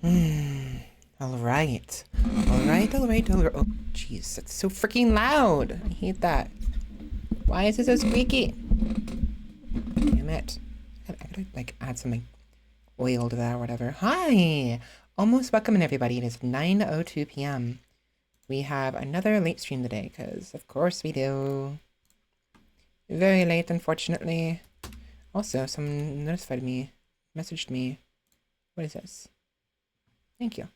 All right. All right. Oh, jeez, that's so freaking loud. I hate that. Why is it so squeaky? Damn it. I gotta, like, add some, like, oil to that or whatever. Hi! Almost welcome in, everybody. It is 9:02 p.m. We have another late stream today, because of course we do. Very late, unfortunately. Also, someone messaged me. What is this? Thank you.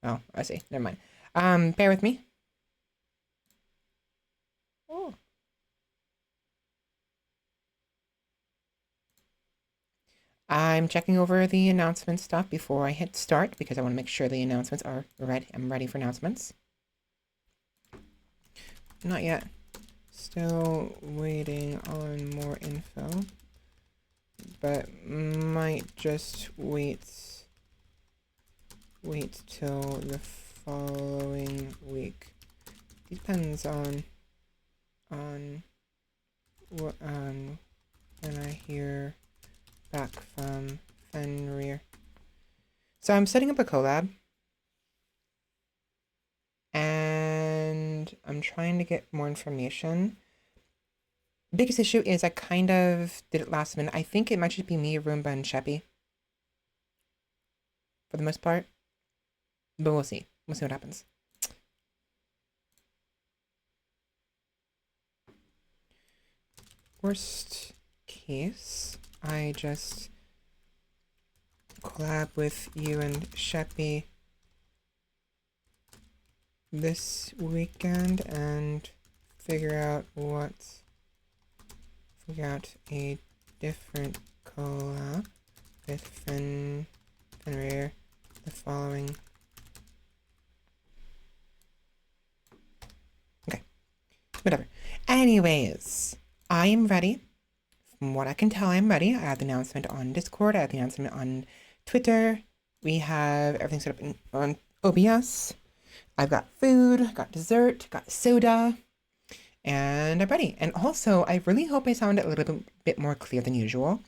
Oh, I see. Never mind. Bear with me. Oh. I'm checking over the announcement stuff before I hit start because I want to make sure the announcements are ready. I'm ready for announcements. Not yet. Still waiting on more info. But might just wait till the following week. Depends on when I hear back from Fenrir. So I'm setting up a collab. And I'm trying to get more information. Biggest issue is I kind of did it last minute. I think it might just be me, Roomba, and Sheppy. For the most part. But we'll see. We'll see what happens. Worst case, I just collab with you and Sheppy this weekend and figure out a different collab with Fenrir the following. Okay, whatever. Anyways, I am ready. From what I can tell, I'm ready. I have the announcement on Discord. I have the announcement on Twitter. We have everything set up on OBS. I've got food, got dessert, got soda, and I'm ready. And also, I really hope I sound a little bit more clear than usual.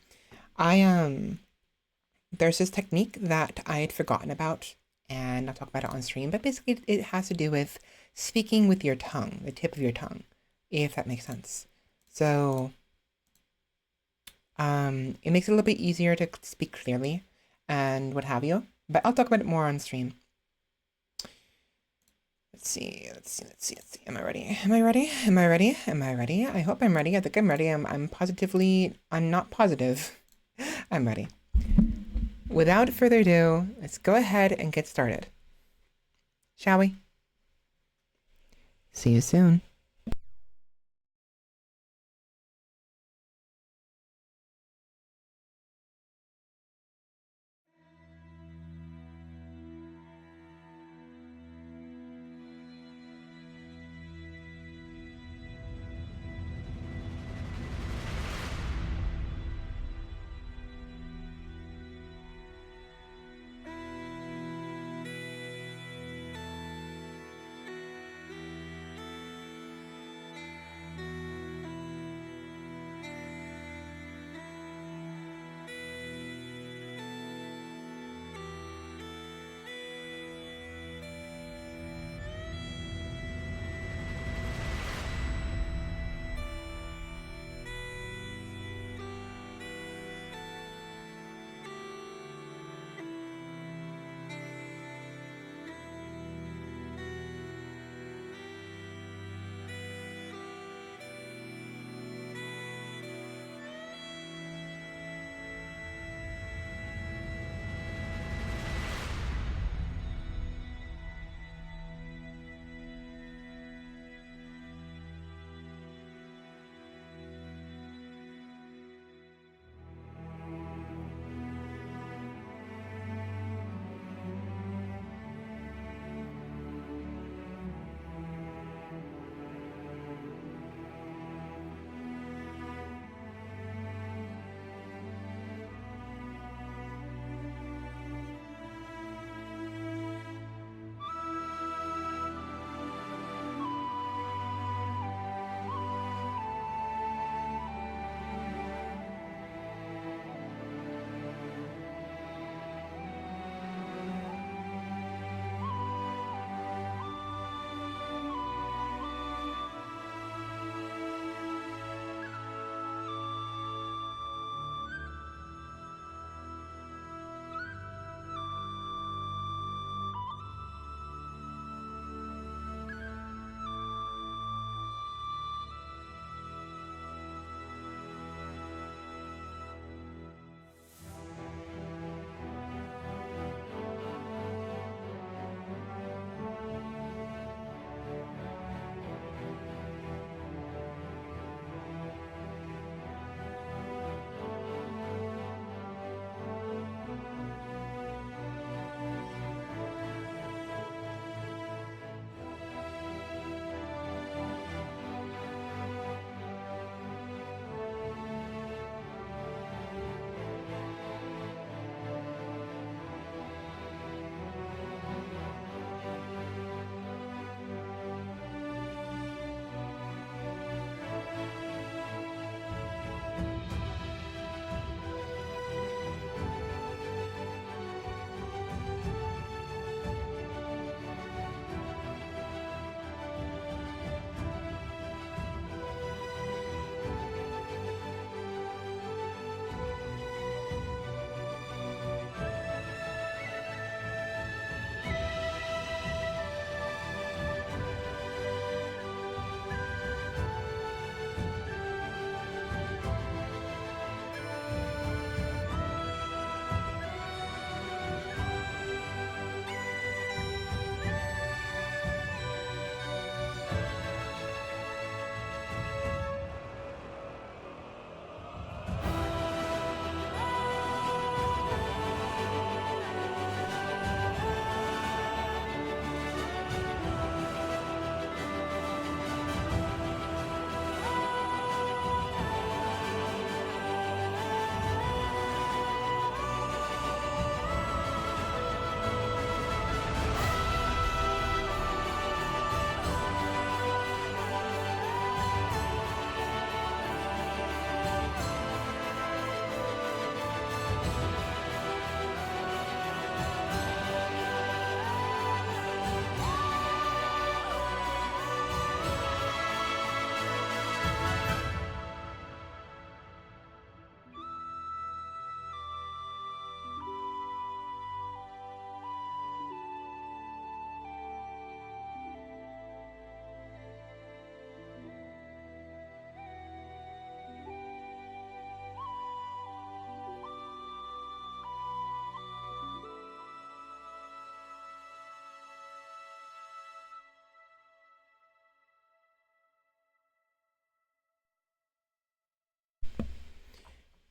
There's this technique that I had forgotten about, and I'll talk about it on stream, but basically it has to do with speaking with your tongue, the tip of your tongue, if that makes sense. So, it makes it a little bit easier to speak clearly and what have you, but I'll talk about it more on stream. Let's see. Am I ready? I hope I'm ready. I think I'm ready. I'm not positive. I'm ready. Without further ado, let's go ahead and get started. Shall we? See you soon.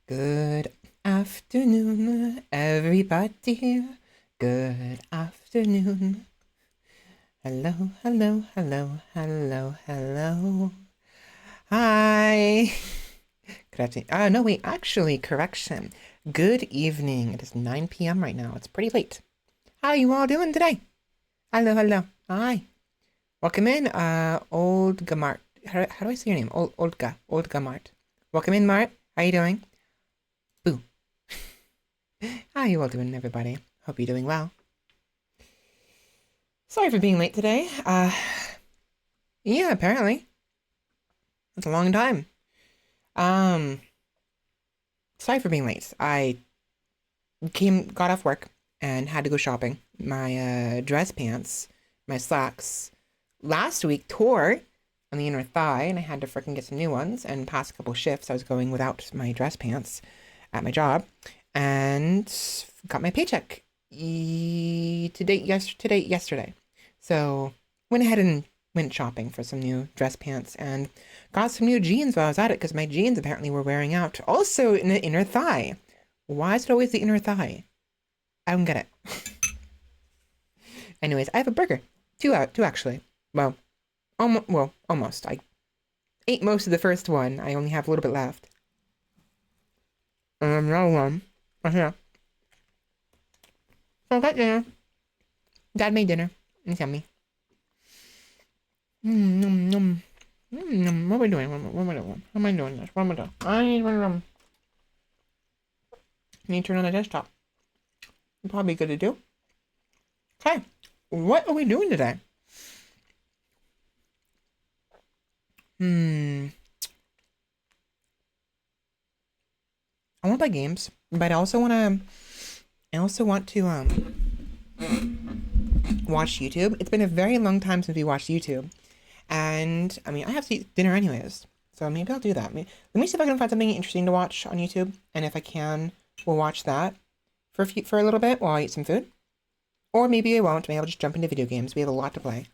Good afternoon, everybody. Good afternoon. Hello, hello, hello, hello, hello. Hi. Good afternoon. No, wait, actually, correction. Good evening. It is 9 p.m. right now. It's pretty late. How are you all doing today? Hello, hello. Hi. Welcome in, Olga Mart. How do I say your name? Olga Mart. Welcome in, Mart. How you doing? Boo. How you all doing, everybody? Hope you're doing well. Sorry for being late today. Yeah, apparently. It's a long time. Sorry for being late. I got off work and had to go shopping. My dress pants, my slacks, last week tore on the inner thigh, and I had to freaking get some new ones. And past a couple shifts, I was going without my dress pants at my job, and got my paycheck yesterday. So went ahead and went shopping for some new dress pants and got some new jeans while I was at it because my jeans apparently were wearing out. Also in the inner thigh. Why is it always the inner thigh? I don't get it. Anyways, I have a burger. Two actually. Well, almost. I ate most of the first one. I only have a little bit left. Another one. Right here. So I got dinner. Dad made dinner. It's yummy. What am I doing? What am I doing? How am I doing this? What am I doing? I need to turn on the desktop. Probably good to do. Okay. What are we doing today? I want to play games, but I also want to watch YouTube. It's been a very long time since we watched YouTube. And I mean, I have to eat dinner anyways. So maybe I'll do that. Let me see if I can find something interesting to watch on YouTube, and if I can, we'll watch that for a little bit while I eat some food. Or maybe I won't. Maybe I'll just jump into video games. We have a lot to play.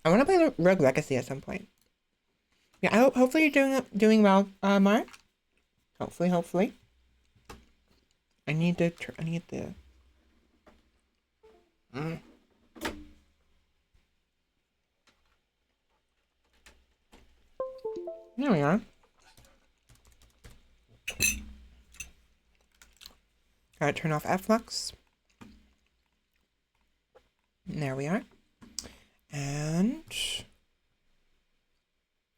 I want to play Rogue Legacy at some point. Yeah, hopefully you're doing well, Mark. Hopefully. I need the. There we are. Gotta turn off Flux. There we are. And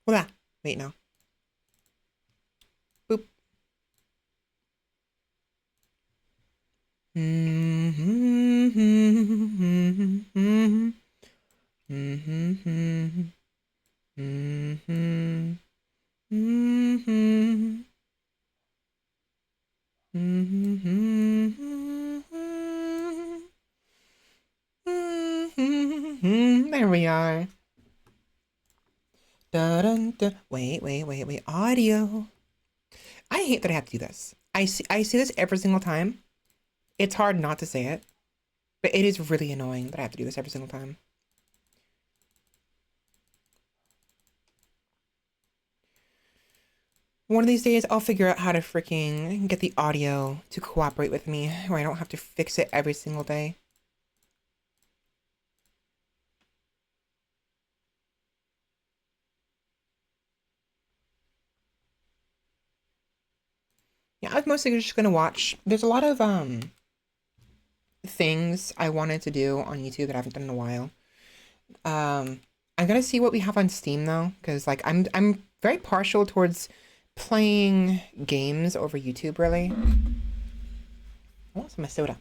voila. Wait, no. Boop. There we are. Dun. Wait. Audio. I hate that I have to do this. I see this every single time. It's hard not to say it, but it is really annoying that I have to do this every single time. One of these days, I'll figure out how to freaking get the audio to cooperate with me, where I don't have to fix it every single day. Yeah, I was mostly just gonna watch. There's a lot of things I wanted to do on YouTube that I haven't done in a while. I'm gonna see what we have on Steam though, because like I'm very partial towards playing games over YouTube. Really, I want some soda.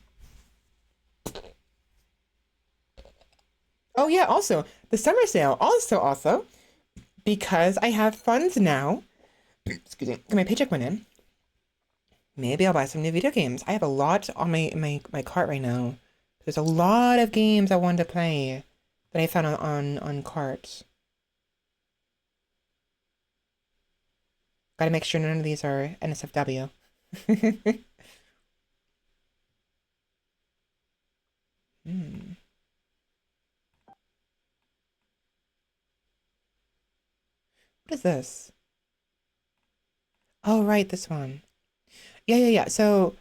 Oh yeah, also the summer sale. Also, because I have funds now. Excuse me, my paycheck went in. Maybe I'll buy some new video games. I have a lot on my cart right now. There's a lot of games I wanted to play that I found on cart. Gotta make sure none of these are NSFW. What is this? Oh, right, this one. Yeah. So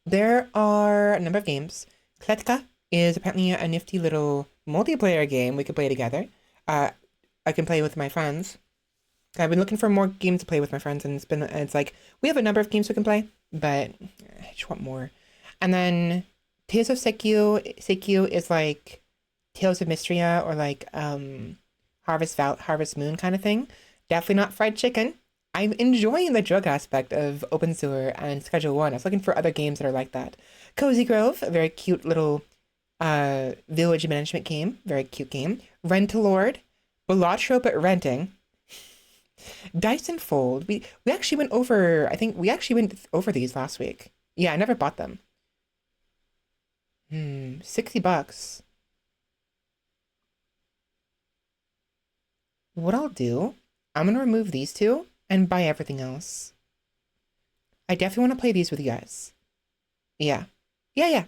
there are a number of games. Kletka is apparently a nifty little multiplayer game we could play together. Uh, I can play with my friends. I've been looking for more games to play with my friends, and it's like we have a number of games we can play, but I just want more. And then Tales of Seikyu is like Tales of Mystria or like Harvest Moon kind of thing. Definitely not fried chicken. I'm enjoying the drug aspect of Open Sewer and Schedule One. I was looking for other games that are like that. Cozy Grove, a very cute little village management game, very cute game. Rentlord, Balatro but renting. Dyson Fold. We actually went over. I think we actually went over these last week. Yeah, I never bought them. $60. What I'll do, I'm gonna remove these two and buy everything else. I definitely want to play these with you guys. Yeah. Yeah.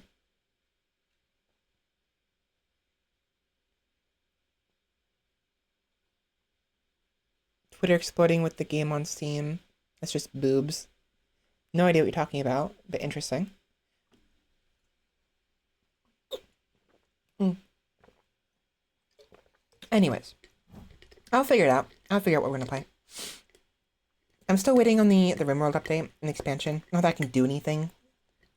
Twitter exploding with the game on Steam. That's just boobs. No idea what you're talking about, but interesting. Anyways, I'll figure it out. I'll figure out what we're gonna play. I'm still waiting on the RimWorld update and expansion. Not that I can do anything.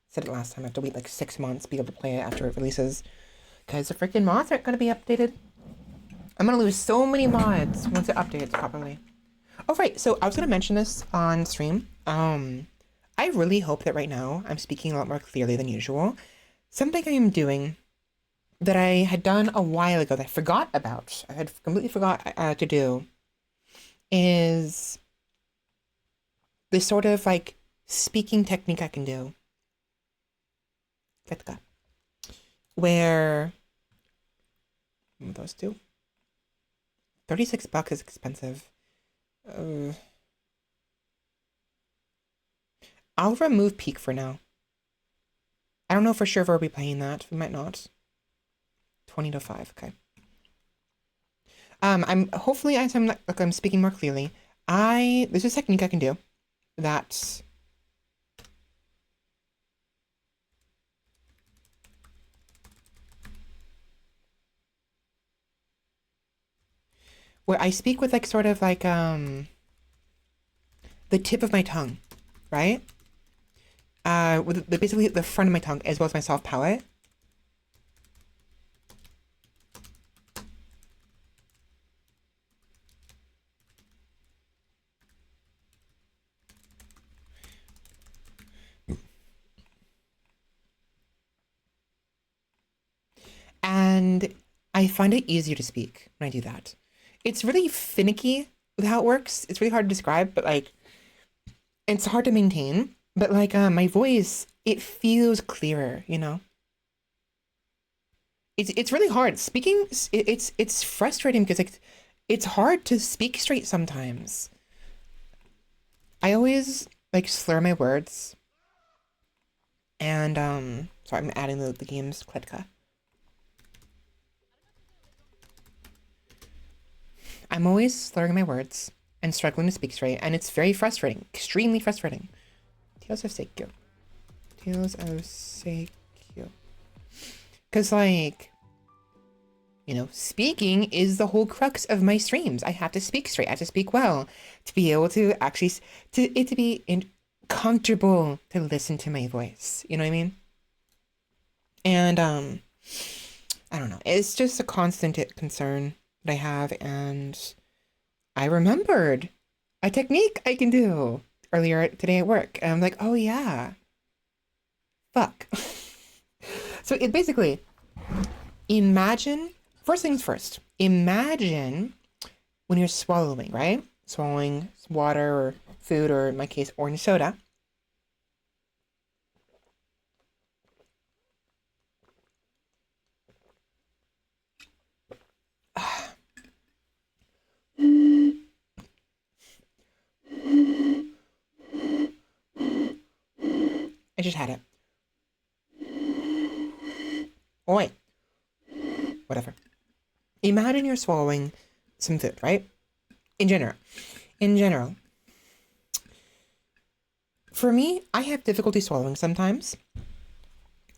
Said it last time. I have to wait like 6 months to be able to play it after it releases. Because the freaking mods aren't gonna be updated. I'm gonna lose so many mods once it updates properly. Oh right, so I was gonna mention this on stream. I really hope that right now I'm speaking a lot more clearly than usual. Something I am doing that I had done a while ago that I forgot about, I had completely forgot to do, is this sort of like speaking technique I can do. Where those two? $36 is expensive. I'll remove Peak for now. I don't know for sure if we'll be playing that. We might not. 20 to 5, okay. I'm hopefully as I'm speaking more clearly, there's a technique I can do that where I speak with like sort of like the tip of my tongue, right? With basically the front of my tongue as well as my soft palate. And I find it easier to speak when I do that. It's really finicky with how it works. It's really hard to describe, but like it's hard to maintain. But like my voice, it feels clearer, you know? It's really hard. Speaking it's frustrating because it's hard to speak straight sometimes. I always like slur my words. And sorry, I'm adding the game's Kletka. I'm always slurring my words and struggling to speak straight, and it's very frustrating, extremely frustrating. Tales of Seikyu. Tales of Seikyu. Because, like, you know, speaking is the whole crux of my streams. I have to speak straight, I have to speak well, to be able to actually, to be comfortable to listen to my voice. You know what I mean? And, I don't know. It's just a constant concern that I have, and I remembered a technique I can do earlier today at work. And I'm like, oh yeah. Fuck. So it basically, first things first, imagine when you're swallowing, right? Swallowing water or food, or in my case, orange soda. I just had it. Oh, wait. Whatever. Imagine you're swallowing some food, right? In general. For me, I have difficulty swallowing sometimes.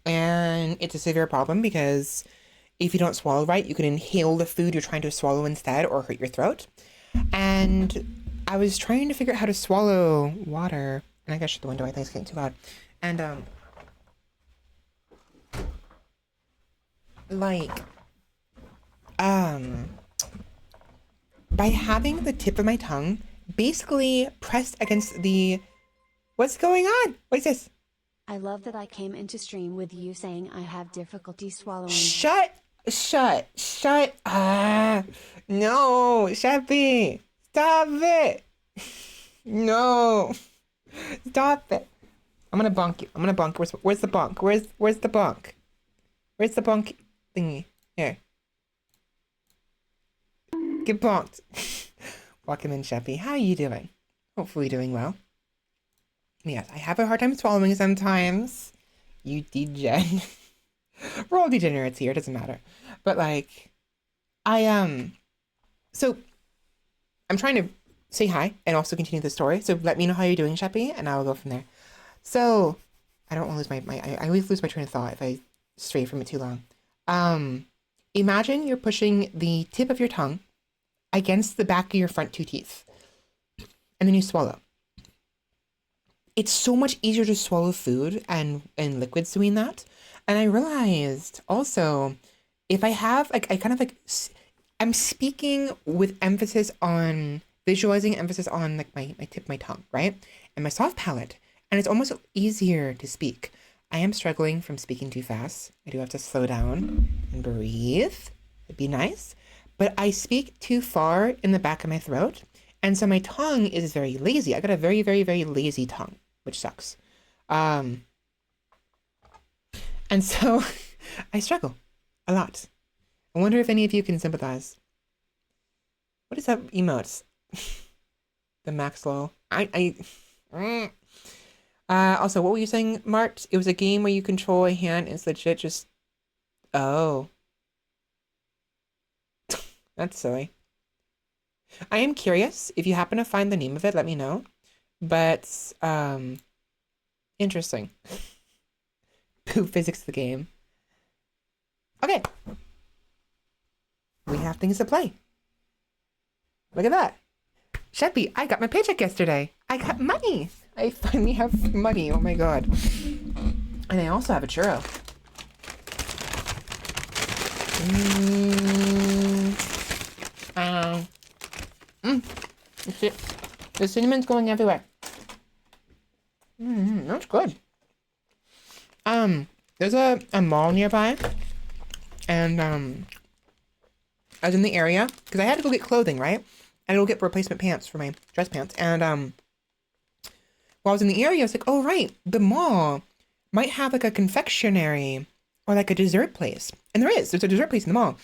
And it's a severe problem because if you don't swallow right, you can inhale the food you're trying to swallow instead or hurt your throat. And I was trying to figure out how to swallow water. And I gotta shut the window, I think it's getting too loud. And, like, by having the tip of my tongue basically pressed against the... What's going on? What is this? I love that I came into stream with you saying I have difficulty swallowing. Shut. No, Sheppy. Stop it. No. Stop it. I'm gonna bonk you. I'm gonna bonk. Where's the bonk? Where's the bonk? Where's the bonk thingy? Here. Get bonked. Welcome in, Sheppy. How are you doing? Hopefully doing well. Yes, I have a hard time swallowing sometimes. You degen. We're all degenerates here, it doesn't matter. But like, so I'm trying to say hi and also continue the story. So let me know how you're doing, Sheppy, and I'll go from there. So I don't want to lose I always lose my train of thought if I stray from it too long. Imagine you're pushing the tip of your tongue against the back of your front two teeth, and then you swallow. It's so much easier to swallow food and liquids doing that. And I realized also, if I have, like, I'm speaking with emphasis on, visualizing emphasis on, like, my tip of my tongue, right? And my soft palate. And it's almost easier to speak. I am struggling from speaking too fast. I do have to slow down and breathe. It'd be nice. But I speak too far in the back of my throat. And so my tongue is very lazy. I got a very, very, very lazy tongue, which sucks. And so I struggle a lot. I wonder if any of you can sympathize. What is that emotes? The max lol. Also, what were you saying, Mart? It was a game where you control a hand and it's legit just... Oh. That's silly. I am curious. If you happen to find the name of it, let me know. But, interesting. Poop physics of the game. Okay. We have things to play. Look at that. Sheppy, I got my paycheck yesterday. I got money. I finally have money. Oh my god. And I also have a churro. The cinnamon's going everywhere. That's good. There's a mall nearby, and I was in the area because I had to go get clothing, right? And go get replacement pants for my dress pants. And while I was in the area, I was like, oh right, the mall might have like a confectionery or like a dessert place. And there's a dessert place in the mall.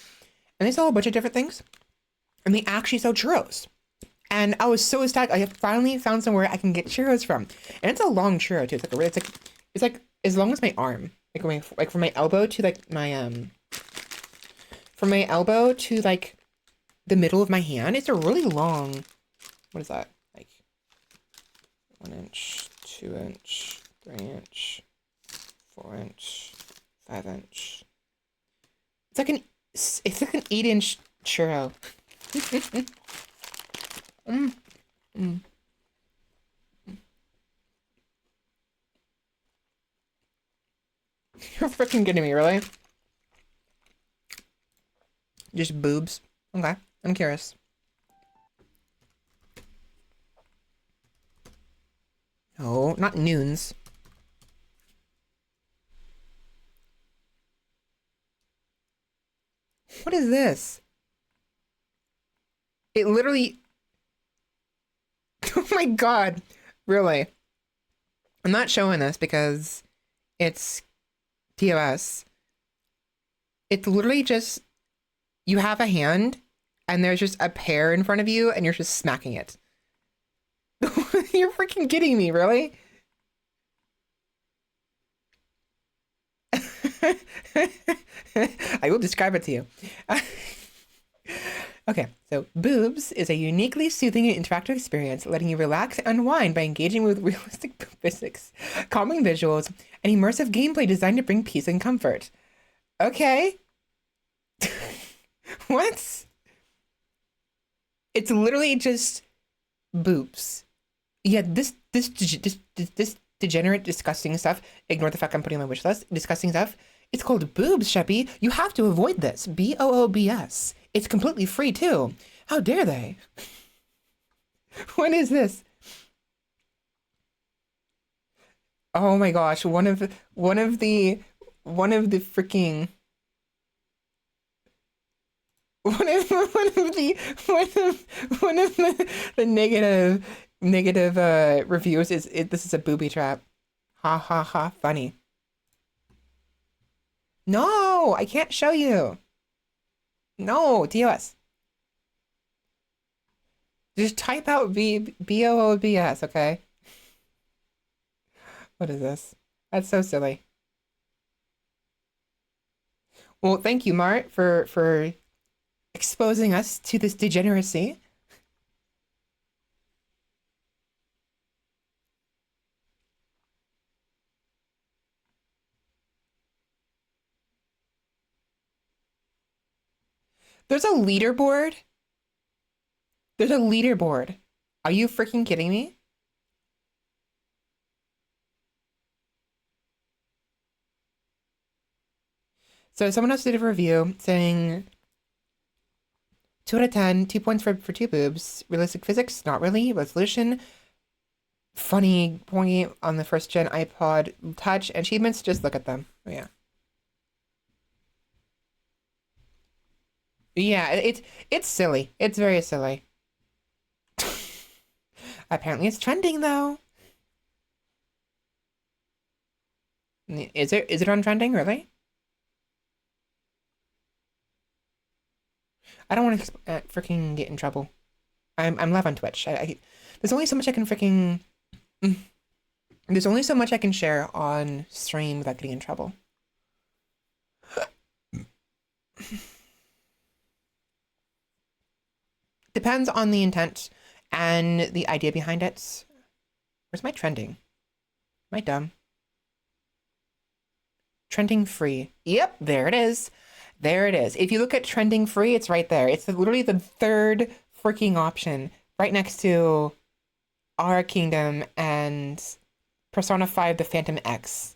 And they sell a bunch of different things. And they actually sell churros. And I was so ecstatic. I finally found somewhere I can get churros from. And it's a long churro too. It's like as long as my arm. Like from my elbow to like my from my elbow to like the middle of my hand. It's a really long, what is that? Like 1 inch, 2 inch, 3 inch, 4 inch, 5 inch. It's like an 8-inch churro. You're freaking kidding me, really? Just boobs. Okay, I'm curious. No, not noons. What is this? It literally... Oh my god. Really? I'm not showing this because it's TOS. It's literally just... You have a hand, and there's just a pear in front of you, and you're just smacking it. You're freaking kidding me, really? I will describe it to you. Okay, so Boobs is a uniquely soothing and interactive experience, letting you relax and unwind by engaging with realistic boob physics, calming visuals, and immersive gameplay designed to bring peace and comfort. Okay. What? It's literally just boobs. Yeah, this degenerate, disgusting stuff. Ignore the fact I'm putting on my wish list. Disgusting stuff. It's called boobs, Sheppy. You have to avoid this. BOOBS. It's completely free too. How dare they? What is this? Oh my gosh! Freaking one of the negative reviews is this is a booby trap. Ha ha ha! Funny. No, I can't show you. No, TOS. Just type out BOOBS, okay? What is this? That's so silly. Well, thank you, Mart, for exposing us to this degeneracy. There's a leaderboard. There's a leaderboard. Are you freaking kidding me? So someone else did a review saying 2 out of 10, 2 points for two boobs. Realistic physics, not really. Resolution, funny point on the first gen iPod Touch. Achievements, just look at them. Oh, yeah. Yeah, it's silly. It's very silly. Apparently it's trending though. Is it on trending, really? I don't want to freaking get in trouble. I'm live on Twitch. There's only so much I can freaking there's only so much I can share on stream without getting in trouble. Depends on the intent and the idea behind it. Where's my trending? Am I dumb? Trending free. Yep, there it is. There it is. If you look at trending free, it's right there. It's literally the third freaking option, right next to Our Kingdom and Persona 5 The Phantom X.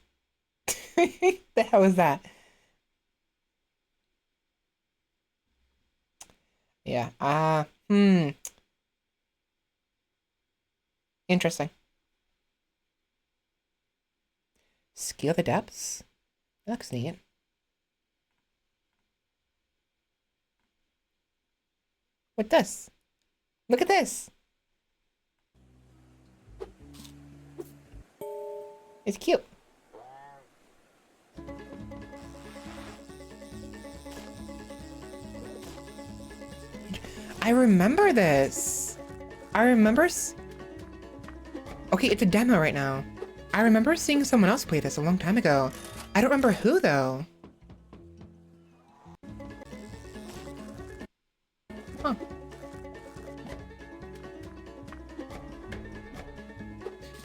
The hell is that? Yeah. Interesting. Scale the depths? That looks neat. What this? Look at this. It's cute. I remember this. I remember. Okay, it's a demo right now. I remember seeing someone else play this a long time ago. I don't remember who though. Huh.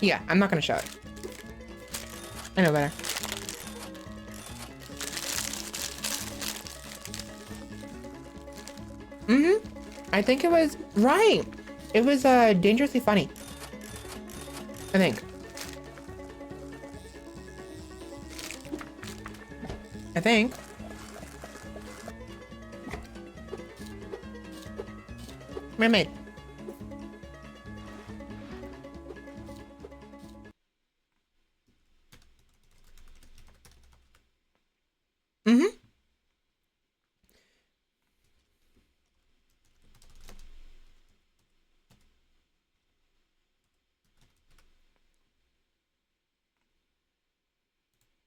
Yeah, I'm not gonna show it. I know better. I think it was right. It was dangerously funny. I think. Mermaid.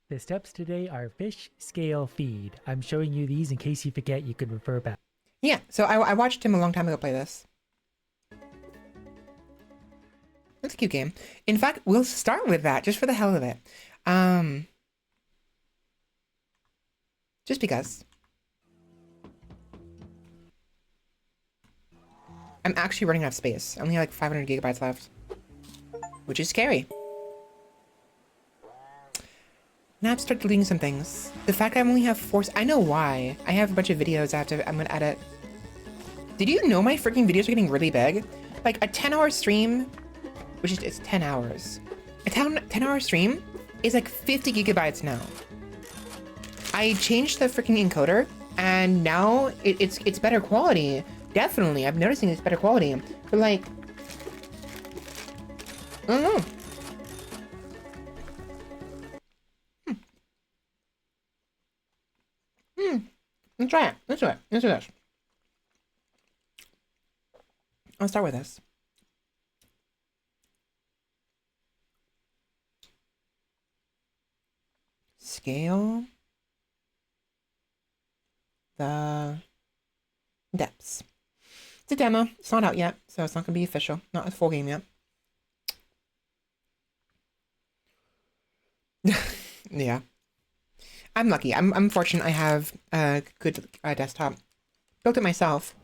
The steps today are fish, scale, feed. I'm showing you these in case you forget, you could refer back. Yeah, so I watched him a long time ago play this. It's a cute game. In fact, we'll start with that just for the hell of it. Just because. I'm actually running out of space. I only have like 500 gigabytes left, which is scary. Now I've started deleting some things. The fact I only have 4, I know why. I have a bunch of videos I'm gonna edit. Did you know my freaking videos are getting really big? Like a 10-hour stream, which is, it's 10 hours. A 10-hour stream is like 50 gigabytes now. I changed the freaking encoder and now it's better quality. Definitely, I'm noticing it's better quality. But like, I don't know. Let's try it. Let's do it. Let's do this. I'll start with this. Scale the depths. It's a demo. It's not out yet, so it's not going to be official. Not a full game yet. Yeah. I'm lucky. I'm fortunate I have a good desktop. Built it myself.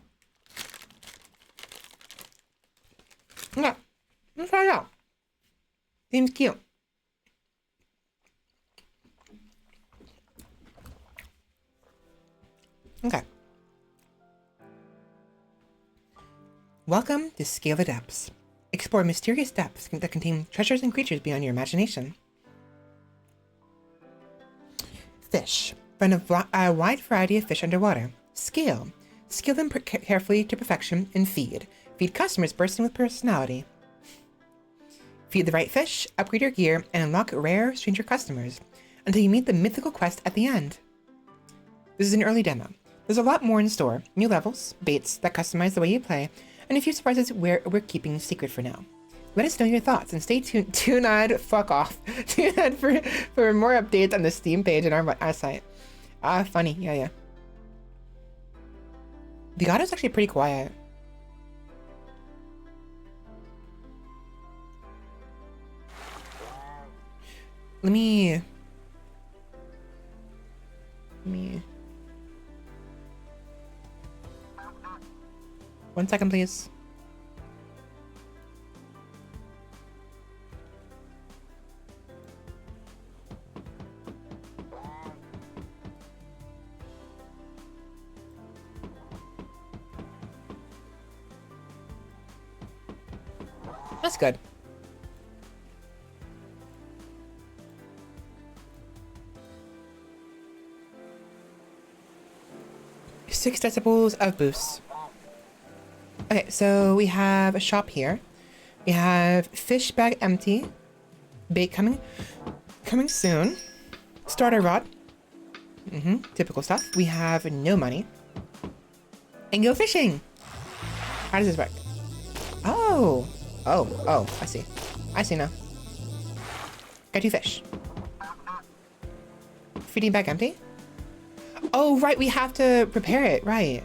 Yeah. Let's try it out. Seems cute. Okay. Welcome to Scale the Depths. Explore mysterious depths that contain treasures and creatures beyond your imagination. Fish. Find a wide variety of fish underwater. Scale. Scale them carefully to perfection and feed. Feed customers bursting with personality. Feed the right fish, upgrade your gear, and unlock rare stranger customers until you meet the mythical quest at the end. This is an early demo. There's a lot more in store. New levels, baits that customize the way you play, and a few surprises we're keeping secret for now. Let us know your thoughts and stay tuned. Fuck off. Tune in for more updates on the Steam page and our site. Funny. Yeah. The audio's actually pretty quiet. Let me... 1 second, please. That's good. Six decibels of boost. Okay, so we have a shop here. We have fish bag empty. Bait coming soon. Starter rod. Typical stuff. We have no money. And go fishing. How does this work? Oh, I see. I see now. Got 2 fish. Feeding bag empty? Oh, right, we have to prepare it, right.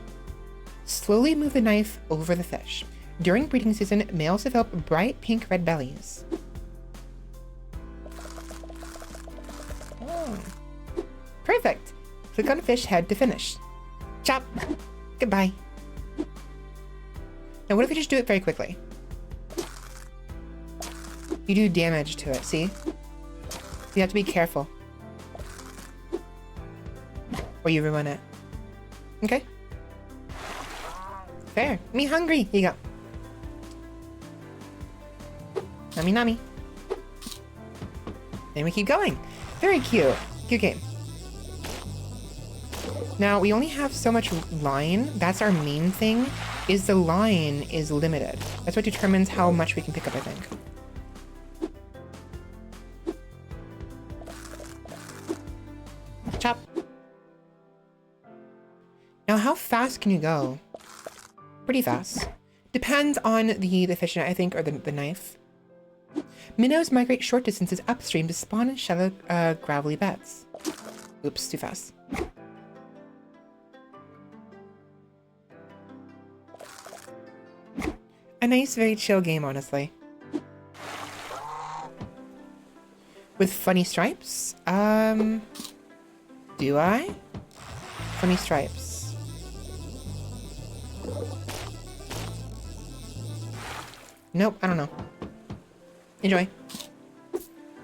Slowly move the knife over the fish. During breeding season, males develop bright pink-red bellies. Oh. Perfect. Click on fish head to finish. Chop. Goodbye. Now, what if we just do it very quickly? You do damage to it, see? You have to be careful. Or you ruin it. Okay. Fair. Me hungry. Here you go. Nummy nummy. And we keep going. Very cute. Cute game. Now, we only have so much line. That's our main thing, is the line is limited. That's what determines how much we can pick up, I think. Chop. Now, how fast can you go? Pretty fast. Depends on the fish, I think, or the knife. Minnows migrate short distances upstream to spawn in shallow, gravelly beds. Oops, too fast. A nice, very chill game, honestly. With funny stripes? Do I? Funny stripes. Nope, I don't know. Enjoy.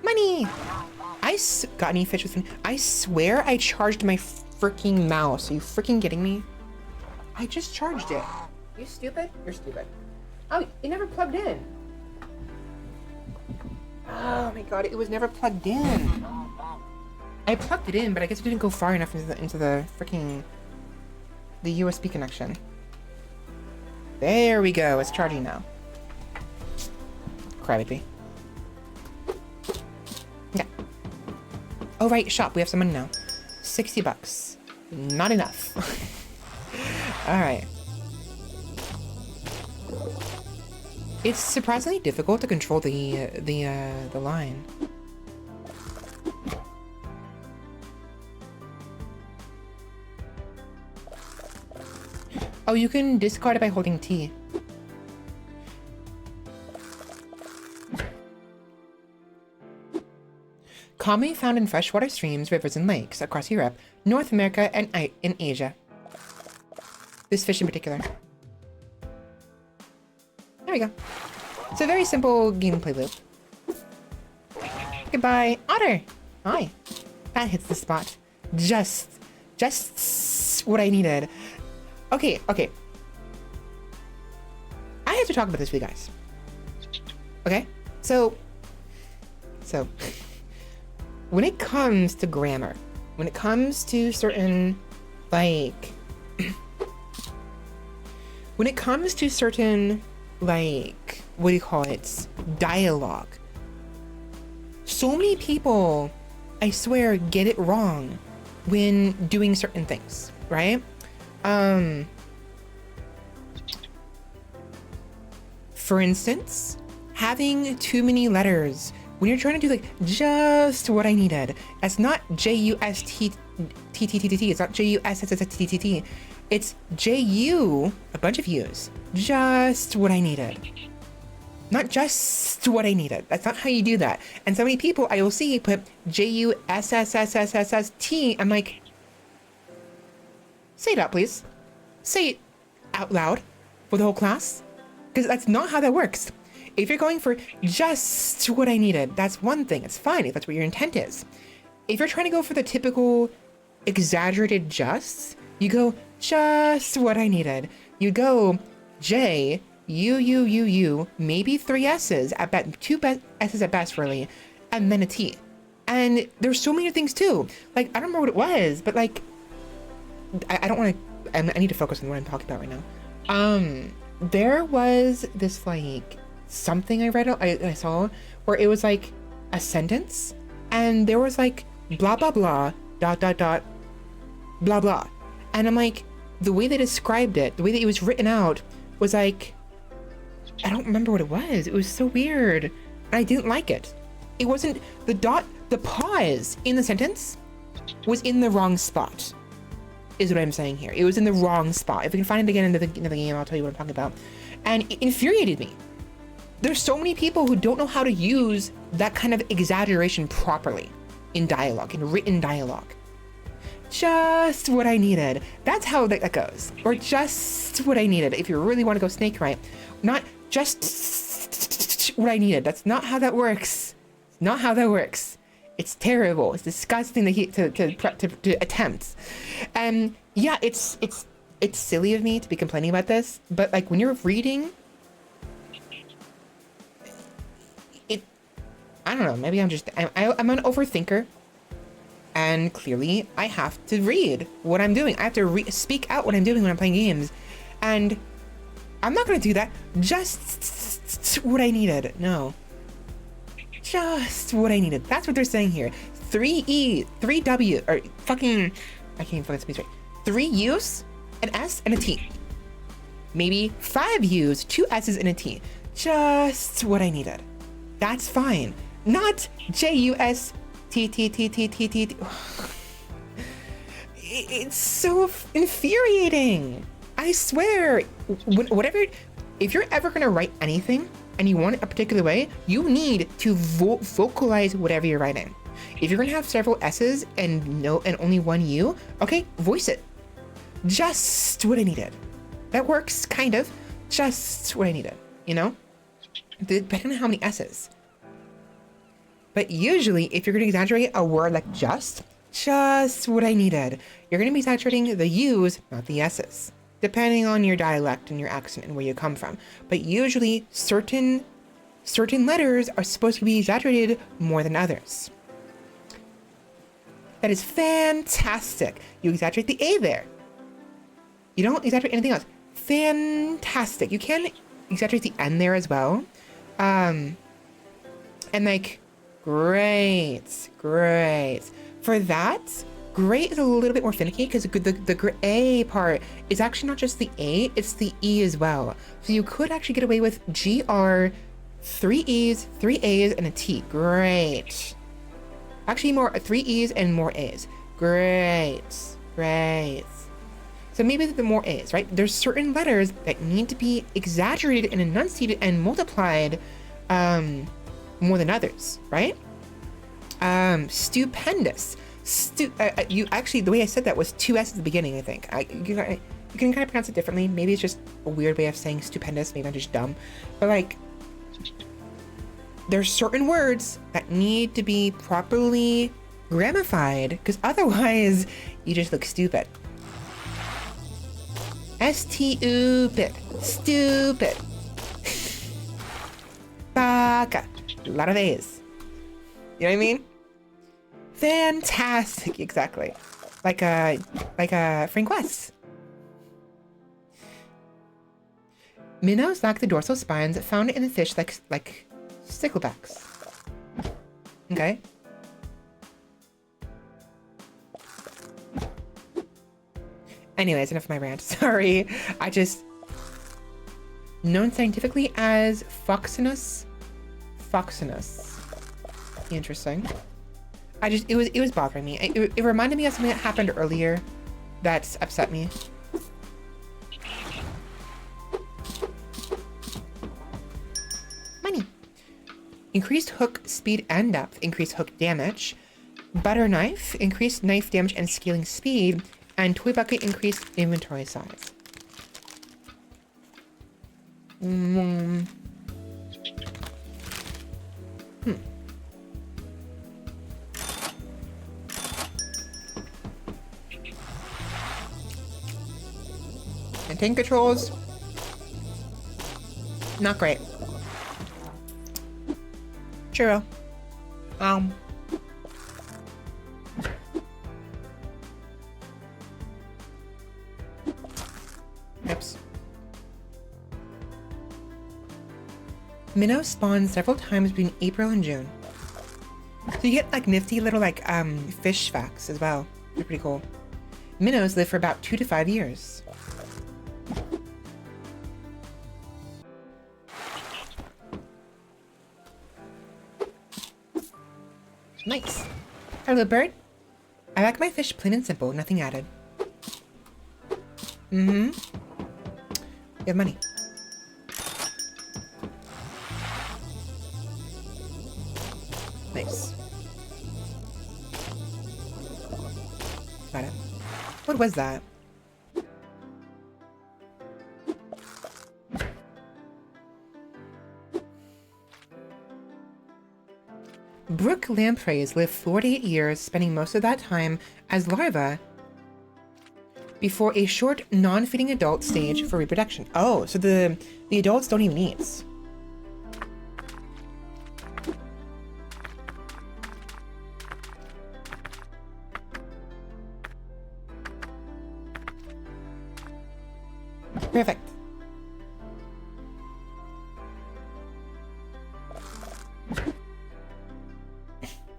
Money! Got any fish with me? I swear I charged my freaking mouse. Are you freaking kidding me? I just charged it. You stupid? You're stupid. Oh, it never plugged in. Oh my god, it was never plugged in. I plugged it in, but I guess it didn't go far enough into the freaking the USB connection. There we go. It's charging now. Crybaby. Yeah. Oh right, shop. We have some money now. 60 bucks. Not enough. All right. It's surprisingly difficult to control the line. Oh, you can discard it by holding T. Commonly found in freshwater streams, rivers, and lakes across Europe, North America, and in Asia. This fish in particular. There we go. It's a very simple gameplay loop. Goodbye, otter. Hi. That hits the spot. Just what I needed. Okay. I have to talk about this with you guys. Okay? So when it comes to grammar, when it comes to certain, like, when it comes to certain, like, what do you call it? Dialogue. So many people, I swear, get it wrong when doing certain things, right? For instance, having too many letters. When you're trying to do like just what I needed, that's not J-U-S-T-T-T-T-T. It's not J-U-S-S-S-T-T-T. It's J-U, a bunch of U's. Just what I needed. Not just what I needed. That's not how you do that. And so many people I will see put J-U-S-S-S-S-S-S-T. I'm like, say it out, please. Say it out loud for the whole class. Because that's not how that works. If you're going for just what I needed, that's one thing. It's fine if that's what your intent is. If you're trying to go for the typical exaggerated just, you go just what I needed. You go J, U, maybe 3 S's at best, 2 S's at best really, and then a T. And there's so many things too. Like, I don't remember what it was, but like, I don't want to, I need to focus on what I'm talking about right now. There was this like, something I read, I saw, where it was like a sentence, and there was like, blah, blah, blah, ... blah, blah. And I'm like, the way they described it, the way that it was written out, was like, I don't remember what it was. It was so weird. And I didn't like it. It wasn't, the pause in the sentence was in the wrong spot, is what I'm saying here. It was in the wrong spot. If we can find it again in the game, I'll tell you what I'm talking about. And it infuriated me. There's so many people who don't know how to use that kind of exaggeration properly in dialogue, in written dialogue. Just what I needed. That's how that goes. Or just what I needed, if you really want to go snake right. Not just what I needed. That's not how that works. It's not how that works. It's terrible. It's disgusting to attempt. And yeah, it's silly of me to be complaining about this, but like when you're reading, I don't know, maybe I'm an overthinker, and clearly I have to read what I'm doing. I have to speak out what I'm doing when I'm playing games, and I'm not gonna do that. Just what I needed. No. Just what I needed. That's what they're saying here. 3E, 3W, or fucking, I can't even fucking speak straight. 3 U's, an S, and a T. Maybe 5 U's, 2 S's, and a T. Just what I needed. That's fine. Not J-U-S-T-T-T-T-T-T. It's so infuriating. I swear, whatever, if you're ever gonna write anything and you want it a particular way, you need to vocalize whatever you're writing. If you're gonna have several S's and only 1 U, okay, voice it. Just what I needed. That works, kind of. Just what I needed, you know? depending on how many S's. But usually, if you're going to exaggerate a word like just what I needed, you're going to be exaggerating the U's, not the S's, depending on your dialect and your accent and where you come from. But usually, certain letters are supposed to be exaggerated more than others. That is fantastic. You exaggerate the A there. You don't exaggerate anything else. Fantastic. You can exaggerate the N there as well. And like, great. For that, great is a little bit more finicky because the A part is actually not just the A, it's the E as well. So you could actually get away with GR, 3 E's, 3 A's, and a T. Great. Actually, more 3 E's and more A's. Great. So maybe the more A's, right? There's certain letters that need to be exaggerated and enunciated and multiplied more than others, right? Stupendous. You actually, the way I said that was 2 S's at the beginning, I think. You can kind of pronounce it differently. Maybe it's just a weird way of saying stupendous. Maybe I'm just dumb. But like, there's certain words that need to be properly gramified because otherwise you just look stupid. Stupid. Baka. A lot of A's. You know what I mean? Fantastic. Exactly. Like Frank West. Minnows lack the dorsal spines found in the fish like sticklebacks. Okay. Anyways, enough of my rant. Sorry. Known scientifically as Foxinus. Interesting. It was bothering me. It reminded me of something that happened earlier that's upset me. Money. Increased hook speed and depth. Increased hook damage. Butter knife. Increased knife damage and scaling speed. And toy bucket increased inventory size. And tank controls. Not great. Churro. Oops. Minnows spawn several times between April and June. So you get like nifty little like fish facts as well. They're pretty cool. Minnows live for about 2 to 5 years. Nice. Hello, bird. I like my fish plain and simple, nothing added. You have money. Nice. Got it. What was that? Brook lampreys live 4 to 8 years, spending most of that time as larvae before a short non-feeding adult stage for reproduction. Oh, so the adults don't even eat. Perfect.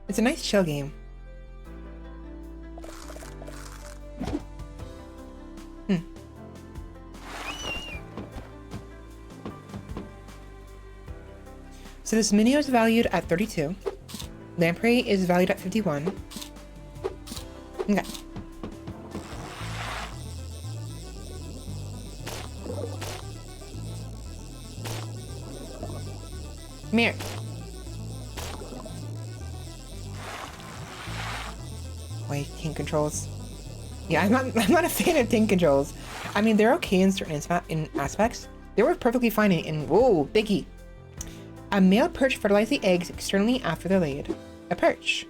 It's a nice chill game. So this Minnow is valued at 32. Lamprey is valued at 51. Okay. Come here. Wait, tank controls. Yeah, I'm not a fan of tank controls. I mean, they're okay in certain aspects. They work perfectly fine in whoa, biggie. A male perch fertilizes the eggs externally after they're laid. A perch.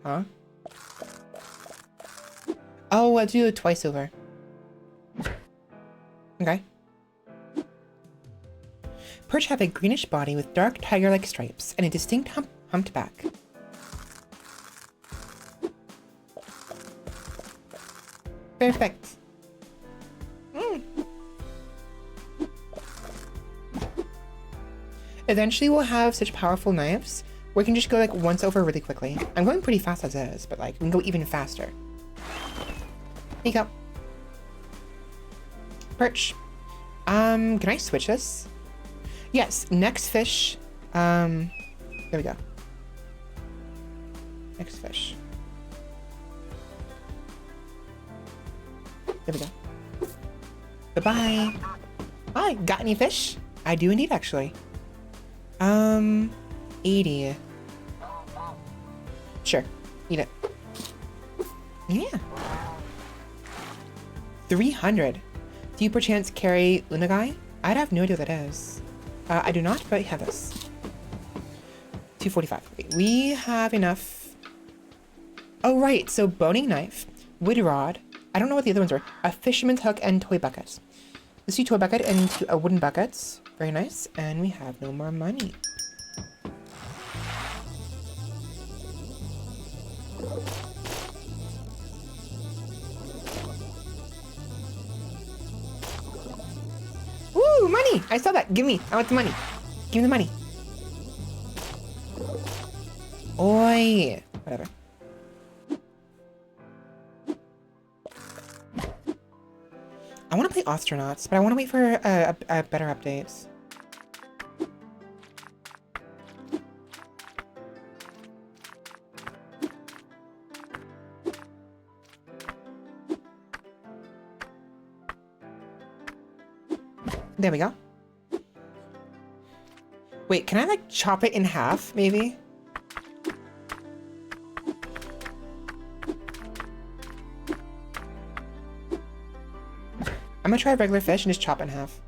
Huh? Oh, let's do it twice over. Okay. Perch have a greenish body with dark tiger-like stripes and a distinct humped back. Perfect. Eventually we'll have such powerful knives where we can just go like once over really quickly. I'm going pretty fast as is, but like we can go even faster. Here you go. Perch. Can I switch this? Yes, next fish. There we go. Next fish. There we go. Bye-bye. Hi, got any fish? I do indeed, actually. 80. Sure, eat it. Yeah. 300. Do you perchance carry Unagai? I'd have no idea what that is. I do not, but have this. 245. Okay, we have enough. Oh, right. So boning knife, wood rod. I don't know what the other ones were. A fisherman's hook and toy bucket. Let's do toy bucket into a wooden bucket. Very nice. And we have no more money. Woo, money! I saw that. Give me. I want the money. Give me the money. Oi. Whatever. I want to play Astronauts, but I want to wait for a better update. There we go. Wait, can I like chop it in half, maybe? I'm gonna try regular fish and just chop it in half.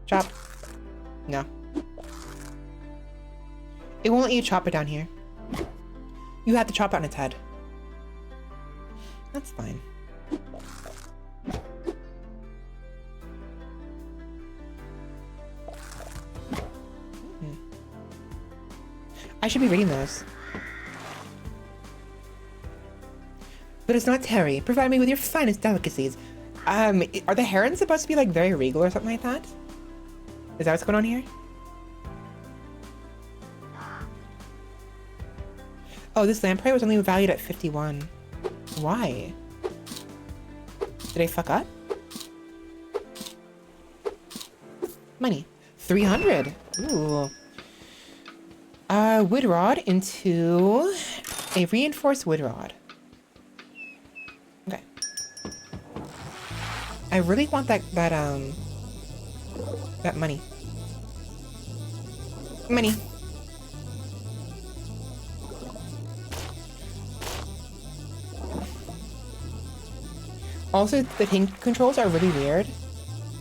Chop. No. It won't let you chop it down here. You have to chop it on its head. That's fine. I should be reading those. But it's not Terry. Provide me with your finest delicacies. Are the herons supposed to be like very regal or something like that? Is that what's going on here? Oh, this lamprey was only valued at 51. Why? Did I fuck up? Money. 300. Ooh. Wood rod into a reinforced wood rod. Okay. I really want that money. Money. Also, the tank controls are really weird.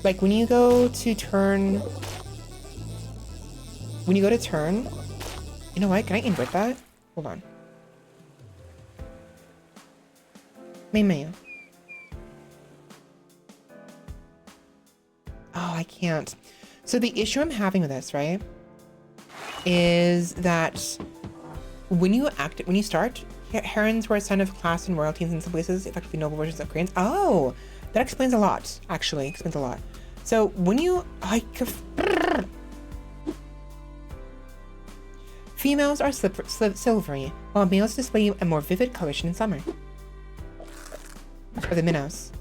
Like when you go to turn, you know what? Can I invert that? Hold on. Mayo. Oh, I can't. So the issue I'm having with this, right, is that when you start, herons were a sign of class and royalty in some places, effectively noble versions of cranes. Oh, that explains a lot. Actually, explains a lot. So when you, females are silvery, while males display a more vivid coloration in summer. Or the minnows.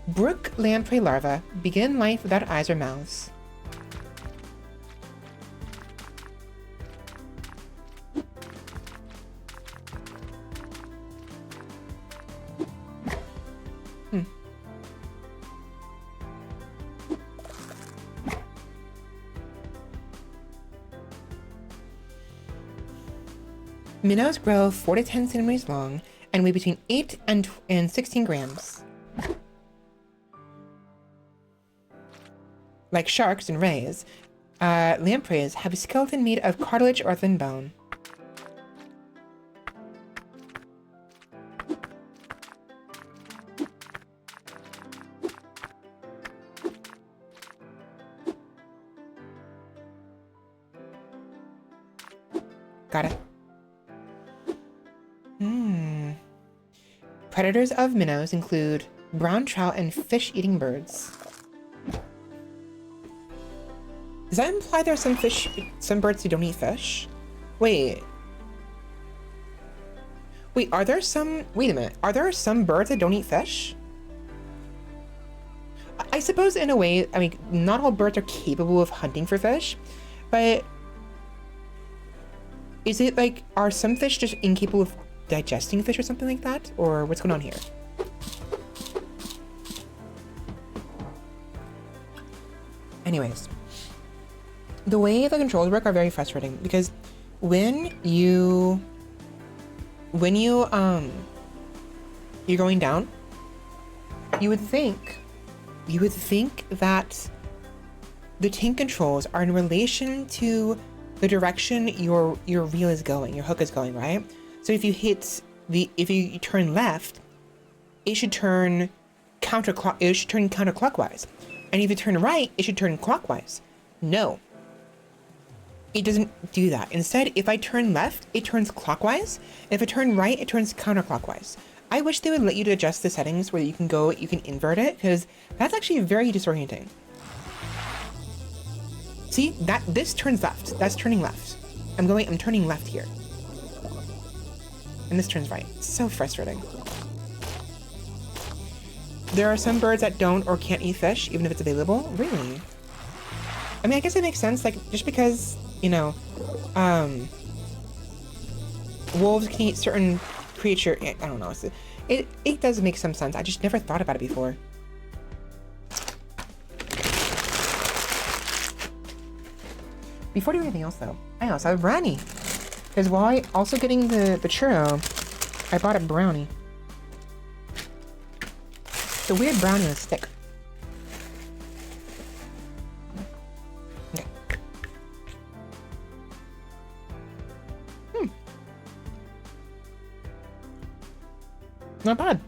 Brook lamprey larvae begin life without eyes or mouths. Minnows grow 4 to 10 centimeters long and weigh between 8 and 16 grams. like sharks and rays, lampreys have a skeleton made of cartilage or thin bone. Got it. Predators of minnows include brown trout and fish-eating birds. Does that imply there are some birds who don't eat fish? Wait, are there some, wait a minute, are there some birds that don't eat fish? I suppose in a way, I mean, not all birds are capable of hunting for fish, but is it like, are some fish just incapable of digesting fish or something like that? Or what's going on here? Anyways, the way the controls work are very frustrating because when you're going down, you would think that the tank controls are in relation to the direction your reel is going, your hook is going, right? So if you turn left, it should turn counterclockwise. And if you turn right, it should turn clockwise. No. It doesn't do that. Instead, if I turn left, it turns clockwise. If I turn right, it turns counterclockwise. I wish they would let you to adjust the settings where you can invert it, because that's actually very disorienting. See, this turns left. That's turning left. I'm turning left here. And this turns right. It's so frustrating. There are some birds that don't or can't eat fish, even if it's available. Really? I mean, I guess it makes sense, like, just because, you know, wolves can eat certain creature, I don't know, it does make some sense. I just never thought about it before. Before doing anything else, though, I also have a brownie. Because while also getting the churro, I bought a brownie. It's a weird brownie on a stick. Okay. Not bad.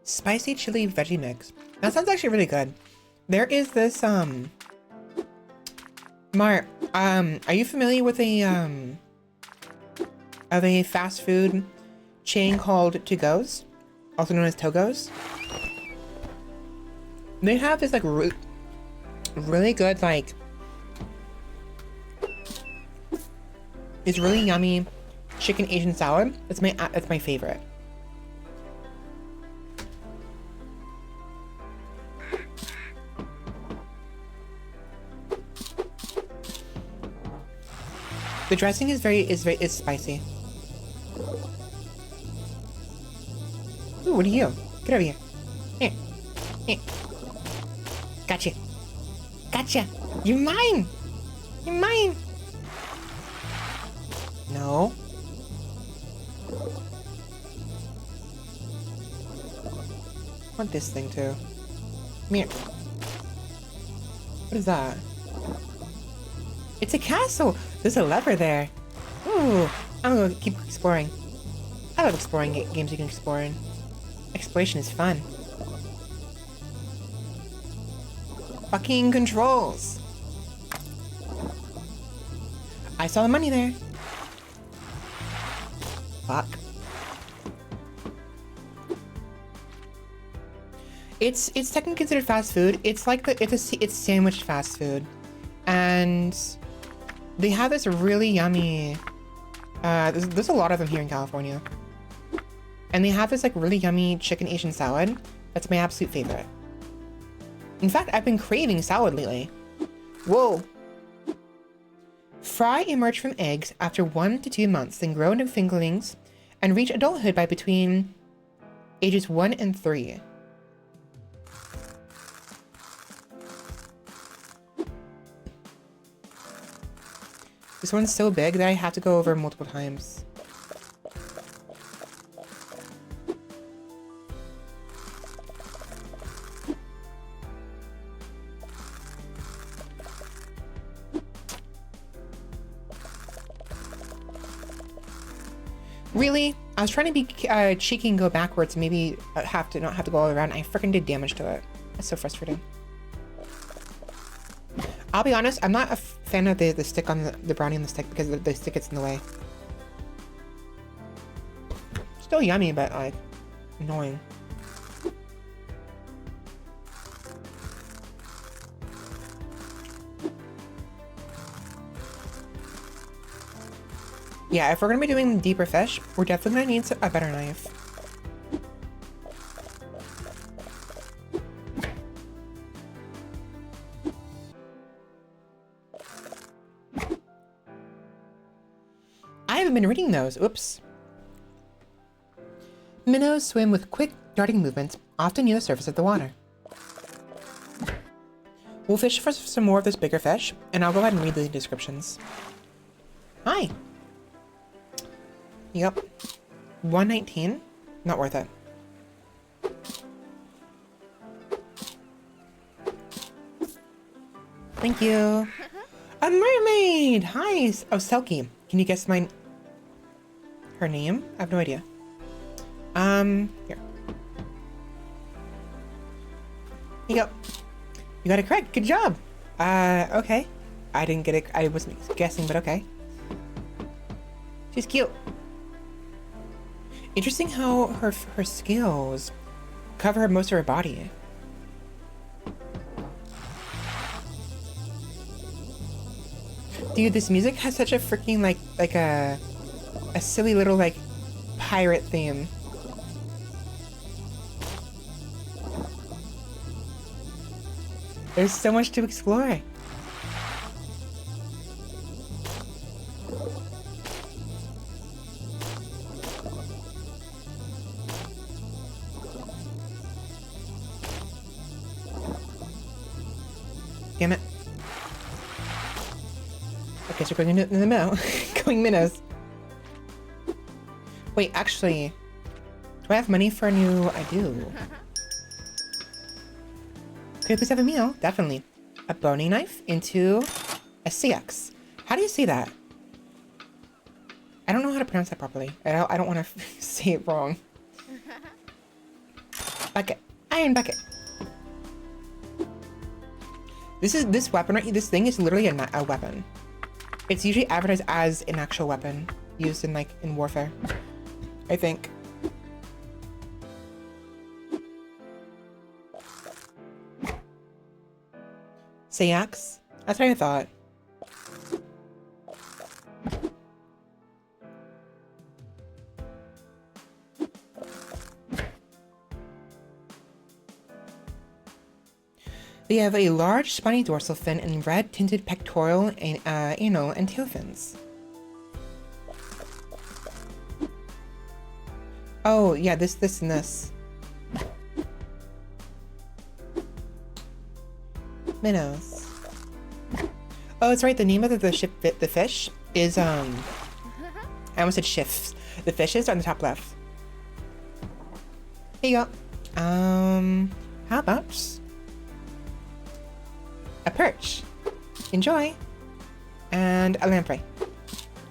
Spicy chili veggie mix. That sounds actually really good. There is this, Mar, are you familiar with a fast food chain called To Go's? Also known as Togo's? They have this, like, really good, like, it's really yummy chicken Asian salad. That's my favorite. The dressing is spicy. Ooh, what are you? Get over here. Here. Here. Gotcha. Gotcha. You're mine. You're mine. No. I want this thing too. Come here. What is that? It's a castle! There's a lever there. Ooh, I'm gonna keep exploring. I love exploring games you can explore in. Exploration is fun. Fucking controls! I saw the money there. Fuck. It's technically considered fast food. It's like it's sandwich fast food, and they have this really yummy. There's a lot of them here in California. And they have this like really yummy chicken Asian salad. That's my absolute favorite. In fact, I've been craving salad lately. Whoa. Fry emerge from eggs after 1 to 2 months, then grow into fingerlings and reach adulthood by between ages 1 and 3. This one's so big that I have to go over multiple times. Really? I was trying to be cheeky and go backwards, maybe not have to go all around. I freaking did damage to it. That's so frustrating. I'll be honest, I'm not a fan of the stick on the brownie on the stick because the stick gets in the way. Still yummy, but like annoying. Yeah, if we're gonna be doing deeper fish, we're definitely gonna need a better knife. I haven't been reading those. Oops. Minnows swim with quick, darting movements, often near the surface of the water. We'll fish for some more of this bigger fish, and I'll go ahead and read the descriptions. Hi. Yep. 119. Not worth it. Thank you. A mermaid! Hi! Oh, Selkie. Can you guess her name? I have no idea. Here. Yep. You got it correct. Good job. Okay. I didn't get it. I wasn't guessing, but okay. She's cute. Interesting how her scales cover most of her body. Dude, this music has such a freaking like a silly little like pirate theme. There's so much to explore. Damn it. Okay, so we're going in the middle. Going minnows. Wait, actually, do I have money for a new... I do. Could I please have a meal? Definitely. A boning knife into a CX. How do you say that? I don't know how to pronounce that properly. I don't want to say it wrong. Bucket. Iron bucket. This weapon right here, this thing is literally a weapon. It's usually advertised as an actual weapon used in warfare, I think. Sayax? That's what I thought. They have a large spiny dorsal fin and red-tinted pectoral, anal, and tail fins. Oh, yeah, this, and this. Minnows. Oh, that's right, the name of the fish is, I almost said shifts. The fishes are on the top left. Here you go. How about a perch? Enjoy. And a lamprey.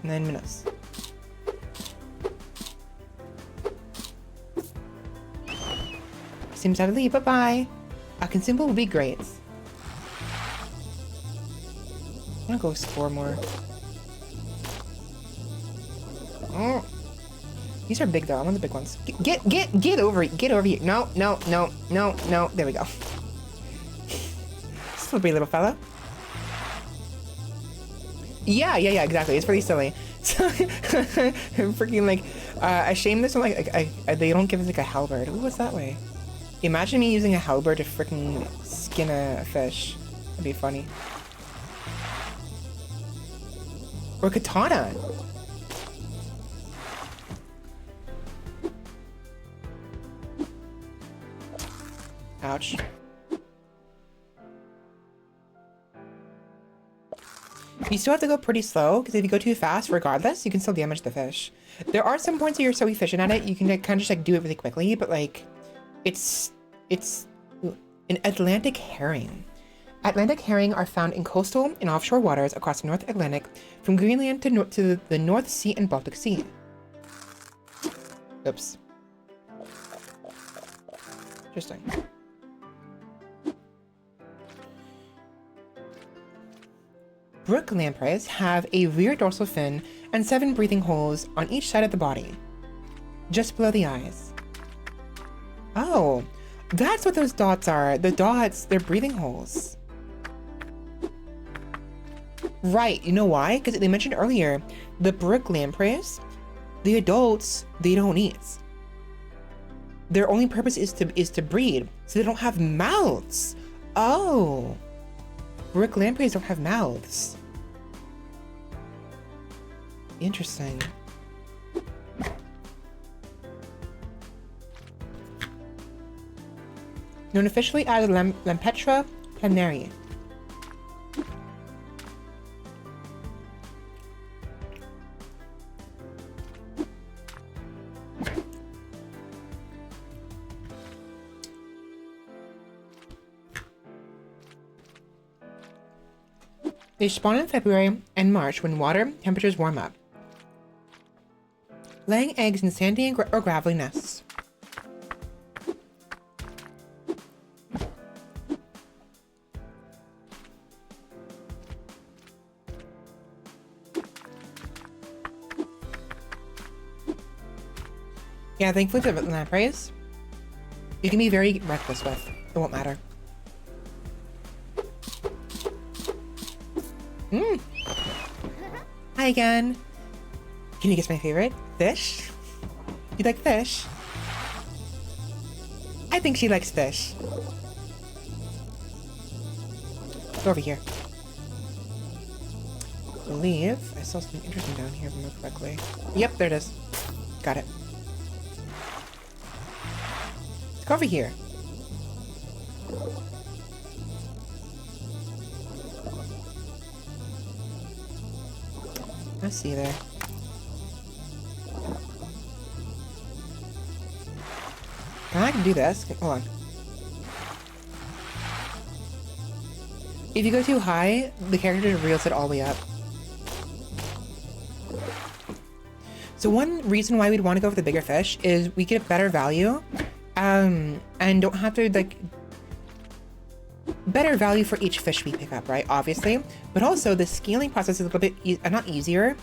And then minnows. Seems out of leave. Bye-bye. A consumable will be great. I'm gonna go explore more. Oh. These are big though. I want the big ones. Get over it. Get over here. No. There we go. Slippery little fella. Yeah, exactly. It's pretty silly. So, freaking like, A shame this one, they don't give us like a halberd. Ooh, what's that way? Imagine me using a halberd to freaking skin a fish. That'd be funny. Or katana. Ouch. You still have to go pretty slow, because if you go too fast, regardless, you can still damage the fish. There are some points where you're so efficient at it, you can like, kind of just like do it really quickly, but like, it's an Atlantic herring. Atlantic herring are found in coastal and offshore waters across the North Atlantic, from Greenland to the North Sea and Baltic Sea. Oops. Interesting. Brook lampreys have a rear dorsal fin and 7 breathing holes on each side of the body, just below the eyes. Oh, that's what those dots are. The dots, they're breathing holes. Right, you know why? Because they mentioned earlier, the brook lampreys, the adults, they don't eat. Their only purpose is to breed, so they don't have mouths. Oh. Brook lampreys don't have mouths. Interesting. Known officially as Lampetra planari. They spawn in February and March when water temperatures warm up, laying eggs in sandy or gravelly nests. Yeah, thankfully the lampreys, you can be very reckless with. It won't matter. Hi again. Can you guess my favorite? Fish? You like fish? I think she likes fish. Go over here. I believe I saw something interesting down here if I remember correctly. Yep, there it is. Got it. Let's go over here. I see you there. I can do this. Hold on. If you go too high, the character just reels it all the way up. So one reason why we'd want to go for the bigger fish is we get better value, and don't have to like better value for each fish we pick up, right? Obviously, but also the scaling process is a little bit not easier.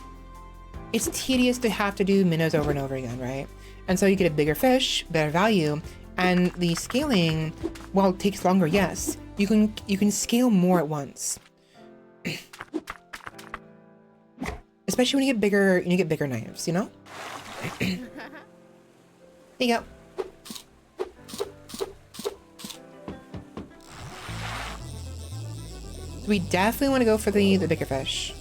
It's tedious to have to do minnows over and over again, right? And so you get a bigger fish, better value, and the scaling, while it takes longer, yes, you can scale more at once. Especially when you get bigger knives, you know? There you go. We definitely want to go for the bigger fish.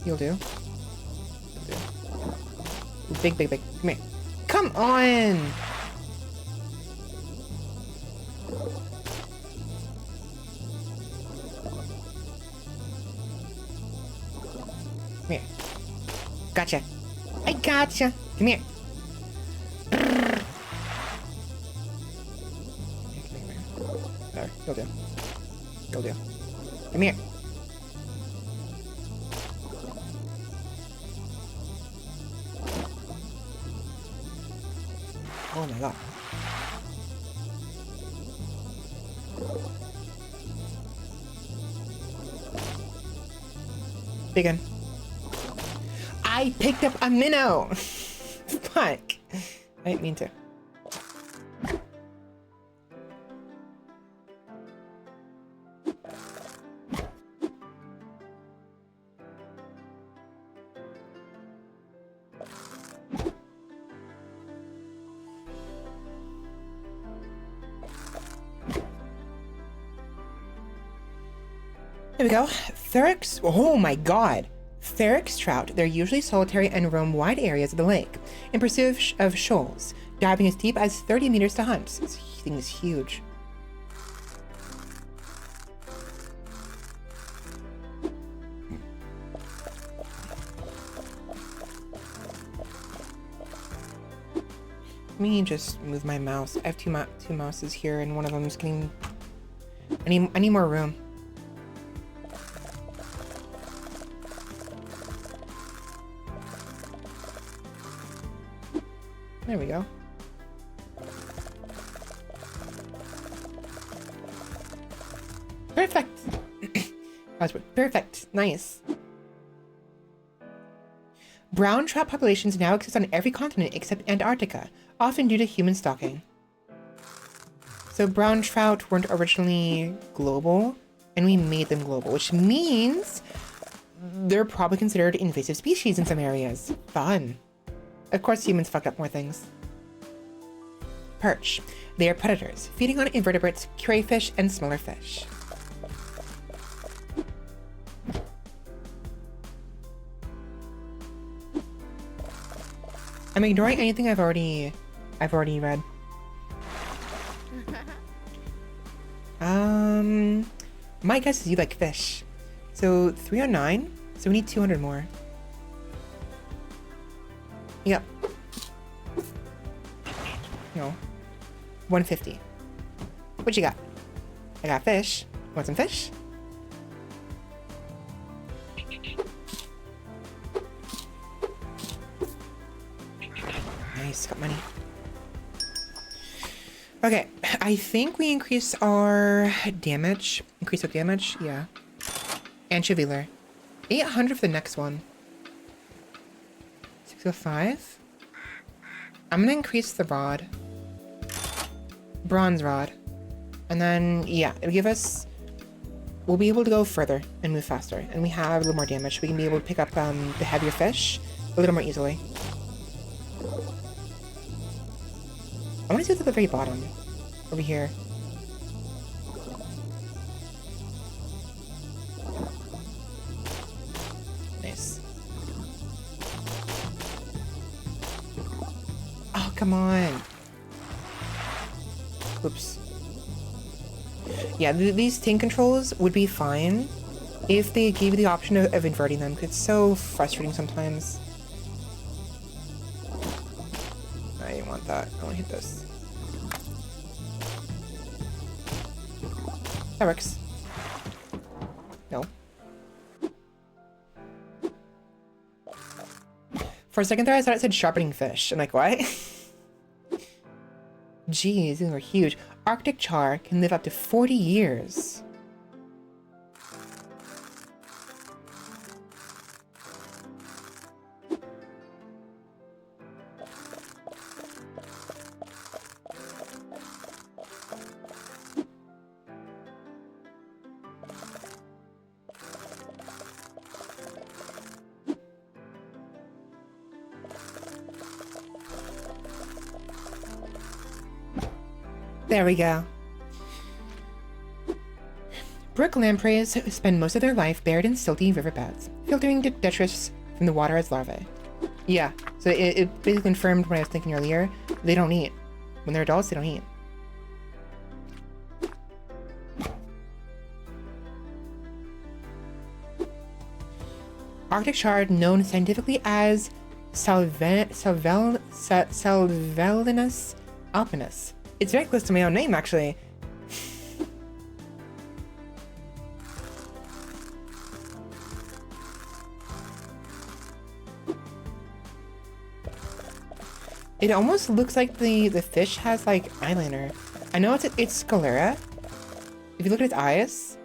You'll do. Big. Come here. Come on! Come here. Gotcha. I gotcha. Come here. There, you'll do. You'll do. Come here. Oh my god. Big one. I picked up a minnow! Fuck. I didn't mean to. There we go. Therix, oh my god. Therix trout, they're usually solitary and roam wide areas of the lake in pursuit of shoals, diving as deep as 30 meters to hunt. This thing is huge. Let me just move my mouse. I have two mouses here, and one of them is getting... I need more room. There we go. Perfect. That's perfect. Nice. Brown trout populations now exist on every continent except Antarctica, often due to human stalking. So brown trout weren't originally global, and we made them global, which means they're probably considered invasive species in some areas. Fun. Of course, humans fucked up more things. Perch. They are predators, feeding on invertebrates, crayfish, and smaller fish. I'm ignoring anything I've already read. My guess is you like fish. So 309, so we need 200 more. Yep. No. 150. What you got? I got fish. Want some fish? Nice, got money. Okay, I think we increase our damage. Increase our damage? Yeah. And Cheviler. 800 for the next one. 605. I'm gonna increase the rod. Bronze rod. And then, yeah, it'll give us... We'll be able to go further and move faster. And we have a little more damage. We can be able to pick up the heavier fish a little more easily. I want to see what's at the very bottom. Over here. Nice. Oh, come on. Oops. Yeah, these tank controls would be fine if they gave you the option of inverting them, because it's so frustrating sometimes. I didn't want that. I want to hit this. That works. No. For a second there, I thought it said sharpening fish. I'm like, what? Jeez, these are huge. Arctic char can live up to 40 years. There we go. Brook lampreys spend most of their life buried in silty riverbeds, filtering detritus from the water as larvae. Yeah, so it basically confirmed what I was thinking earlier. They don't eat. When they're adults, they don't eat. Arctic char, known scientifically as Salvelinus alpinus. It's very close to my own name, actually. It almost looks like the fish has like eyeliner. I know it's sclera. If you look at its eyes,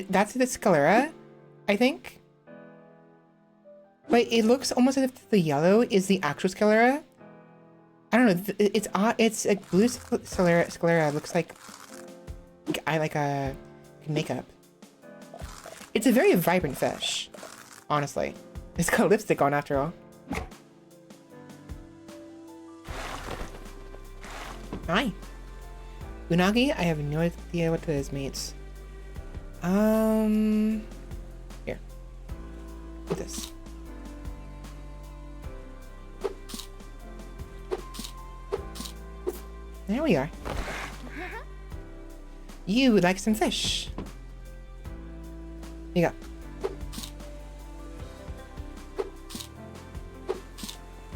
that's the sclera, I think. But it looks almost as if the yellow is the actual sclera. I don't know. It's a blue sclera. Looks like a makeup. It's a very vibrant fish, honestly. It's got lipstick on after all. Hi. Unagi? I have no idea what that is, mates. Here. Do this. There we are. You would like some fish. Here you go.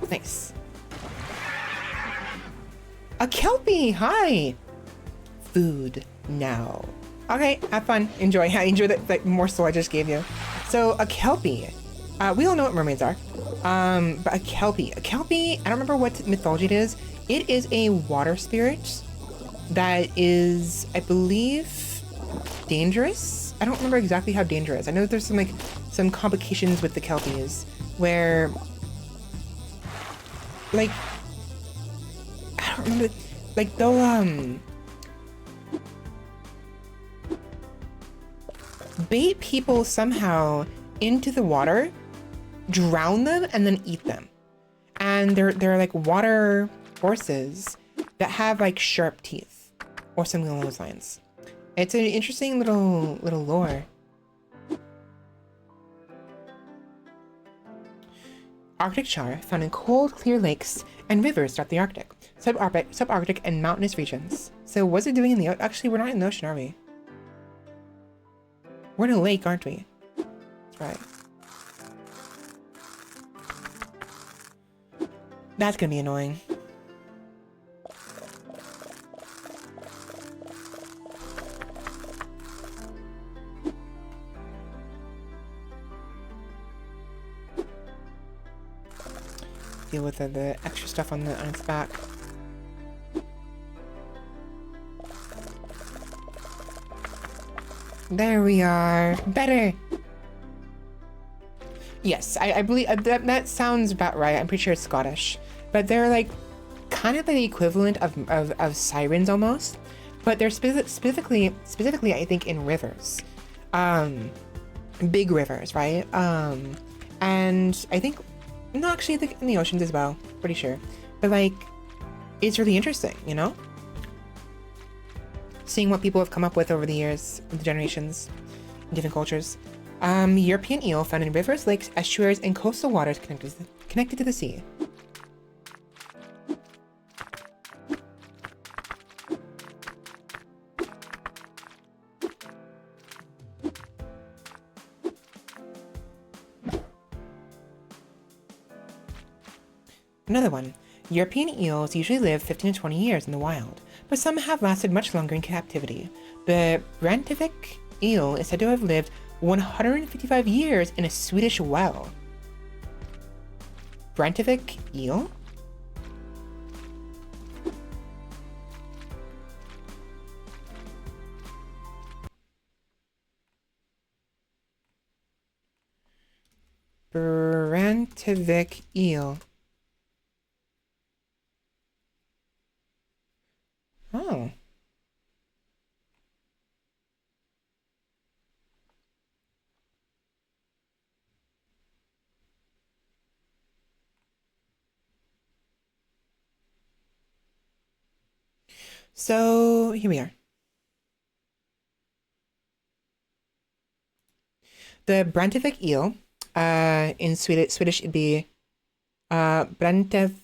Nice. A Kelpie! Hi! Food now. Okay, have fun. Enjoy. Enjoy that morsel I just gave you. So, a Kelpie. We all know what mermaids are. But a Kelpie. A Kelpie, I don't remember what mythology it is. It is a water spirit that is, I believe, dangerous. I don't remember exactly how dangerous. I know there's some complications with the Kelpies where, like, I don't remember, like, they'll bait people somehow into the water, drown them, and then eat them. And they're like water horses that have like sharp teeth or something along those lines. It's an interesting little lore. Arctic char found in cold, clear lakes and rivers throughout the Arctic, subarctic and mountainous regions. So what's it doing in the ocean? Actually, we're not in the ocean, are we? We're in a lake, aren't we? That's right. That's gonna be annoying. Deal with the extra stuff on its back. There we are. Better. Yes, I believe that sounds about right. I'm pretty sure it's Scottish, but they're like kind of the equivalent of sirens almost, but they're specifically I think in rivers, big rivers, right? And I think no, actually I think in the oceans as well. Pretty sure, but like it's really interesting, you know, seeing what people have come up with over the years, the generations, in different cultures. European eel found in rivers, lakes, estuaries, and coastal waters connected to the sea. Another one. European eels usually live 15 to 20 years in the wild, but some have lasted much longer in captivity. The Brantevik eel is said to have lived 155 years in a Swedish well. Brantevik eel? Brantevik eel. Oh. So here we are. The Brantevik eel, in Swedish it'd be Brantevik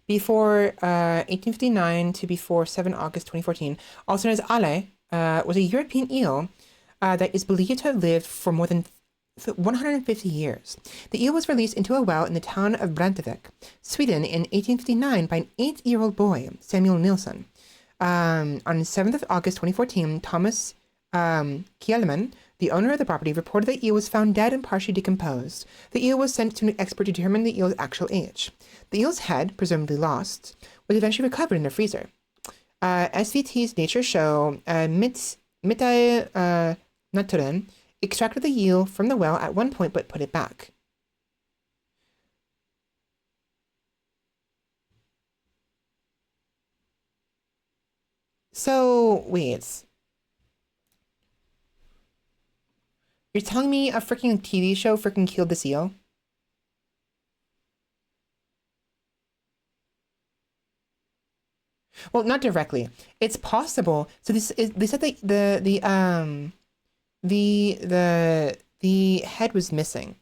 before 1859 to before 7 August 2014, also known as Ale, was a European eel that is believed to have lived for more than 150 years. The eel was released into a well in the town of Brantevik, Sweden in 1859 by an 8-year-old boy, Samuel Nilsson. On 7th of August 2014, Thomas Kjellman, the owner of the property, reported that the eel was found dead and partially decomposed. The eel was sent to an expert to determine the eel's actual age. The eel's head, presumably lost, was eventually recovered in a freezer. SVT's nature show, Mitte Naturen, extracted the eel from the well at one point but put it back. So, wait. You're telling me a freaking TV show freaking killed this eel? Well, not directly. It's possible. So this is, they said that the head was missing,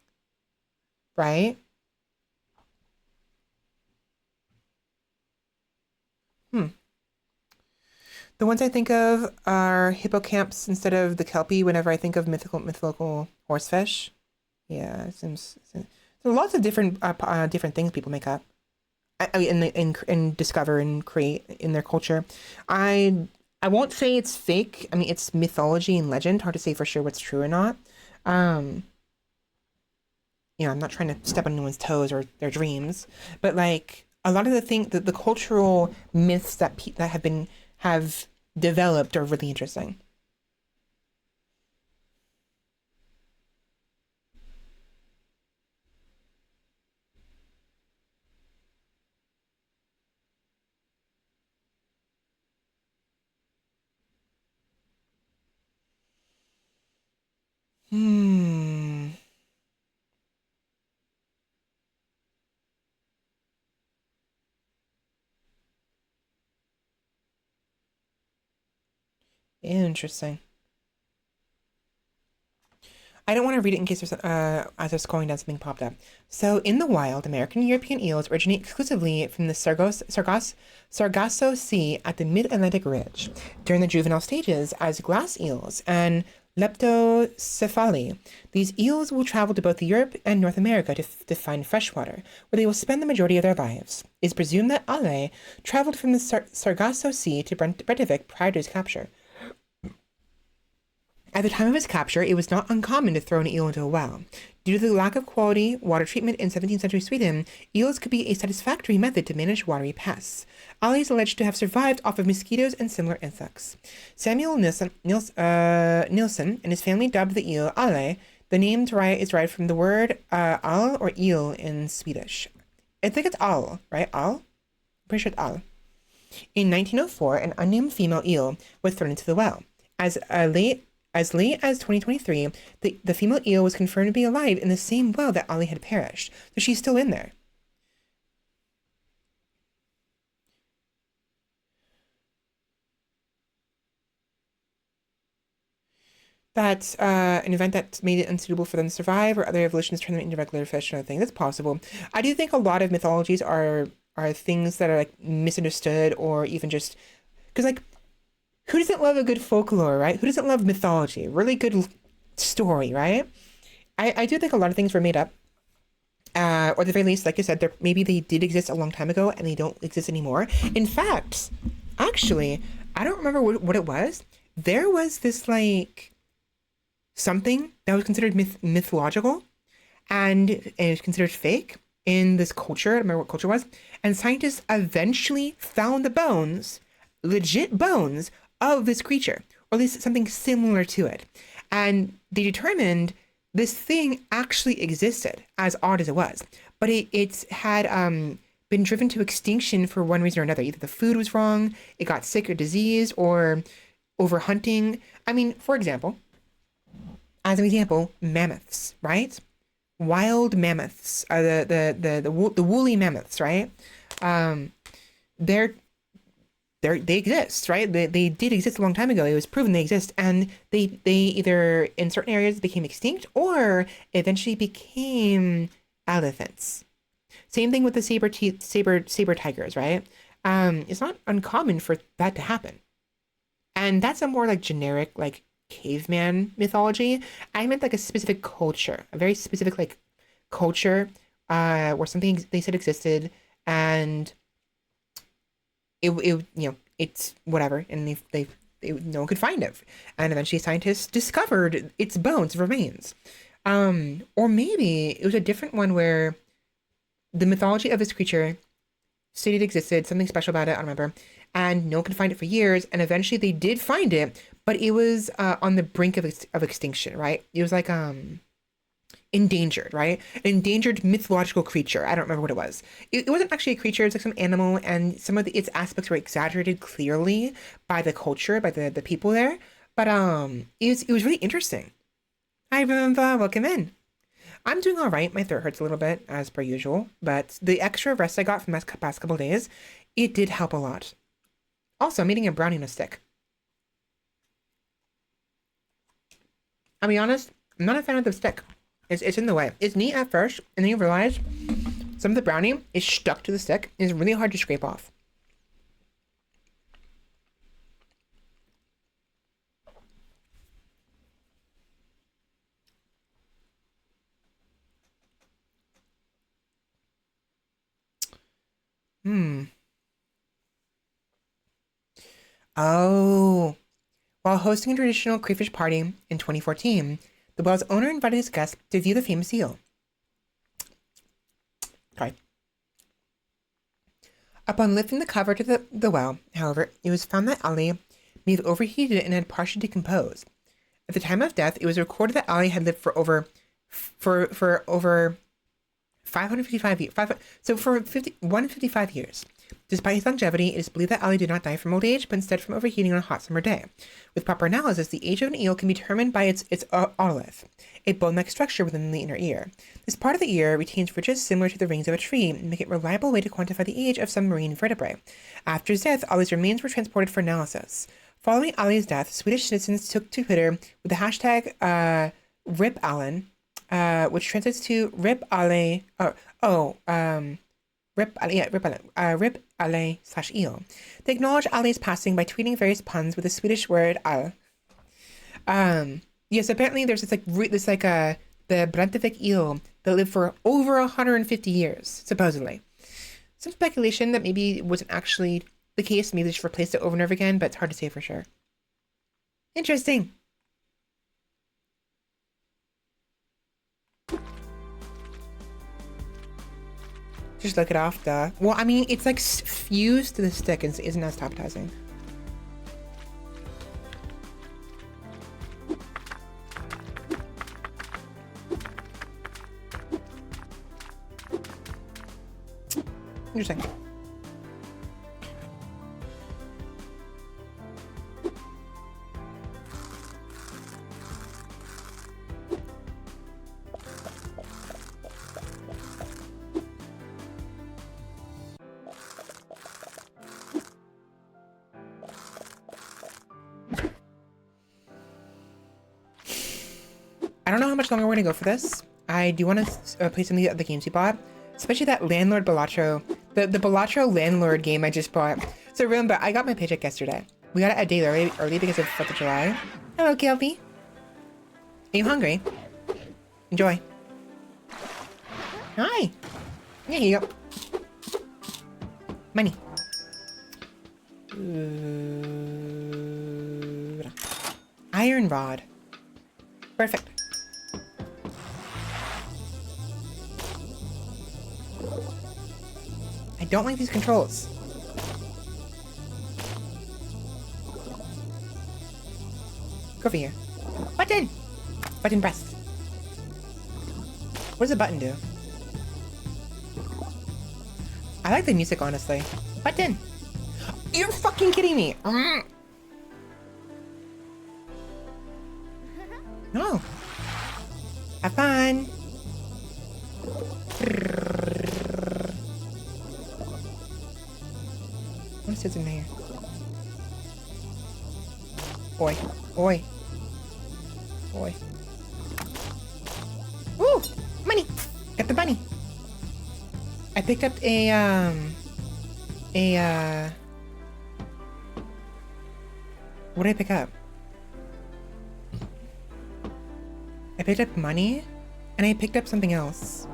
right? Hmm. The ones I think of are hippocamps instead of the kelpie whenever I think of mythical horsefish. Yeah, it seems so lots of different things people make up. I mean, and discover and create in their culture. I I won't say it's fake. I mean, it's mythology and legend. Hard to say for sure what's true or not. Um, I'm not trying to step on anyone's toes or their dreams, but like a lot of the cultural myths that have developed are really interesting. Hmm. Interesting. I don't want to read it in case as I was scrolling down, something popped up. So, in the wild, American and European eels originate exclusively from the Sargasso Sea at the mid-Atlantic ridge during the juvenile stages as glass eels and leptocephali. These eels will travel to both Europe and North America to find fresh water, where they will spend the majority of their lives. It is presumed that Ale traveled from the Sargasso Sea to Breivik prior to his capture. At the time of his capture, it was not uncommon to throw an eel into a well. Due to the lack of quality water treatment in 17th century Sweden, eels could be a satisfactory method to manage watery pests. Ali is alleged to have survived off of mosquitoes and similar insects. Samuel Nielsen and his family dubbed the eel Ale. The name is derived from the word al or eel in Swedish. I think it's al, right? Al? I'm pretty sure it's al. In 1904, an unnamed female eel was thrown into the well. As late as 2023, the female eel was confirmed to be alive in the same well that Ali had perished, so she's still in there. That's an event that made it unsuitable for them to survive, or other evolutions turned them into regular fish and other things. That's possible. I do think a lot of mythologies are things that are like misunderstood, or even just because like who doesn't love a good folklore, right? Who doesn't love mythology? Really good story, right? I do think a lot of things were made up. Or at the very least, like I said, maybe they did exist a long time ago and they don't exist anymore. In fact, actually, I don't remember what it was. There was this like something that was considered mythological and it was considered fake in this culture. I don't remember what culture it was. And scientists eventually found the bones, legit bones of this creature, or at least something similar to it. And they determined this thing actually existed, as odd as it was. But it had been driven to extinction for one reason or another. Either the food was wrong, it got sick or diseased, or overhunting. I mean, for example, as an example, mammoths, right? Wild mammoths, the woolly mammoths, right? Um, they're they exist, right? They did exist a long time ago. It was proven they exist, and they either in certain areas became extinct or eventually became elephants. Same thing with the saber tigers, right? It's not uncommon for that to happen, and that's a more like generic like caveman mythology. I meant like a specific culture, a very specific like culture, where something they said existed and it's whatever, and no one could find it, and eventually scientists discovered its bones remains. Or maybe it was a different one where the mythology of this creature stated existed, something special about it, I don't remember, and no one could find it for years, and eventually they did find it, but it was on the brink of extinction, right? It was like endangered, right? An endangered mythological creature. I don't remember what it was. It wasn't actually a creature. It's like some animal, and some of its aspects were exaggerated clearly by the culture, by the people there. But it was really interesting. Hi, Remember, welcome in. I'm doing all right. My throat hurts a little bit as per usual, but the extra rest I got from the past couple of days, it did help a lot. Also, I'm eating a brownie on a stick. I'll be honest, I'm not a fan of the stick. It's in the way. It's neat at first, and then you realize some of the brownie is stuck to the stick. It's really hard to scrape off. Oh. While hosting a traditional crayfish party in 2014, the well's owner invited his guests to view the famous eel. Okay. Upon lifting the cover to the well, however, it was found that Ali may have overheated and had partially decomposed. At the time of death, it was recorded that Ali had lived for over 555 years. So for 155 years. Despite his longevity, it is believed that Ali did not die from old age, but instead from overheating on a hot summer day. With proper analysis, the age of an eel can be determined by its otolith, a bone-like structure within the inner ear. This part of the ear retains ridges similar to the rings of a tree, and make it a reliable way to quantify the age of some marine vertebrae. After his death, Ali's remains were transported for analysis. Following Ali's death, Swedish citizens took to Twitter with the hashtag #RipAllen, which translates to Rip Ale, Rip Ale/eel. They acknowledge Ali's passing by tweeting various puns with the Swedish word al. Yes, apparently there's the Brantivik eel that lived for over 150 years, supposedly. Some speculation that maybe it wasn't actually the case, maybe they just replaced it over and over again, but it's hard to say for sure. Interesting. Just lick it off, duh. Well, I mean, it's like fused to the stick and isn't as appetizing. Interesting. I don't know how much longer we're gonna go for this. I do want to play some of the other games we bought, especially that Landlord Balatro, the Balatro Landlord game I just bought. So remember, I got my paycheck yesterday. We got it a day early because of 4th of July. Hello, Kelpie. Are you hungry? Enjoy. Hi. Yeah, here you go. Money. Iron rod. Perfect. I don't like these controls. Go over here. Button! Button press. What does the button do? I like the music, honestly. Button! You're fucking kidding me! No! Have fun! What sits in there? Boy. Boy. Boy. Ooh! Money! Got the bunny! I picked up what did I pick up? I picked up money, and I picked up something else.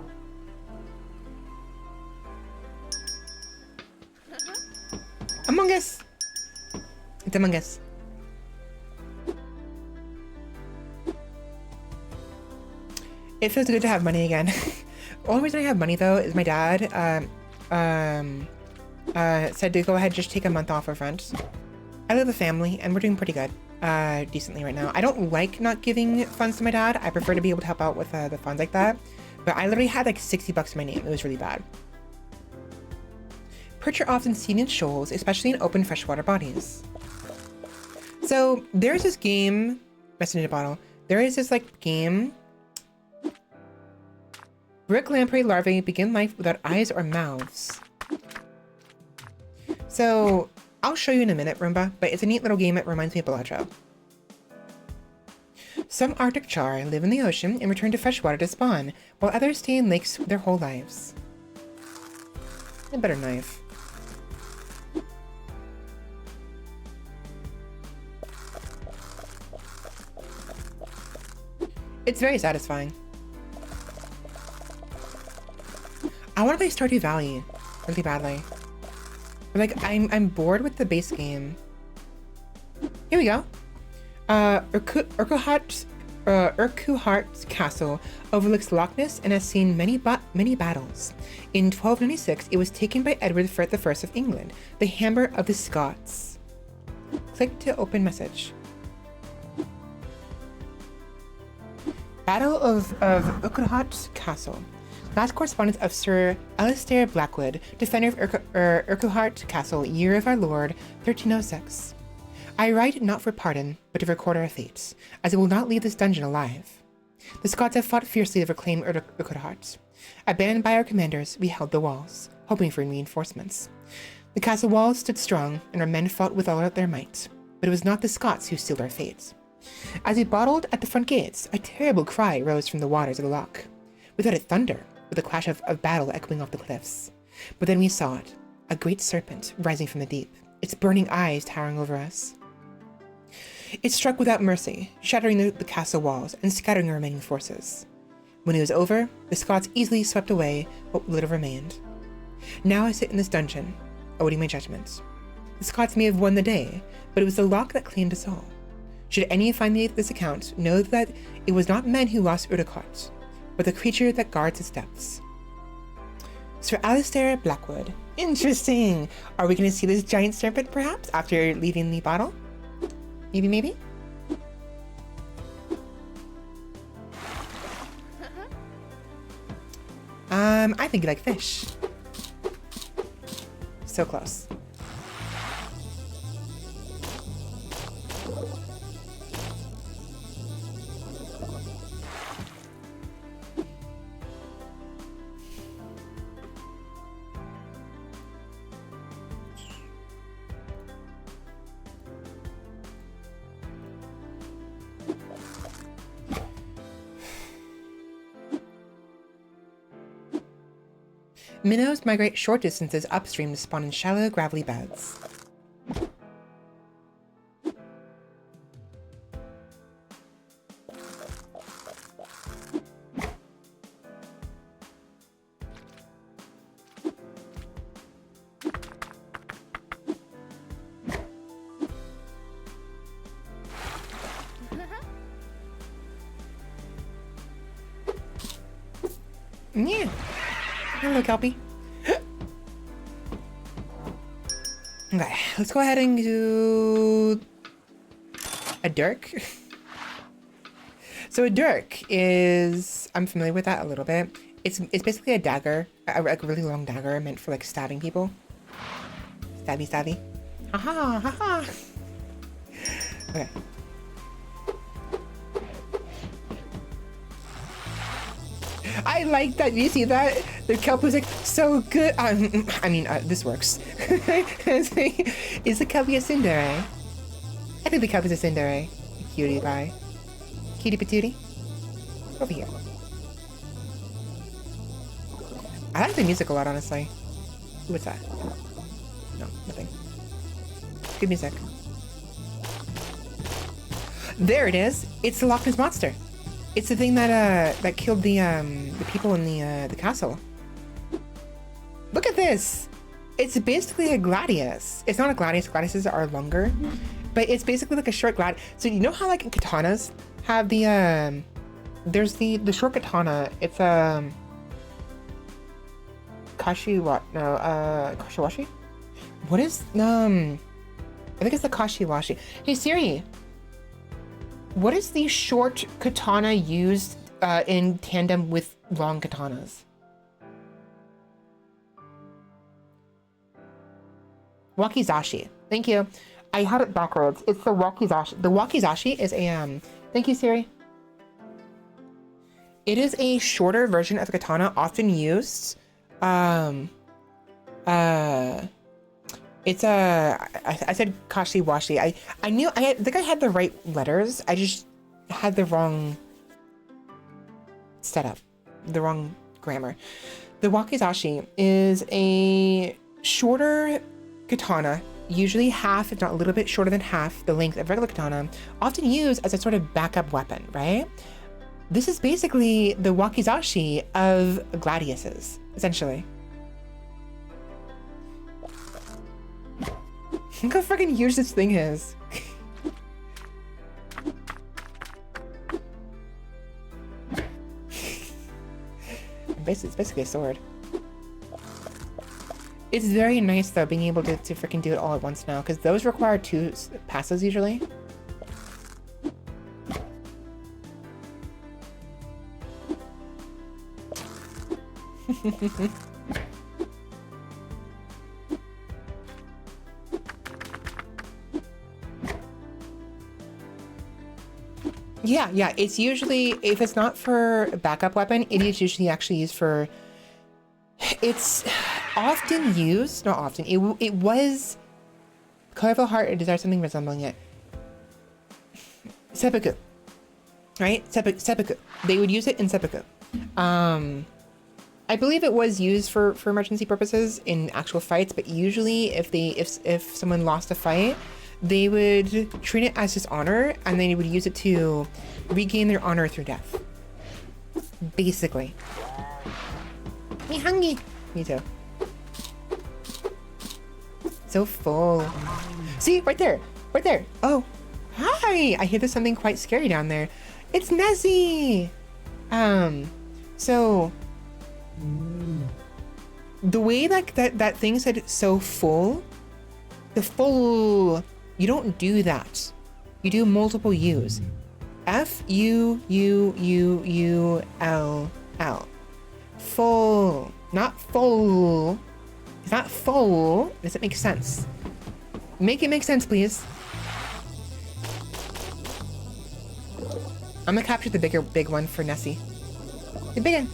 Among Us! It's Among Us. It feels good to have money again. The only reason I have money, though, is my dad said to go ahead and just take a month off of rent. I live with a family, and we're doing pretty good. Decently right now. I don't like not giving funds to my dad. I prefer to be able to help out with the funds like that. But I literally had like 60 bucks in my name. It was really bad. Perch are often seen in shoals, especially in open freshwater bodies. So there's this game, messenger bottle. There is this like game. Brick lamprey larvae begin life without eyes or mouths. So I'll show you in a minute, Roomba, but it's a neat little game. It reminds me of Belatro. Some Arctic char live in the ocean and return to fresh water to spawn, while others stay in lakes their whole lives. A better knife. It's very satisfying. I want to play Stardew Valley really badly. But like, I'm bored with the base game. Here we go. Urquhart's castle overlooks Loch Ness and has seen many battles. In 1296, it was taken by Edward I of England, the Hammer of the Scots. Click to open message. Battle of Urquhart Castle. Last correspondence of Sir Alistair Blackwood, defender of Urquhart Castle, year of our Lord, 1306. I write not for pardon, but to record our fates, as I will not leave this dungeon alive. The Scots have fought fiercely to reclaim Urquhart. Abandoned by our commanders, we held the walls, hoping for reinforcements. The castle walls stood strong, and our men fought with all their might, but it was not the Scots who sealed our fate. As we battled at the front gates, a terrible cry rose from the waters of the loch. We thought it thunder, with a clash of battle echoing off the cliffs. But then we saw it, a great serpent rising from the deep, its burning eyes towering over us. It struck without mercy, shattering the castle walls and scattering our remaining forces. When it was over, the Scots easily swept away what little remained. Now I sit in this dungeon, awaiting my judgment. The Scots may have won the day, but it was the loch that claimed us all. Should any find this account, know that it was not men who lost Urquhart, but the creature that guards its depths. Sir Alistair Blackwood. Interesting! Are we going to see this giant serpent, perhaps, after leaving the bottle? Maybe? I think you like fish. So close. Minnows migrate short distances upstream to spawn in shallow, gravelly beds. Yeah. Hello, Kelpie. Okay, let's go ahead and do a dirk. So a dirk is, I'm familiar with that a little bit. It's basically a dagger, a really long dagger meant for like stabbing people. Stabby. Haha, haha. Okay. I like that. You see that? The kelp was like so good. This works. Is the kelpie a tsundere? I think the kelpie's a tsundere. Cutie pie. Cutie patootie. Over here. I like the music a lot, honestly. What's that? No, nothing. Good music. There it is. It's the Loch Ness monster. It's the thing that that killed the people in the castle. Look at this. It's basically a gladius. It's not a gladius. Gladiuses are longer, but it's basically like a short gladius. So you know how like katanas have the there's the short katana. It's kashiwashi. What is I think it's the kashiwashi. Hey Siri. What is the short katana used in tandem with long katanas? Wakizashi. Thank you. I had it backwards. It's the wakizashi. The wakizashi is a thank you, Siri. It is a shorter version of the katana, often used It's I said kashi washi. I knew I think I had the right letters. I just had the wrong setup, the wrong grammar. The wakizashi is a shorter katana, usually half, if not a little bit shorter than half, the length of regular katana, often used as a sort of backup weapon, right? This is basically the wakizashi of gladiuses, essentially. Look how freaking huge this thing is. It's basically a sword. It's very nice though, being able to freaking do it all at once now, because those require 2 passes usually. Yeah, it's usually, if it's not for a backup weapon, it is usually actually used for, it's often used, not often, it was, colorful heart or desire something resembling it. Seppuku, right? Seppuku. They would use it in seppuku. I believe it was used for emergency purposes in actual fights, but usually if someone lost a fight, they would treat it as dishonor, and they would use it to regain their honor through death. Basically. Me hungry. Me too. So full. See, right there. Right there. Oh, hi. I hear there's something quite scary down there. It's Nessie. So the way that thing said so full, the full, you don't do that. You do multiple U's. F-U-U-U-U-L-L. Full. Not full. It's not full. Does it make sense? Make it make sense, please. I'm gonna capture the big one for Nessie. The big one.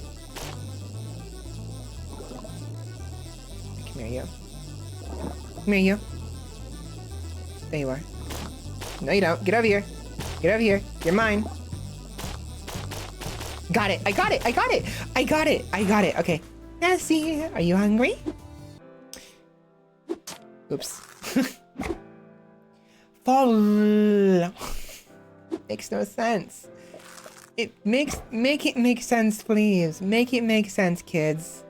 Come here, you. Come here, you. There you are. No, you don't. Get over here. Get over here. You're mine. Got it. I got it. I got it. I got it. I got it. Okay. Nessie, are you hungry? Oops. Fall. Makes no sense. Make it make sense, please. Make it make sense, kids.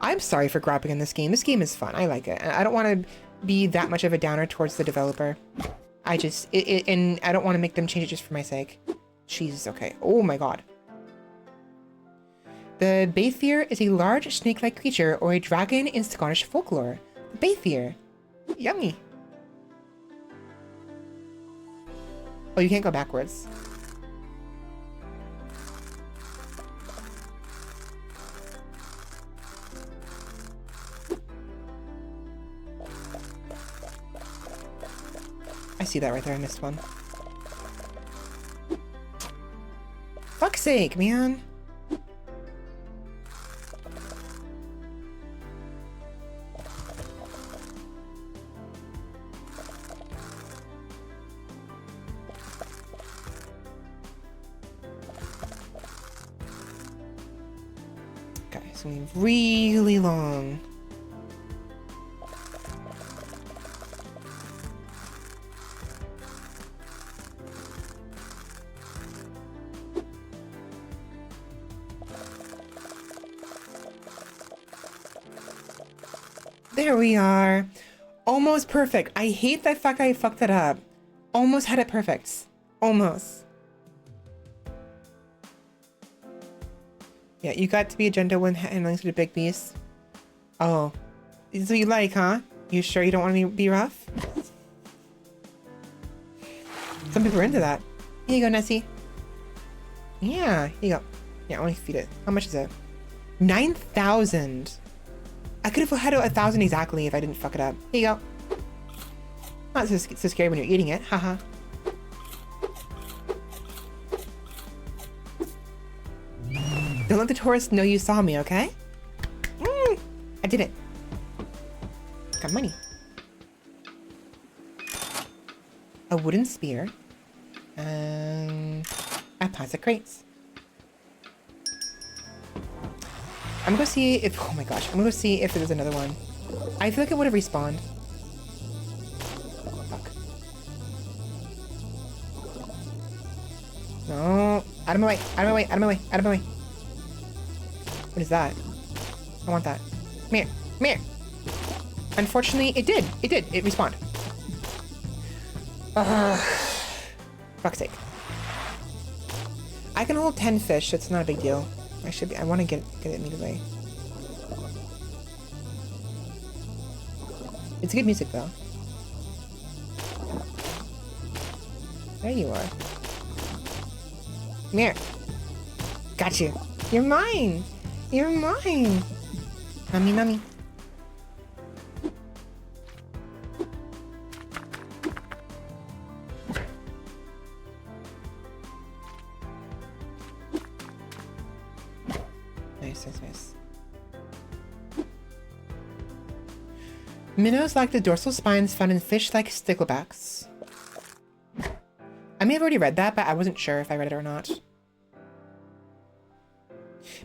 I'm sorry for grappling in this game. This game is fun. I like it. I don't want to be that much of a downer towards the developer. And I don't want to make them change it just for my sake. Jesus, okay. Oh my god. The Bathir is a large snake-like creature or a dragon in Scottish folklore. Bathir. Yummy. Oh, you can't go backwards. I see that right there. I missed one. Fuck's sake, man. Okay, so really long. There we are. Almost perfect. I hate the fact I fucked it up. Almost had it perfect. Almost. Yeah, you got to be a gentle when handling such a big beast. Oh. So you like, huh? You sure you don't want to be rough? Some people are into that. Here you go, Nessie. Yeah, here you go. Yeah, I want to feed it. How much is it? 9,000. I could have had 1,000 exactly if I didn't fuck it up. Here you go. Not so scary when you're eating it. Haha. Don't let the tourists know you saw me, okay? I did it. Got money. A wooden spear. And a plastic crates. I'm gonna go see if, oh my gosh, I'm gonna go see if there's another one. I feel like it would have respawned. Fuck. No, out of my way, out of my way, out of my way, out of my way. What is that? I want that. Come here, come here. Unfortunately, it did, it respawned. Fuck's sake. I can hold 10 fish, it's not a big deal. I want to get it immediately. It's good music though. There you are. Come here. Got you. You're mine. You're mine. Nummy nummy. Nice. Minnows lack the dorsal spines found in fish like sticklebacks. I may have already read that, but I wasn't sure if I read it or not.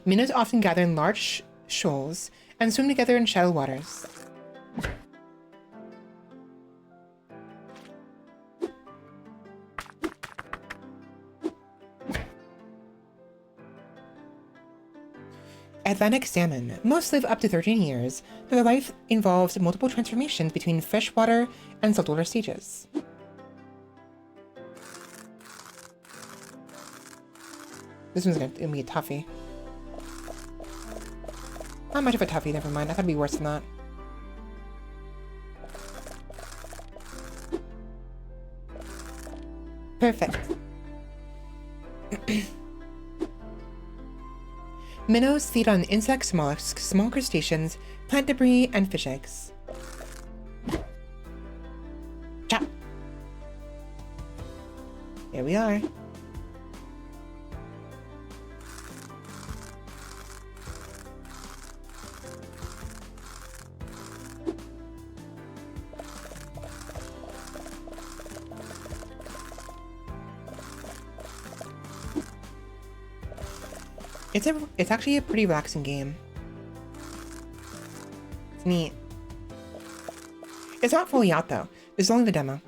Minnows often gather in large shoals and swim together in shallow waters. Atlantic salmon. Most live up to 13 years, but their life involves multiple transformations between freshwater and saltwater stages. This one's gonna be a toughie. Not much of a toughie, never mind. I thought it'd be worse than that. Perfect. Minnows feed on insects, mollusks, small crustaceans, plant debris, and fish eggs. Chop! Here we are. It's actually a pretty relaxing game. It's neat. It's not fully out though. This is only the demo.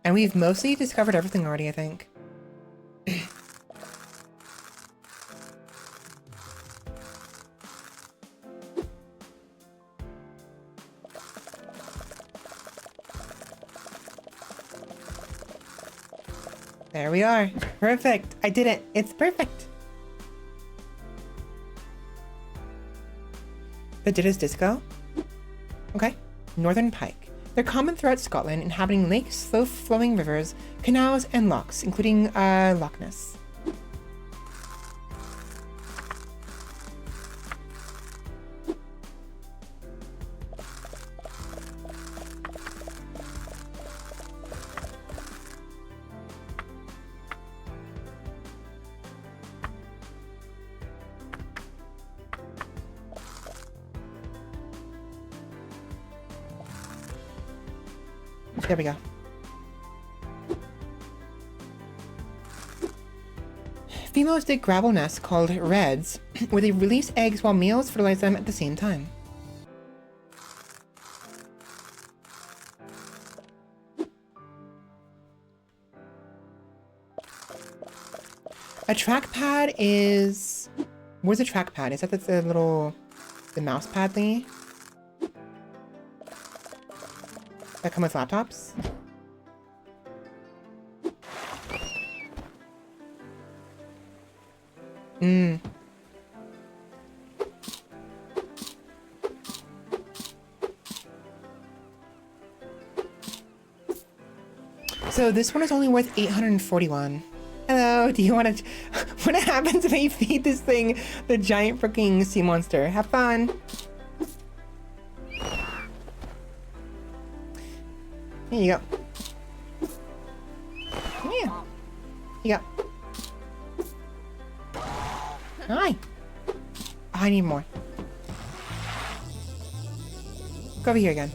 And we've mostly discovered everything already, I think. There we are. Perfect. I did it. It's perfect. The Dittas Disco. Okay. Northern pike. They're common throughout Scotland, inhabiting lakes, slow-flowing rivers, canals, and lochs, including Loch Ness. There we go. Females dig gravel nests called reds, where they release eggs while males fertilize them at the same time. A trackpad is... Where's the trackpad? Is that the little... the mouse pad thingy? That come with laptops? So this one is only worth 841. Hello, do you want to... What happens if you feed this thing the giant freaking sea monster? Have fun. Here you go. Come here. Here you go. Hi. Oh, I need more. go over here again.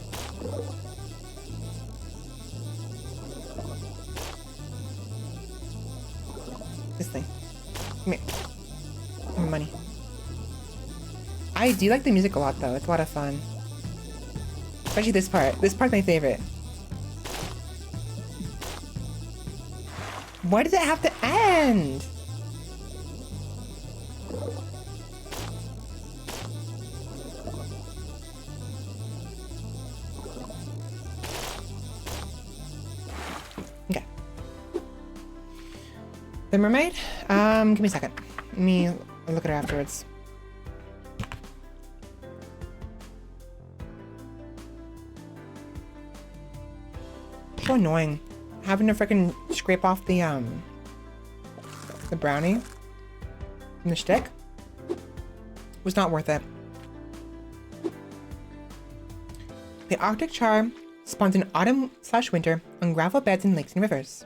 This thing. Come here. More money. I do like the music a lot though. It's a lot of fun. Especially this part. This part's my favorite. Why does it have to end? Okay. The mermaid? Give me a second. Let me look at her afterwards. So annoying. Having to freaking scrape off the brownie from the stick was not worth it. The Arctic char spawns in autumn/winter on gravel beds in lakes and rivers.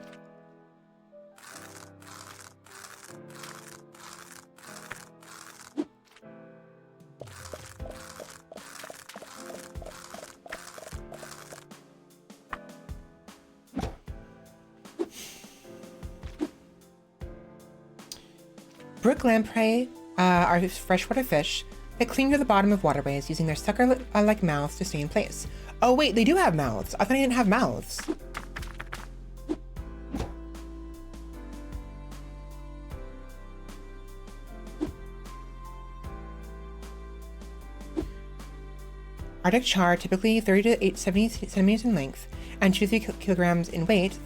Brook lamprey are freshwater fish that cling to the bottom of waterways using their sucker-like mouths to stay in place. Oh wait, they do have mouths. I thought they didn't have mouths. Arctic char, typically 30 to 70 centimeters in length and 2 to 3 kilograms in weight.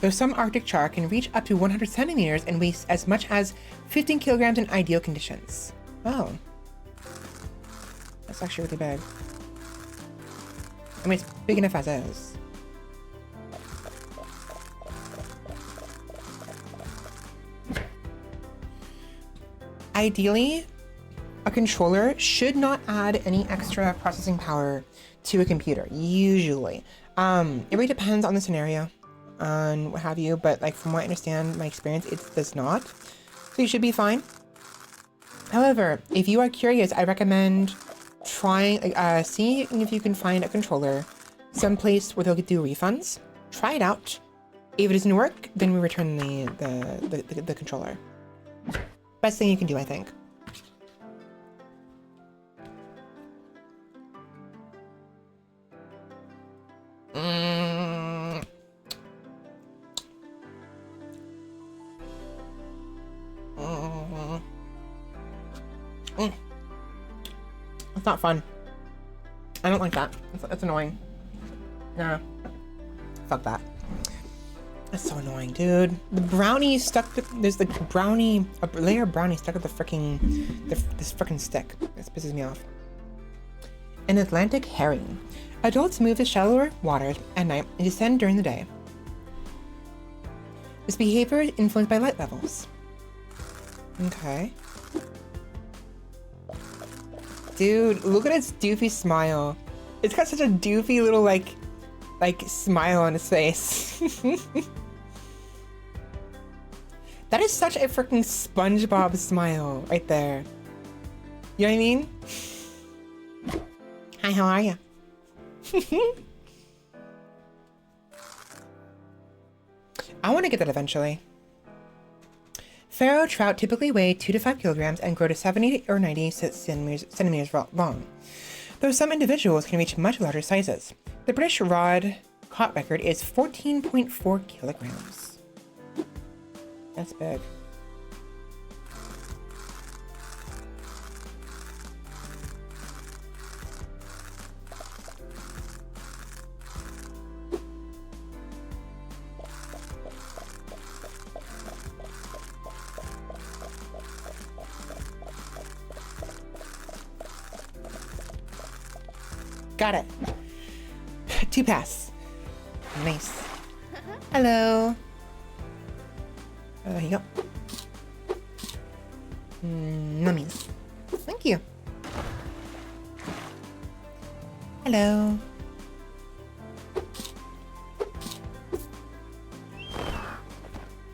Though some Arctic char can reach up to 100 centimeters and weigh as much as 15 kilograms in ideal conditions. Oh. That's actually really big. I mean, it's big enough as is. Ideally, a controller should not add any extra processing power to a computer, usually. It really depends on the scenario. What have you, but like from what I understand, my experience, it does not. So you should be fine. However, if you are curious, I recommend trying, seeing if you can find a controller someplace where they'll do refunds. Try it out. If it doesn't work, then we return the controller. Best thing you can do, I think. It's not fun. I don't like that. That's annoying. Nah. Fuck that. That's so annoying, dude. The brownie stuck to, there's the brownie, a layer of brownie stuck to the freaking, this freaking stick. This pisses me off. An Atlantic herring. Adults move to shallower waters at night and descend during the day. This behavior is influenced by light levels. Okay. Dude, look at its doofy smile. It's got such a doofy little like smile on its face. That is such a freaking SpongeBob smile right there. You know what I mean? Hi, how are you? I want to get that eventually. Pharaoh trout typically weigh 2 to 5 kilograms and grow to 70 or 90 centimeters long, though some individuals can reach much larger sizes. The British rod caught record is 14.4 kilograms. That's big. Got it. 2 pass. Nice. Hello. There you go. Mummies. Thank you. Hello.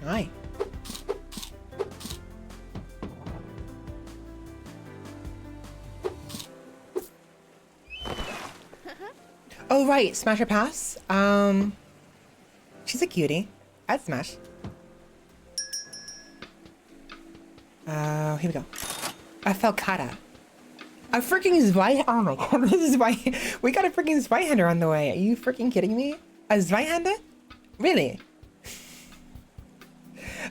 Hi. Oh, right. Smash or pass? She's a cutie. I'd smash. Here we go. A Falcata. A freaking Zwei. Oh my god, this is why we got a freaking Zweihander on the way. Are you freaking kidding me? A Zweihander? Really?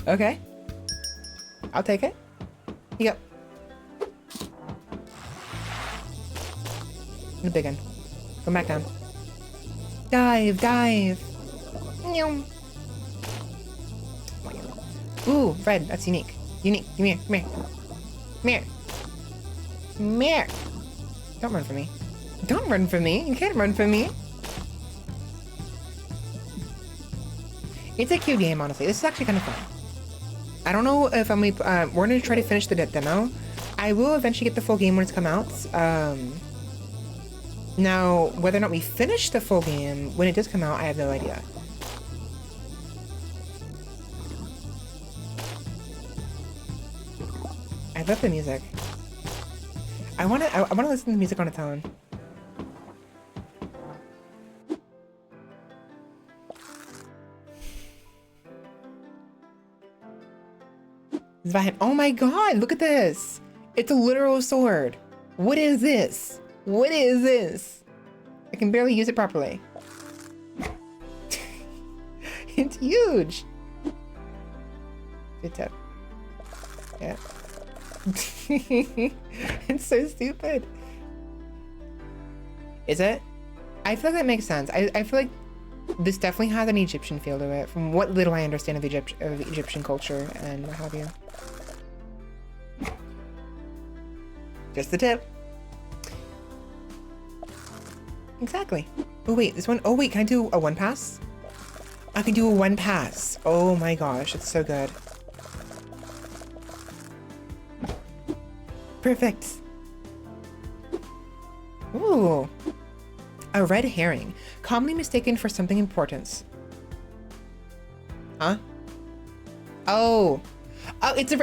Okay. I'll take it. Yep. The big one. Go back down. Dive, dive. Ooh, red. That's unique. Unique. Come here. Come here. Come here. Come here. Don't run from me. Don't run from me. You can't run from me. It's a cute game, honestly. This is actually kind of fun. I don't know if we're going to try to finish the demo. I will eventually get the full game when it's come out. Now, whether or not we finish the full game when it does come out, I have no idea. I love the music. I want to listen to the music on its own. Oh my god, look at this. It's a literal sword. What is this? What is this? I can barely use it properly. It's huge. Good tip. Yeah. It's so stupid. Is it? I feel like that makes sense. I feel like this definitely has an Egyptian feel to it, from what little I understand of Egyptian culture and what have you. Just the tip. Exactly. Oh wait, this one. Oh wait, can I do a one pass? I can do a one pass. Oh my gosh, it's so good. Perfect. Ooh. A red herring, commonly mistaken for something important. Huh? Oh. Oh, it's a...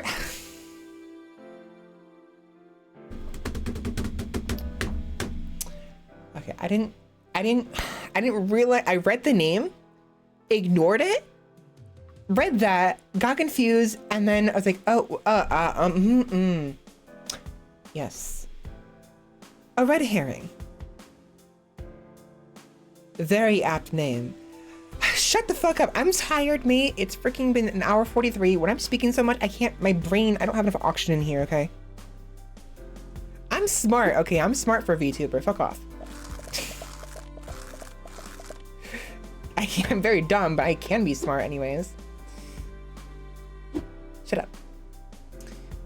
Okay, I didn't realize. I read the name, ignored it, read that, got confused, and then I was like, oh, yes. A red herring. Very apt name. Shut the fuck up. I'm tired, mate. It's freaking been an hour 43. When I'm speaking so much, I can't, my brain, I don't have enough oxygen in here, okay? I'm smart, okay? I'm smart for a VTuber. Fuck off. I'm very dumb, but I can be smart anyways. Shut up.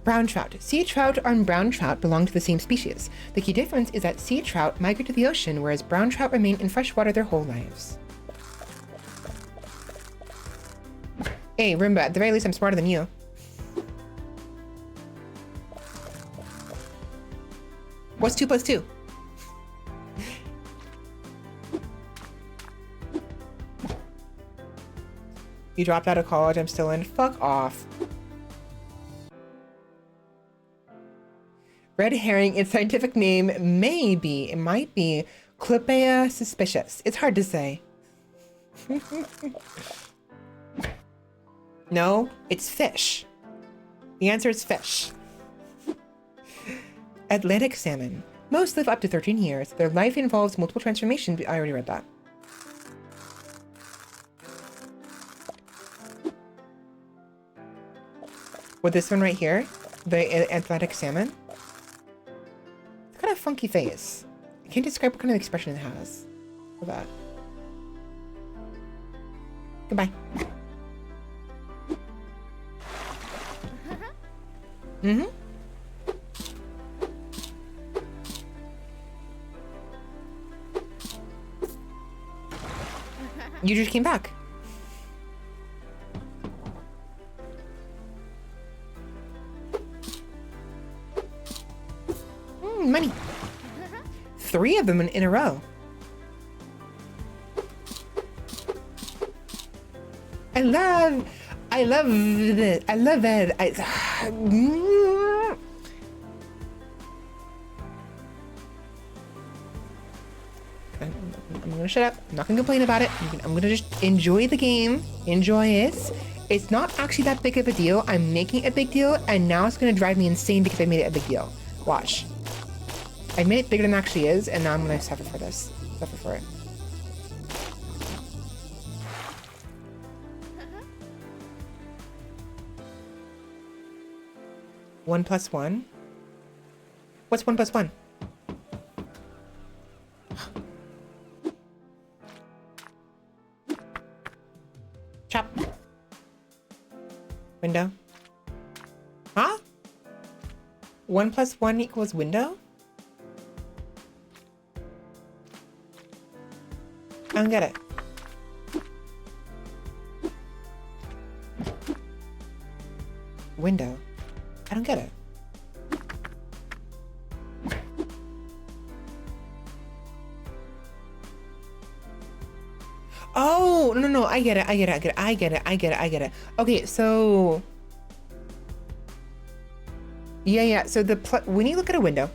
Brown trout. Sea trout and brown trout belong to the same species. The key difference is that sea trout migrate to the ocean, whereas brown trout remain in freshwater their whole lives. Hey, Rimba, at the very least I'm smarter than you. What's 2 plus 2? You dropped out of college, I'm still in. Fuck off. Red herring, its scientific name might be Clypea suspicious. It's hard to say. No, it's fish. The answer is fish. Atlantic salmon. Most live up to 13 years. Their life involves multiple transformations. I already read that. With this one right here, the Atlantic salmon. It's got a funky face. I can't describe what kind of expression it has. For that. Goodbye. Mm-hmm. You just came back. Money. 3 of them in a row. I love it. I love it. I'm gonna gonna shut up. I'm not gonna complain about it. I'm gonna just enjoy the game. Enjoy it. It's not actually that big of a deal. I'm making it a big deal, and now it's gonna drive me insane because I made it a big deal. Watch. I made it bigger than it actually is, and now I'm gonna suffer for this. Suffer for it. One plus one? What's 1 plus 1? Chop. Window. Huh? 1 plus 1 equals window? I don't get it. Window. I don't get it. Oh, no, I get it. Okay, so... Yeah, so when you look at a window,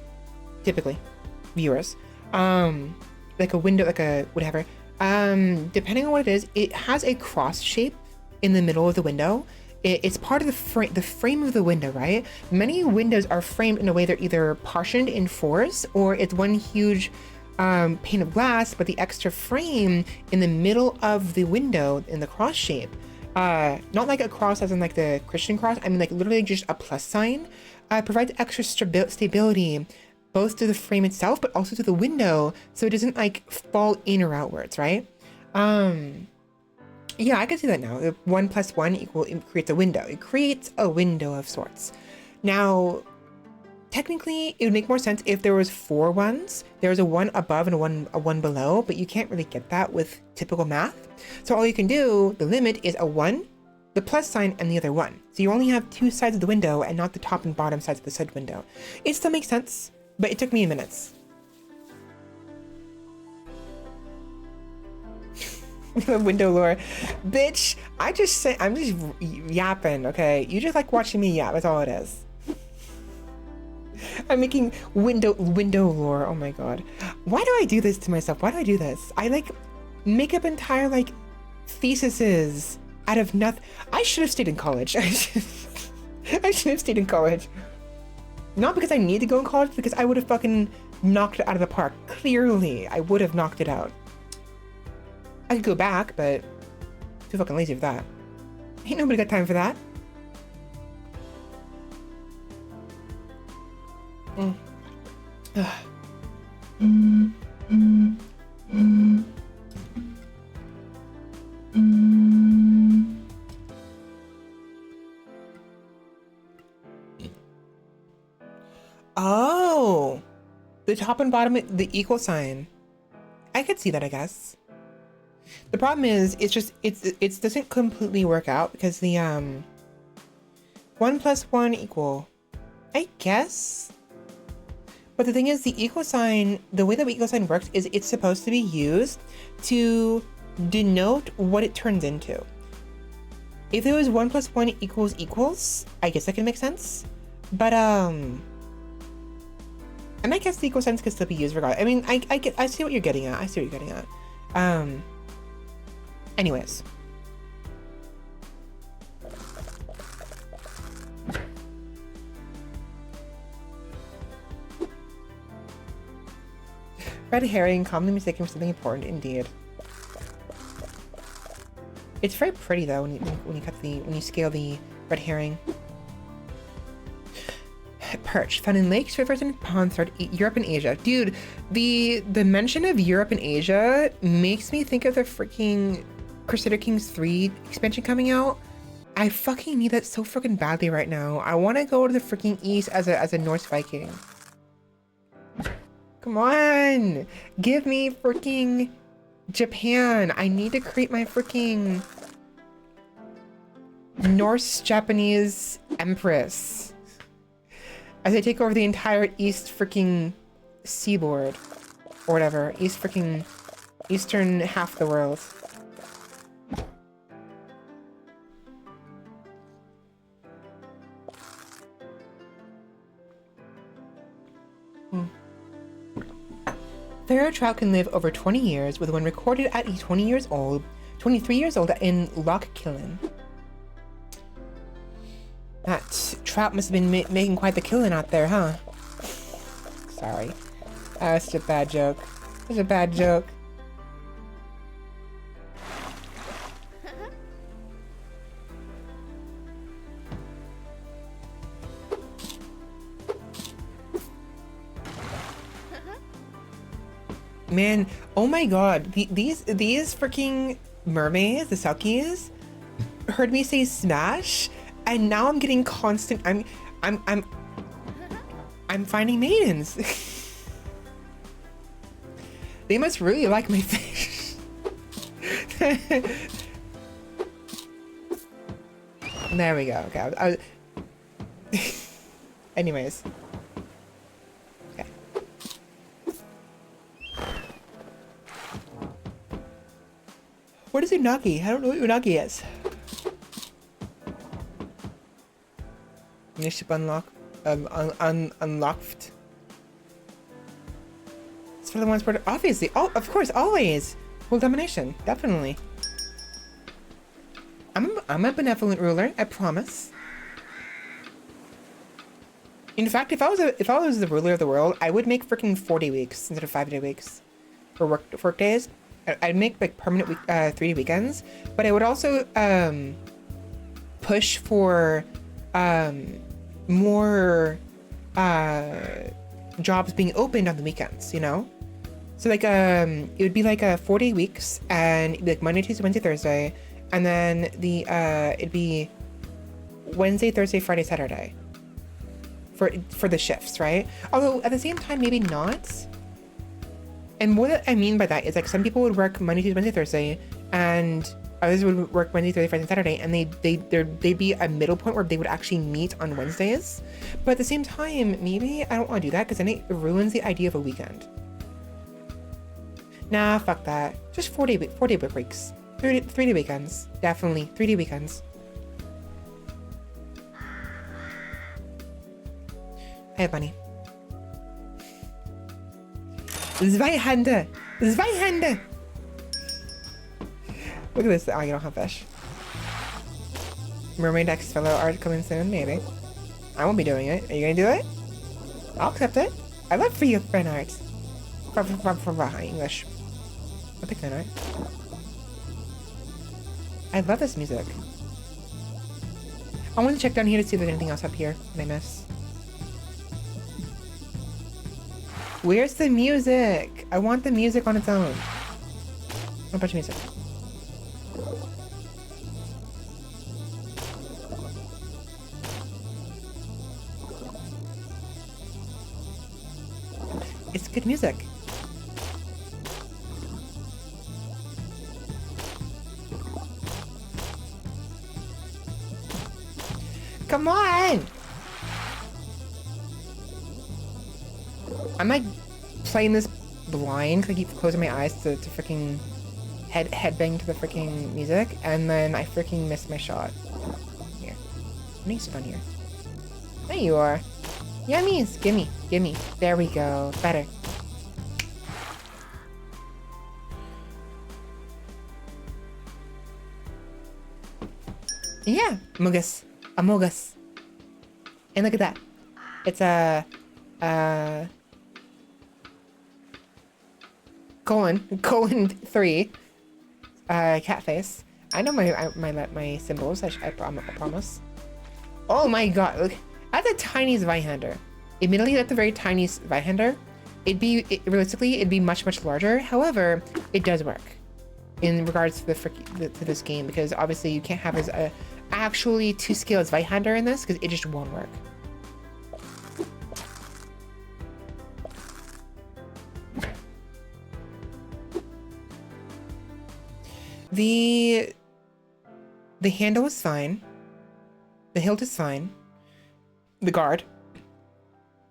typically, viewers, like a window, like a whatever, depending on what it is, it has a cross shape in the middle of the window. It's part of the frame of the window, right? Many windows are framed in a way they're either partitioned in fours, or it's one huge pane of glass, but the extra frame in the middle of the window in the cross shape, not like a cross as in like the Christian cross, I mean like literally just a plus sign, provides extra stability both to the frame itself, but also to the window, so it doesn't like fall in or outwards, right? Yeah, I can see that now. 1 plus 1 it creates a window. It creates a window of sorts. Now, technically, it would make more sense if there was 4 ones. There was a 1 above and a one below, but you can't really get that with typical math. So all you can do, the limit is a 1, the plus sign, and the other 1. So you only have 2 sides of the window and not the top and bottom sides of the side window. It still makes sense, but it took me minutes. Window lore. Bitch, I'm just yapping, okay? You just like watching me yap, that's all it is. I'm making window lore, oh my god. Why do I do this to myself? Why do I do this? I like make up entire like theses out of nothing. I should have stayed in college. I should have stayed in college. Not because I need to go in college, because I would have fucking knocked it out of the park. Clearly, I would have knocked it out. I could go back, but I'm too fucking lazy for that. Ain't nobody got time for that. Oh, the top and bottom, the equal sign. I could see that, I guess. The problem is, it doesn't completely work out because the 1 plus 1 equal, I guess. But the thing is, the equal sign, the way that the equal sign works is it's supposed to be used to denote what it turns into. If it was 1 plus 1 equals, I guess that can make sense. But and I guess the equal signs could still be used regardless. I mean, I see what you're getting at. I see what you're getting at. Anyways. Red herring, commonly mistaken for something important, indeed. It's very pretty though when you scale the red herring. Perch, found in lakes, rivers, and ponds throughout Europe and Asia. Dude, the mention of Europe and Asia makes me think of the freaking Crusader Kings 3 expansion coming out. I fucking need that so freaking badly right now. I want to go to the freaking east as a Norse Viking. Come on, give me freaking Japan. I need to create my freaking Norse Japanese Empress as I take over the entire east freaking seaboard or whatever, eastern half of the world. Pharaoh trout can live over 20 years, with one recorded at 23 years old in Loch Killen. That trout must have been making quite the killing out there, huh? Sorry. That's such a bad joke. Such a bad joke. Man, oh my god, these freaking mermaids, the Selkies, heard me say smash, and now I'm getting constant. I'm finding maidens. They must really like my fish. There we go. Okay. Anyways. Okay. What is unagi? I don't know what unagi is. Initiative unlocked. It's for the ones where obviously. Oh, of course, always. World domination, definitely. I'm a benevolent ruler. I promise. In fact, if I was the ruler of the world, I would make freaking 40 weeks instead of 5-day weeks for work days. I'd make like permanent 3-day weekends, but I would also push for more jobs being opened on the weekends, you know? So like it would be like 4-day weeks, and it'd be like Monday, Tuesday, Wednesday, Thursday, and then it'd be Wednesday, Thursday, Friday, Saturday for the shifts, right? Although at the same time, maybe not. And what I mean by that is like some people would work Monday, Tuesday, Wednesday, Thursday, and others would work Wednesday, Thursday, Friday, and Saturday, and they'd be a middle point where they would actually meet on Wednesdays. But at the same time, maybe I don't want to do that because then it ruins the idea of a weekend. Nah, fuck that. Just 4-day work weeks. 3-day weekends. Definitely 3-day weekends. Hey, bunny. Zweihände! Zweihände! Look at this. Oh, you don't have fish. Mermaid X Svela art coming soon, maybe. I won't be doing it. Are you gonna do it? I'll accept it. I love free fan art. For English. I'll pick fan art. I love this music. I want to check down here to see if there's anything else up here that I miss. Where's the music? I want the music on its own. A bunch of music. It's good music. Come on! I'm like playing this blind because I keep closing my eyes to freaking headbang to the freaking music, and then I freaking missed my shot. Here. I need to sit on here. There you are. Yummies! Gimme. Gimme. There we go. Better. Yeah! Amogus. Amogus. And look at that. It's a... colon 3 cat face. I know my symbols. I promise. Oh my god, look, that's a tiny Zweihander. Admittedly, that's a very tiny Zweihander. Realistically, it'd be much larger. However, it does work in regards to to this game, because obviously you can't have as actually 2-scale Zweihander in this because it just won't work. The handle is fine. The hilt is fine. The guard.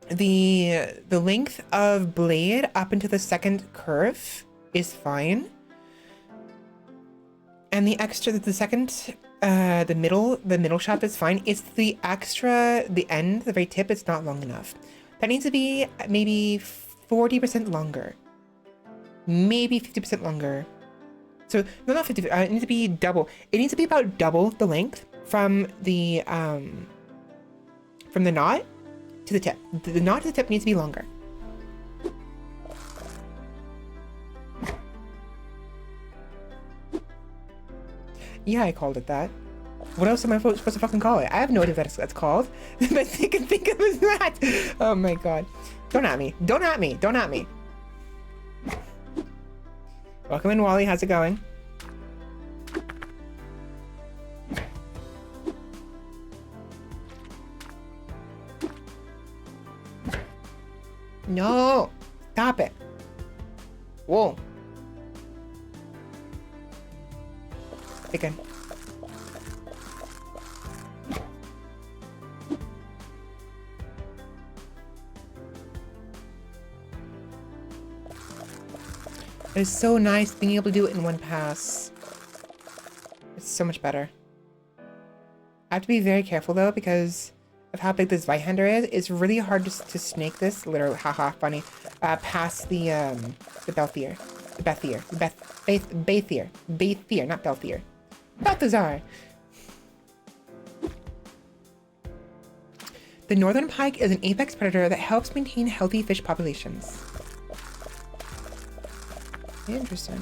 The length of blade up into the second curve is fine. And the middle shaft is fine. It's the end, the very tip, it's not long enough. That needs to be maybe 40% longer. maybe 50% longer. So, no, not 50, it needs to be double. It needs to be about double the length from the knot to the tip. The knot to the tip needs to be longer. Yeah, I called it that. What else am I supposed to fucking call it? I have no idea what that's called. The best thing I can think of is that. Oh my god. Don't at me. Don't at me. Don't at me. Welcome in, Wally. How's it going? No! Stop it. Whoa. Again. It's so nice being able to do it in one pass. It's so much better. I have to be very careful though because of how big this right-hander is. It's really hard to snake this, literally, haha, funny, past the Balthier. The Bathier. Bathier. Bathier, not Balthier. Balthazar. The northern pike is an apex predator that helps maintain healthy fish populations. Interesting.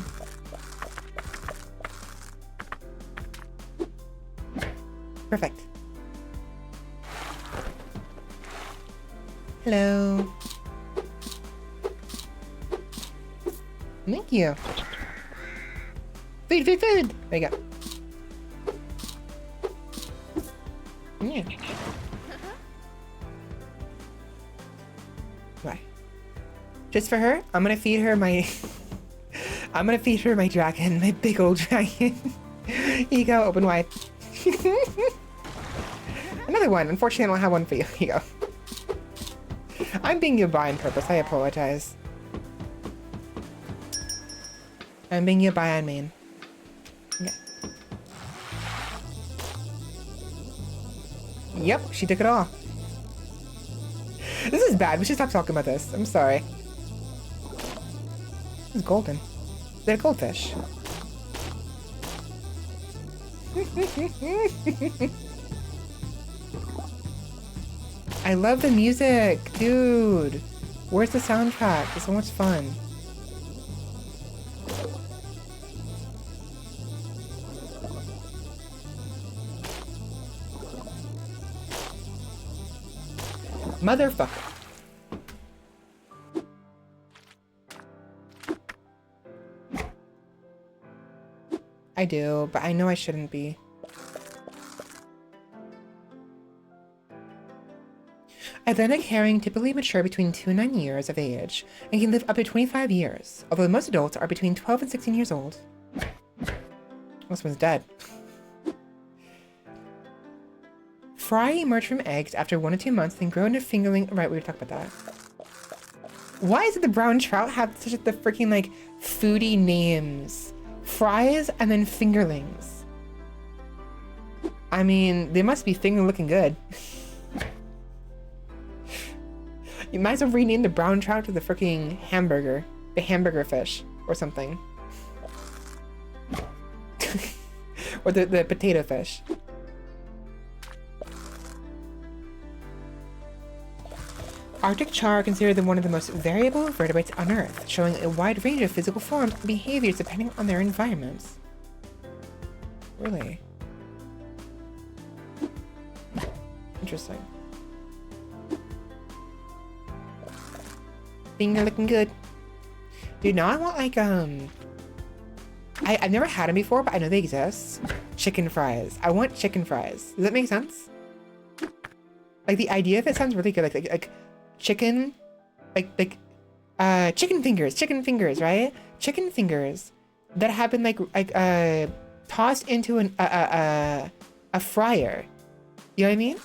Perfect. Hello. Thank you. Food, food, food! There you go. Yeah. Why? Just for her? I'm gonna feed her my... I'm gonna feed her my dragon, my big old dragon. Here you go, open wide. Another one. Unfortunately, I don't have one for you. Here you go. I'm being you by on purpose. I apologize. I'm being you by on main. Okay. Yep, she took it all. This is bad. We should stop talking about this. I'm sorry. It's golden. They're goldfish. I love the music, dude. Where's the soundtrack? It's so much fun. Motherfucker. I do, but I know I shouldn't be. Atlantic herring typically mature between 2 and 9 years of age and can live up to 25 years, although most adults are between 12 and 16 years old. This one's dead. Fry emerge from eggs after 1 to 2 months, then grow into fingerling. Right, we were talking about that. Why is it the brown trout have such the freaking like foodie names? Fries and then fingerlings. I mean, they must be finger looking good. You might as well rename the brown trout to the freaking hamburger. The hamburger fish or something. Or the potato fish. Arctic char are considered one of the most variable vertebrates on Earth, showing a wide range of physical forms and behaviors depending on their environments. Really? Interesting. Finger looking good. Dude, now I want like, I've never had them before, but I know they exist. Chicken fries. I want chicken fries. Does that make sense? Like the idea of it sounds really good. Like chicken, chicken fingers, right? Chicken fingers that have been like tossed into a fryer. You know what I mean?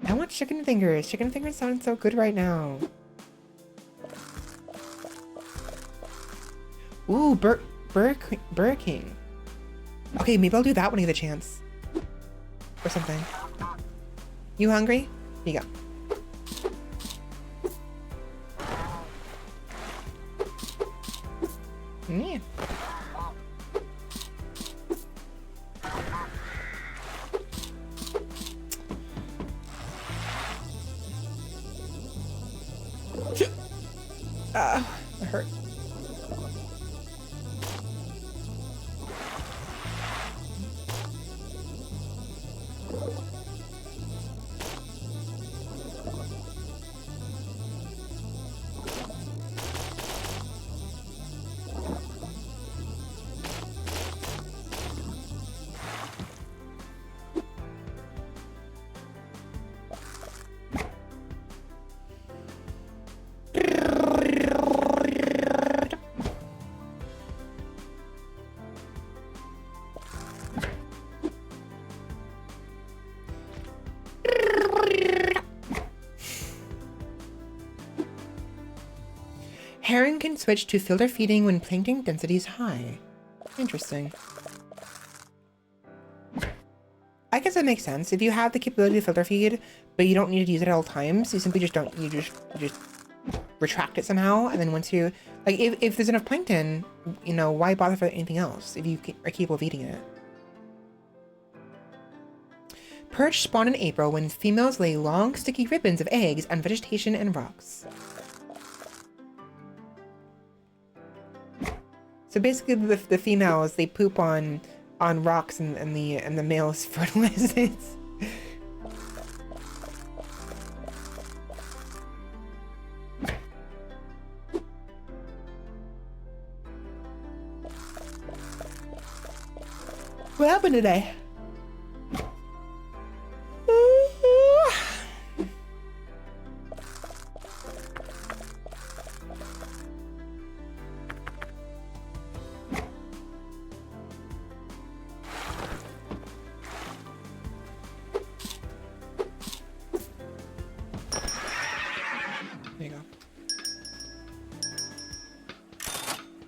I want chicken fingers. Chicken fingers sound so good right now. Ooh, Burger King. Okay, maybe I'll do that when I get a chance. Or something. You hungry? Here you go. Yeah. It hurt. Herring can switch to filter feeding when plankton density is high. Interesting. I guess that makes sense. If you have the capability to filter feed, but you don't need to use it at all times, you simply just don't, you just retract it somehow, and then once you, like, if there's enough plankton, you know, why bother for anything else if you are capable of eating it? Perch spawn in April when females lay long, sticky ribbons of eggs on vegetation and rocks. So basically, the females, they poop on rocks, and the males fertilize it. What happened today? There you go.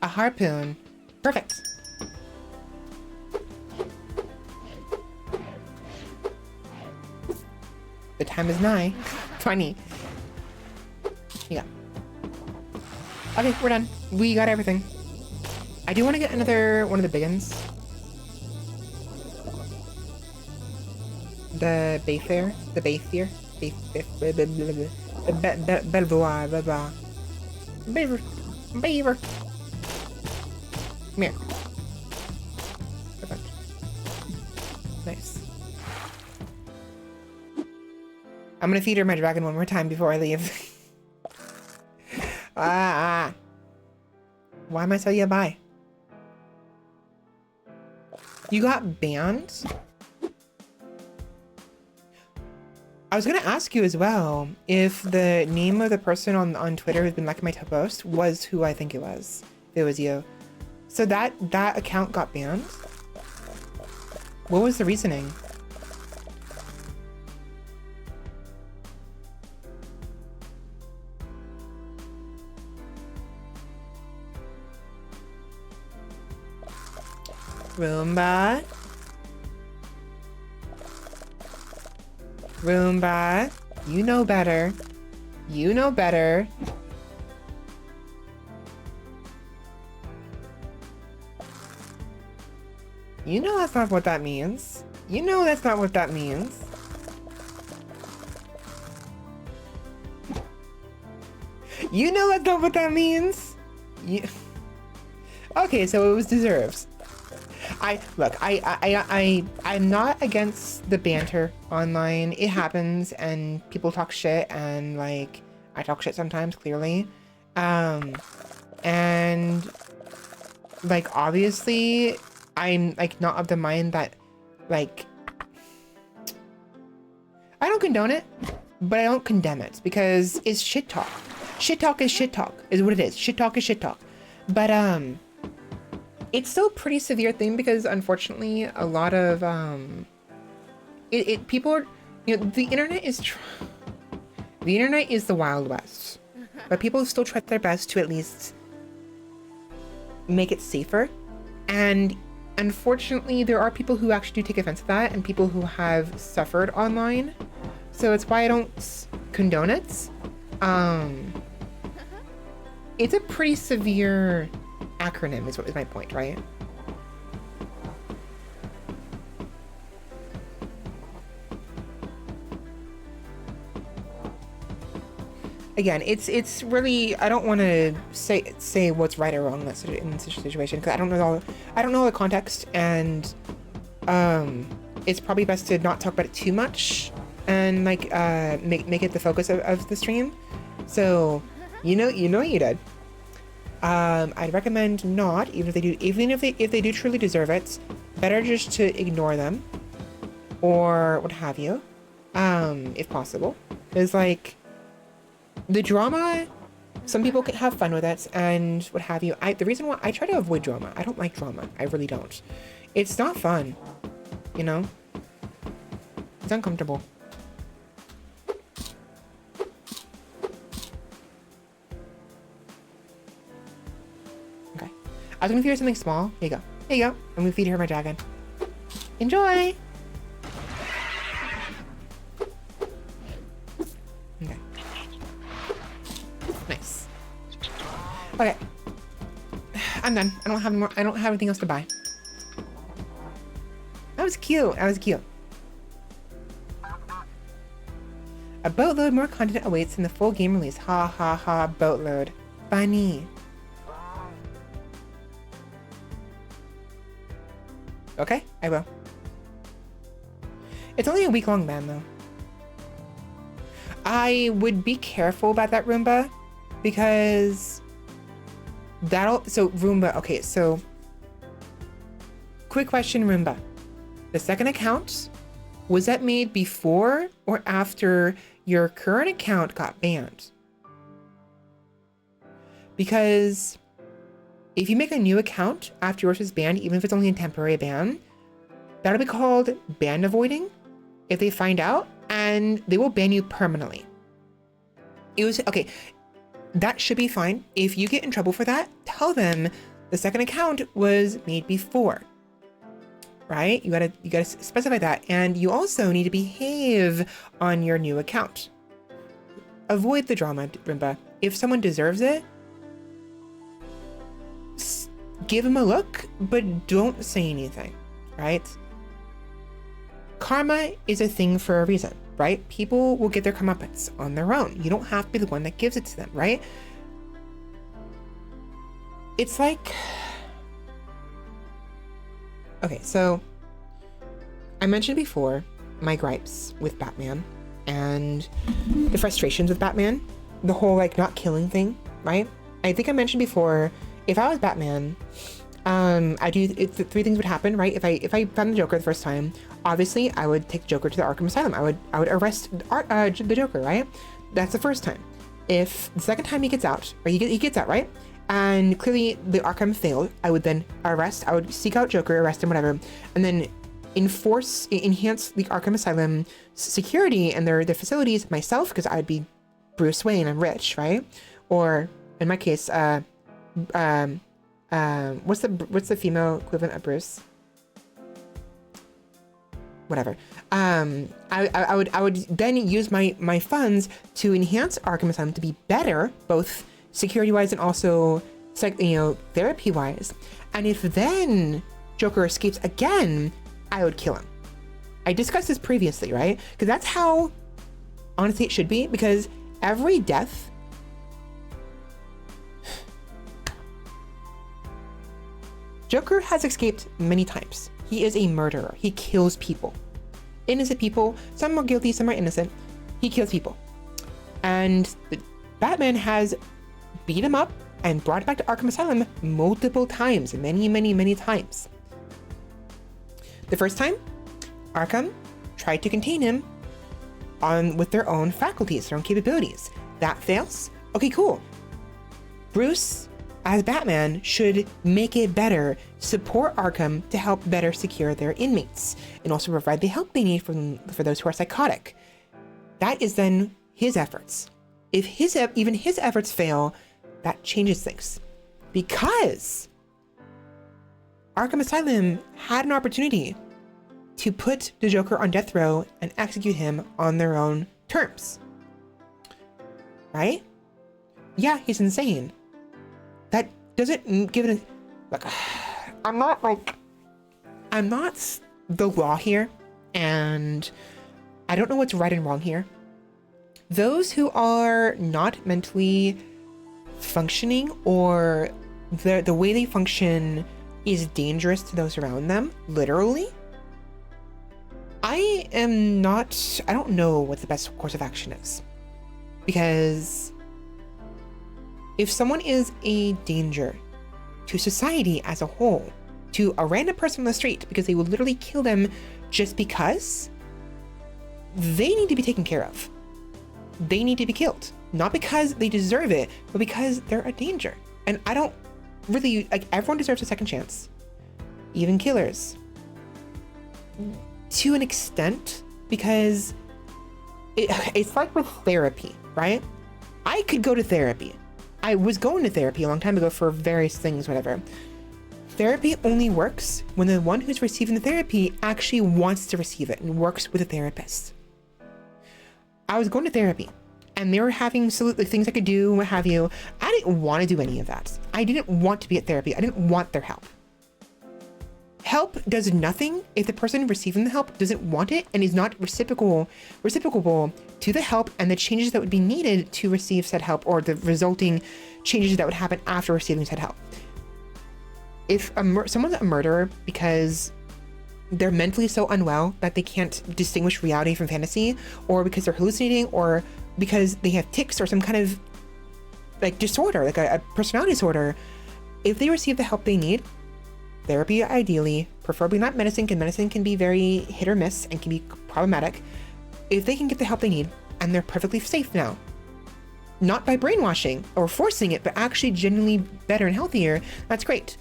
A harpoon. Perfect. The time is nigh. 20. Yeah. Okay, we're done. We got everything. I do want to get another one of the big ones. The Bayfair. The Bayfair. Belvoir. Beaver. Beaver. Come here. Perfect. Nice. I'm gonna feed her my dragon one more time before I leave. Why am I so yeah bye? You got banned? I was gonna ask you as well if the name of the person on Twitter who's been liking my top post was who I think it was. If it was you. So that account got banned? What was the reasoning? Roomba? Roomba, you know better. You know better. You know that's not what that means. You know that's not what that means. You know that's not what that means. You... Okay, so it was deserved. I'm not against the banter online. It happens and people talk shit, and like I talk shit sometimes, clearly. And like obviously I'm like not of the mind that like I don't condone it, but I don't condemn it because it's shit talk. Shit talk is shit talk, is what it is. Shit talk is shit talk. But it's still a pretty severe thing because unfortunately a lot of people are, you know, the internet is the Wild West, but people still try their best to at least make it safer. And unfortunately there are people who actually do take offense to that, and people who have suffered online. So it's why I don't condone it. It's a pretty severe acronym is what is my point, right? Again, it's really, I don't want to say what's right or wrong in such a situation, because I don't know the context, and it's probably best to not talk about it too much and like make it the focus of the stream. So you know you did. I'd recommend not, even if they do truly deserve it, better just to ignore them or what have you, if possible. There's like the drama, some people can have fun with it and what have you. The reason why I try to avoid drama, I don't like drama. I really don't. It's not fun, you know? It's uncomfortable. Okay. I was gonna feed her something small. Here you go. Here you go. I'm gonna feed her my dragon. Enjoy! Okay. Nice. Okay. I'm done. I don't have anything else to buy. That was cute. That was cute. A boatload more content awaits in the full game release. Ha ha ha, boatload. Funny. Okay, I will. It's only a week-long ban, though. I would be careful about that Roomba, because so Roomba, okay, so quick question, Roomba. The second account, was that made before or after your current account got banned? Because if you make a new account after yours was banned, even if it's only a temporary ban, that'll be called ban avoiding if they find out, and they will ban you permanently. Okay, that should be fine. If you get in trouble for that, tell them the second account was made before. Right? You gotta specify that. And you also need to behave on your new account. Avoid the drama, Rimba. If someone deserves it, give them a look, but don't say anything, right? Karma is a thing for a reason, right? People will get their comeuppance on their own. You don't have to be the one that gives it to them, right? It's like... Okay, so I mentioned before my gripes with Batman and the frustrations with Batman, the whole like not killing thing, right? I think I mentioned before, if I was Batman, three things would happen, right? If I found the Joker the first time, obviously I would take the Joker to the Arkham Asylum. I would arrest the Joker, right? That's the first time. If the second time he gets out, or he gets out, right? And clearly the Arkham failed, I would then I would seek out Joker, arrest him, whatever, and then enhance the Arkham Asylum security and their facilities myself, because I'd be Bruce Wayne, I'm rich, right? Or in my case, what's the female equivalent of Bruce? Whatever. I would then use my funds to enhance Arkham Asylum to be better, both security-wise and also, therapy-wise. And if then Joker escapes again, I would kill him. I discussed this previously, right? Because that's how, honestly, it should be. Because every death, Joker has escaped many times. He is a murderer. He kills people. Innocent people. Some are guilty, some are innocent. He kills people. And Batman has beat him up and brought him back to Arkham Asylum multiple times, many times. The first time, Arkham tried to contain him with their own faculties, their own capabilities. That fails. Okay, cool. Bruce, as Batman, should make it better, support Arkham to help better secure their inmates, and also provide the help they need for those who are psychotic. That is then his efforts. If even his efforts fail, that changes things. Because Arkham Asylum had an opportunity to put the Joker on death row and execute him on their own terms. Right? Yeah, he's insane. That doesn't give it a, look, I'm not the law here, and I don't know what's right and wrong here. Those who are not mentally functioning, or the way they function is dangerous to those around them, literally, I don't know what the best course of action is. Because if someone is a danger to society as a whole, to a random person on the street, because they will literally kill them just because, they need to be taken care of. They need to be killed. Not because they deserve it, but because they're a danger. And I don't really, like, everyone deserves a second chance. Even killers. To an extent, because it's like with therapy, right? I could go to therapy. I was going to therapy a long time ago for various things, whatever. Therapy only works when the one who's receiving the therapy actually wants to receive it and works with a therapist. I was going to therapy and they were having things I could do, what have you. I didn't want to do any of that. I didn't want to be at therapy. I didn't want their help. Help does nothing if the person receiving the help doesn't want it and is not reciprocable to the help and the changes that would be needed to receive said help, or the resulting changes that would happen after receiving said help. If someone's a murderer because they're mentally so unwell that they can't distinguish reality from fantasy, or because they're hallucinating, or because they have tics or some kind of like disorder, like a personality disorder, if they receive the help they need, therapy ideally, preferably not medicine, because medicine can be very hit or miss and can be problematic. If they can get the help they need and they're perfectly safe now, not by brainwashing or forcing it, but actually genuinely better and healthier, that's great.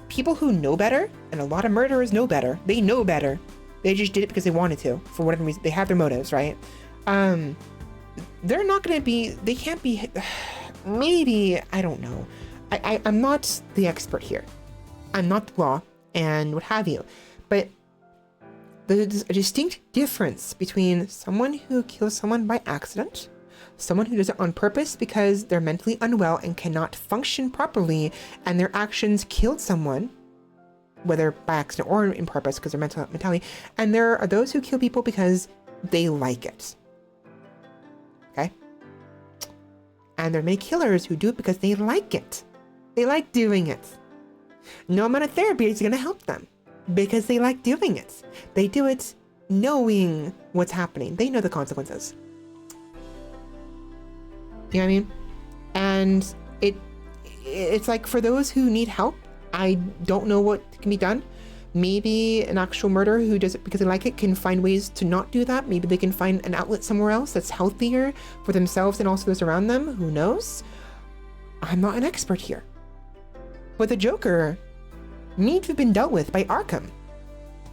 People who know better, and a lot of murderers know better, they know better. They just did it because they wanted to, for whatever reason. They have their motives, right? They're not going to be, they can't be, maybe, I don't know. I'm not the expert here. I'm not the law and what have you. But there's a distinct difference between someone who kills someone by accident, someone who does it on purpose because they're mentally unwell and cannot function properly, and their actions killed someone, whether by accident or in purpose because they're mentally, and there are those who kill people because they like it. Okay? And there are many killers who do it because they like it. They like doing it. No amount of therapy is going to help them because they like doing it. They do it knowing what's happening. They know the consequences. You know what I mean? And it's like, for those who need help, I don't know what can be done. Maybe an actual murderer who does it because they like it can find ways to not do that. Maybe they can find an outlet somewhere else that's healthier for themselves and also those around them. Who knows? I'm not an expert here. But the Joker needs to have been dealt with by Arkham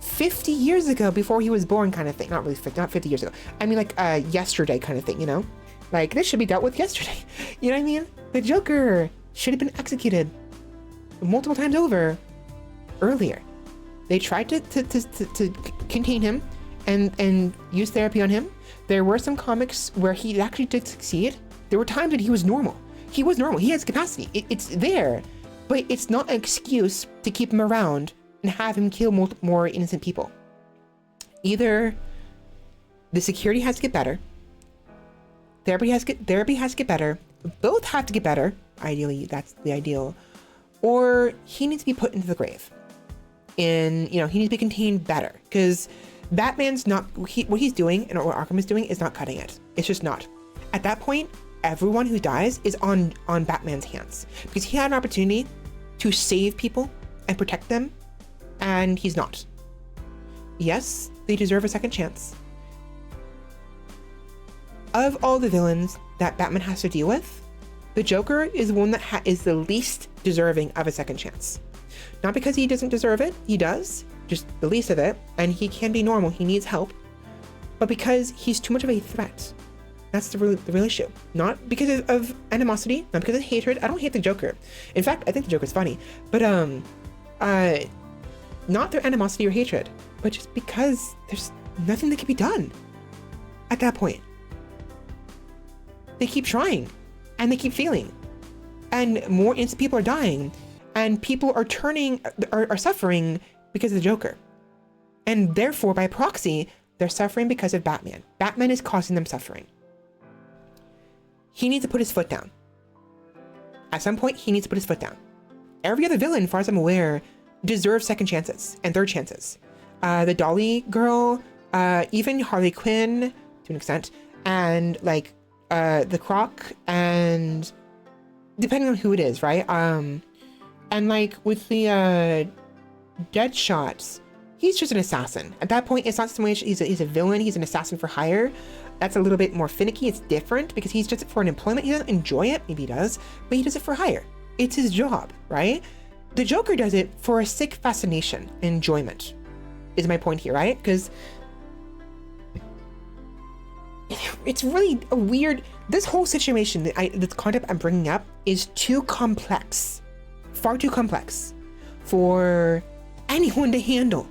50 years ago, before he was born, kind of thing. Not really, not 50 years ago. I mean, like yesterday kind of thing, you know? Like, this should be dealt with yesterday. You know what I mean? The Joker should have been executed multiple times over earlier. They tried to contain him and use therapy on him. There were some comics where he actually did succeed. There were times that he was normal. He was normal. He has capacity. It's there. But it's not an excuse to keep him around and have him kill more innocent people. Either the security has to get better, therapy has to get better, both have to get better, ideally, that's the ideal, or he needs to be put into the grave. He needs to be contained better, because Batman's not, what he's doing and what Arkham is doing is not cutting it. It's just not. At that point, everyone who dies is on Batman's hands, because he had an opportunity to save people and protect them, and he's not. Yes, they deserve a second chance. Of all the villains that Batman has to deal with, the Joker is the one that is the least deserving of a second chance. Not because he doesn't deserve it, he does, just the least of it, and he can be normal, he needs help, but because he's too much of a threat. That's the real issue. Not because of animosity, not because of hatred. I don't hate the Joker. In fact, I think the Joker's funny, but not their animosity or hatred, but just because there's nothing that can be done at that point. They keep trying, and they keep failing. and more innocent people are dying, and people are suffering because of the Joker. And therefore, by proxy, they're suffering because of Batman. Batman is causing them suffering. He needs to put his foot down. At some point, he needs to put his foot down. Every other villain, as far as I'm aware, deserves second chances and third chances. The Dolly girl, even Harley Quinn, to an extent, and like the Croc, and depending on who it is, right? And like with the Deadshot, he's just an assassin. At that point, it's not so much he's a villain, he's an assassin for hire. That's a little bit more finicky. It's different because he's does it for an employment. He doesn't enjoy it, maybe he does, but he does it for hire. It's his job, right? The Joker does it for a sick fascination and enjoyment, is my point here, right? Because it's really a weird, this whole situation, the concept I'm bringing up is too complex, far too complex for anyone to handle.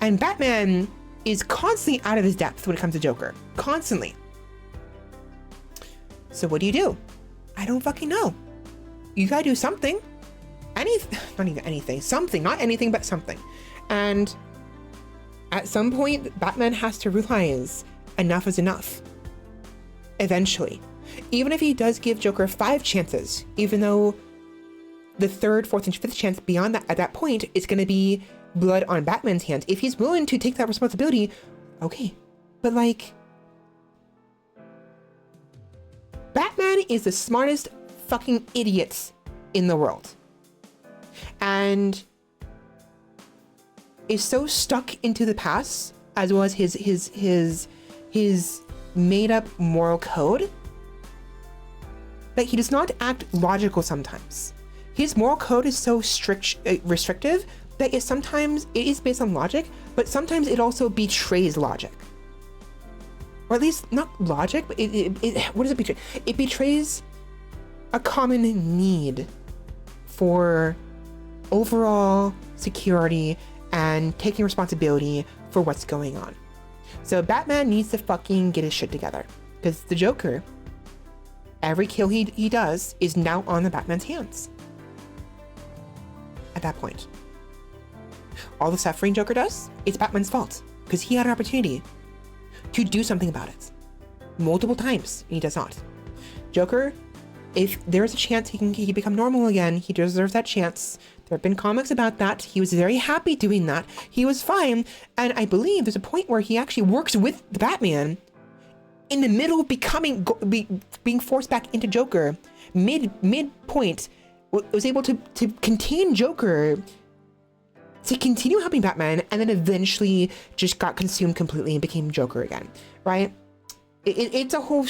And Batman is constantly out of his depth when it comes to Joker. Constantly. So what do? I don't fucking know. You gotta do something. Not even anything. Something. Not anything, but something. And at some point, Batman has to realize enough is enough. Eventually. Even if he does give Joker 5 chances, even though the 3rd, 4th, and 5th chance beyond that, at that point, is going to be blood on Batman's hands. If he's willing to take that responsibility, okay. But like, Batman is the smartest fucking idiot in the world. And is so stuck into the past, as well as his made up moral code, that he does not act logical sometimes. His moral code is so strict, restrictive, that sometimes it is based on logic, but sometimes it also betrays logic. Or at least not logic, but what does it betray? It betrays a common need for overall security and taking responsibility for what's going on. So Batman needs to fucking get his shit together, because the Joker, every kill he does is now on the Batman's hands. At that point, all the suffering Joker does, it's Batman's fault, because he had an opportunity to do something about it multiple times, and he does not. Joker, if there's a chance he can become normal again, he deserves that chance. There have been comics about that. He was very happy doing that. He was fine, and I believe there's a point where he actually works with the Batman in the middle of being forced back into Joker. Mid-point, was able to contain Joker to continue helping Batman, and then eventually just got consumed completely and became Joker again, right? It's a whole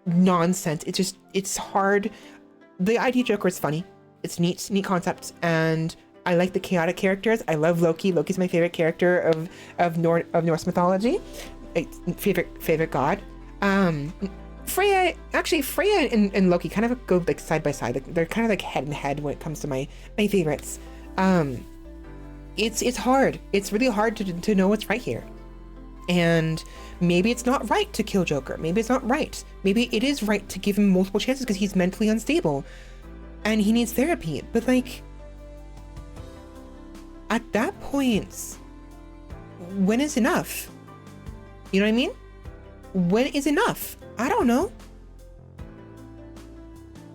nonsense. It's hard. The idea of Joker is funny. It's neat concept, and I like the chaotic characters. I love Loki. Loki's my favorite character of Norse mythology. Favorite god. Freya and Loki kind of go like side by side. Like, they're kind of like head and head when it comes to my favorites. It's hard. It's really hard to know what's right here. And maybe it's not right to kill Joker. Maybe it's not right. Maybe it is right to give him multiple chances because he's mentally unstable and he needs therapy. But like, at that point, when is enough? You know what I mean? When is enough? I don't know.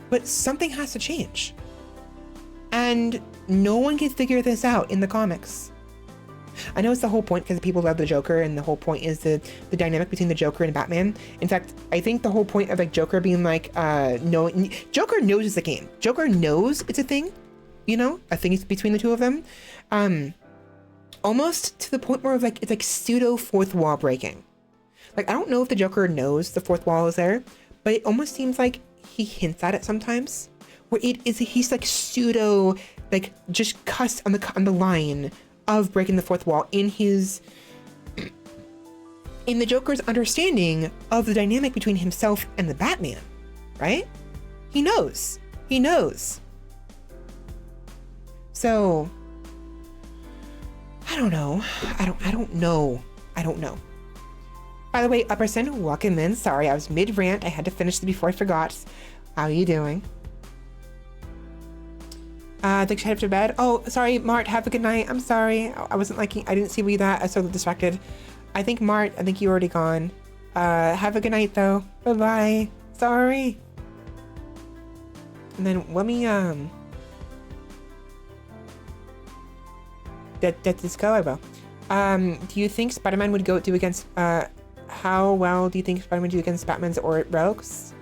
But something has to change. And no one can figure this out in the comics. I know it's the whole point because people love the Joker, and the whole point is the dynamic between the Joker and Batman. In fact, I think the whole point of like Joker being like, Joker knows it's a game. Joker knows it's a thing, you know, a thing is between the two of them. Almost to the point where like it's like pseudo fourth wall breaking. Like, I don't know if the Joker knows the fourth wall is there, but it almost seems like he hints at it sometimes. Where he's like pseudo, like just cussed on the line of breaking the fourth wall in the Joker's understanding of the dynamic between himself and the Batman, right? He knows. So I don't know. I don't know. By the way, Upperson, welcome in. Sorry, I was mid-rant. I had to finish it before I forgot. How are you doing? I think she headed to bed. Oh, sorry, Mart, have a good night. I'm sorry. I wasn't liking, I didn't see you that. I was so distracted. I think Mart, I think you're already gone. Have a good night though. Bye-bye. Sorry. And then let me, let this go, I will. Do you think Spider-Man would do against, how well do you think Spider-Man would do against Batman's or rogues?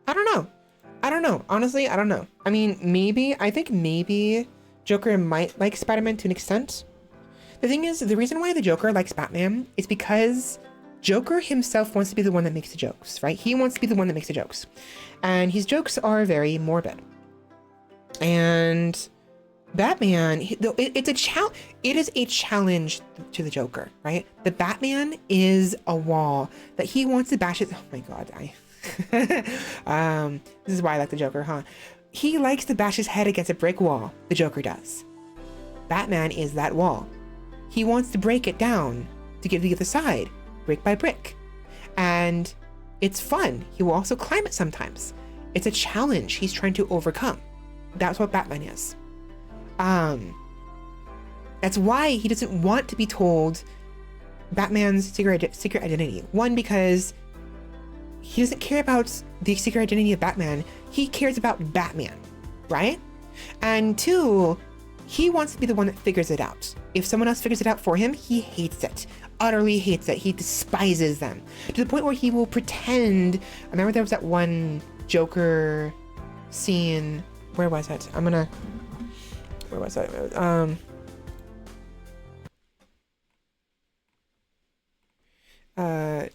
I don't know. I don't know. Honestly, I don't know. I mean, maybe, I think maybe Joker might like Spider-Man to an extent. The thing is, the reason why the Joker likes Batman is because Joker himself wants to be the one that makes the jokes, right? He wants to be the one that makes the jokes. And his jokes are very morbid. And Batman, it is a challenge to the Joker, right? The Batman is a wall that he wants to bash it. Oh my God, this is why I like the Joker, huh? He likes to bash his head against a brick wall. The Joker does. Batman is that wall. He wants to break it down to get to the other side, brick by brick. And it's fun. He will also climb it sometimes. It's a challenge he's trying to overcome. That's what Batman is. That's why he doesn't want to be told Batman's secret identity. One, because he doesn't care about the secret identity of Batman. He cares about Batman, right? And two, he wants to be the one that figures it out. If someone else figures it out for him, he hates it. Utterly hates it. He despises them. To the point where he will pretend. I remember there was that one Joker scene. Where was it? Where was it?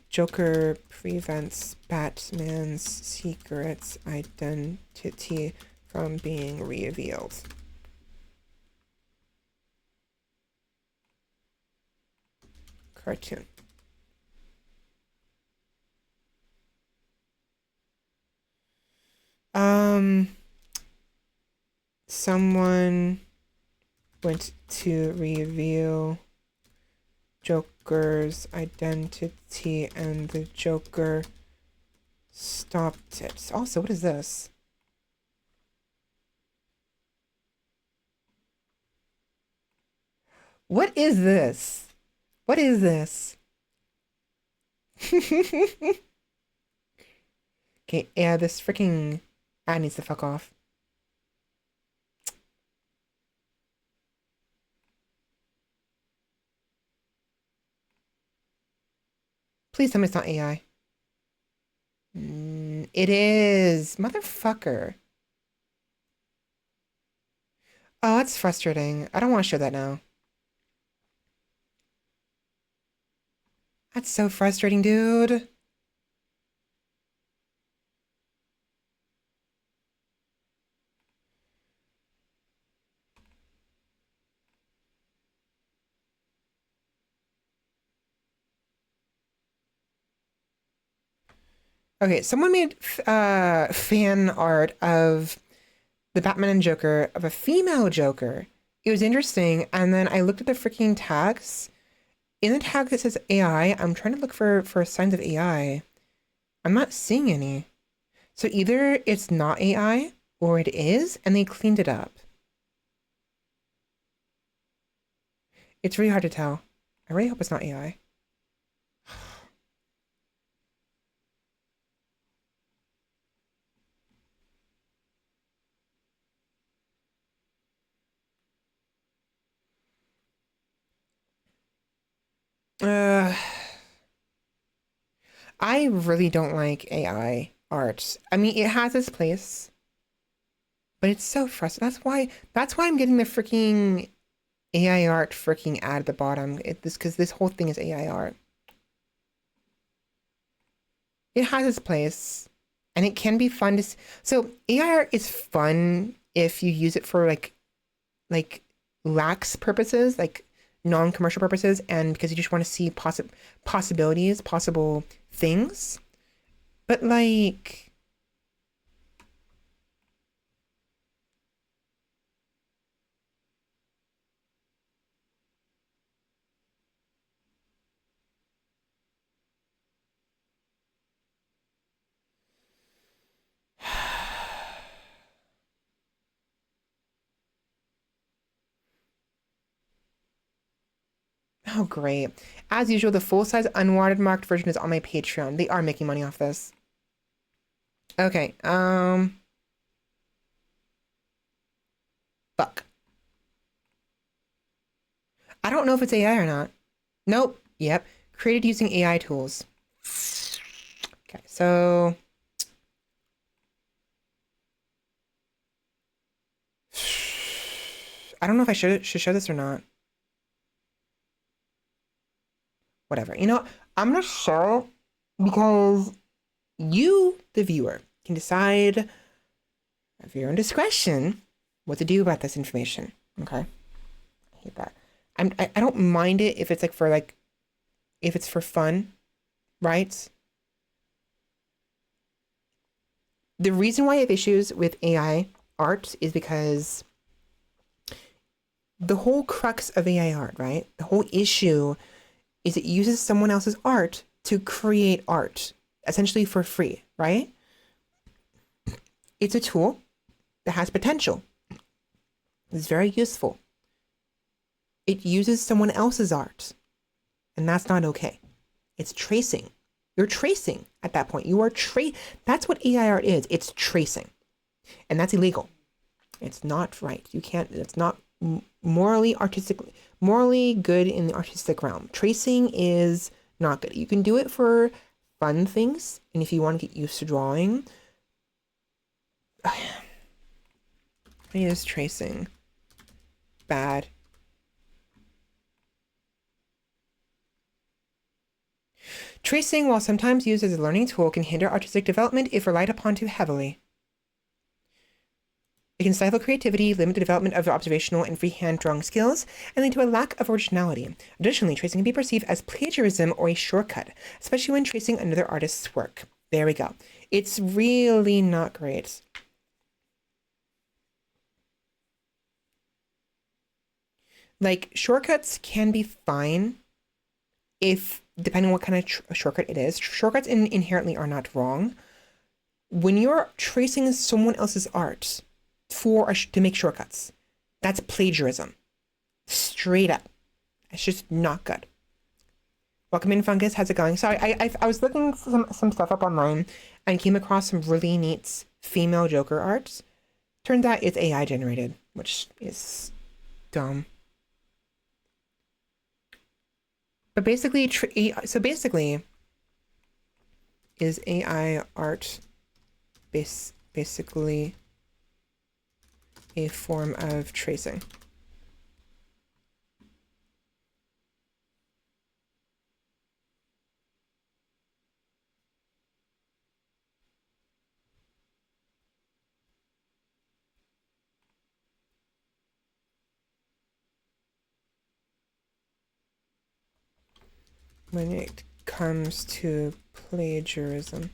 Joker prevents Batman's secret identity from being revealed. Cartoon. Someone went to reveal Joker's identity and the Joker stopped it. Also, what is this? What is this? What is this? Okay, yeah, this freaking ad needs to fuck off. Please tell me it's not AI. It is. Motherfucker. Oh, that's frustrating. I don't want to show that now. That's so frustrating, dude. Okay, someone made fan art of the Batman and Joker, of a female Joker. It was interesting, and then I looked at the freaking tags. In the tag that says AI, I'm trying to look for signs of AI. I'm not seeing any. So either it's not AI, or it is, and they cleaned it up. It's really hard to tell. I really hope it's not AI. I really don't like AI art. I mean, it has its place, but it's so frustrating. That's why I'm getting the freaking AI art freaking ad at the bottom. Because this whole thing is AI art. It has its place, and it can be fun to. So AI art is fun if you use it for like lax purposes, like non-commercial purposes, and because you just want to see possibilities, possible things. But like, Oh, great. As usual, the full-size unwatermarked version is on my Patreon. They are making money off this. Okay, fuck. I don't know if it's AI or not. Nope. Yep. Created using AI tools. Okay, so... I don't know if I should show this or not. Whatever. You know what? I'm gonna show it because you, the viewer, can decide of your own discretion what to do about this information. Okay? I hate that. I don't mind it if it's like for like, if it's for fun, right? The reason why I have issues with AI art is because the whole crux of AI art, right? The whole issue is it uses someone else's art to create art, essentially for free, right? It's a tool that has potential. It's very useful. It uses someone else's art, and that's not okay. It's tracing. You're tracing at that point. You are that's what AI art is. It's tracing. And that's illegal. It's not right. You can't, it's not morally good in the artistic realm. Tracing is not good. You can do it for fun things, and if you want to get used to drawing, what is tracing? Bad. Tracing, while sometimes used as a learning tool, can hinder artistic development if relied upon too heavily. It can stifle creativity, limit the development of observational and freehand drawing skills, and lead to a lack of originality. Additionally, tracing can be perceived as plagiarism or a shortcut, especially when tracing another artist's work. There we go. It's really not great. Like, shortcuts can be fine if, depending on what kind of shortcut it is. Shortcuts inherently are not wrong. When you're tracing someone else's art to make shortcuts, that's plagiarism. Straight up. It's just not good. Welcome in, Fungus. How's it going? Sorry, I was looking some stuff up online and came across some really neat female Joker art. Turns out it's AI generated, which is dumb. But basically, is AI art basically a form of tracing? When it comes to plagiarism.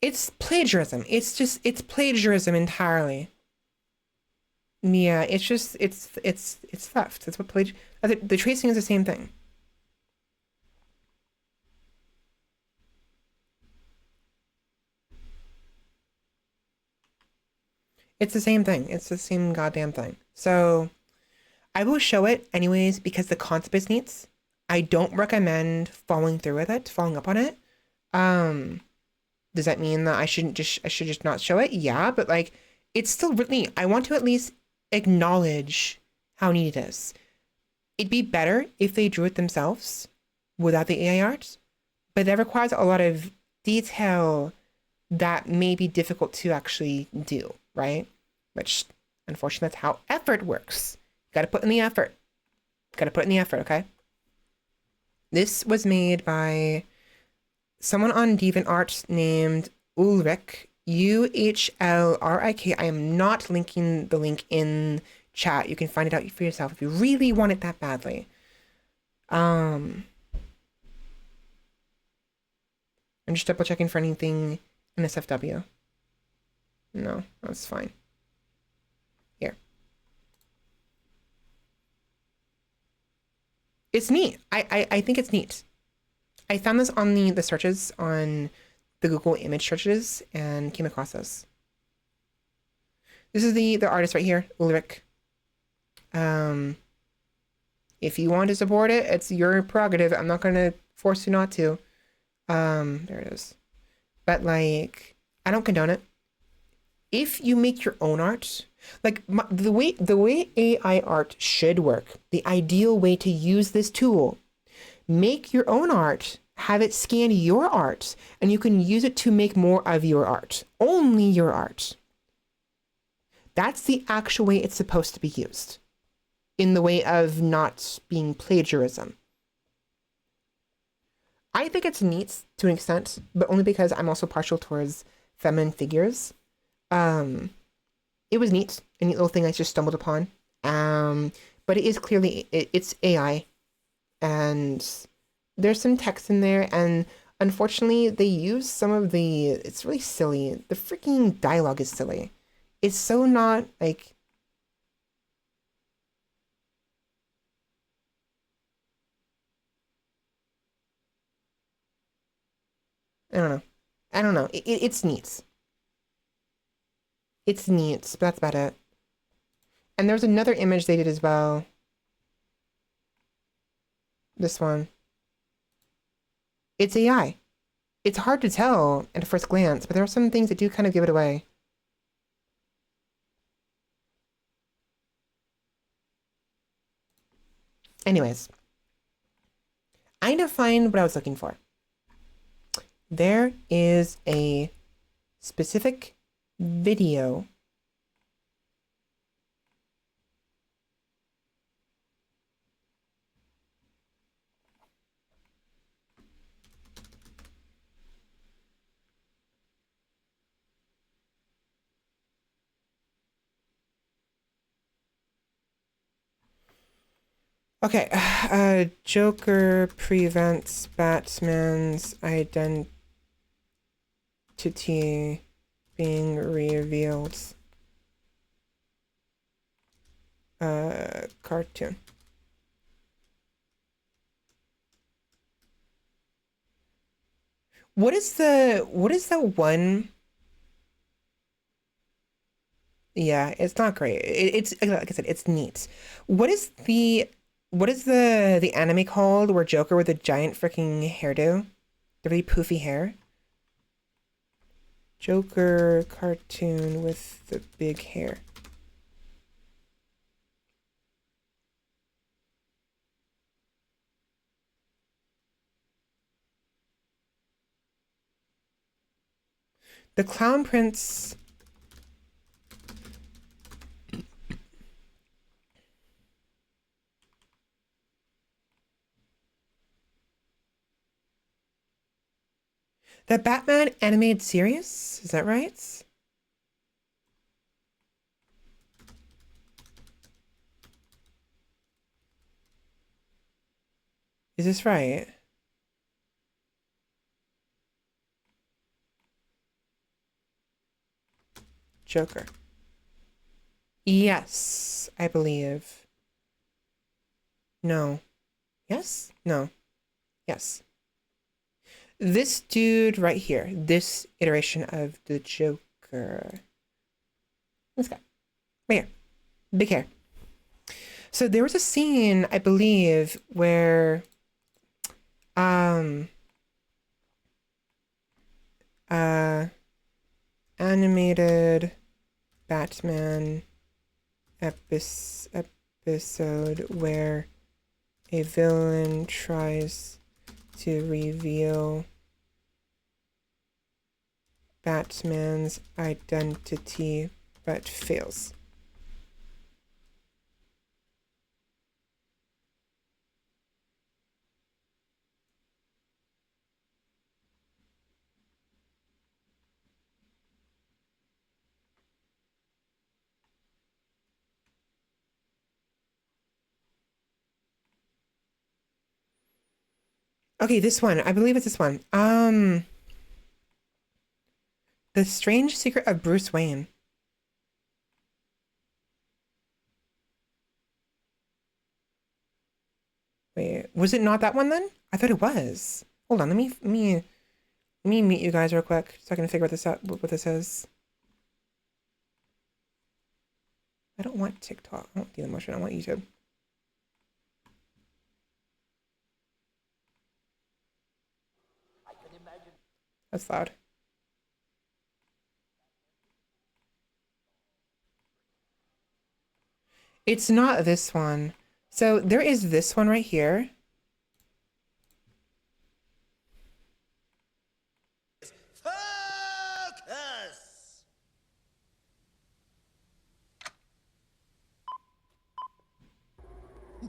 It's plagiarism. It's plagiarism entirely. Yeah, it's theft. That's what the tracing is the same thing. It's the same thing. It's the same goddamn thing. So I will show it anyways because the concept is neat. I don't recommend following up on it. Does that mean that I should just not show it? Yeah, but like it's still really, I want to at least acknowledge how neat it is. It'd be better if they drew it themselves without the AI art, but that requires a lot of detail that may be difficult to actually do, right? Which, unfortunately, that's how effort works. You gotta put in the effort. Gotta put in the effort, okay? This was made by someone on DeviantArt named Ulrik, Uhlrik. I am not linking the link in chat. You can find it out for yourself if you really want it that badly. I'm just double checking for anything in SFW. No, that's fine. Here. It's neat. I think it's neat. I found this on the searches on the Google image searches and came across this. This is the artist right here, Ulrich. If you want to support it, it's your prerogative. I'm not gonna force you not to. There it is. But like, I don't condone it. If you make your own art, like the way AI art should work, the ideal way to use this tool, make your own art, have it scan your art, and you can use it to make more of your art. Only your art. That's the actual way it's supposed to be used, in the way of not being plagiarism. I think it's neat to an extent, but only because I'm also partial towards feminine figures. It was neat, a neat little thing I just stumbled upon. But it is clearly, it's AI, and there's some text in there, and unfortunately they use some of it's really silly. The freaking dialogue is silly. It's so not, like, I don't know. I don't know. It's neat. It's neat, but that's about it. And there's another image they did as well. This one. It's AI. It's hard to tell at first glance, but there are some things that do kind of give it away. Anyways. I need to find what I was looking for. There is a specific video okay, Joker prevents Batman's identity being revealed. Cartoon. What is the one? Yeah, it's not great. It's like I said, it's neat. What is the anime called where Joker with a giant freaking hairdo? The really poofy hair? Joker cartoon with the big hair. The Clown Prince. The Batman animated series? Is that right? Is this right? Joker. Yes, I believe. No. Yes? No. Yes. This dude right here, this iteration of the Joker. This guy. Right here. Big hair. So there was a scene, I believe, where animated Batman episode where a villain tries to reveal Batman's identity but fails. Okay, this one. I believe it's this one. The Strange Secret of Bruce Wayne. Wait, was it not that one then? I thought it was. Hold on, let me mute you guys real quick so I can figure this out, what this is. I don't want TikTok. I don't want Dailymotion. I want YouTube. That's loud. It's not this one. So there is this one right here. Focus!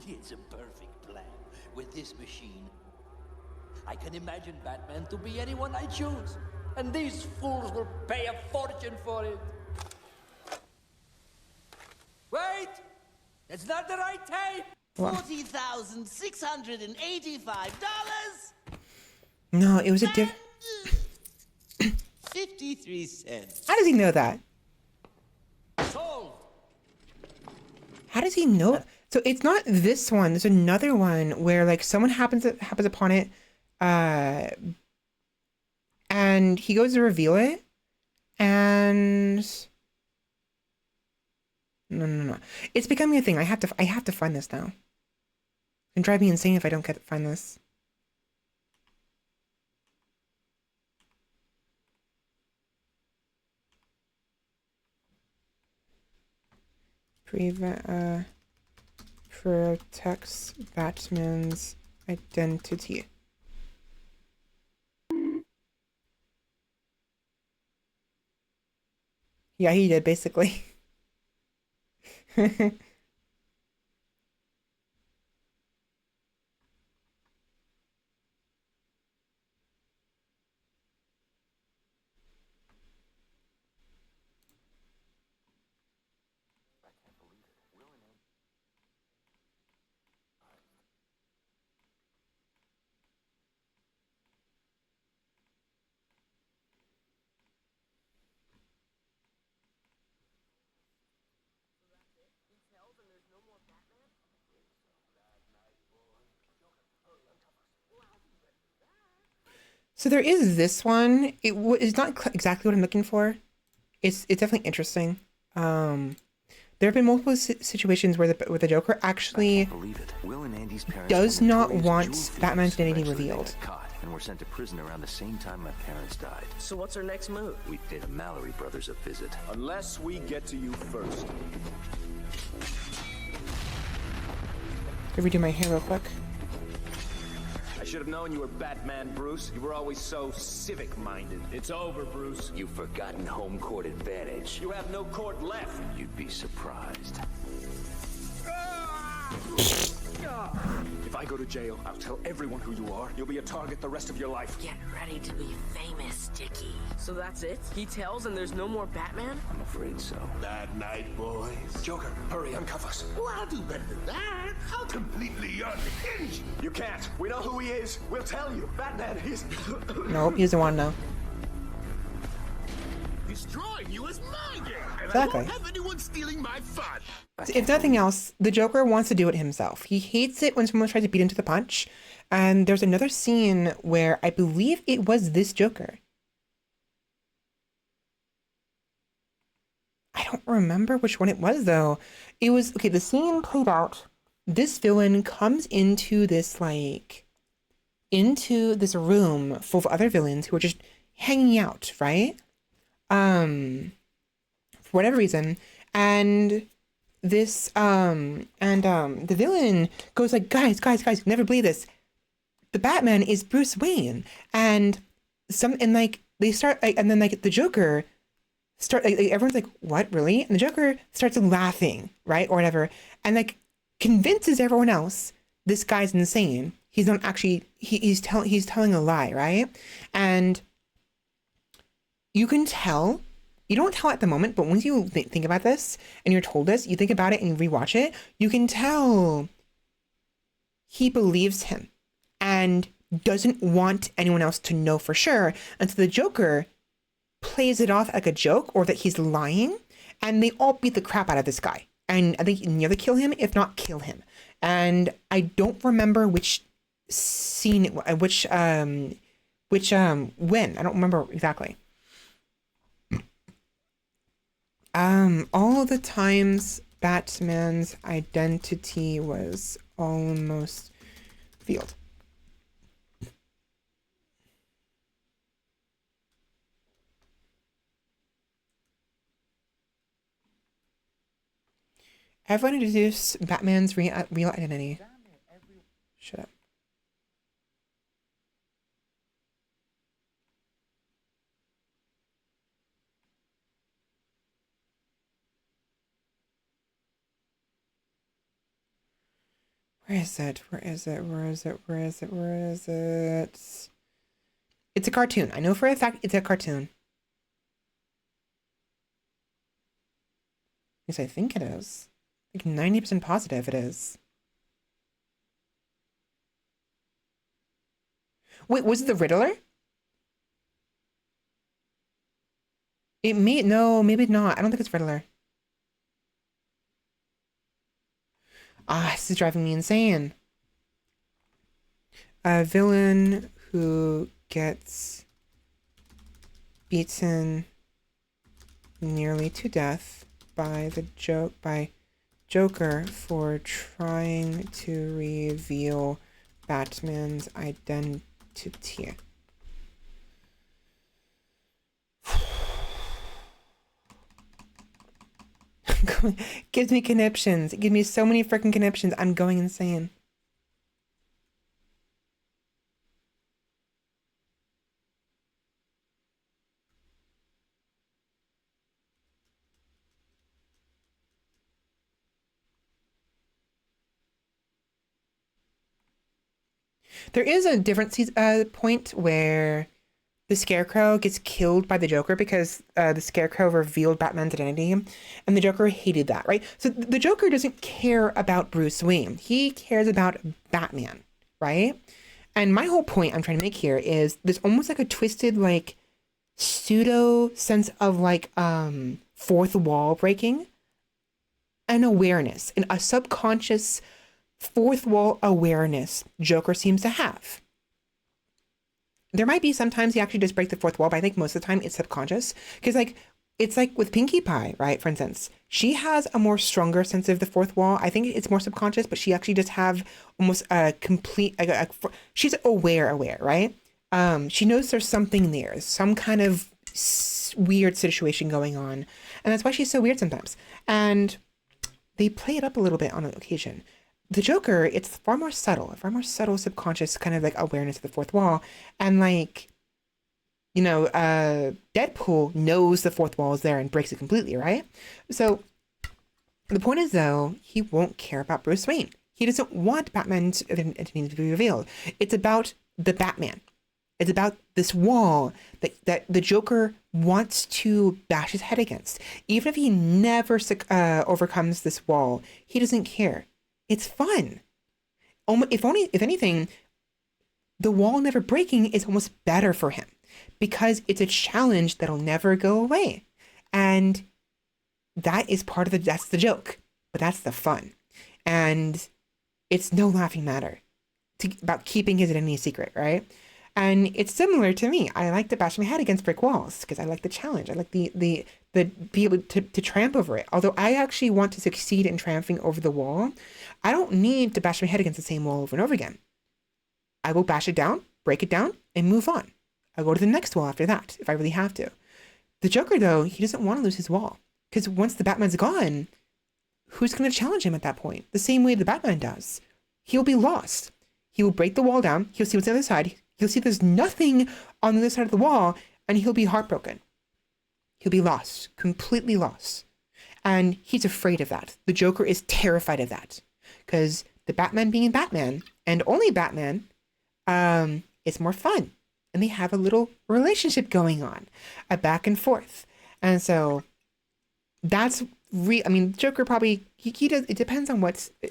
It's a perfect plan. With this machine, I can imagine Batman to be anyone I choose. And these fools will pay a fortune for it. Wait! It's not the right tape! $40,685. No, it was a 53 cents. How does he know that? Sold! How does he know? So it's not this one. There's another one where like someone happens upon it, and he goes to reveal it, and no. It's becoming a thing. I have to find this now. It'd drive me insane if I don't find this. Protects Batman's identity. Yeah, he did basically. So there is this one. It's not exactly what I'm looking for. It's definitely interesting. There have been multiple situations where the Joker actually does not want Batman's identity revealed. And were sent to prison around the same time my parents died. So what's our next move? We pay the Mallory brothers a visit. Unless we get to you first. Could redo my hair real quick. I should have known you were Batman, Bruce. You were always so civic-minded. It's over, Bruce. You've forgotten home court advantage. You have no court left. You'd be surprised. If I go to jail, I'll tell everyone who you are. You'll be a target the rest of your life. Get ready to be famous, Dickie. So that's it? He tells and there's no more Batman? I'm afraid so. That night, boys. Joker, hurry, uncuff us. Well, I'll do better than that. I'll completely unhinge you. You can't. We know who he is. We'll tell you. Batman, he's... Nope, he doesn't want to know. Destroying you is my game, and Exactly. I won't have anyone stealing my fun. If nothing else, the Joker wants to do it himself. He hates it when someone tries to beat him to the punch. And there's another scene where I believe it was this Joker. I don't remember which one it was though. It was, okay, the scene played out. This villain comes into this room full of other villains who are just hanging out, right? For whatever reason. And this the villain goes like, guys, never believe this. The Batman is Bruce Wayne. And they start like, and then like the Joker everyone's like, what, really? And the Joker starts laughing, right? Or whatever. And like convinces everyone else this guy's insane. He's not actually, he's telling a lie, right? And you can tell, you don't tell at the moment, but once you think about this and you're told this, you think about it and you rewatch it, you can tell he believes him and doesn't want anyone else to know for sure. And so the Joker plays it off like a joke or that he's lying, and they all beat the crap out of this guy. and I think nearly kill him, if not kill him. And I don't remember which scene, when. I don't remember exactly. All the times Batman's identity was almost revealed. Everyone introduced Batman's real identity. Shut up. Where is it? Where is it? Where is it? Where is it? Where is it? It's a cartoon. I know for a fact it's a cartoon. At least I think it is. Like 90% positive it is. Wait, was it the Riddler? No, maybe not. I don't think it's Riddler. This is driving me insane. A villain who gets beaten nearly to death by Joker for trying to reveal Batman's identity. Gives me conniptions. It gives me so many freaking conniptions. I'm going insane. There is a different point where the Scarecrow gets killed by the Joker because the Scarecrow revealed Batman's identity, and the Joker hated that, right? So the Joker doesn't care about Bruce Wayne. He cares about Batman, right? And my whole point I'm trying to make here is there's almost like a twisted, like, pseudo sense of, like, fourth wall breaking and awareness, and a subconscious fourth wall awareness Joker seems to have. There might be sometimes he actually does break the fourth wall, but I think most of the time it's subconscious. Because, like, it's like with Pinkie Pie, right? For instance, she has a more stronger sense of the fourth wall. I think it's more subconscious, but she actually does have almost a complete, she's aware, right? She knows there's something there, some kind of weird situation going on. And that's why she's so weird sometimes. And they play it up a little bit on occasion. The Joker, it's far more subtle subconscious kind of like awareness of the fourth wall. And like, you know, Deadpool knows the fourth wall is there and breaks it completely, right? So the point is, though, he won't care about Bruce Wayne. He doesn't want Batman's identity to be revealed. It's about the Batman. It's about this wall that the Joker wants to bash his head against. Even if he never overcomes this wall, he doesn't care. It's fun. If anything, the wall never breaking is almost better for him because it's a challenge that'll never go away. And that is that's the joke, but that's the fun. And it's no laughing matter about keeping his identity secret, right? And it's similar to me. I like to bash my head against brick walls because I like the challenge. I like the be able to triumph over it. Although I actually want to succeed in triumphing over the wall, I don't need to bash my head against the same wall over and over again. I will bash it down, break it down, and move on. I'll go to the next wall after that, if I really have to. The Joker, though, he doesn't want to lose his wall. Because once the Batman's gone, who's going to challenge him at that point? The same way the Batman does. He'll be lost. He will break the wall down. He'll see what's on the other side. He'll see there's nothing on the other side of the wall, and he'll be heartbroken. He'll be lost, completely lost. And he's afraid of that. The Joker is terrified of that. Because the Batman being Batman, and only Batman, is more fun. And they have a little relationship going on, a back and forth. And so that's Joker probably, he does, it depends on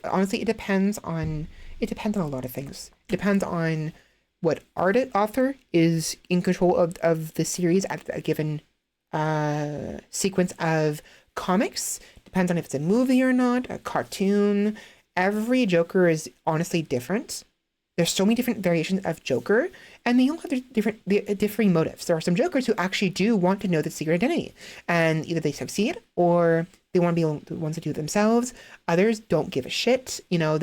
honestly, it depends on a lot of things. It depends on what author is in control of the series at a given sequence of comics. Depends on if it's a movie or not, a cartoon. Every Joker is honestly different. There's so many different variations of Joker, and they all have their differing motives. There are some Jokers who actually do want to know the secret identity, and either they succeed or they want to be the ones to do it themselves. Others don't give a shit. You know,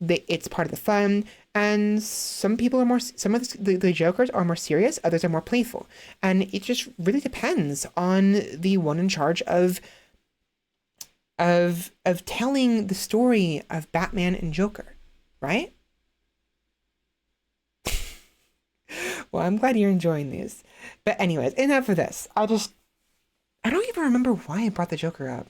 it's part of the fun. And some people are more, some of the Jokers are more serious, others are more playful. And it just really depends on the one in charge of telling the story of Batman and Joker, right? Well, I'm glad you're enjoying these. But anyways, enough of this. I don't even remember why I brought the Joker up.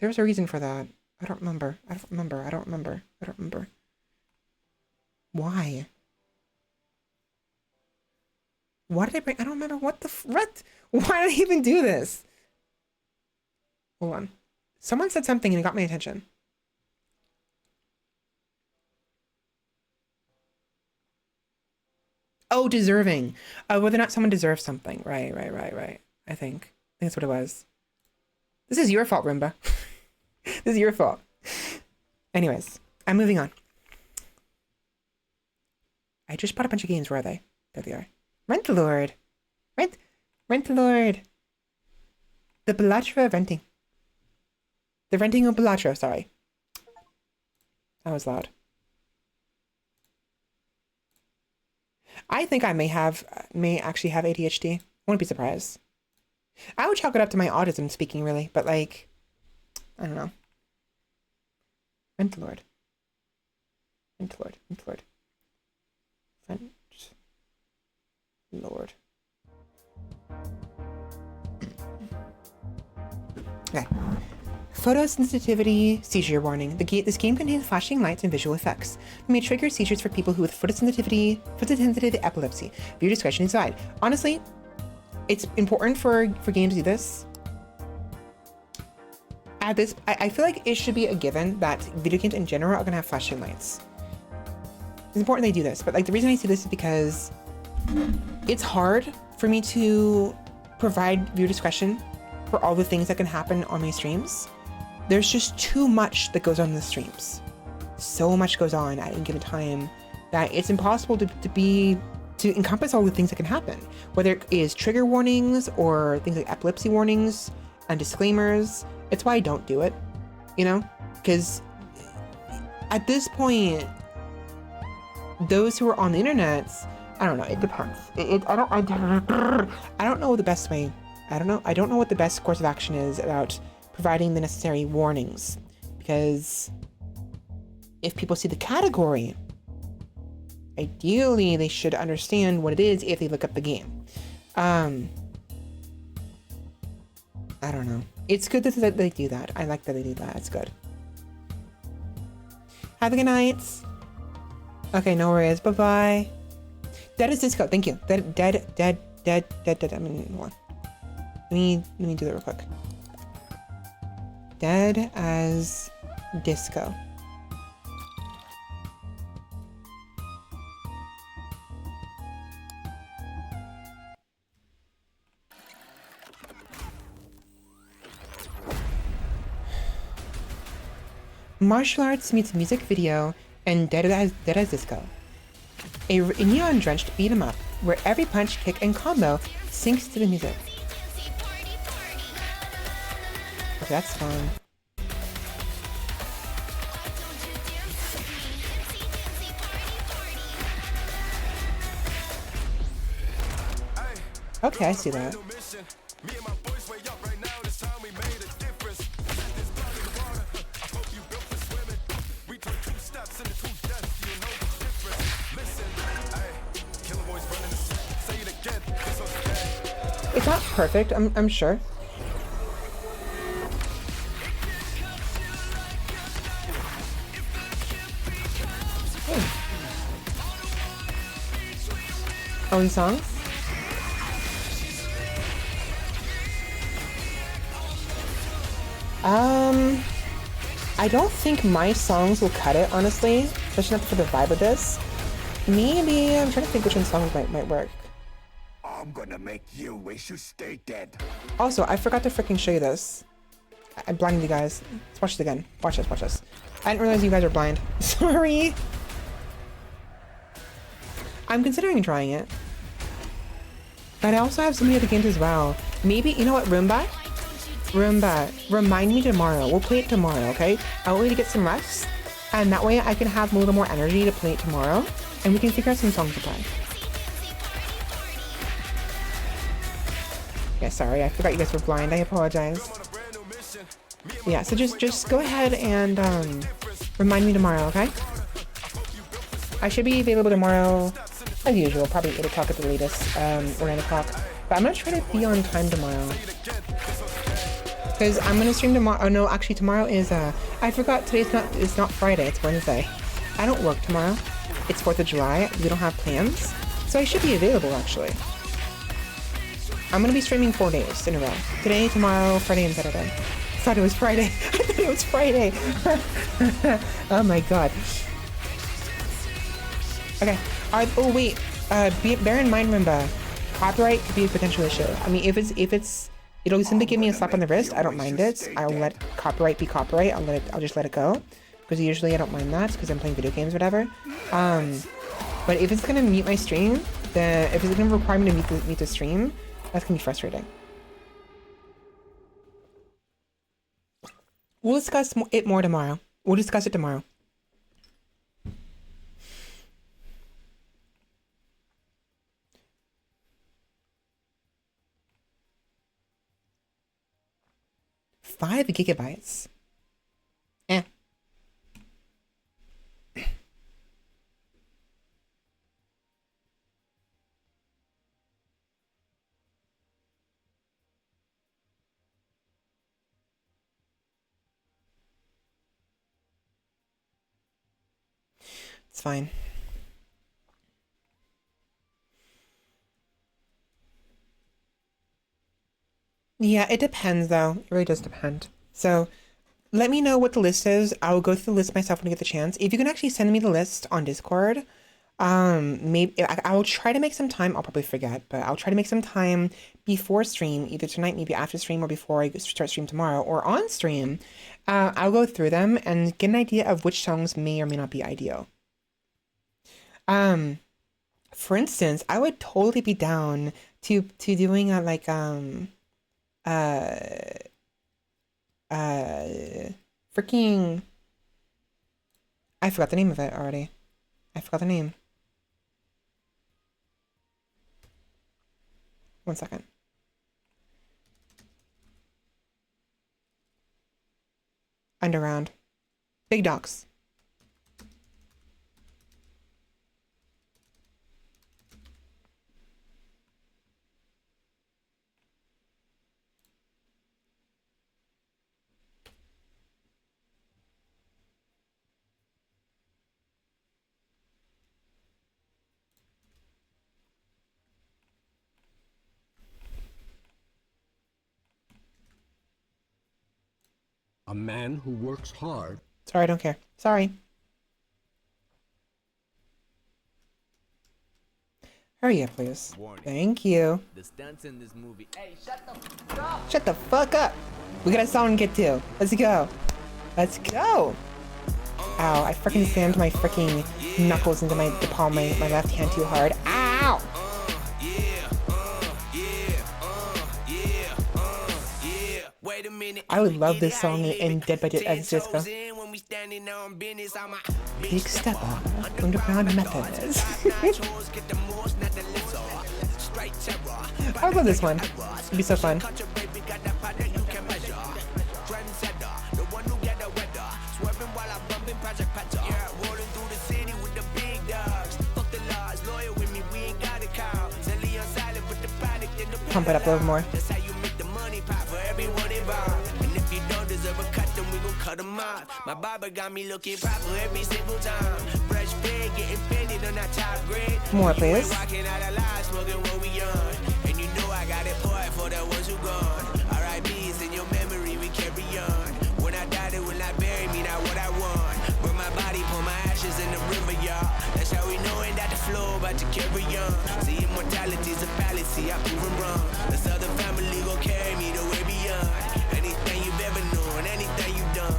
There's a reason for that. I don't remember. Why? Why did I bring... I don't remember what. Why did I even do this? Hold on. Someone said something and it got my attention. Oh, deserving. Whether or not someone deserves something. Right. I think that's what it was. This is your fault, Roomba. This is your fault. Anyways, I'm moving on. I just bought a bunch of games. Where are they? There they are. Rentlord. Rentlord. The Bellatra renting. The renting of Bellatra, sorry. That was loud. I think I may actually have ADHD. Wouldn't be surprised. I would chalk it up to my autism speaking, really, but like, I don't know. Rentlord. Lord. Okay. Photosensitivity seizure warning. This game contains flashing lights and visual effects. It may trigger seizures for people who with photosensitive epilepsy. Viewer discretion is advised. Honestly, it's important for games to do this. I feel like it should be a given that video games in general are gonna have flashing lights. It's important they do this, but like the reason I see this is because it's hard for me to provide viewer discretion for all the things that can happen on my streams. There's just too much that goes on in the streams. So much goes on at any given time that it's impossible to encompass all the things that can happen. Whether it is trigger warnings or things like epilepsy warnings and disclaimers. It's why I don't do it, you know? Because at this point, those who are on the internet, I don't know, it depends. I don't know the best way. I don't know what the best course of action is about providing the necessary warnings, because if people see the category, ideally they should understand what it is if they look up the game. I don't know. It's good that they do that. I like that they do that. It's good. Have a good night. Okay, no worries. Bye-bye. Dead is disco. Thank you. Dead. I mean, hold on. Let me do that real quick. Dead as disco. Martial arts meets music video and Dead as Disco. A neon-drenched beat-em-up where every punch, kick, and combo syncs to the music. Okay, that's fun. Okay, I see that. It's not perfect, I'm sure. Own songs? I don't think my songs will cut it, honestly, especially not for the vibe of this. Maybe I'm trying to think which one songs might work. I'm gonna make you wish you stayed dead. Also, I forgot to freaking show you this. I'm blinding you guys. Let's watch this again. Watch this, watch this. I didn't realize you guys are blind. Sorry. I'm considering trying it. But I also have so many other games as well. Maybe, you know what, Roomba? Roomba, remind me tomorrow. We'll play it tomorrow, okay? I want you to get some rest. And that way I can have a little more energy to play it tomorrow. And we can figure out some songs to play. Yeah, sorry, I forgot you guys were blind. I apologize. Yeah, so just go ahead and remind me tomorrow, okay? I should be available tomorrow, as usual, probably 8 o'clock at the latest, or 9 o'clock. But I'm gonna try to be on time tomorrow. Because I'm gonna stream tomorrow. Oh no, actually tomorrow is, I forgot it's not Friday, it's Wednesday. I don't work tomorrow. It's 4th of July, we don't have plans. So I should be available, actually. I'm gonna be streaming 4 days in a row. Today, tomorrow, Friday, and Saturday. I thought it was Friday. I thought it was Friday. Oh my god. Okay. Oh wait. Bear in mind, remember, copyright could be a potential issue. I mean, if it's, it'll simply give me a slap on the wrist. I don't mind it. I'll let copyright be copyright. I'll just let it go, because usually I don't mind that because I'm playing video games, or whatever. But if it's gonna mute my stream, then if it's gonna require me to mute the stream, that's gonna be frustrating. We'll discuss it more tomorrow. We'll discuss it tomorrow. $5 gigabytes. Eh. It's fine. Yeah, it depends though. It really does depend. So let me know what the list is. I'll go through the list myself when I get the chance. If you can actually send me the list on Discord, maybe I'll try to make some time. I'll probably forget, but I'll try to make some time before stream, either tonight, maybe after stream, or before I start stream tomorrow, or on stream. I'll go through them and get an idea of which songs may or may not be ideal. For instance, I would totally be down to doing a like freaking, I forgot the name of it already. I forgot the name. One second. Underground. Big Dogs. A man who works hard. Sorry, I don't care. Sorry. Hurry up, please. Thank you. The stunts in this movie. Hey, shut the fuck up! Shut the fuck up! We got a song to get to. Let's go. Let's go! Ow, I freaking slammed my freaking knuckles into the palm of my left hand too hard. Ow! I would love this song in Dead by Disco. Big step up, underground methods. I love this one. It'd be so fun. Pump it up a little more. My barber got me looking proper every single time. Fresh fade, getting faded on that top grade. More, please. Walking out alive, smoking what we on. And you know I got it, boy, for the ones who gone. R.I.P.'s in your memory, we carry on. When I die, they will not bury me, not what I want. Burn my body, pour my ashes in the river, y'all. That's how we knowin' that the flow about trying to carry on. See, immortality's a fallacy, I prove them wrong. The Southern family gon' carry me the way beyond. Anything you've ever known, anything you've done.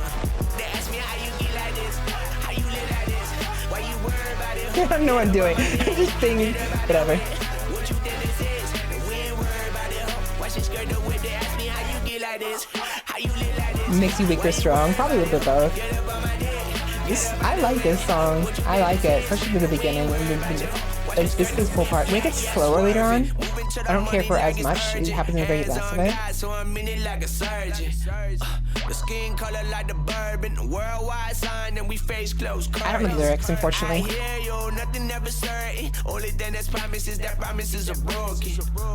They ask me how you get like this, how you live like this, why you worry about it. I don't know what I'm doing. I'm just thinking, whatever. What you think this is? We ain't worried about it. Watch your skirt the whip. They ask me how you get like this, how you live like this. Makes you weak or strong. Probably a little bit both. I like this song. I like it, especially in the beginning. This is the cool part. When it gets slower later on, I don't care for as much. It happens in the very last of it. The skin color like the bourbon, worldwide sign, and we face close. I don't know the lyrics, unfortunately. Nothing ever certain. Only thing that's promises that promises are broken.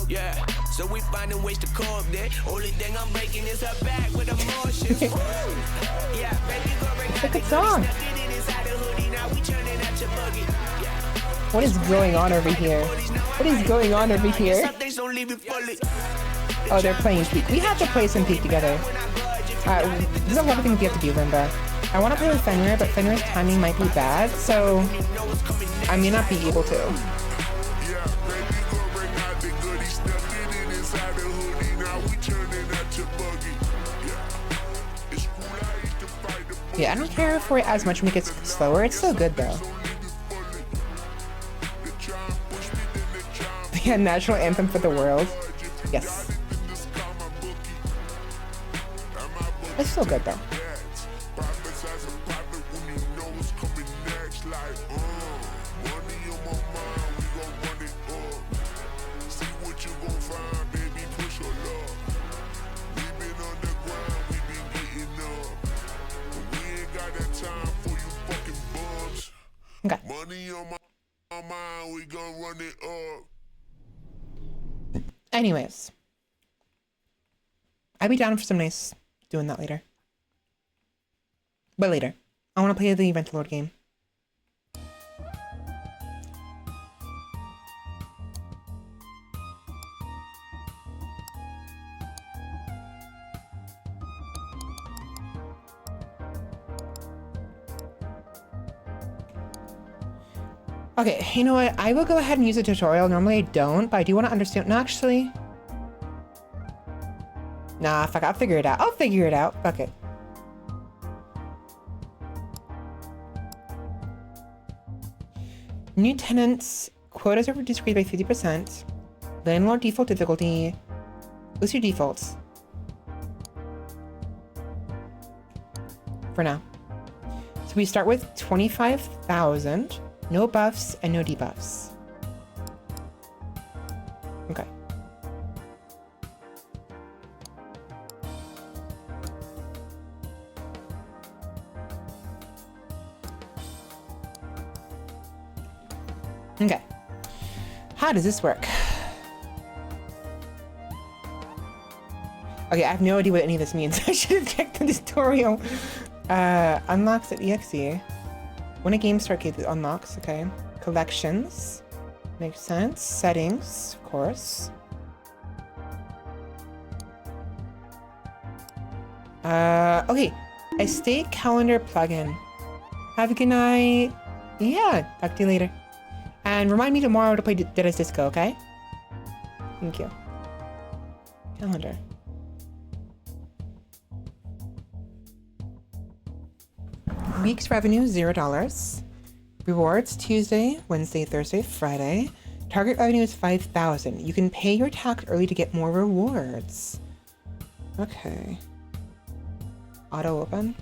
Yeah, so we finding ways to cope there. Only thing I'm breaking is her back with emotions. Yeah, baby, go bring it's a good song. What is going on over here? What is going on over here? Oh, they're playing Peak. We have to play some Peak together. There's a lot of things we have to do, Limba. I want to play with Fenrir, but Fenrir's timing might be bad, so I may not be able to. Yeah, I don't care for it as much when it gets slower. It's still good, though. Yeah, national anthem for the world. Yes. It's still good, though. Okay. Anyways, I'd be down for some nice doing that later. But later. I want to play the Rentlord game. Okay, you know what? I will go ahead and use a tutorial. Normally I don't, but I do want to understand. No, actually. Nah, fuck, I'll figure it out. I'll figure it out. Fuck it. New tenants. Quotas are reduced by 50%. Landlord default difficulty. What's your defaults? For now. So we start with 25,000. No buffs and no debuffs. Okay. Okay. How does this work? Okay, I have no idea what any of this means. I should have checked the tutorial. Unlocks at EXE. When a game starts, it unlocks, okay. Collections. Makes sense. Settings, of course. Okay. A state calendar plugin. Have a good night. Yeah, talk to you later. And remind me tomorrow to play Deada's Disco, okay? Thank you. Calendar. Week's revenue, $0. Rewards, Tuesday, Wednesday, Thursday, Friday. Target revenue is 5,000. You can pay your tax early to get more rewards. Okay. Auto open.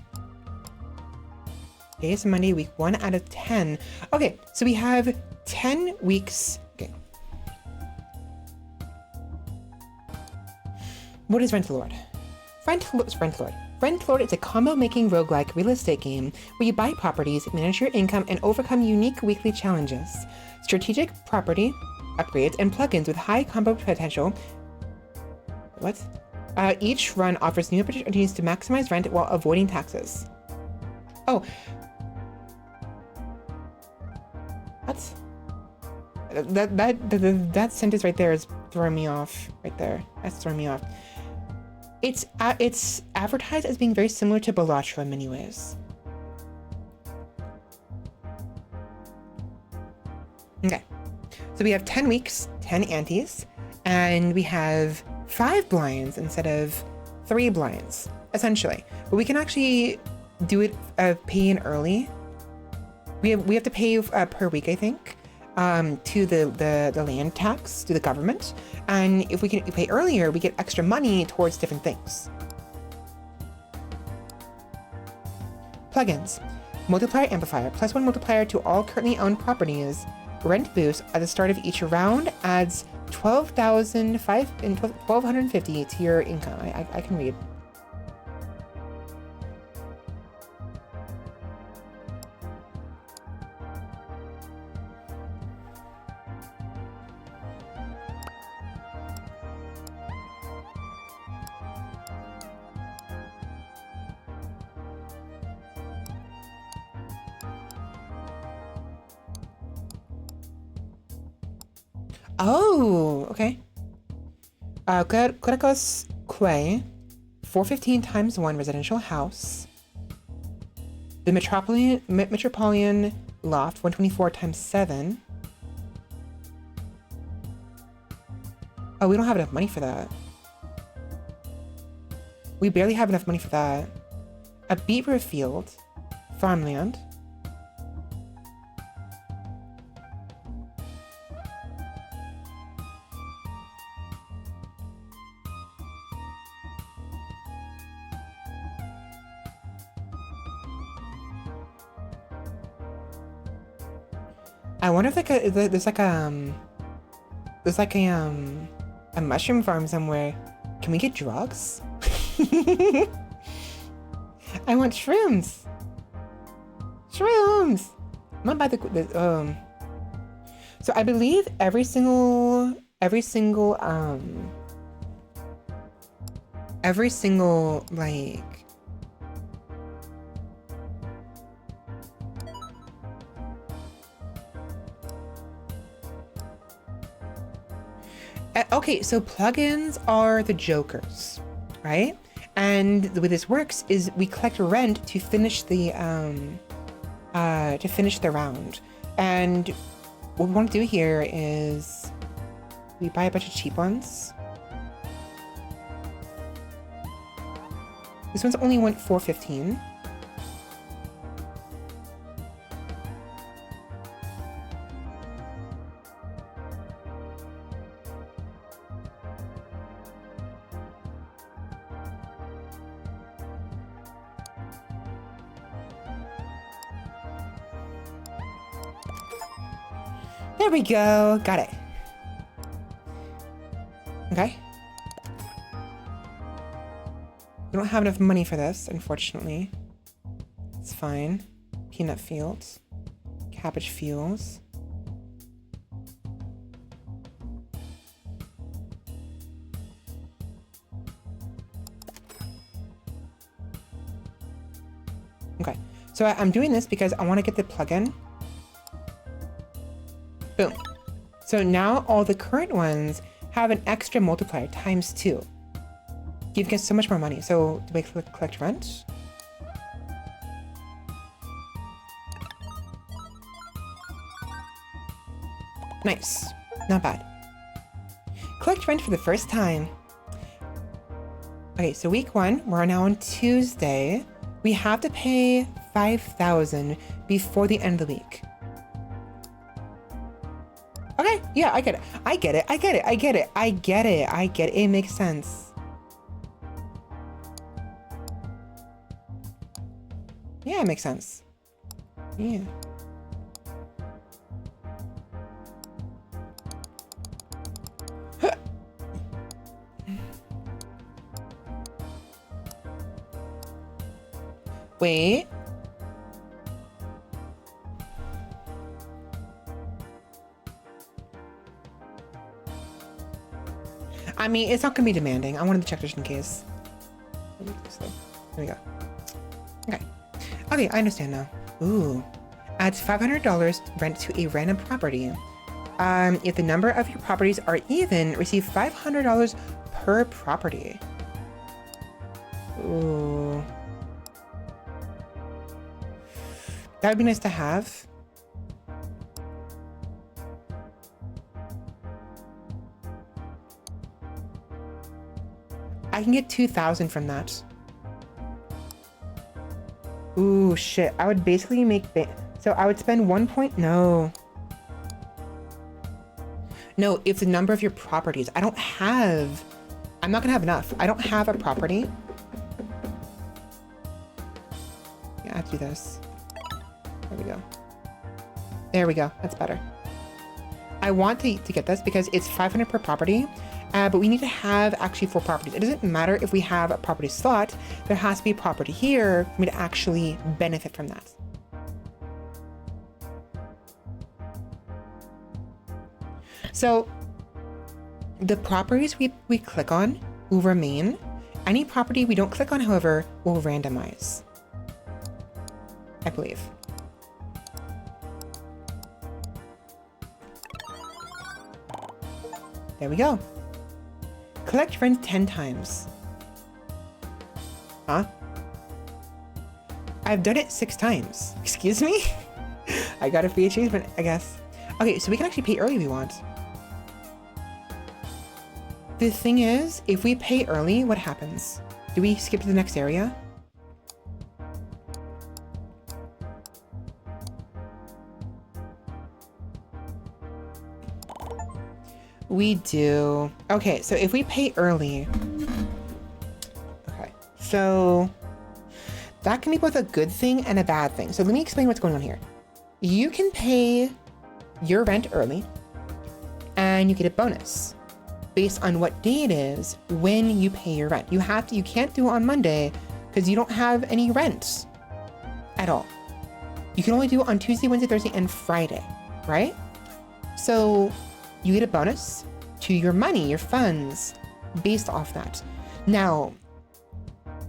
Today's Monday, week 1 out of 10. Okay, so we have 10 weeks. Okay. What is Rentlord? Rentlord. Rentlord is a combo-making roguelike real estate game where you buy properties, manage your income, and overcome unique weekly challenges. Strategic property upgrades and plugins with high combo potential. What? Each run offers new opportunities to maximize rent while avoiding taxes. Oh. What? That sentence right there is throwing me off. Right there. That's throwing me off. It's advertised as being very similar to Balatro in many ways. Okay. So we have 10 weeks, 10 antes, and we have 5 blinds instead of 3 blinds, essentially. But we can actually do it pay in early. We have to pay per week, I think, to the land tax to the government. And if we can pay earlier, we get extra money towards different things. Plugins. Multiplier amplifier. +1 multiplier to all currently owned properties. Rent boost at the start of each round adds 1250 to your income. I can read. Oh, okay. Cuercos Quay, 415 times 1 residential house. The Metropolitan Loft, 124 times 7. Oh, we don't have enough money for that. We barely have enough money for that. A beetroot field, farmland. I wonder if there's like a mushroom farm somewhere. Can we get drugs? I want shrooms. Shrooms. I'm gonna buy the So I believe every single like okay, so plugins are the jokers, right? And the way this works is we collect rent to finish the round. And what we want to do here is we buy a bunch of cheap ones. This one's only went 415. There we go. Got it. Okay. We don't have enough money for this, unfortunately. It's fine. Peanut fields. Cabbage fields. Okay. So I'm doing this because I want to get the plugin. Boom. So now all the current ones have an extra multiplier ×2. You get so much more money. So do we collect rent? Nice. Not bad. Collect rent for the first time. Okay, so week 1, we're now on Tuesday. We have to pay 5,000 before the end of the week. Okay, yeah, I get it. I get it. I get it. I get it. I get it. I get it. It makes sense. Yeah, it makes sense. Yeah. Wait. I mean, it's not gonna be demanding. I wanted to check just in case. There we go. Okay. Okay, I understand now. Ooh. Adds $500 rent to a random property. If the number of your properties are even, receive $500 per property. Ooh. That would be nice to have. can get 2,000 from that. Ooh, shit. I would basically make... So I would spend 1 point... No. No, it's the number of your properties. I don't have... I'm not gonna have enough. I don't have a property. Yeah, I have to do this. There we go. There we go. That's better. I want to get this because it's 500 per property, but we need to have actually 4 properties. It doesn't matter if we have a property slot. There has to be a property here for me to actually benefit from that. So the properties we click on will remain. Any property we don't click on, however, will randomize, I believe. There we go. Collect rent 10 times. Huh? I've done it 6 times. Excuse me? I got a free achievement, I guess. Okay, so we can actually pay early if we want. The thing is, if we pay early, what happens? Do we skip to the next area? We do. Okay, so if we pay early... Okay, so... That can be both a good thing and a bad thing. So let me explain what's going on here. You can pay your rent early, and you get a bonus based on what day it is when you pay your rent. You can't do it on Monday because you don't have any rent at all. You can only do it on Tuesday, Wednesday, Thursday, and Friday, right? So you get a bonus to your money, your funds, based off that. Now,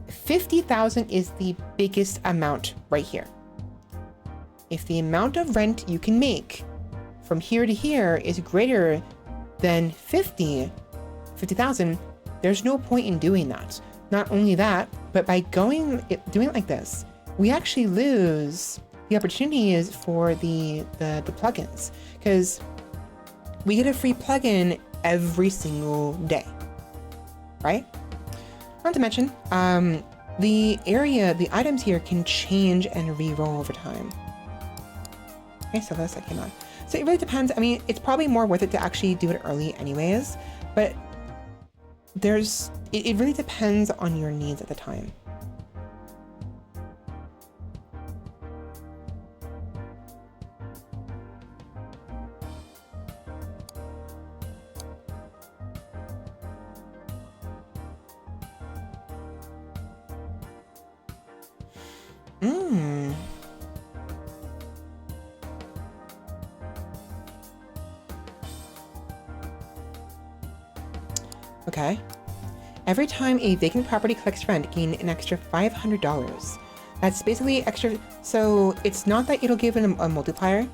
50,000 is the biggest amount right here. If the amount of rent you can make from here to here is greater than 50,000, there's no point in doing that. Not only that, but by doing it like this, we actually lose the opportunities for the plugins, because we get a free plugin every single day, right? Not to mention, the items here can change and re-roll over time. Okay, so this I cannot. So it really depends. I mean, it's probably more worth it to actually do it early anyways, but it really depends on your needs at the time. Okay. Every time a vacant property collects rent, gain an extra $500. That's basically extra. So it's not that it'll give a multiplier,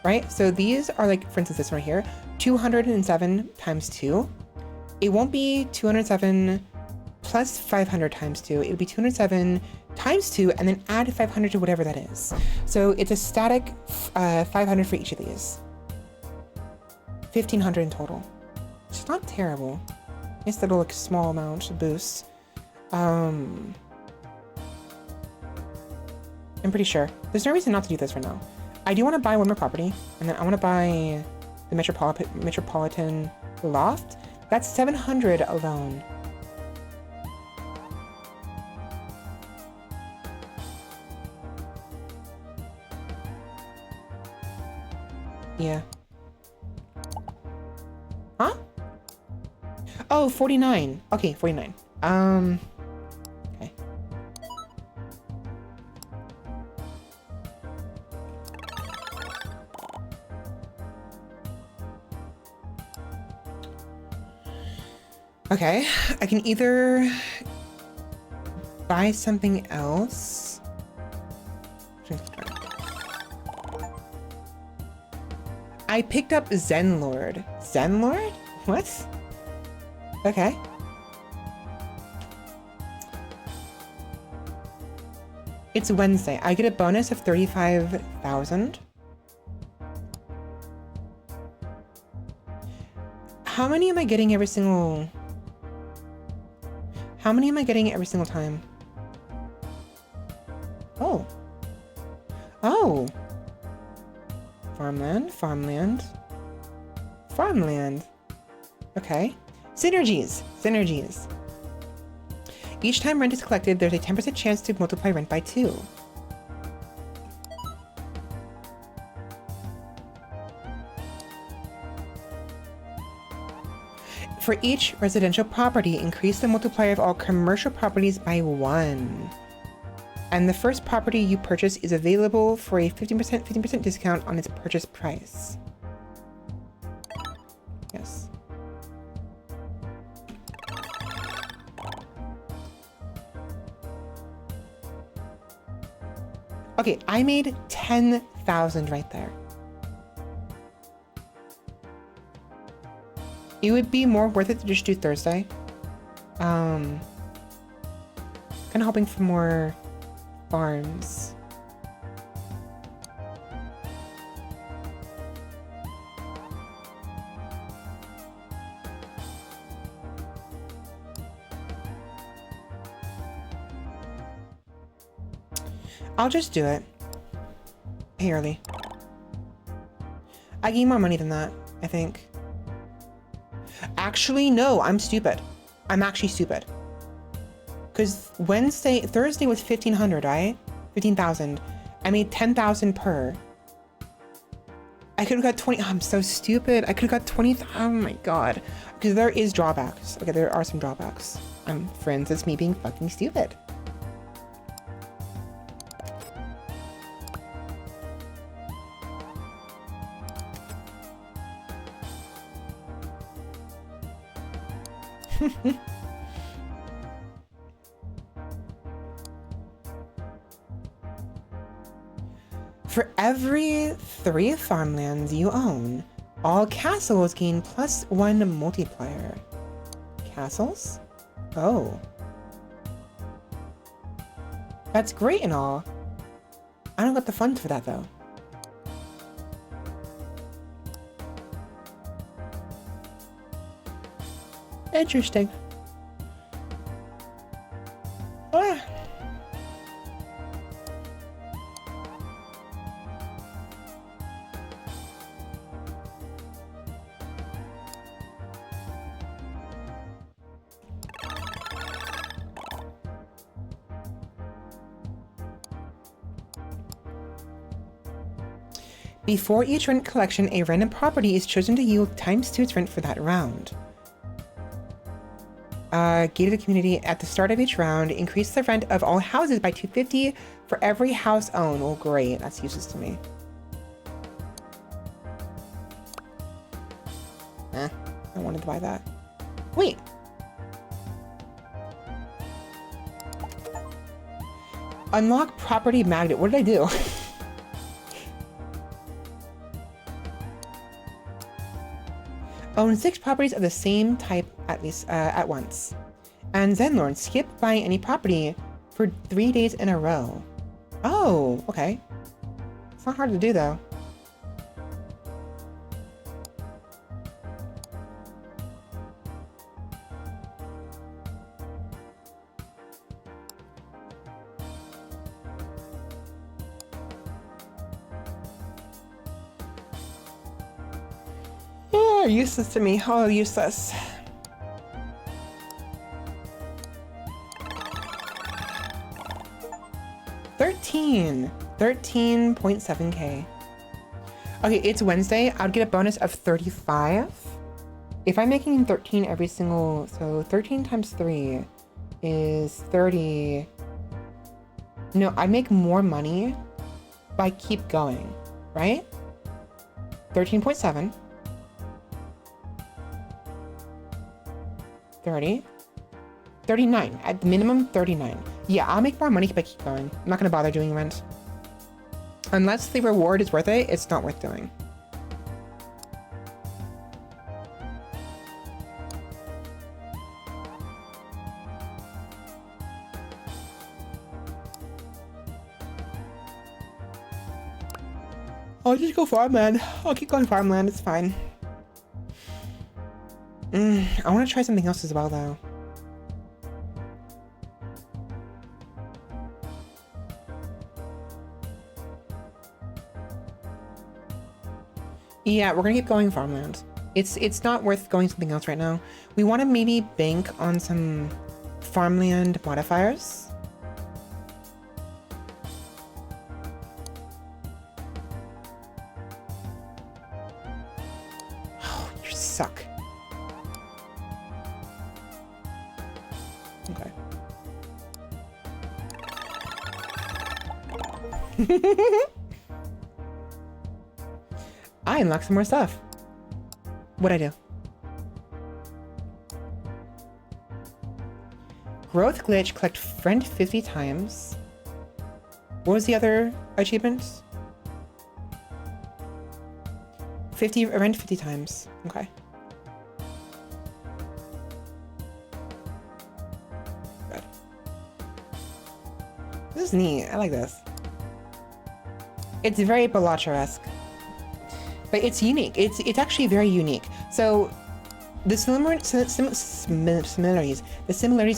right? So these are like, for instance, this one right here, 207 times 2. It won't be 207 plus 500 times 2. It'll be 207 times 2 and then add 500 to whatever that is. So it's a static 500 for each of these. 1,500 in total. It's not terrible. It's a little like small amount boost. I'm pretty sure. There's no reason not to do this for now. I do want to buy one more property, and then I want to buy the Metropolitan Loft. That's 700 alone. Yeah. Huh? Oh, 49. Okay, 49. Okay. Okay, I can either buy something else. I picked up Rentlord. Rentlord? What? Okay. It's Wednesday. I get a bonus of 35,000. How many am I getting every single... How many am I getting every single time? Oh. Oh. Farmland, farmland. Farmland. Okay. Synergies. Synergies. Each time rent is collected, there's a 10% chance to multiply rent by 2. For each residential property, increase the multiplier of all commercial properties by 1. And the first property you purchase is available for a 15% discount on its purchase price. Yes. Okay, I made 10,000 right there. It would be more worth it to just do Thursday. Kind of hoping for more farms. I'll just do it. Pay early. I gain more money than that, I think. Actually, no, I'm stupid. I'm actually stupid. Because Thursday was 1,500, right? 15,000. I made 10,000 per. I could have got 20. Oh, I'm so stupid. I could have got 20. Oh my god. Because there is drawbacks. Okay, there are some drawbacks. Friends, it's me being fucking stupid. For every 3 farmlands you own, all castles gain +1 multiplier. Castles? Oh. That's great and all. I don't got the funds for that though. Interesting. Ah. Before each rent collection, a random property is chosen to yield ×2 its rent for that round. Gated community at the start of each round. Increase the rent of all houses by 250 for every house owned. Oh, great. That's useless to me. I wanted to buy that. Wait. Unlock property magnet. What did I do? Own 6 properties of the same type at once. And Rentlord, skip buying any property for 3 days in a row. Oh, okay. It's not hard to do though. Oh, useless to me. Oh, useless. $13.7K. Okay, it's Wednesday. I would get a bonus of 35. If I'm making 13 every single, so 13 times 3 is 30. No, I make more money if I keep going, right? 13.7. 30. 39. At minimum, 39. Yeah, I'll make more money if I keep going. I'm not going to bother doing rent. Unless the reward is worth it, it's not worth doing. I'll just go farmland. I'll keep going farmland. It's fine. I want to try something else as well, though. Yeah, we're gonna keep going farmland. It's not worth going something else right now. We want to maybe bank on some farmland modifiers. Oh, you suck. Okay. I unlocked some more stuff. What'd I do? Growth glitch, collect friend 50 times. What was the other achievement? 50, friend 50 times. Okay. Good. This is neat. I like this. It's very Balacha-esque. But it's unique. It's actually very unique. So the similarities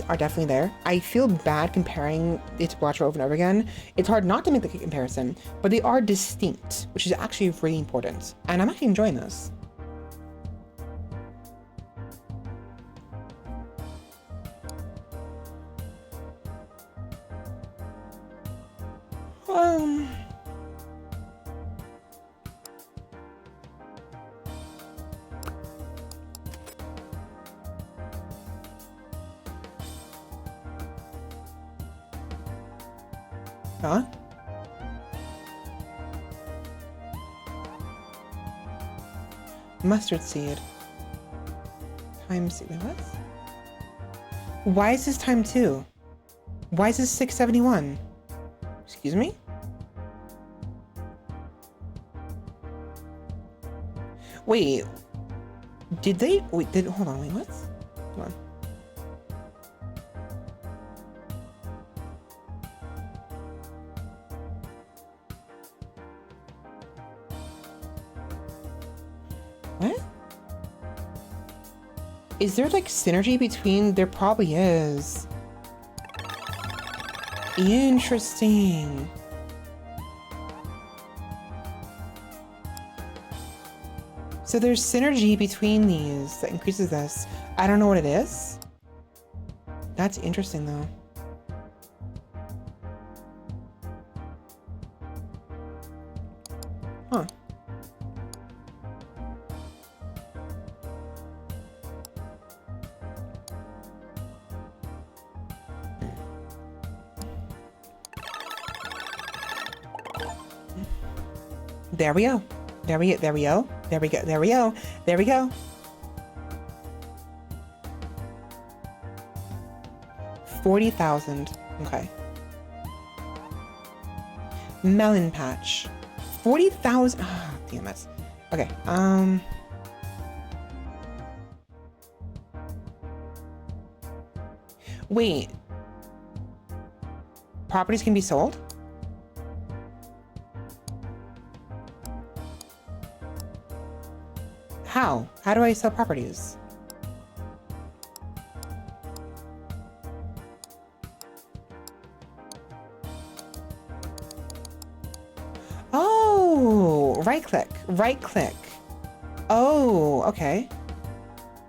are definitely there. I feel bad comparing it to Balacha over and over again. It's hard not to make the comparison, but they are distinct, which is actually really important. And I'm actually enjoying this. Huh? Mustard seed. Times, wait, what? Why is this time 2? Why is this 671? Excuse me? Wait. Did they, wait, hold on, wait, what? Hold on. What? Is there like synergy between? There probably is. Interesting. So there's synergy between these that increases this. I don't know what it is. That's interesting though. Huh. There we go. There we go. There we go. There we go. There we go. There we go. 40,000. Okay. Melon patch. 40,000. Ah, damn it. Okay. Wait. Properties can be sold? How? How do I sell properties? Oh, right click, right click. Oh, okay.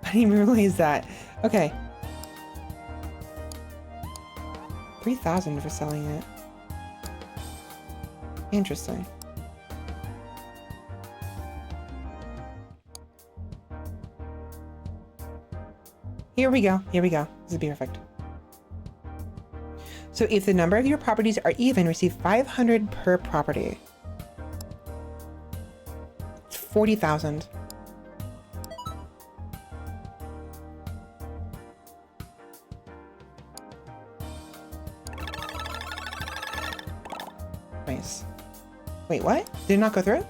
I didn't even realize that. Okay. 3,000 for selling it. Interesting. Here we go. Here we go. This is perfect. So if the number of your properties are even, receive 500 per property. It's 40,000. Nice. Wait, what? Did it not go through?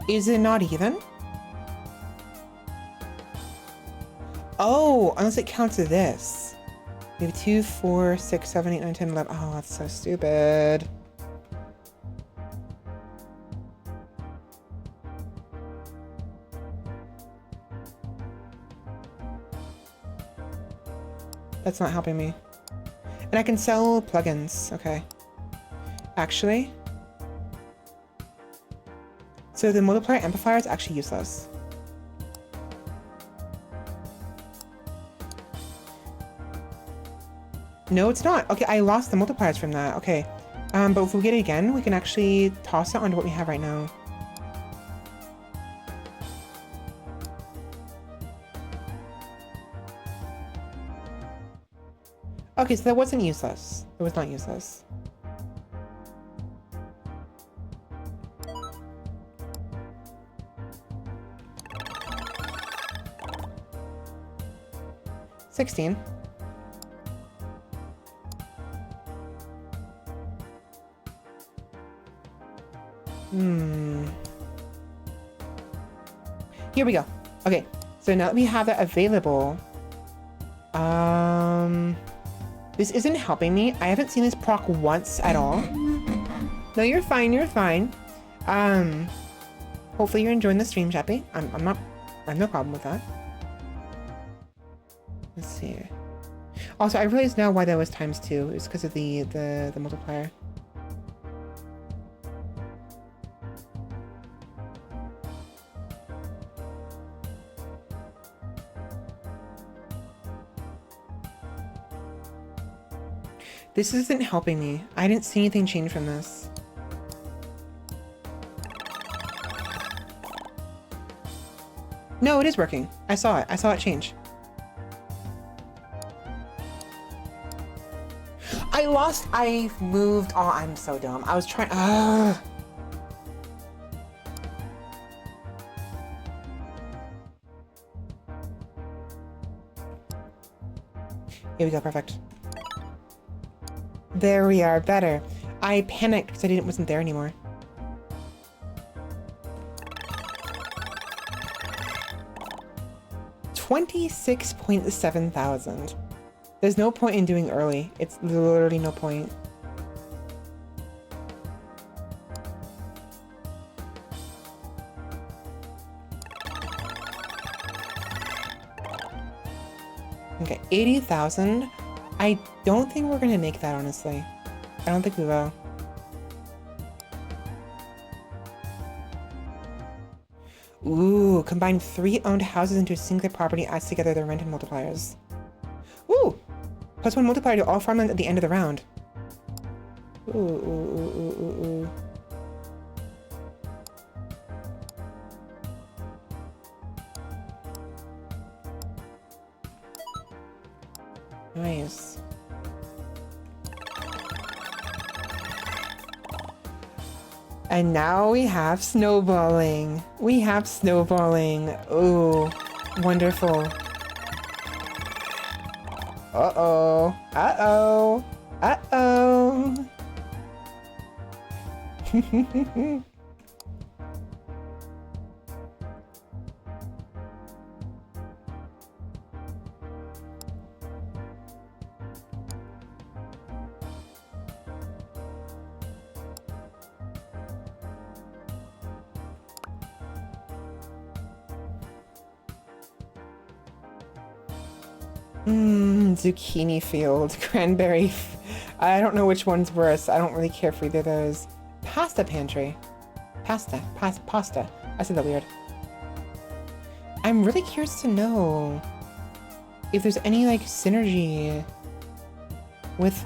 Is it not even? Oh, unless it counts as this. We have 2, 4, 6, 7, 8, 9, 10, 11. Oh, that's so stupid. That's not helping me. And I can sell plugins. Okay. actually. So the multiplier amplifier is actually useless. No, it's not. Okay, I lost the multipliers from that. Okay. But if we get it again, we can actually toss it onto what we have right now. Okay, so that wasn't useless. It was not useless. $16. Here we go. Okay, so now that we have that available, this isn't helping me. I haven't seen this proc once at all. No, you're fine, you're fine. Hopefully you're enjoying the stream, Chappy. I have no problem with that. Let's see. Also, I realize now why that was ×2. It's because of the multiplier. This isn't helping me. I didn't see anything change from this. No, it is working. I saw it. I saw it change. I moved. Oh, I'm so dumb. I was trying. Here we go. Perfect. There we are. Better. I panicked because I wasn't there anymore. $26,700. There's no point in doing early. It's literally no point. Okay, 80,000. I don't think we're gonna make that, honestly. I don't think we will. Ooh, combine 3 owned houses into a singular property adds together their rented multipliers. Ooh! +1 multiplier to all farmland at the end of the round. Ooh, ooh, ooh, ooh, ooh, ooh. Nice. And now we have snowballing. We have snowballing. Ooh, wonderful. Uh-oh. Uh-oh. Uh-oh. Zucchini field, cranberry. I don't know which one's worse. I don't really care for either of those. Pasta pantry. Pasta. I said that weird. I'm really curious to know if there's any like synergy with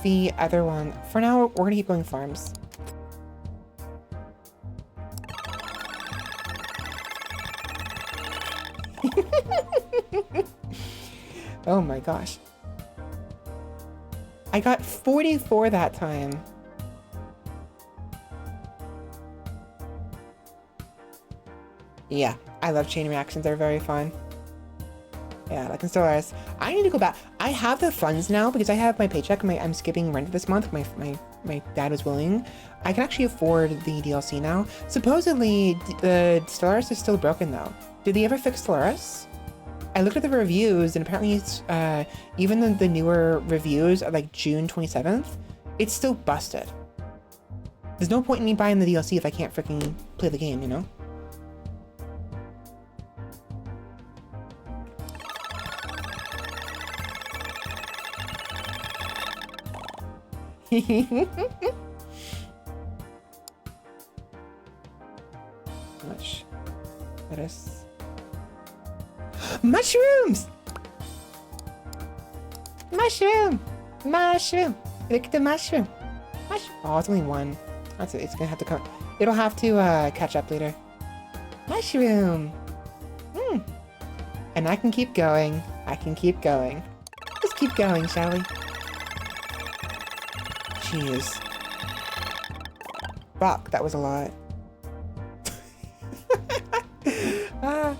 the other one. For now, we're gonna keep going farms. Oh my gosh. I got 44 that time. Yeah, I love chain reactions. They're very fun. Yeah, like in Stellaris. I need to go back. I have the funds now because I have my paycheck. I'm skipping rent this month. My dad was willing. I can actually afford the DLC now. Supposedly, Stellaris is still broken though. Did they ever fix Stellaris? I looked at the reviews and apparently it's, even the newer reviews are like June 27th, it's still busted. There's no point in me buying the DLC if I can't freaking play the game, you know? Much lettuce. Mushrooms! Mushroom! Mushroom! Look at the mushroom. Oh, it's only one. That's it. It's gonna have to come. It'll have to catch up later. Mushroom! And I can keep going. I can keep going. Let's keep going, shall we? Jeez. Fuck, that was a lot. Ah.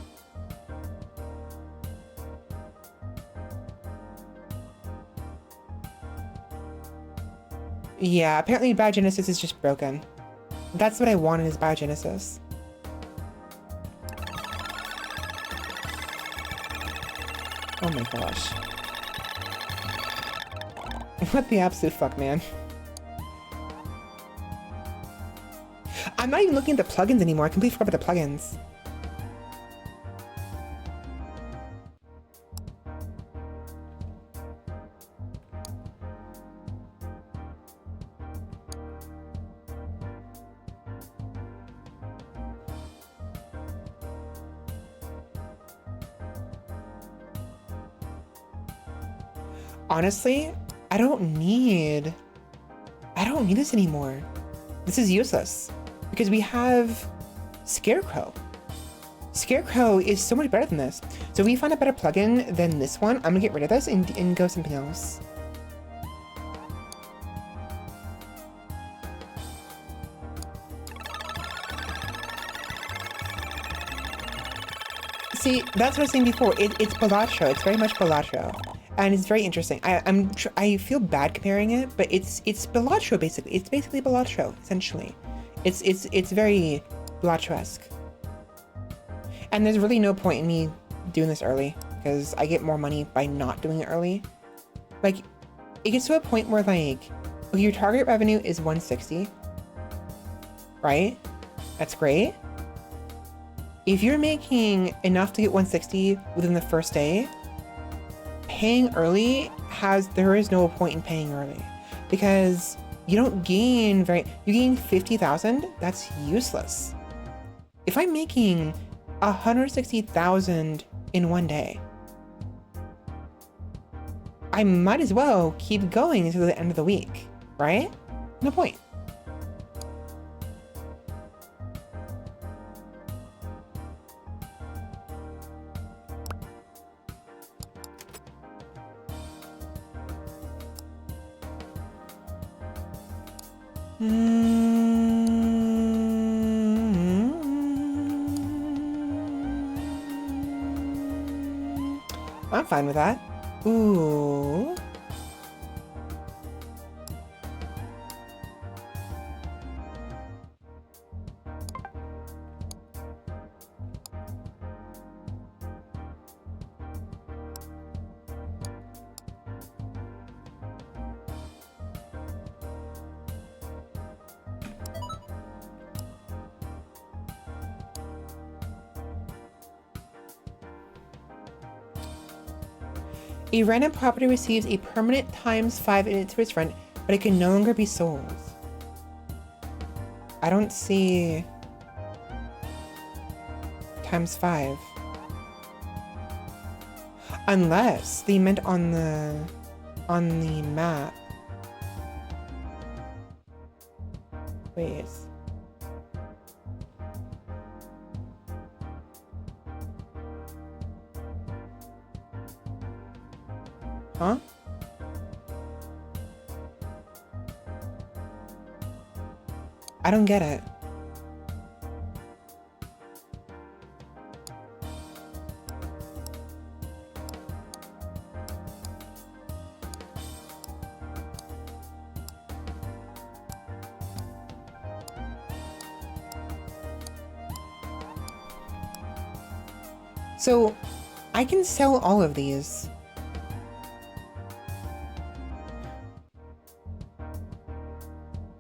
Yeah, apparently biogenesis is just broken. That's what I wanted is biogenesis. Oh my gosh. What the absolute fuck, man? I'm not even looking at the plugins anymore. I completely forgot about the plugins. Honestly, I don't need this anymore. This is useless because we have Scarecrow. Scarecrow is so much better than this. So if we find a better plugin than this one, I'm gonna get rid of this and go something else. See, that's what I was saying before. It's Balatro. It's very much Balatro. And it's very interesting. I feel bad comparing it, but it's Balatro basically. It's basically Balatro essentially. It's very Balatro-esque. And there's really no point in me doing this early because I get more money by not doing it early. Like, it gets to a point where like, okay, your target revenue is 160, right? That's great. If you're making enough to get 160 within the first day, paying early there is no point in paying early because you don't gain you gain 50,000. That's useless. If I'm making 160,000 in one day, I might as well keep going until the end of the week, right? No point. I'm fine with that. Ooh. A random property receives a permanent ×5 into its rent, but it can no longer be sold. I don't see ×5. Unless they meant on the map. Wait. Huh? I don't get it. So, I can sell all of these.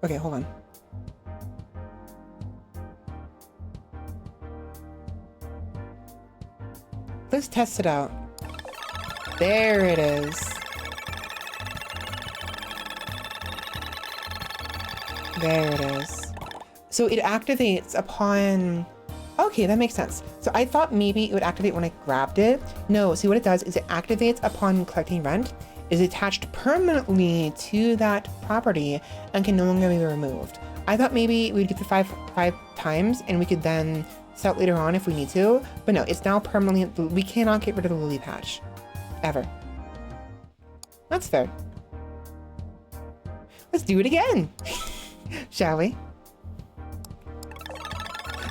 Okay, hold on. Let's test it out. There it is. There it is. So it activates upon... Okay, that makes sense. So I thought maybe it would activate when I grabbed it. No, see what it does is it activates upon collecting rent, is attached permanently to that property and can no longer be removed. I thought maybe we'd get the five times and we could then sell it later on if we need to, but no, it's now permanently, we cannot get rid of the lily patch. Ever. That's fair. Let's do it again. Shall we?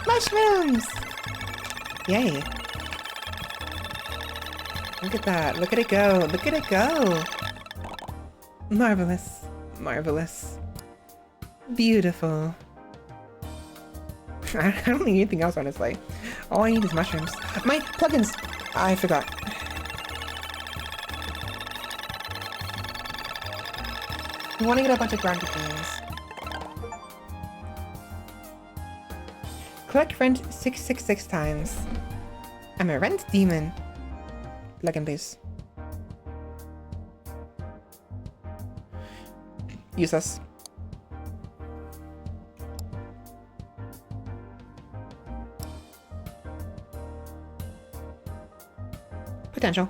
Mushrooms! Yay. Look at that. Look at it go. Look at it go. Marvelous. Marvelous. Beautiful. I don't need anything else, honestly. All I need is mushrooms. My plugins! I forgot. I want to get a bunch of ground things. Collect rent 666 times. I'm a rent demon. Plugin, please. Useless. Potential.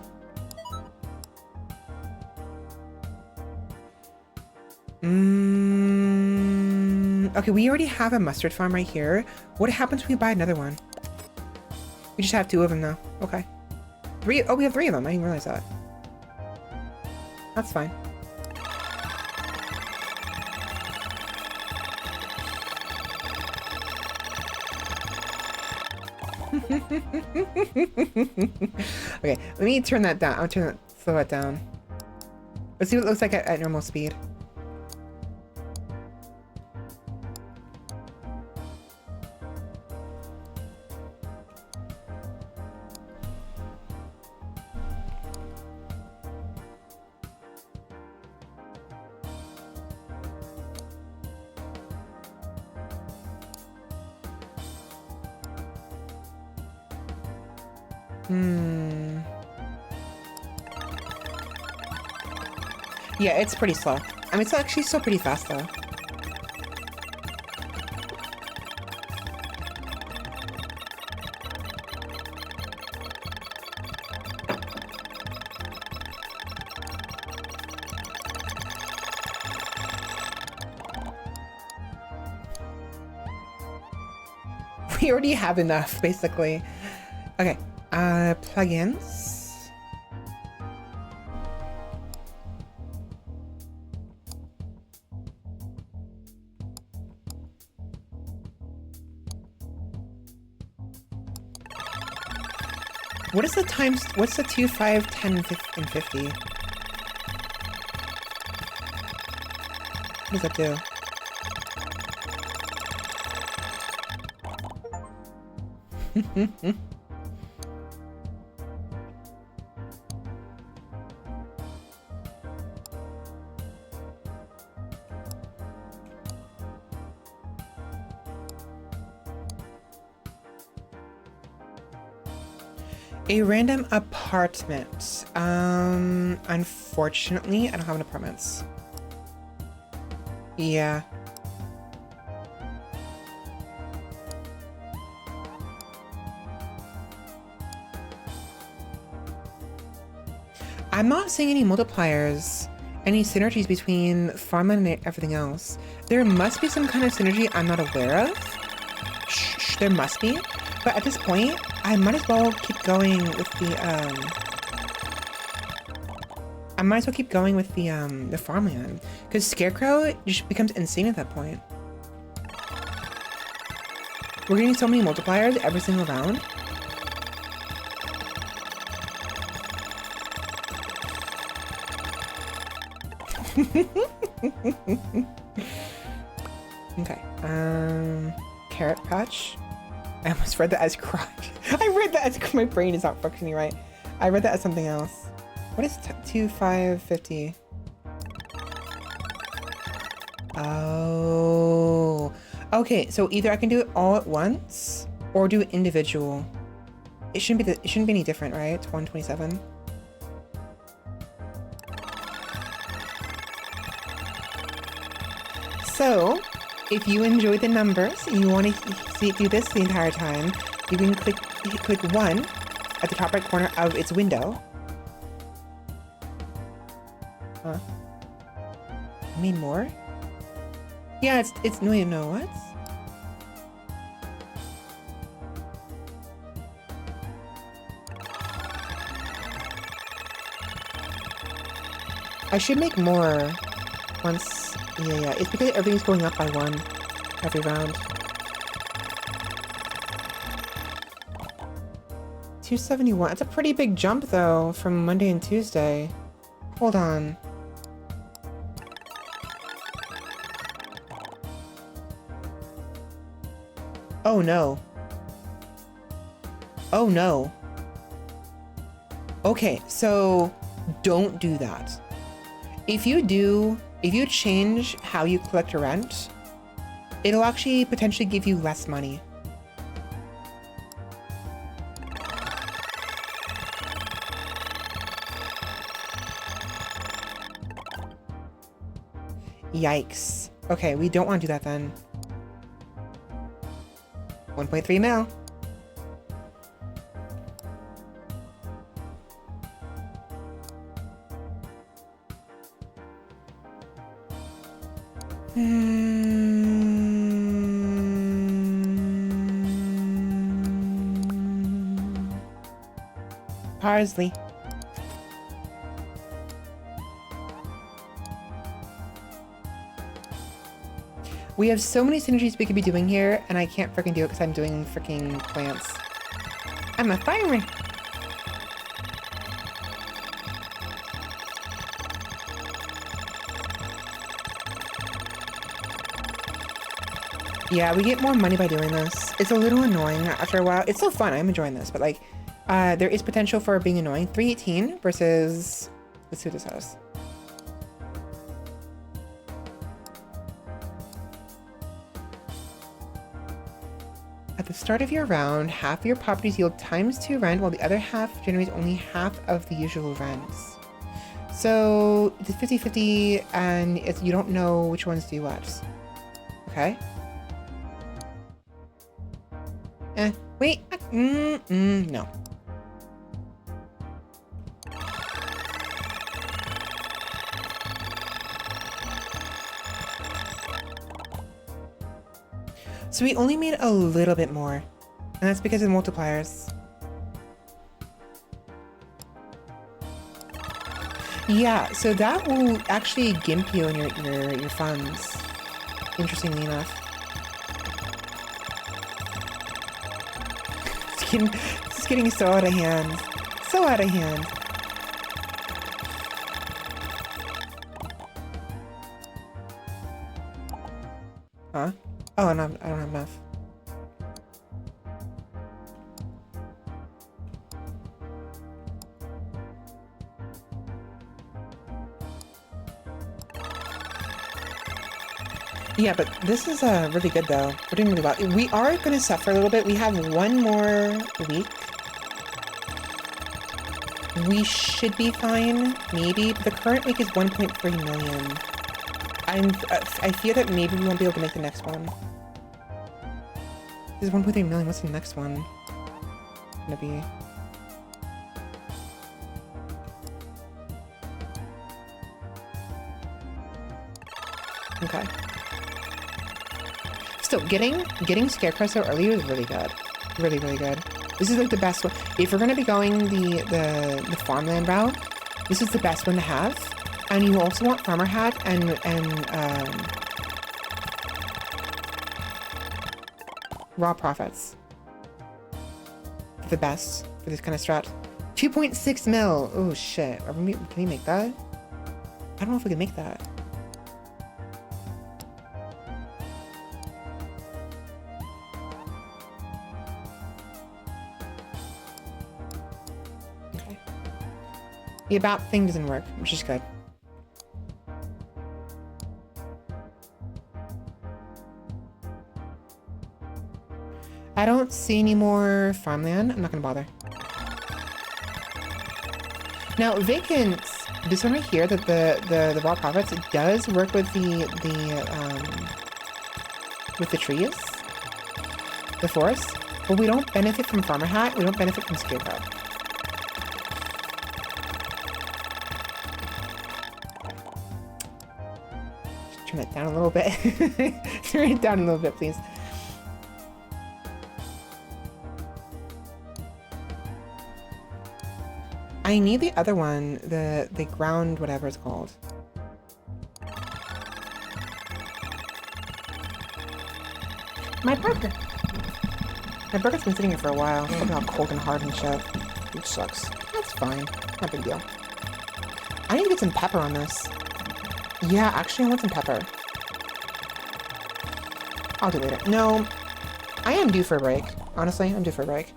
Okay, we already have a mustard farm right here. What happens if we buy another one? We just have 2 of them now. Okay. 3. Oh, we have 3 of them. I didn't realize that. That's fine. Okay, let me turn that down. I'll slow it down. Let's see what it looks like at normal speed. Yeah, it's pretty slow. I mean, it's actually still pretty fast, though. We already have enough, basically. Okay, plugins. What is the times? What's the 2, 5, 10, and 50? What does that do? A random apartment. Unfortunately, I don't have an apartments. Yeah. I'm not seeing any multipliers, any synergies between farmland and everything else. There must be some kind of synergy I'm not aware of. Shh, there must be. But at this point, I might as well keep going with the farmland, because Scarecrow just becomes insane at that point. We're getting so many multipliers every single round. Okay. Carrot patch. I almost read that as crotch. I read that as my brain is not functioning right. I read that as something else. What is 2, 5, 50? Oh. Okay, so either I can do it all at once or do it individual. It shouldn't be any different, right? It's 127. So if you enjoy the numbers and you want to see it do this the entire time, you can click 1 at the top right corner of its window. Huh? I made more? Yeah, it's no, you know what? I should make more once. Yeah. It's because everything's going up by 1 every round. 271. That's a pretty big jump though from Monday and Tuesday. Hold on. Oh no. Oh no. Okay, so don't do that. If you change how you collect rent, it'll actually potentially give you less money. Yikes. Okay, we don't want to do that then. 1.3 mil. Parsley. We have so many synergies we could be doing here, and I can't freaking do it because I'm doing freaking plants. I'm a farmer. Yeah, we get more money by doing this. It's a little annoying after a while. It's still fun. I'm enjoying this, but like, there is potential for being annoying. 318 versus, let's see what this has. At the start of your round, half of your properties yield ×2 rent, while the other half generates only half of the usual rents. So it's 50-50, and you don't know which ones do what. Okay. Wait. No. So we only made a little bit more, and that's because of the multipliers. Yeah, so that will actually gimp you in your funds, interestingly enough. It's getting so out of hand. So out of hand. Huh? Oh, no, I don't have enough. Yeah, but this is really good though. We're doing really well. We are going to suffer a little bit. We have one more week. We should be fine, maybe. But the current week is 1.3 million. I fear that maybe we won't be able to make the next one. This is 1.3 million. What's the next one gonna be? Okay. Still, getting Scarecrow so early was really good. Really, really good. This is like the best one. If we're gonna be going the farmland route, this is the best one to have. And you also want Farmer Hat and Raw Profits. The best for this kind of strat. 2.6 mil. Oh shit. Can we make that? I don't know if we can make that. Okay. The about thing doesn't work, which is good. I don't see any more farmland. I'm not gonna bother. Now, vacant, this one right here, that the raw profits, it does work with the with the trees, the forest, but we don't benefit from Farmer Hat. We don't benefit from Scarecrow. Just turn it down a little bit. Turn it down a little bit, please. I need the other one, the ground, whatever it's called. My burger. My burger's been sitting here for a while. It's looking all cold and hard and shit. Which sucks. That's fine. Not a big deal. I need to get some pepper on this. Yeah, actually I want some pepper. I'll do it later. No, I am due for a break. Honestly, I'm due for a break.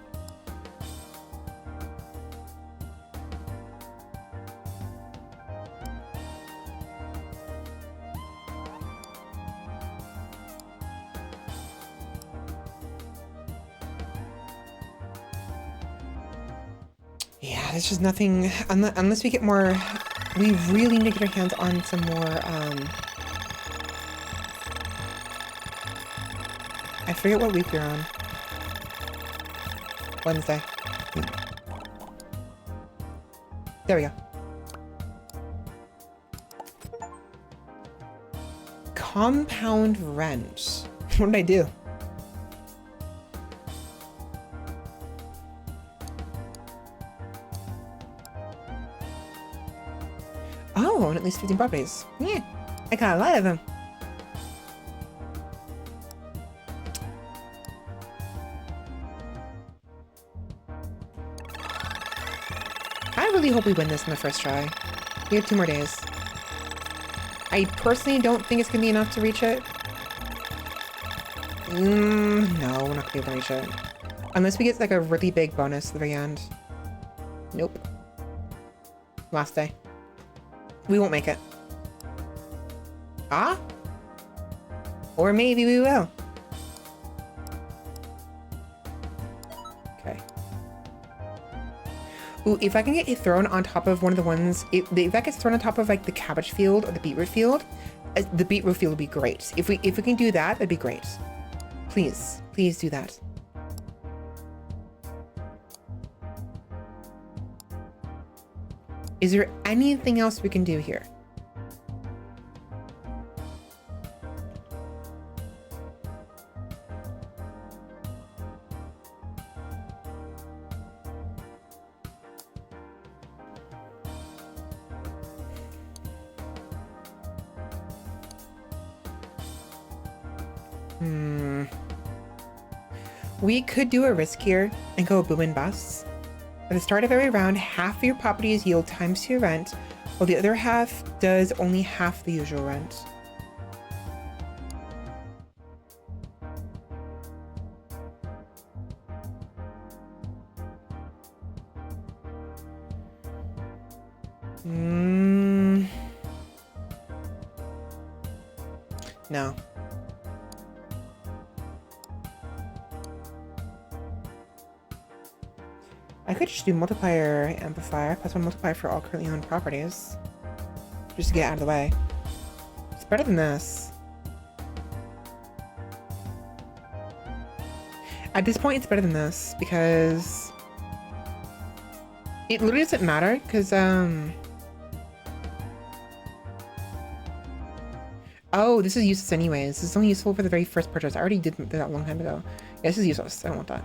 Yeah, there's just nothing, unless we get more, we really need to get our hands on some more, I forget what week we're on. Wednesday. There we go. Compound rent. What did I do? Oh, and at least 15 properties. Yeah, I got a lot of them. I really hope we win this in the first try. We have 2 more days. I personally don't think it's gonna be enough to reach it. No, we're not gonna be able to reach it. Unless we get like a really big bonus at the very end. Nope. Last day. We won't make it. Ah? Or maybe we will. Okay. Ooh, if I can get it thrown on top of one of the ones, if that gets thrown on top of like the cabbage field or the beetroot field would be great. If we can do that, that'd be great. Please, please do that. Is there anything else we can do here? We could do a risk here and go boom and bust. At the start of every round, half of your properties yield ×2 rent, while the other half does only half the usual rent. No. I could just do multiplier amplifier +1 multiplier for all currently owned properties. Just to get out of the way. It's better than this. At this point, it's better than this because it literally doesn't matter because, oh, this is useless anyways. This is only useful for the very first purchase. I already did that a long time ago. Yeah, this is useless. I don't want that.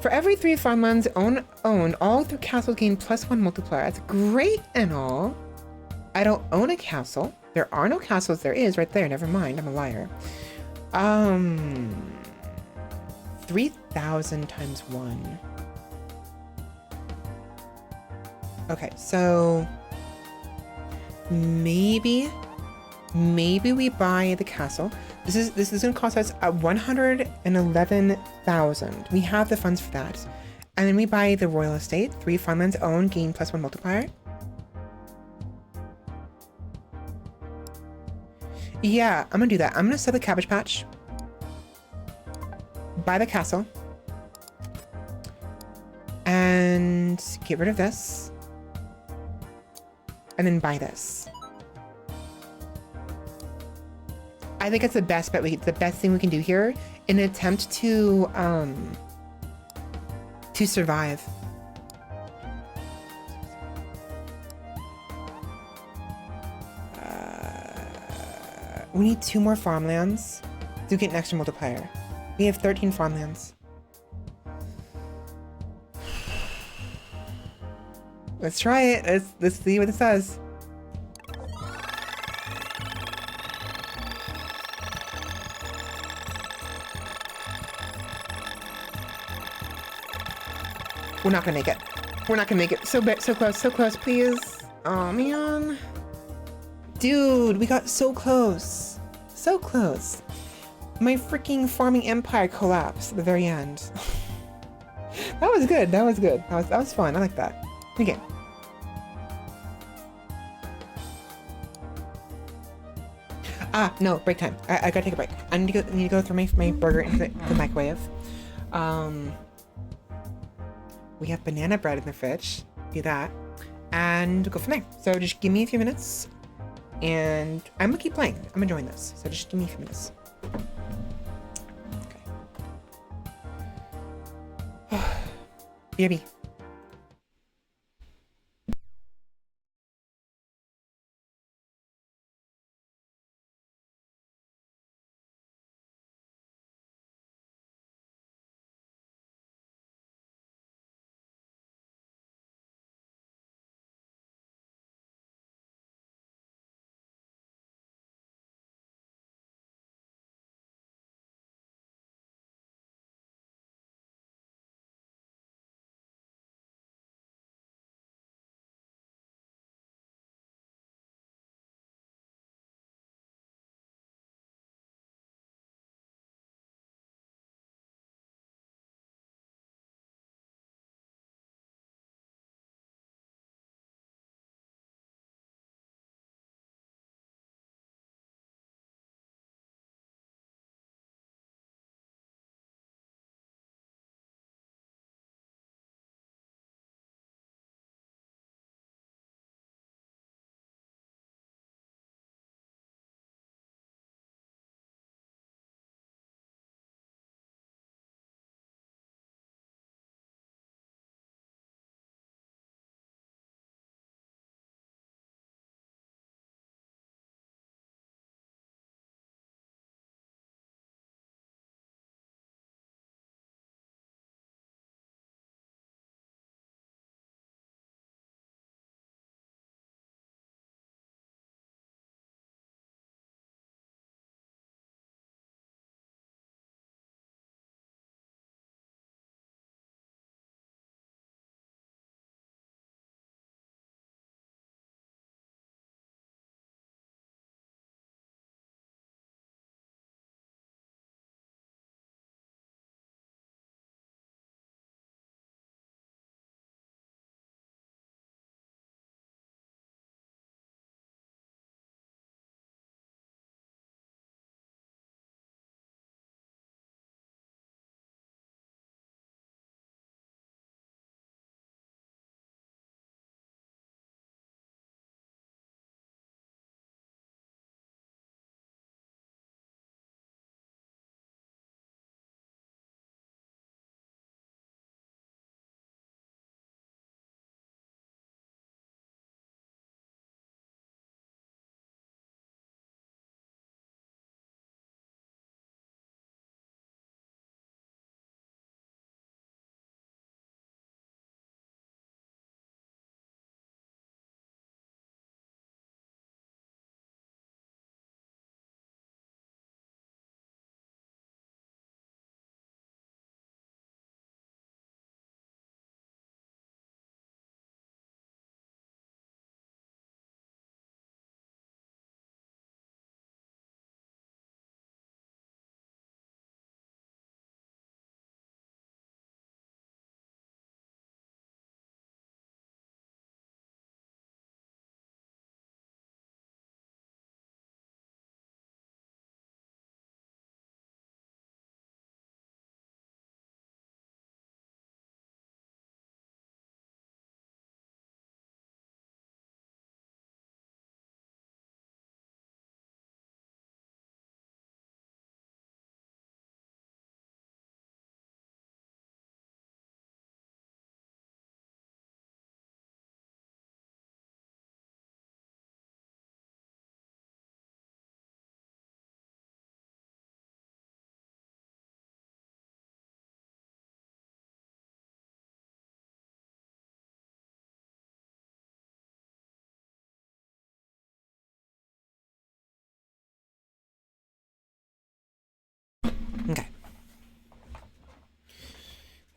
For every 3 farmlands owned, all 3 castles gain +1 multiplier. That's great and all. I don't own a castle. There are no castles. There is right there. Never mind. I'm a liar. 3,000 × 1. Okay, so maybe we buy the castle. This is gonna cost us 111,000. We have the funds for that. And then we buy the royal estate. 3 farmlands owned gain +1 multiplier. Yeah, I'm gonna do that. I'm gonna sell the cabbage patch. Buy the castle. And get rid of this. and then buy this. I think it's the best bet. The best thing we can do here in an attempt to survive. We need 2 more farmlands to get an extra multiplier. We have 13 farmlands. Let's try it. Let's see what it says. We're not gonna make it. We're not gonna make it. So close, please. Oh man. Dude, we got so close. So close. My freaking farming empire collapsed at the very end. That was good. That was good. That was fun. I like that. Okay. Ah, no, break time. I gotta take a break. I need to go throw my burger into the microwave. We have banana bread in the fridge. Do that. And go from there. So just give me a few minutes. And I'm gonna keep playing. I'm enjoying this. So just give me a few minutes. Okay. BRB.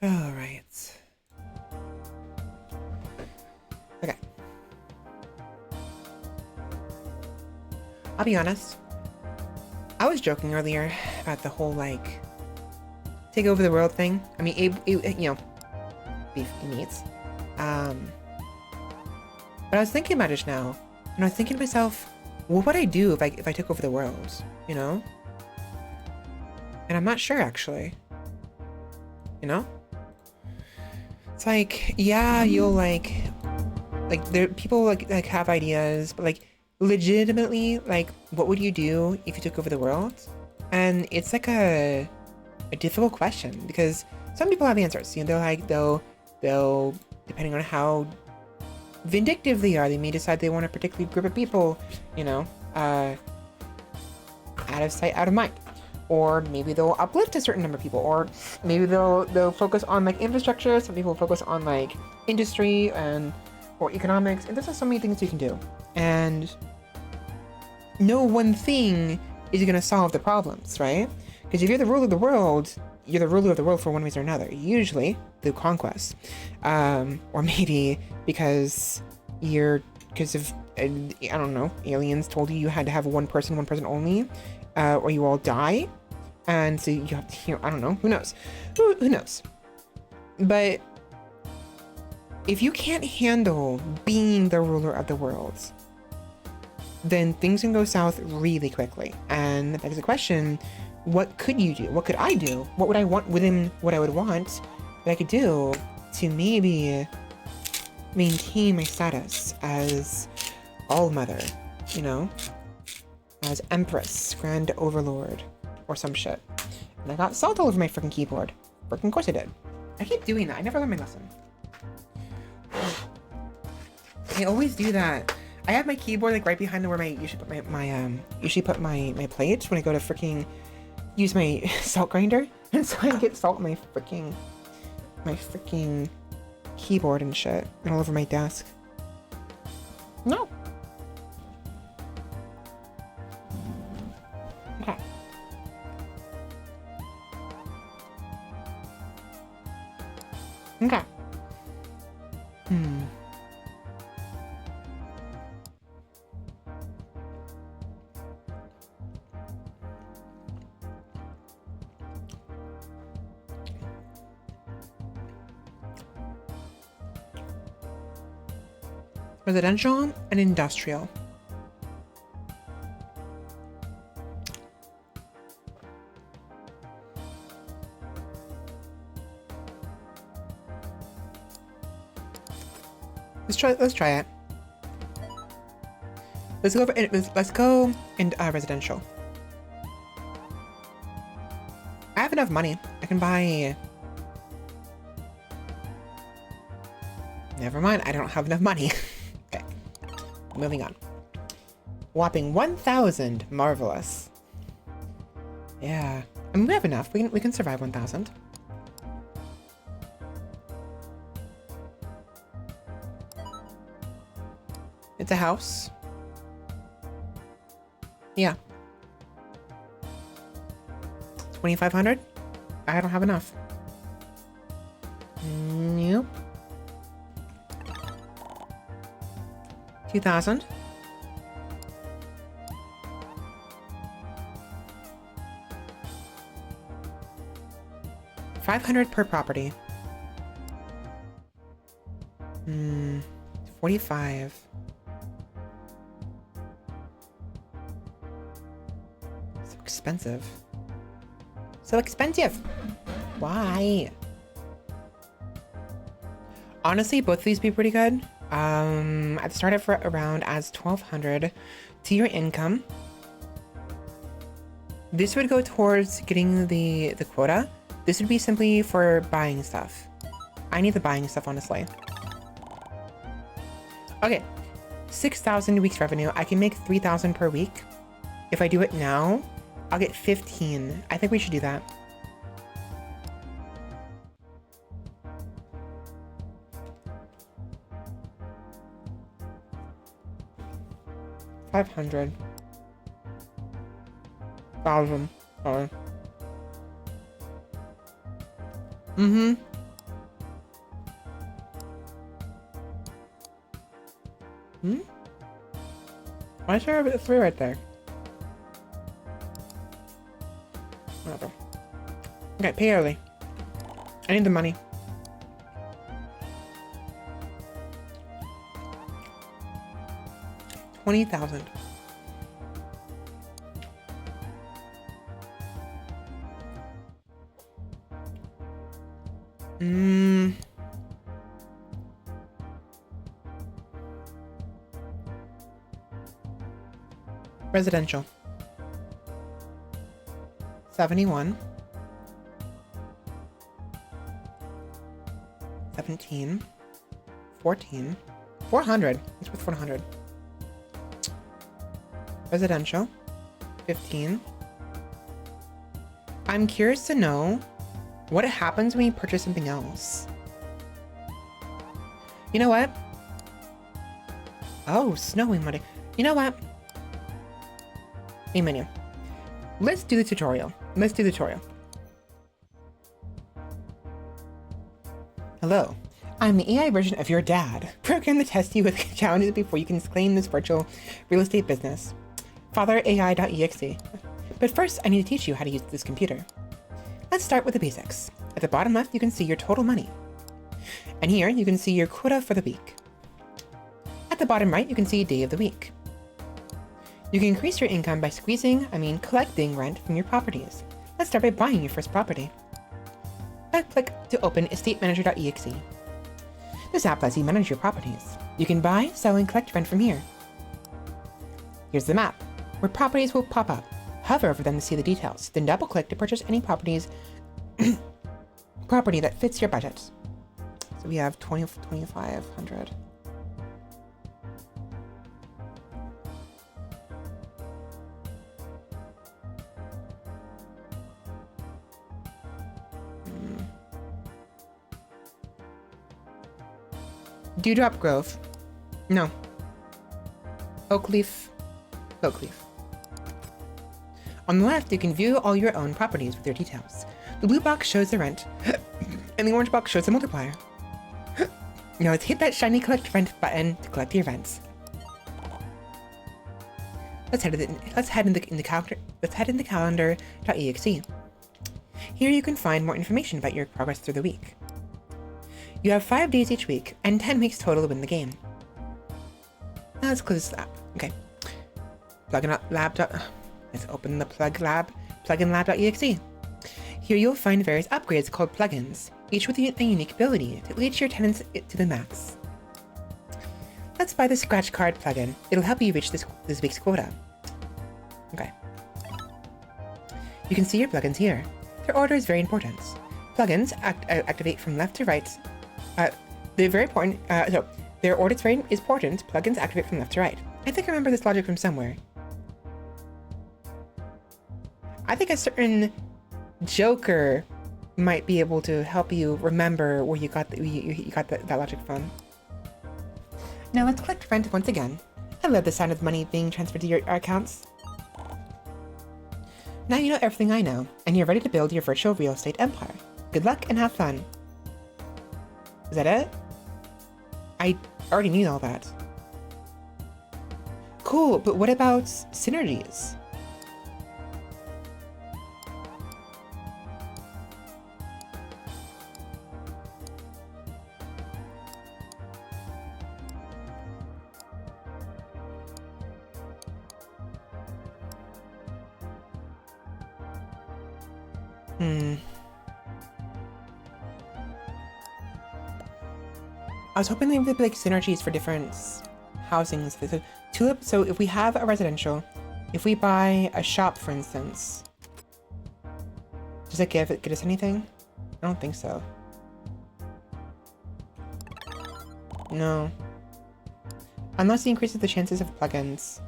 All right. Okay. I'll be honest. I was joking earlier about the whole, like, take over the world thing. I mean, you know, beef meats. But I was thinking about it just now, and I was thinking to myself, what would I do if I took over the world, you know? And I'm not sure, actually. You know? It's like, yeah, you'll like there people like have ideas, but like legitimately, like, what would you do if you took over the world? And it's like a difficult question, because some people have answers. You know, they'll depending on how vindictive they are, they may decide they want a particular group of people, you know, out of sight, out of mind. Or maybe they'll uplift a certain number of people, or maybe they'll focus on like infrastructure. Some people focus on like industry or economics, and there's just so many things you can do. And no one thing is gonna solve the problems, right? Because if you're the ruler of the world, you're the ruler of the world for one reason or another. Usually through conquest, or maybe because of I don't know, aliens told you had to have one person only, or you all die, and so you have to, I don't know, who knows? Who knows? But if you can't handle being the ruler of the world, then things can go south really quickly. And that begs the question, what could you do? What could I do? What would I want within what I would want that I could do to maybe maintain my status as All-Mother, you know? As Empress, Grand Overlord, or some shit. And I got salt all over my freaking keyboard. Freaking course I did. I keep doing that. I never learned my lesson. I always do that. I have my keyboard like right behind where I usually put my plate when I go to freaking use my salt grinder, and so I get salt in my freaking keyboard and shit, and all over my desk. No. Okay. Okay. Residential and industrial. Let's try it. Let's go in residential. I have enough money. I can buy. Never mind. I don't have enough money. Okay. Moving on. Whopping 1,000. Marvelous. Yeah. I mean, we have enough. We can survive 1,000. It's a house. Yeah. 2,500? I don't have enough. Nope. 2,000. $500 per property. 45. So expensive. So expensive. Why? Honestly, both of these be pretty good. I'd start it for around as 1,200 to your income. This would go towards getting the quota. This would be simply for buying stuff. I need the buying stuff, honestly. Okay, 6,000 weeks revenue. I can make 3,000 per week. If I do it now, I'll get 15. I think we should do that. $500,000. Sorry. Hmm? Why is there a 3 right there? Whatever. Okay, pay early. I need the money. $20,000. Residential. 71. 17. 14. 400. It's worth 400. Residential. 15. I'm curious to know what happens when you purchase something else. You know what? Oh, snowing money. You know what? Main menu. Let's do the tutorial. Hello. I'm the AI version of your dad, programmed to test you with challenges before you can claim this virtual real estate business. FatherAI.exe. But first, I need to teach you how to use this computer. Let's start with the basics. At the bottom left, you can see your total money. And here, you can see your quota for the week. At the bottom right, you can see day of the week. You can increase your income by collecting rent from your properties. Let's start by buying your first property. Click to open estatemanager.exe. This app lets you manage your properties. You can buy, sell, and collect rent from here. Here's the map, where properties will pop up. Hover over them to see the details, then double-click to purchase any property that fits your budget. So we have 2,500. Dewdrop Grove. No. Oakleaf. On the left, you can view all your own properties with their details. The blue box shows the rent, and the orange box shows the multiplier. Now let's hit that shiny collect rent button to collect your rents. Let's head into calendar.exe. Here you can find more information about your progress through the week. You have 5 days each week, and 10 weeks total to win the game. Now let's close this app. Okay. Let's open the pluginlab.exe. Here you'll find various upgrades called plugins, each with a unique ability to reach your tenants to the max. Let's buy the scratch card plugin. It'll help you reach this week's quota. Okay. You can see your plugins here. Their order is very important. Plugins activate from left to right. They're very important. Their order is very important. Plugins activate from left to right. I think I remember this logic from somewhere. I think a certain Joker might be able to help you remember where you got that logic from. Now let's collect rent once again. I love the sound of money being transferred to your accounts. Now you know everything I know, and you're ready to build your virtual real estate empire. Good luck and have fun. Is that it? I already knew all that. Cool, but what about synergies? I was hoping there would be like synergies for different housings. So if we have a residential, if we buy a shop, for instance, does it get us anything? I don't think so. No. Unless it increases the chances of plugins.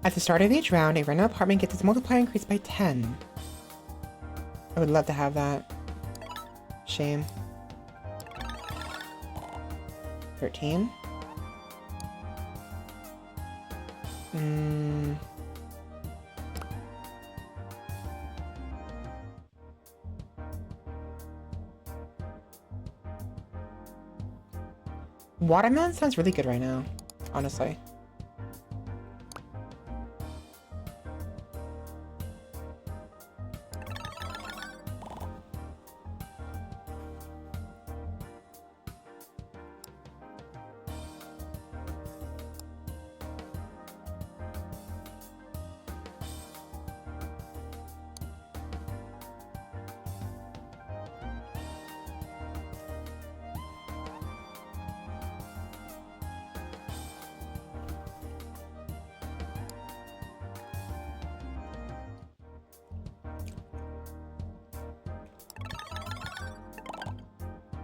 At the start of each round, a rental apartment gets its multiplier increased by 10. I would love to have that. Shame. 13. Watermelon sounds really good right now, honestly.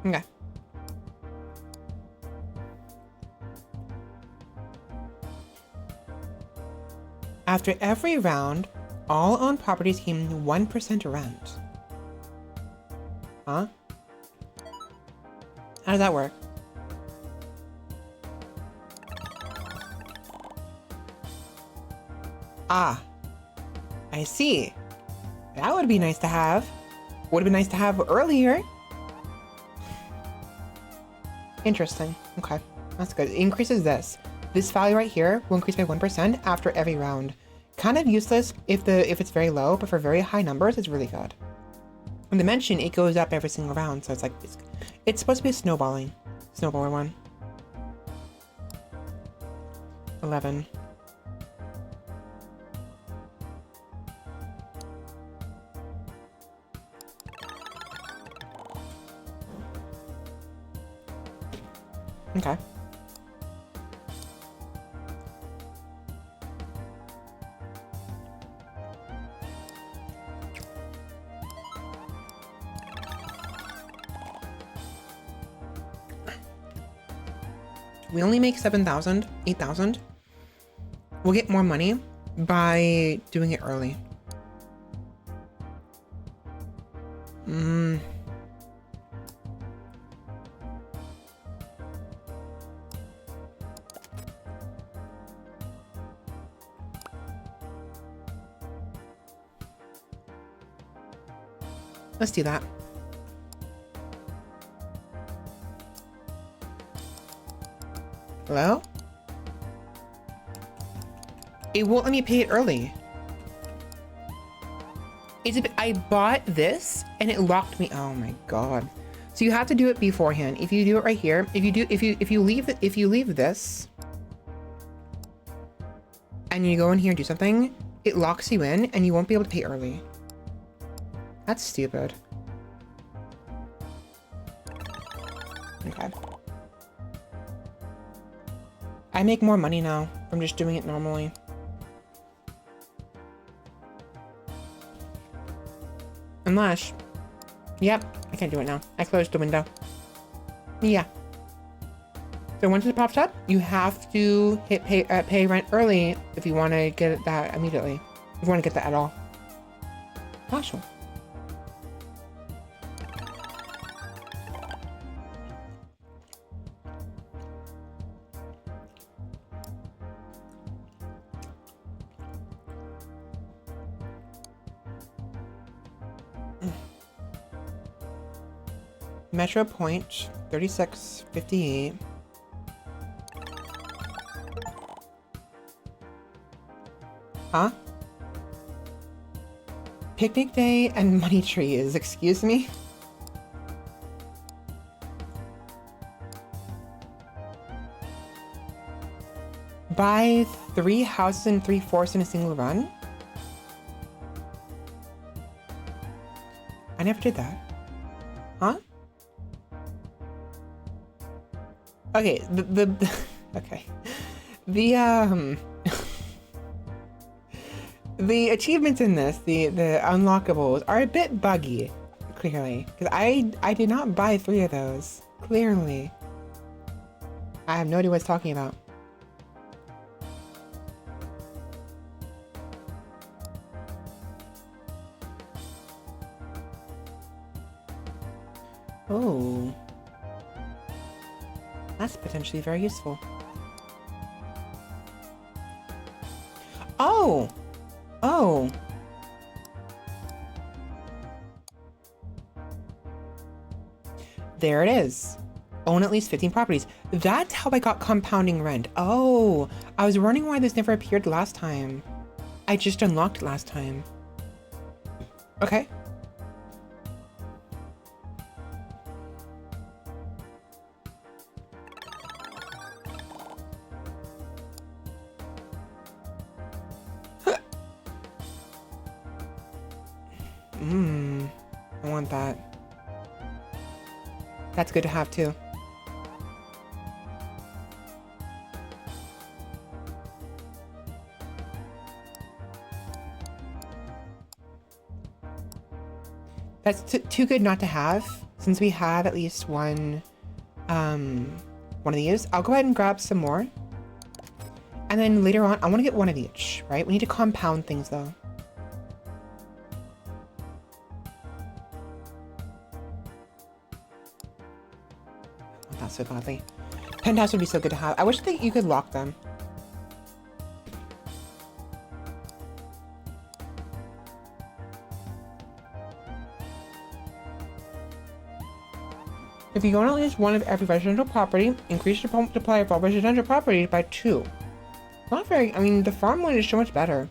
Okay. After every round, all owned properties gain 1% rent. Huh? How does that work? Ah, I see. That would be nice to have. Would have been nice to have earlier. Interesting. Okay, that's good. It increases this. This value right here will increase by 1% after every round. Kind of useless if it's very low, but for very high numbers, it's really good. In Dimension, it goes up every single round, so it's like it's supposed to be a snowballer one. 11. Okay. We only make 7,000, 8,000. We'll get more money by doing it early. Let's do that. Hello? It won't let me pay it early. I bought this and it locked me. Oh my god. So you have to do it beforehand. If you do it right here, if you leave this and you go in here and do something, it locks you in and you won't be able to pay early. That's stupid. Okay. I make more money now from just doing it normally. Unless, yep, I can't do it now. I closed the window. Yeah. So once it pops up, you have to hit pay rent early if you want to get that immediately. If you want to get that at all. Awesome. Metro Point, 3658. Huh? Picnic day and money trees, excuse me? Buy 3 houses and 3 forests in a single run? I never did that. Huh? Okay, okay. The achievements in this, the unlockables, are a bit buggy, clearly. Because I did not buy 3 of those. Clearly. I have no idea what it's talking about. Oh. That's potentially very useful. Oh! Oh! There it is. Own at least 15 properties. That's how I got compounding rent. Oh, I was wondering why this never appeared last time. I just unlocked it last time. Okay. I want that. That's good to have too. That's too good not to have. Since we have at least one of these, I'll go ahead and grab some more. And then later on, I want to get one of each, right? We need to compound things though. That's so godly. Penthouse would be so good to have. I wish that you could lock them. If you own at least one of every residential property, increase the supply of all residential properties by 2. Not very, I mean, the farm one is so much better.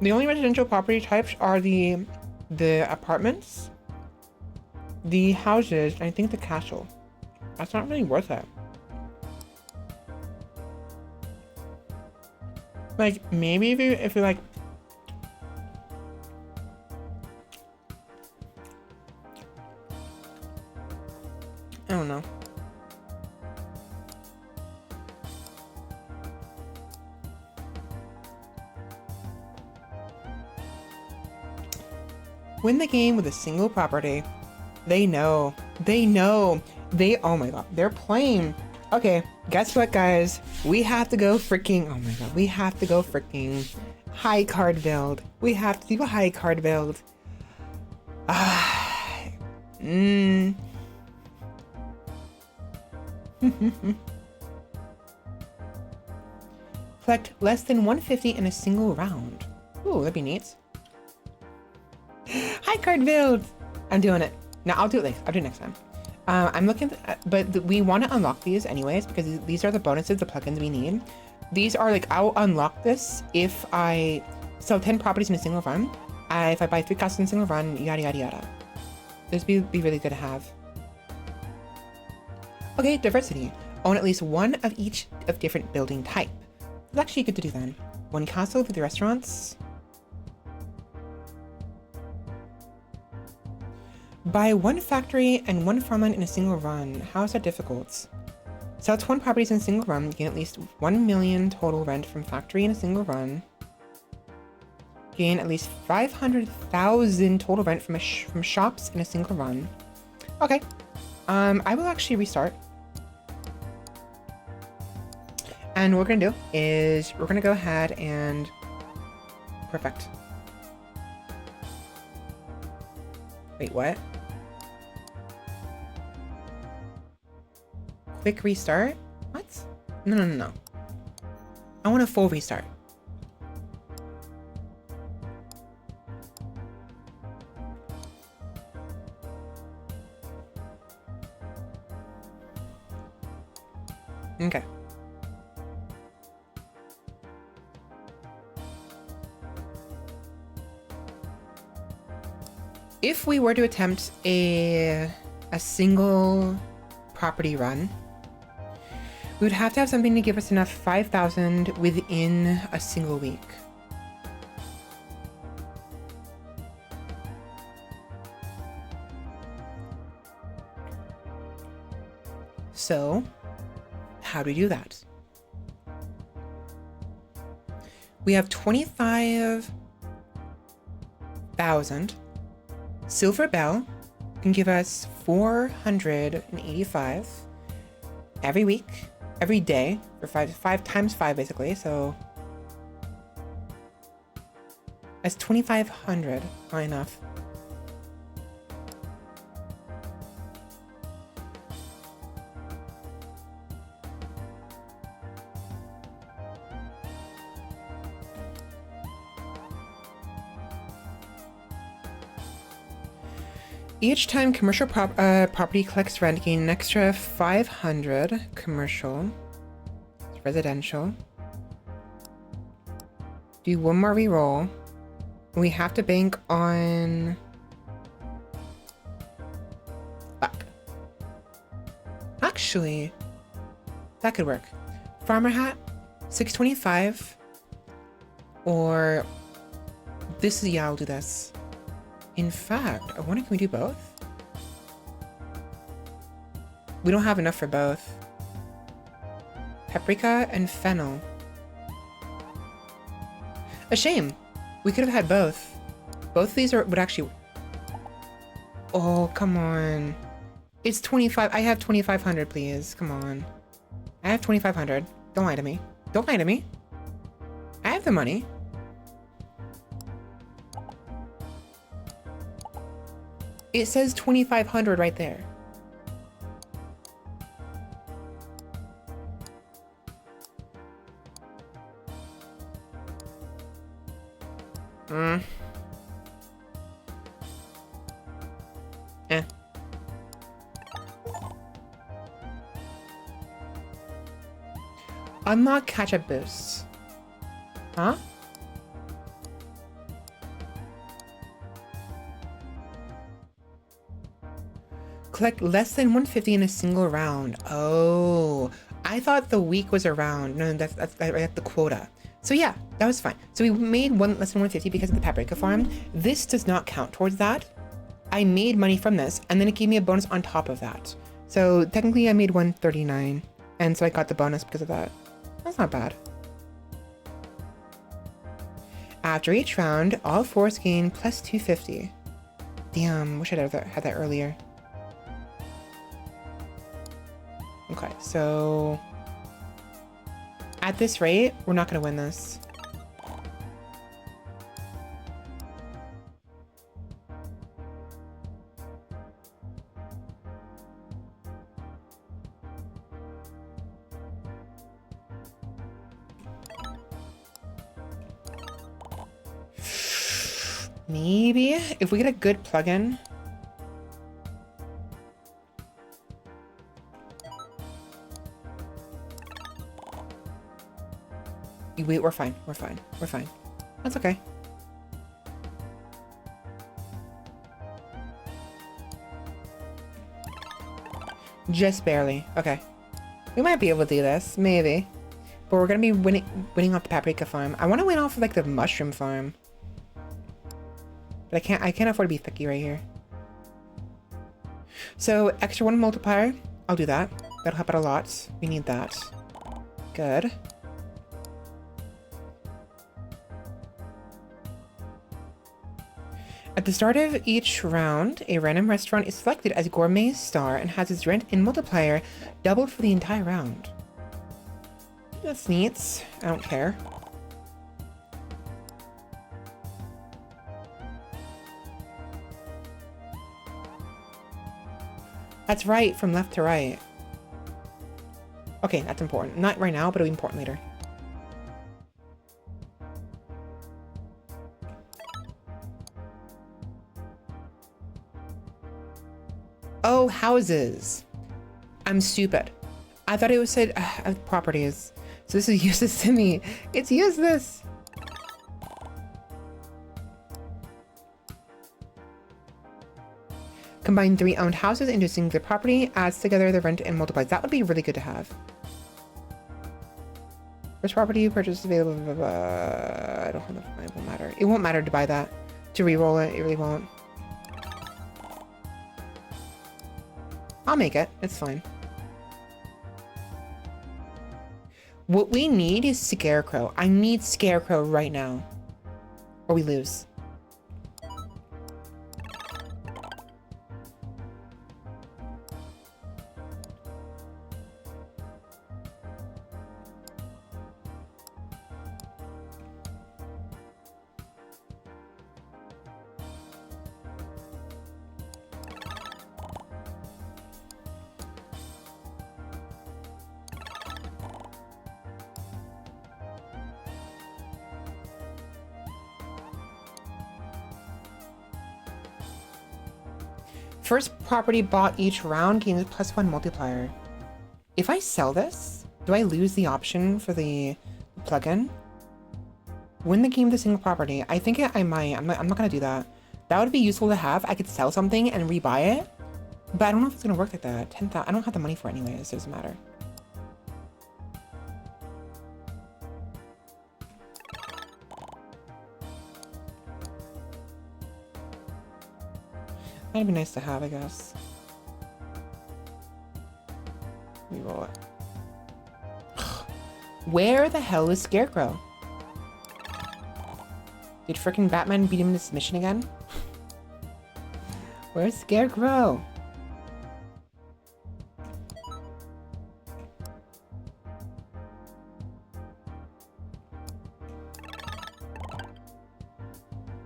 The only residential property types are the apartments, the houses, and I think the castle. That's not really worth it. Like, maybe if you like... I don't know. Win the game with a single property. They know. They know. Oh my god, they're playing. Okay, guess what, guys? We have to go freaking, oh my god, we have to go freaking high card build. We have to do a high card build. Collect less than 150 in a single round. Ooh, that'd be neat. High card build. I'm doing it. No, I'll do it later. I'll do it next time. I'm looking, but we want to unlock these anyways because these are the bonuses, the plugins we need. These are like, I'll unlock this if I sell 10 properties in a single run. If I buy 3 castles in a single run, yada yada yada. This would be really good to have. Okay, diversity. Own at least one of each of different building type. It's actually good to do then. 1 castle for the restaurants. Buy 1 factory and 1 farmland in a single run. How is that difficult? Sell 21 properties in a single run. Gain at least 1 million total rent from factory in a single run. Gain at least 500,000 total rent from shops in a single run. Okay. I will actually restart. And what we're gonna do is we're gonna go ahead and perfect. Wait, what? Quick restart? What? No. I want a full restart. Okay. If we were to attempt a single property run, we would have to have something to give us enough 5,000 within a single week. So, how do we do that? We have 25,000. Silver Bell can give us 485 every week, every day, for 5 times 5 basically, so that's 2,500, not enough. Each time commercial property collects rent, gain an extra 500 commercial, residential. Do one more reroll. We have to bank on... Fuck. Actually, that could work. Farmer hat, 625. Or this is, yeah, I'll do this. In fact, I wonder, can we do both? We don't have enough for both. Paprika and fennel. A shame. We could have had both. Both of these would actually... Oh, come on. It's 25. I have 2,500, please. Come on. I have 2,500. Don't lie to me. Don't lie to me. I have the money. It says 2,500 right there. Eh. Unlock catch-up boosts. Huh? Collect less than 150 in a single round. Oh, I thought the week was a round. No, that's the quota. So yeah, that was fine. So we made less than 150 because of the paprika farm. This does not count towards that. I made money from this, and then it gave me a bonus on top of that. So technically I made 139, and so I got the bonus because of that. That's not bad. After each round, all forests gain plus 250. Damn, wish I'd had that earlier. Okay, so at this rate, we're not gonna win this. Maybe if we get a good plugin. Wait, we're fine. We're fine. We're fine. That's okay. Just barely. Okay. We might be able to do this. Maybe. But we're gonna be winning off the paprika farm. I want to win off of like the mushroom farm. But I can't afford to be picky right here. So extra 1 multiplier. I'll do that. That'll help out a lot. We need that. Good. At the start of each round, a random restaurant is selected as Gourmet Star and has its rent and multiplier doubled for the entire round. That's neat. I don't care. That's right, from left to right. Okay, that's important. Not right now, but it'll be important later. Oh, houses. I'm stupid. I thought it was said properties. So this is useless to me. It's useless. Combine 3 owned houses into a singular property, adds together the rent and multiplies. That would be really good to have. First property you purchase available. Blah, blah, blah. I don't have enough. It won't matter. It won't matter to buy that. To re-roll it, it really won't. I'll make it. It's fine. What we need is Scarecrow. I need Scarecrow right now. Or we lose. First property bought each round gains +1 multiplier. If I sell this, do I lose the option for the plugin? Win the game with a single property. I think I might. I'm not gonna do that. That would be useful to have. I could sell something and rebuy it, but I don't know if it's gonna work like that. 10,000. I don't have the money for it anyways. So it doesn't matter. That'd be nice to have, I guess. Reroll it. Where the hell is Scarecrow? Did frickin' Batman beat him into submission again? Where's Scarecrow?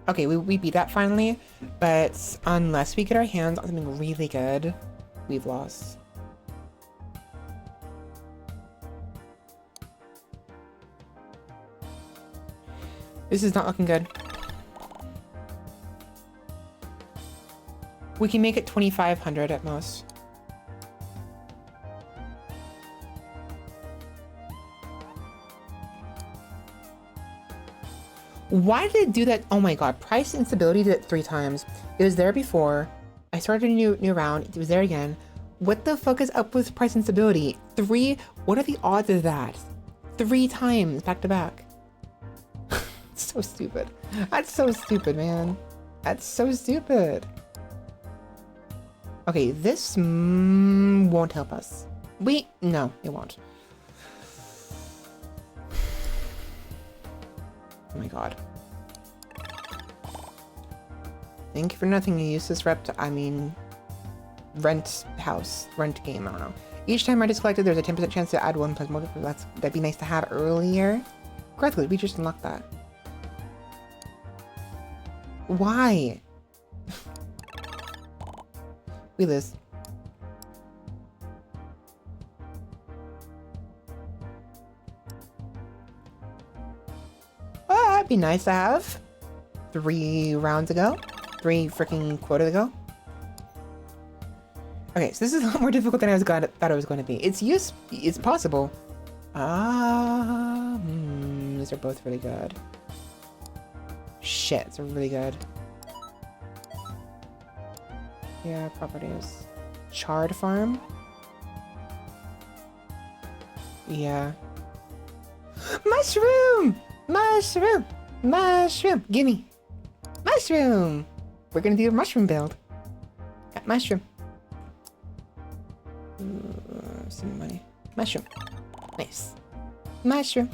Okay, we beat that finally, but unless we get our hands on something really good, we've lost. This is not looking good. We can make it 2,500 at most. Why did it do that? Oh my god, price instability did it 3 times. It was there before. I started a new round. It was there again. What the fuck is up with price instability? 3? What are the odds of that? 3 times back to back. So stupid. That's so stupid, man. That's so stupid. Okay, this won't help us. No, it won't. Oh my god. Thank you for nothing. You use this rent rent game, I don't know. Each time rent is collected, there's a 10% chance to add 1 plus multiplier. That'd be nice to have earlier. Correctly, we just unlocked that. Why? We lose. That'd be nice to have. 3 rounds ago. 3 freaking quotas ago. Okay, so this is a lot more difficult than I thought it was going to be. It's possible. These are both really good. Shit, it's really good. Yeah, properties. Charred farm. Yeah. Mushroom! Mushroom! Mushroom! Gimme! Mushroom! We're gonna do a mushroom build. Got mushroom. Some money. Mushroom. Nice. Mushroom.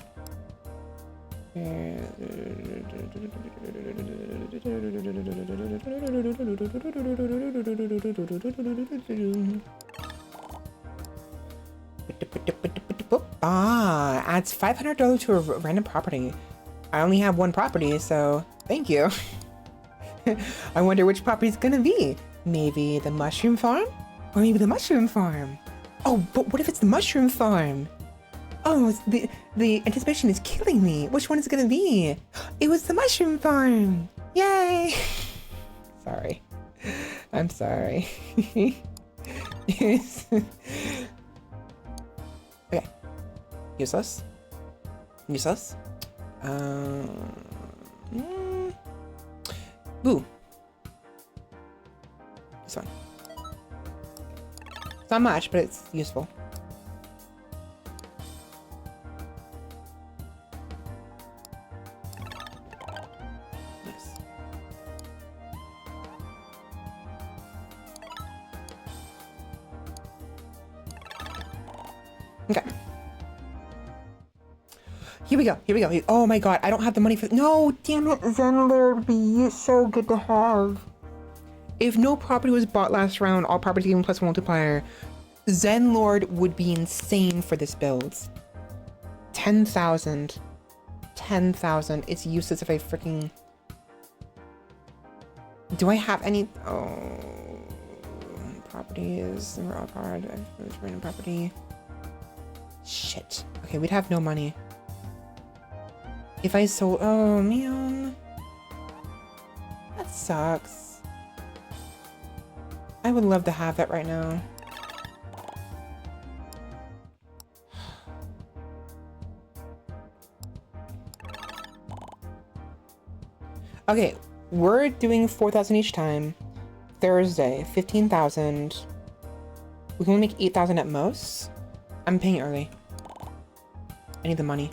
Adds $500 to a random property. I only have 1 property, so thank you. I wonder which property it's gonna be. Maybe the mushroom farm? Or maybe the mushroom farm. Oh, but what if it's the mushroom farm? Oh, the anticipation is killing me. Which one is it gonna be? It was the mushroom farm. Yay! Sorry. I'm sorry. Okay. Useless. Useless. Boo. This one. It's not much, but it's useful. Nice. Okay. Here we go. Here we go. Oh my god, I don't have the money for. No, damn it, Rentlord would be so good to have. If no property was bought last round, all properties given +1 multiplier, Rentlord would be insane for this build. 10,000. 10,000. It's useless if I freaking. Do I have any? Oh, properties. Raw card. Random property. Shit. Okay, we'd have no money. If I sold. Oh man. That sucks. I would love to have that right now. Okay, we're doing 4,000 each time. Thursday, 15,000. We can only make 8,000 at most. I'm paying early. I need the money.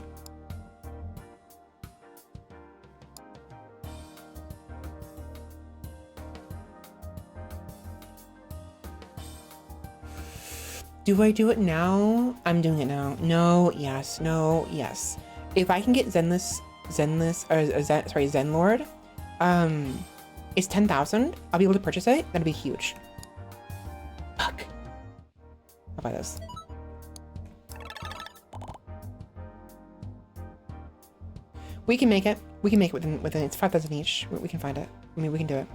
Do I do it now? I'm doing it now. No, yes, no, yes. If I can get Zenlord, it's 10,000. I'll be able to purchase it. That'd be huge. Fuck. I'll buy this. We can make it. We can make it within it's 5,000 each. We can find it. I mean, we can do it.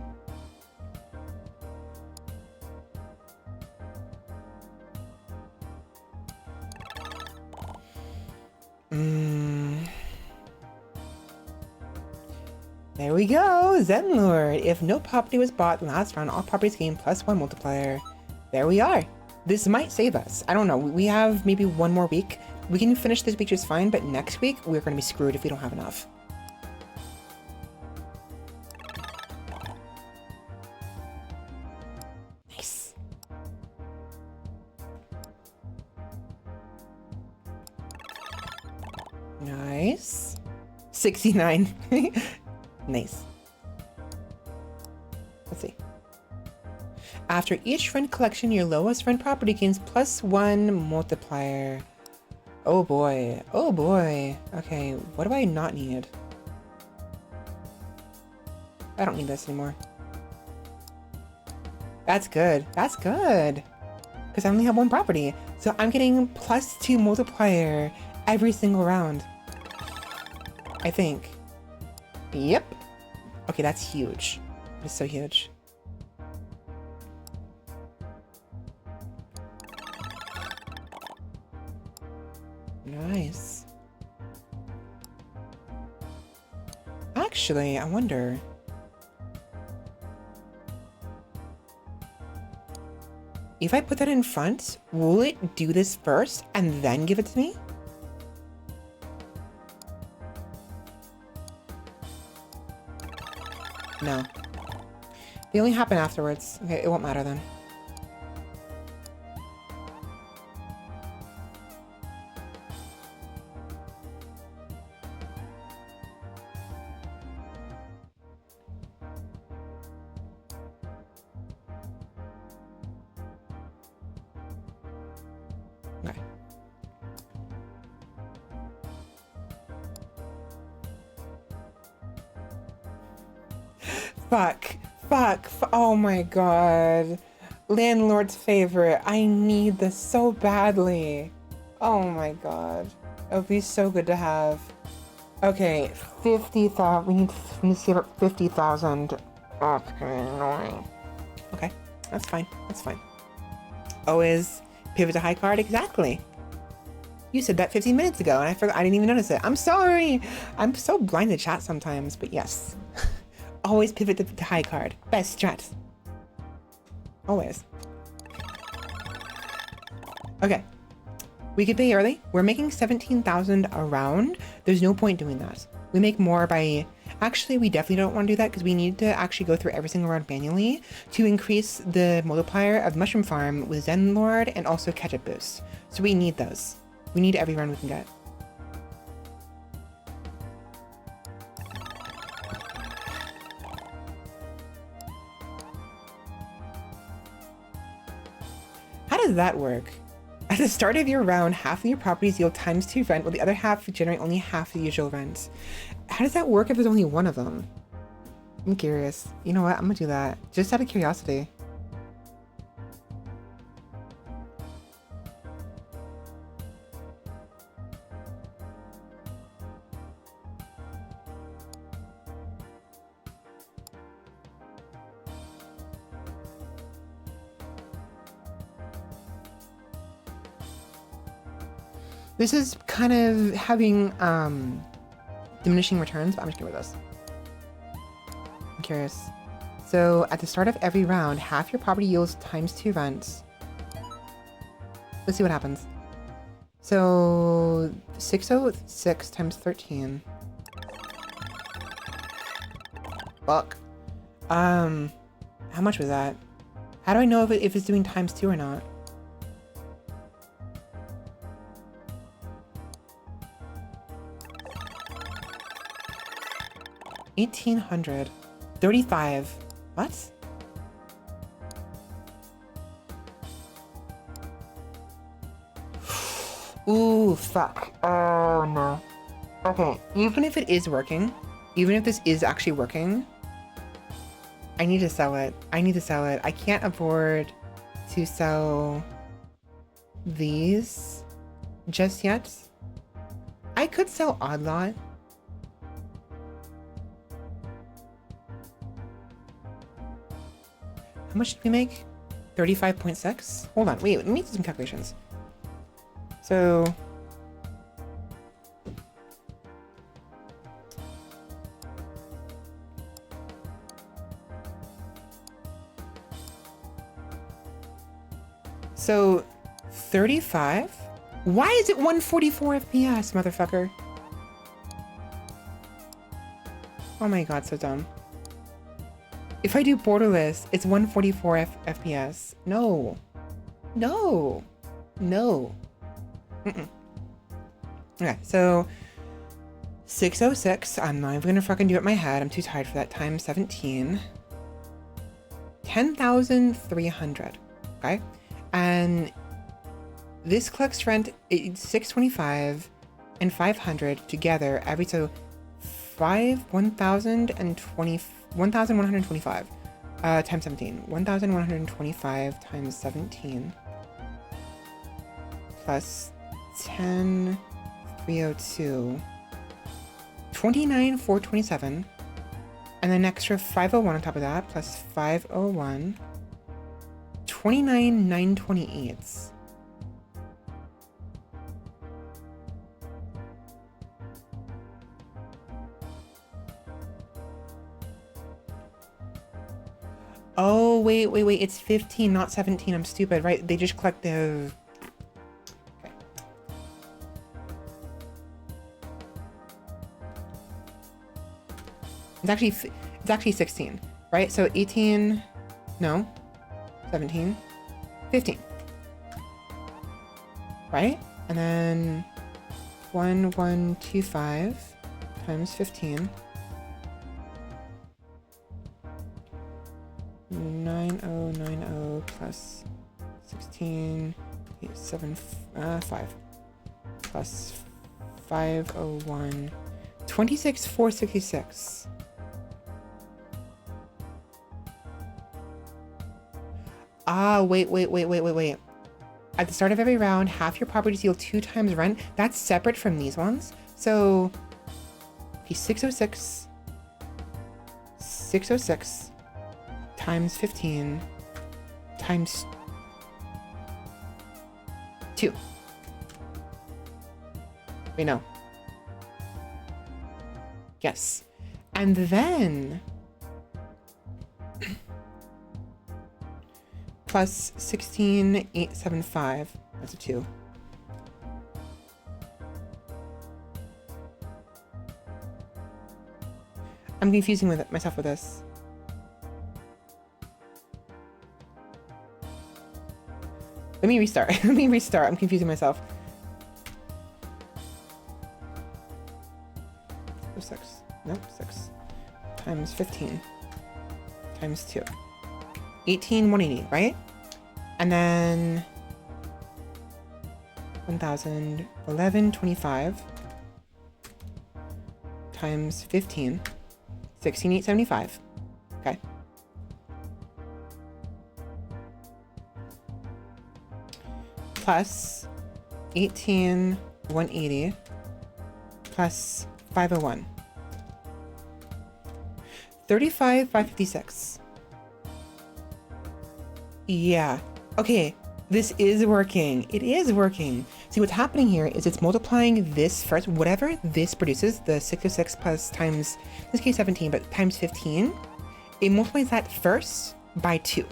There we go, Rentlord. If no property was bought last round, all properties gain +1 multiplier. There we are. This might save us. I don't know. We have maybe one more week. We can finish this week just fine, but next week we're going to be screwed if we don't have enough. Nice. Nice. 69. Nice. Let's see. After each rent collection, your lowest rent property gains +1 multiplier. Oh boy. Oh boy. Okay, what do I not need? I don't need this anymore. That's good. That's good. Because I only have one property. So I'm getting +2 multiplier every single round. I think. Yep. Okay, that's huge. It's so huge. Nice. Actually, I wonder. If I put that in front, will it do this first and then give it to me? No. They only happen afterwards. Okay, it won't matter then. Okay. Fuck. Oh my god. Landlord's favorite. I need this so badly. Oh my god. It would be so good to have. Okay, 50,000. We need to save up 50,000. Oh, it's getting annoying. Okay, that's fine. That's fine. Always pivot to high card. Exactly. You said that 15 minutes ago and I forgot. I didn't even notice it. I'm sorry. I'm so blind to chat sometimes, but yes. Always pivot to high card. Best strat. Always. Okay. We could pay early. We're making 17,000 a round. There's no point doing that. We make more by... Actually, we definitely don't want to do that because we need to actually go through every single round manually to increase the multiplier of Mushroom Farm with Rentlord and also Ketchup Boost. So we need those. We need every round we can get. How does that work? At the start of your round, half of your properties yield ×2 rent, while the other half generate only half the usual rent. How does that work if there's only one of them? I'm curious. You know what? I'm gonna do that. Just out of curiosity. This is kind of having diminishing returns, but I'm just gonna go with this. I'm curious. So at the start of every round, half your property yields times 2 rent. Let's see what happens. So 606 times 13. Fuck. How much was that? How do I know if it's doing times 2 or not? $1,800. 35. What? Ooh, fuck. Oh, no. Okay, even if it is working, even if this is actually working, I need to sell it. I need to sell it. I can't afford to sell these just yet. I could sell Odd Lot. How much did we make? 35.6? Hold on, wait, let me do some calculations. So... So, 35? Why is it 144 FPS, motherfucker? Oh my god, so dumb. If I do borderless, it's 144 FPS. No. No. No. Mm-mm. Okay, so 606. I'm not even gonna fucking do it in my head. I'm too tired for that. Times 17. 10,300. Okay? And this collects rent, it's 625 and 500 together every so 1,125 times 17. 1,125 times 17 plus 10,302. 29,427. And then an extra 501 on top of that plus 501. 29,928. Oh, wait. It's 15, not 17. I'm stupid, right? They just collect the... Okay. It's actually 16, right? So 18... No. 17, 15, right? And then 1,125 times 15, 9090 plus 16, 875 plus 501, 26,466. Ah, wait. At the start of every round, half your properties yield 2 times rent. That's separate from these ones. So, okay, 606 times 15 times 2. Wait, no. Yes. And then... plus 16,875. That's a 2. I'm confusing myself with this. Let me restart. I'm confusing myself. 6. Nope, 6. Times 15. Times 2. 18,180, right? And then 1,011.25 times 15, 16,875. Okay. Plus 18,180 plus 501. 35,556. Yeah. Okay. This is working. It is working. See, what's happening here is it's multiplying this first, whatever this produces, the 606 plus times, in this case 17, but times 15, it multiplies that first by 2.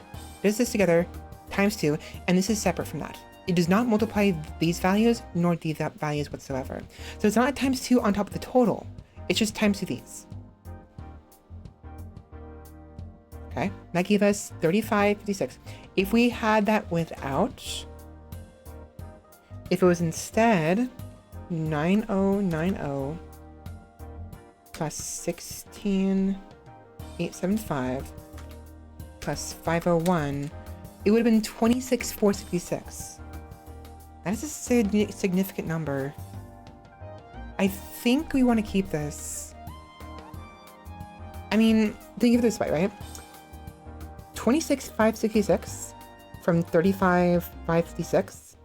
Does this together times 2, and this is separate from that. It does not multiply these values nor these values whatsoever. So it's not times 2 on top of the total. It's just times 2 these. Okay, that gave us 3556. If we had that without, if it was instead 9090 plus 16875 plus 501, it would have been 26466. That is a significant number. I think we want to keep this. I mean, think of it this way, right? 26566 from 35556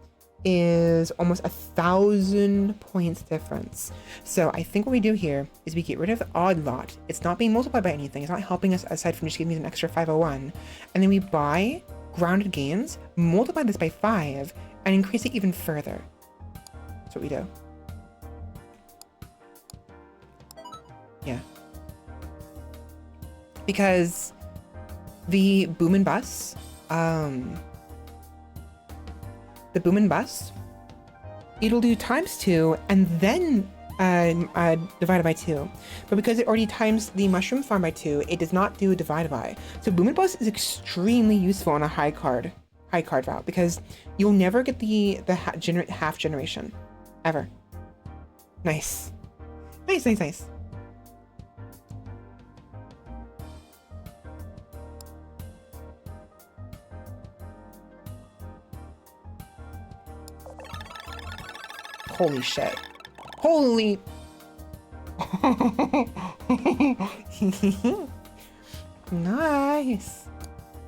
is almost 1,000 points difference. So I think what we do here is we get rid of the odd lot. It's not being multiplied by anything. It's not helping us aside from just giving us an extra 501. And then we buy grounded gains, multiply this by 5, and increase it even further. That's what we do. Yeah. Because the boom and bust, it'll do times 2 and then divided by 2. But because it already times the mushroom farm by 2, it does not do divided by. So boom and bust is extremely useful on a high card route, because you'll never get the half generation ever. Nice. Nice. Holy shit. Holy. Nice.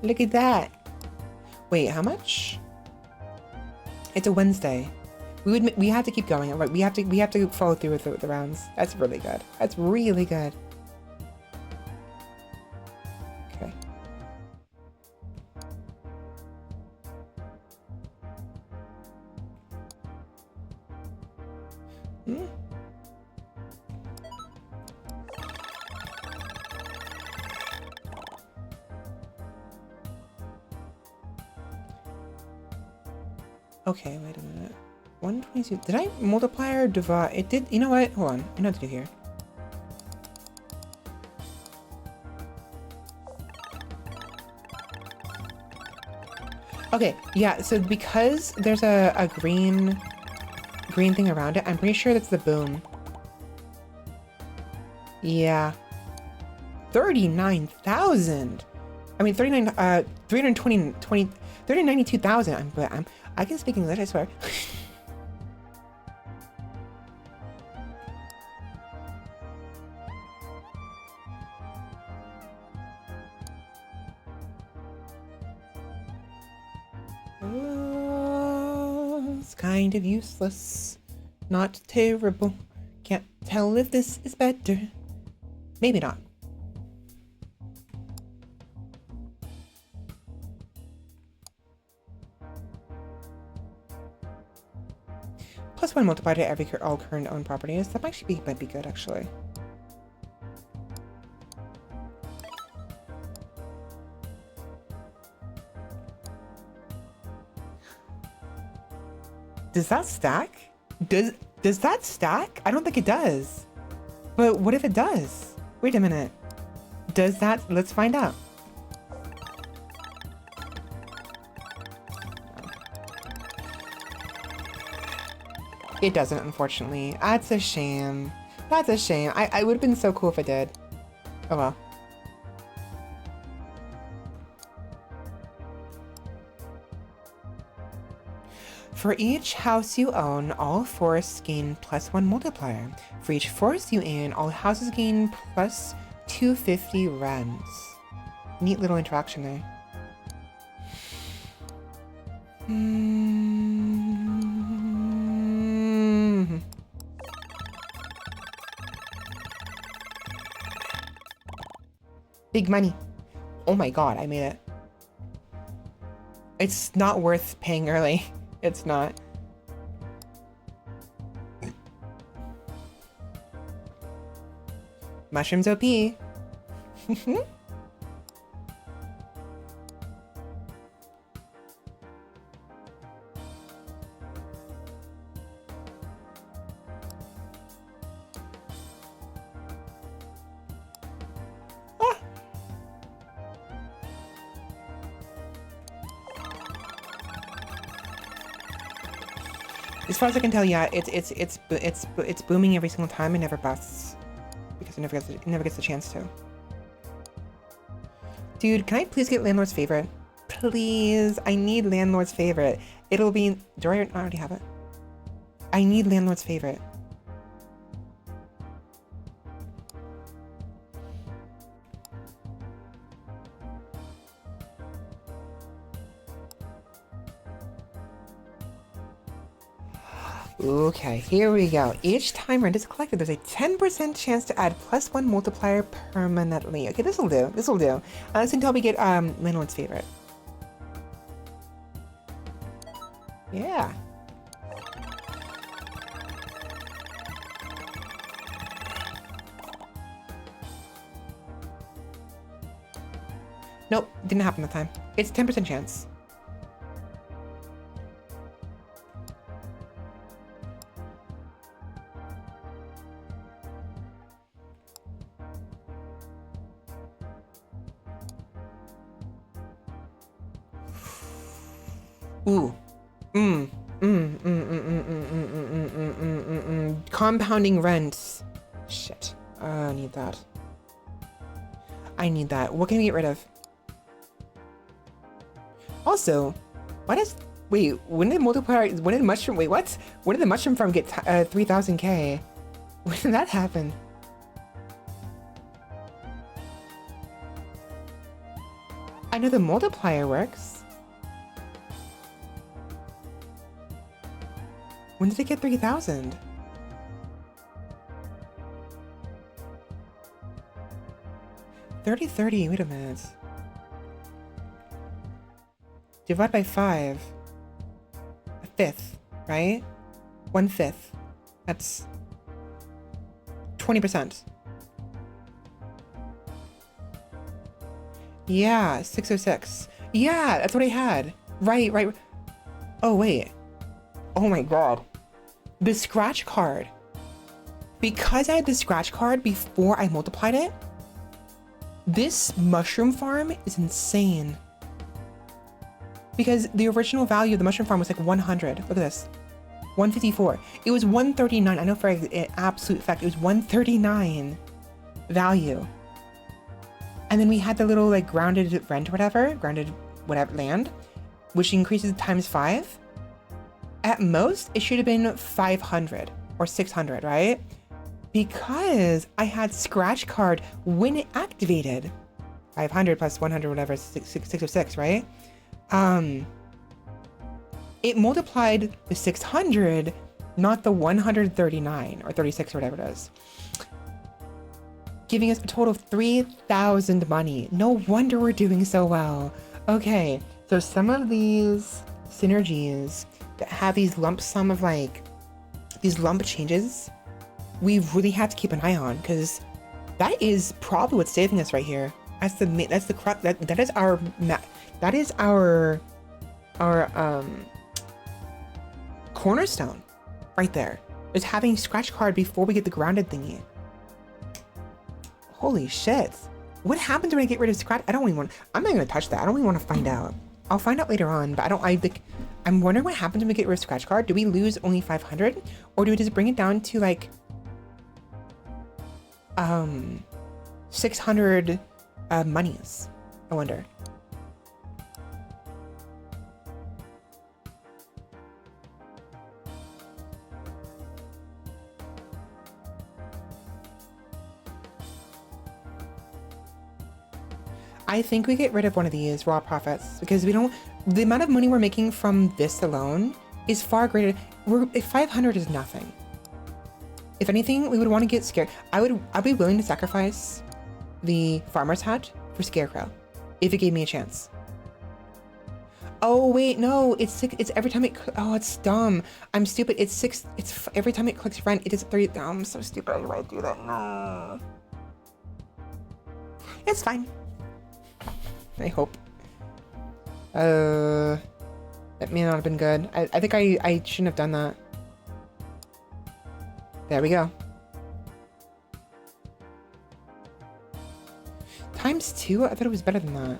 Look at that. Wait, how much? It's a Wednesday. We have to keep going. Right? We have to follow through with the rounds. That's really good. That's really good. Okay. Okay, wait a minute. 122. Did I multiply or divide? It did. You know what? Hold on. I know what to do here. Okay, yeah, so because there's a green thing around it, I'm pretty sure that's the boom. Yeah. 39,000. I mean, 392,000. I can speak English, I swear. Oh, it's kind of useless. Not terrible. Can't tell if this is better. Maybe not. +1 multiplied to every all current owned properties. That might be good, actually. Does that stack? Does that stack? I don't think it does. But what if it does? Wait a minute. Does that? Let's find out. It doesn't, unfortunately. That's a shame. That's a shame. I would have been so cool if it did. Oh well. For each house you own, all forests gain +1 multiplier. For each forest you own, all houses gain plus 250 rents. Neat little interaction there. Big money. Oh my god, I made it. It's not worth paying early. It's not. Mushrooms OP. As far as I can tell, yeah, it's booming every single time and never busts because it never gets the chance to. Dude, can I please get Landlord's Favorite? Please, I need Landlord's Favorite. It'll be. Do I already have it? I need Landlord's Favorite. Okay, here we go. Each time rent is collected, there's a 10% chance to add +1 multiplier permanently. Okay, this'll do. This'll do. That's until we get Landlord's Favorite. Yeah. Nope, didn't happen that time. It's 10% chance. Ooh. Compounding rents. Shit. I need that. I need that. What can we get rid of? Also, why does... Wait, when did multiplier... When did mushroom... Wait, what? When did the mushroom farm get 3000k? When did that happen? I know the multiplier works. When did it get 3,000? $30. Wait a minute. Divide by 5. A fifth, right? 1/5. That's 20%. Yeah, 606. Yeah, that's what I had. Right. Oh, wait. Oh my god. The scratch card. Because I had the scratch card before I multiplied it, this mushroom farm is insane. Because the original value of the mushroom farm was like 100. Look at this. 154. It was 139. I know for an absolute fact, it was 139 value. And then we had the little like grounded rent or whatever, grounded whatever land, which increases times 5. At most, it should have been 500 or 600, right? Because I had scratch card when it activated. 500 plus 100, whatever, 606, right? It multiplied the 600, not the 139 or 36 or whatever it is. Giving us a total of 3,000 money. No wonder we're doing so well. Okay, so some of these synergies that have these lump sum of like, these lump changes, we really have to keep an eye on because that is probably what's saving us right here. That's the crux. That is our cornerstone right there. Is having scratch card before we get the grounded thingy. Holy shit. What happens when I get rid of scratch? I'm not even gonna touch that. I don't even want to find out. I'll find out later on, but I'm wondering what happens when we get rid of scratch card. Do we lose only 500? Or do we just bring it down to like 600 monies? I wonder. I think we get rid of one of these raw profits because the amount of money we're making from this alone is far greater. 500 is nothing. If anything, we would want to get scared. I'd be willing to sacrifice the farmer's hat for Scarecrow if it gave me a chance. Oh wait, no, it's every time oh, it's dumb. I'm stupid. It's every time it clicks rent, it is 30. Oh, I'm so stupid. Why do that? No. It's fine. I hope. That may not have been good. I think I shouldn't have done that. There we go. ×2? I thought it was better than that.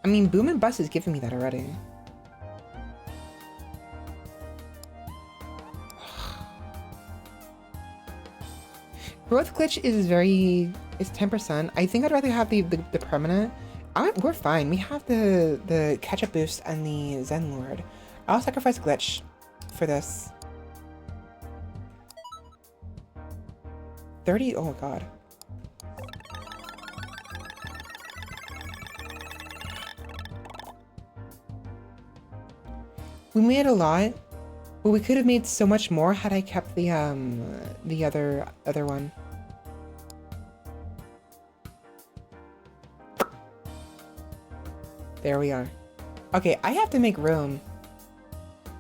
I mean, Boom and Bust is giving me that already. Growth glitch is it's 10%. I think I'd rather have the permanent. We're fine. We have the catch-up boost and the Rentlord. I'll sacrifice glitch for this. 30, oh god. We made a lot, but we could have made so much more had I kept the other one. There we are. Okay, I have to make room.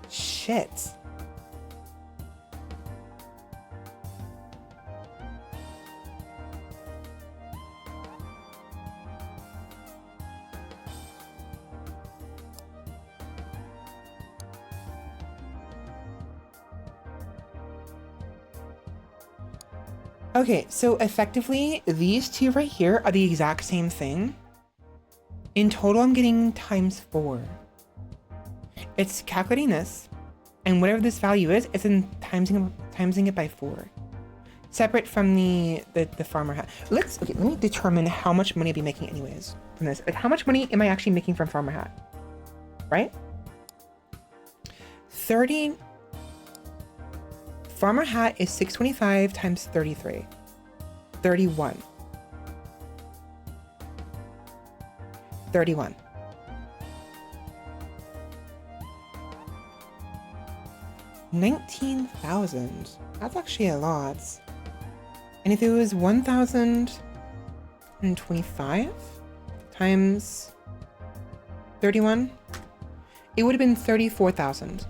Shit. Okay, so effectively, these two right here are the exact same thing. In total, I'm getting ×4. It's calculating this, and whatever this value is, it's in timesing it by 4. Separate from the farmer hat. Let me determine how much money I'll be making anyways from this. Like, how much money am I actually making from farmer hat? Right? 30. Farmer hat is 625 times 33. 31. 31. $19,000. That's actually a lot. And if it was 1,025 times 31, it would have been 34,000.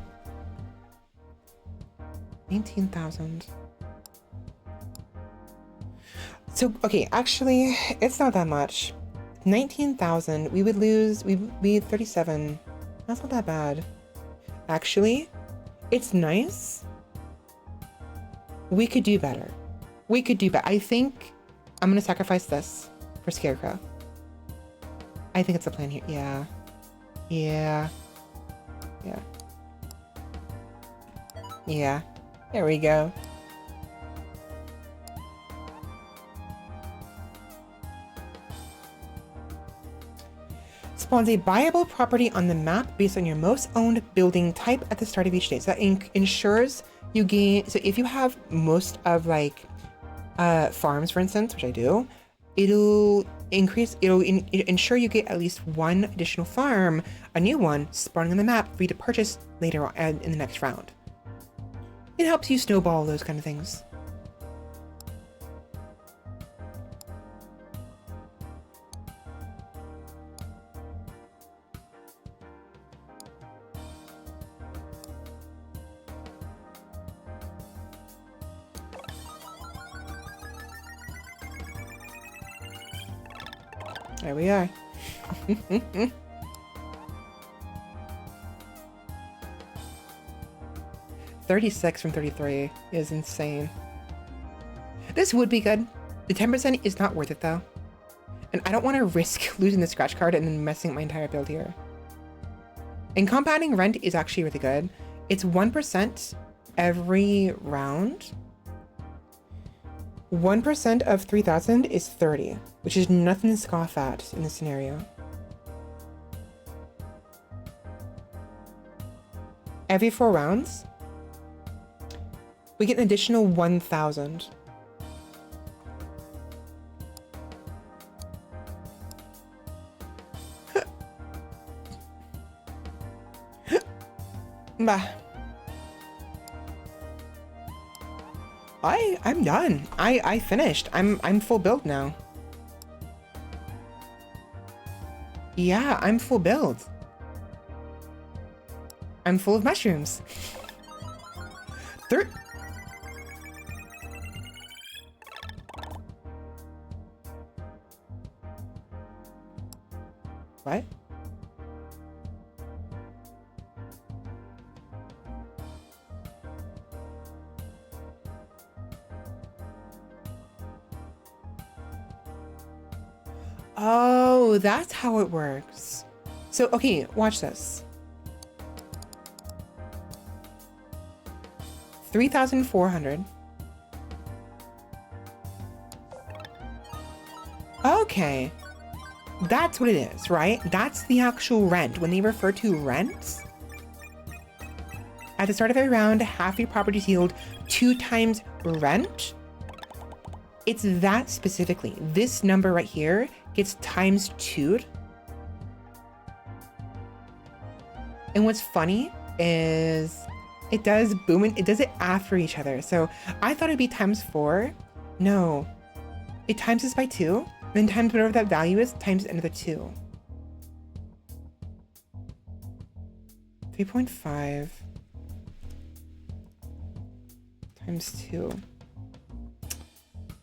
19,000. So, okay, actually, it's not that much. 19,000, we would lose, we'd be 37. That's not that bad. Actually, it's nice. We could do better. We could do better. I think I'm gonna sacrifice this for Scarecrow. I think it's a plan here. Yeah. Yeah. Yeah. Yeah. There we go. Spawns a buyable property on the map based on your most owned building type at the start of each day. So that ensures you gain, so if you have most of like farms, for instance, which I do, it'll ensure you get at least one additional farm, a new one, spawning on the map for you to purchase later on in the next round. It helps you snowball those kind of things. There we are. 36 from 33 is insane. This would be good. The 10% is not worth it though. And I don't want to risk losing the scratch card and then messing up my entire build here. And compounding rent is actually really good. It's 1% every round. 1% of 3,000 is 30, which is nothing to scoff at in this scenario. Every 4 rounds, we get an additional 1,000. Bah. I'm done. I finished. I'm full build now. Yeah, I'm full build. I'm full of mushrooms. What? Oh, that's how it works. So, okay, watch this. 3,400. Okay. That's what it is, right? That's the actual rent. When they refer to rent, at the start of every round, half your property's yield 2 times rent. It's that specifically. This number right here gets times 2'd. And what's funny is it does boom and it does it after each other. So I thought it'd be times 4. No, it times this by 2, then times whatever that value is, times another 2. 3.5 times 2.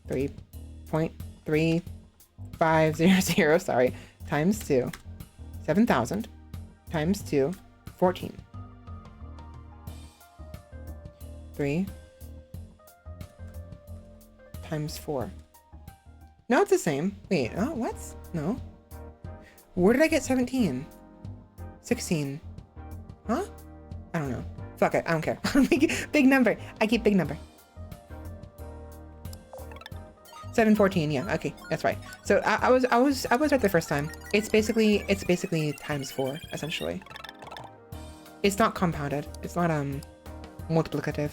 3.3500, sorry, times 2. 7,000 times 2, 14. 3 times 4. No, it's the same. Wait, oh, what? No. Where did I get 17? 16. Huh? I don't know. Fuck it, I don't care. Big number. I keep big number. 714, yeah, okay, that's right. So I was right the first time. It's basically times 4, essentially. It's not compounded. It's not multiplicative.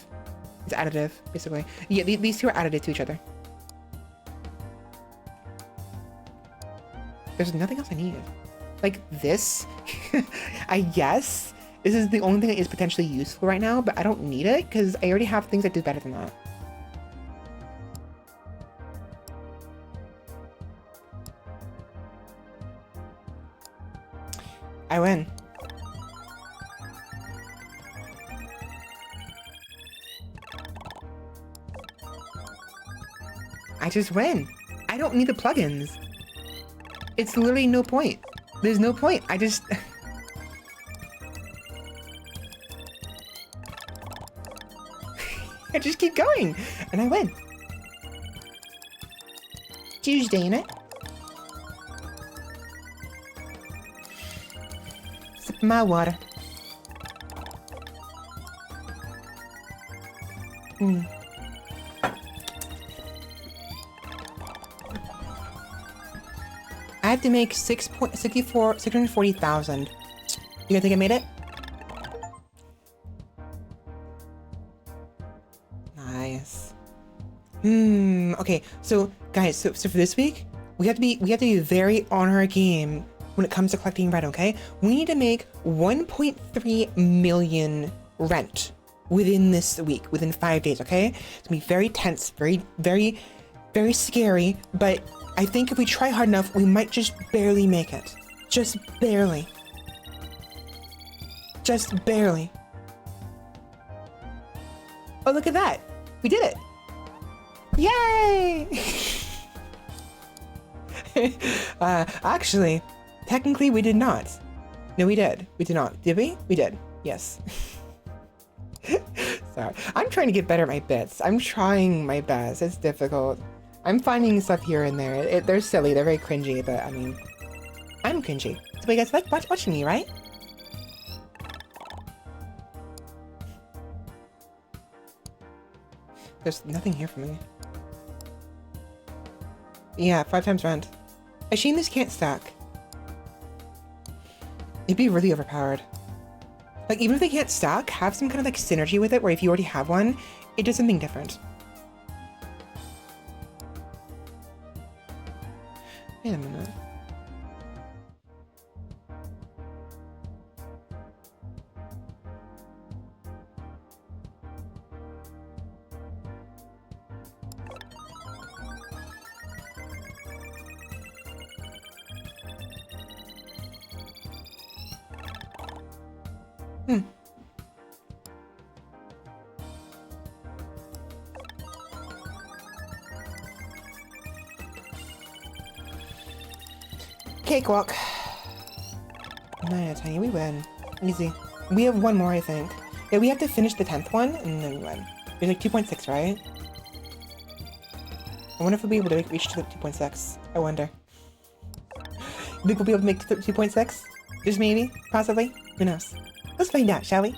It's additive, basically. Yeah, these two are additive to each other. There's nothing else I need. Like this, I guess this is the only thing that is potentially useful right now, but I don't need it because I already have things that do better than that. I win. I just win. I don't need the plugins. It's literally no point. There's no point. I just... I just keep going, and I win. Tuesday, innit? Sip my water. I have to make 640,000. You guys think I made it? Nice. Okay, so guys, so for this week, we have to be very on our game when it comes to collecting rent, okay? We need to make 1.3 million rent within this week, within 5 days, okay? It's gonna be very tense, very, very, very scary, but I think if we try hard enough, we might just barely make it. Just barely. Just barely. Oh, look at that. We did it. Yay! Actually, technically we did not. No, we did. We did not. Did we? We did. Yes. Sorry. I'm trying to get better at my bits. I'm trying my best. It's difficult. I'm finding stuff here and there. They're silly. They're very cringy, but I mean, I'm cringy. So you guys like watching me, right? There's nothing here for me. Yeah, 5 times rent. I assume this can't stack. It'd be really overpowered. Like, even if they can't stack, have some kind of like synergy with it where if you already have one, it does something different. Wait a minute. Cakewalk. 9 out of 10. We win. Easy. We have one more, I think. Yeah, we have to finish the 10th one, and then we win. There's like 2.6, right? I wonder if we'll be able to reach to 2.6. I wonder. You think we'll be able to make 2.6? Just maybe, possibly, who knows? Let's find out, shall we?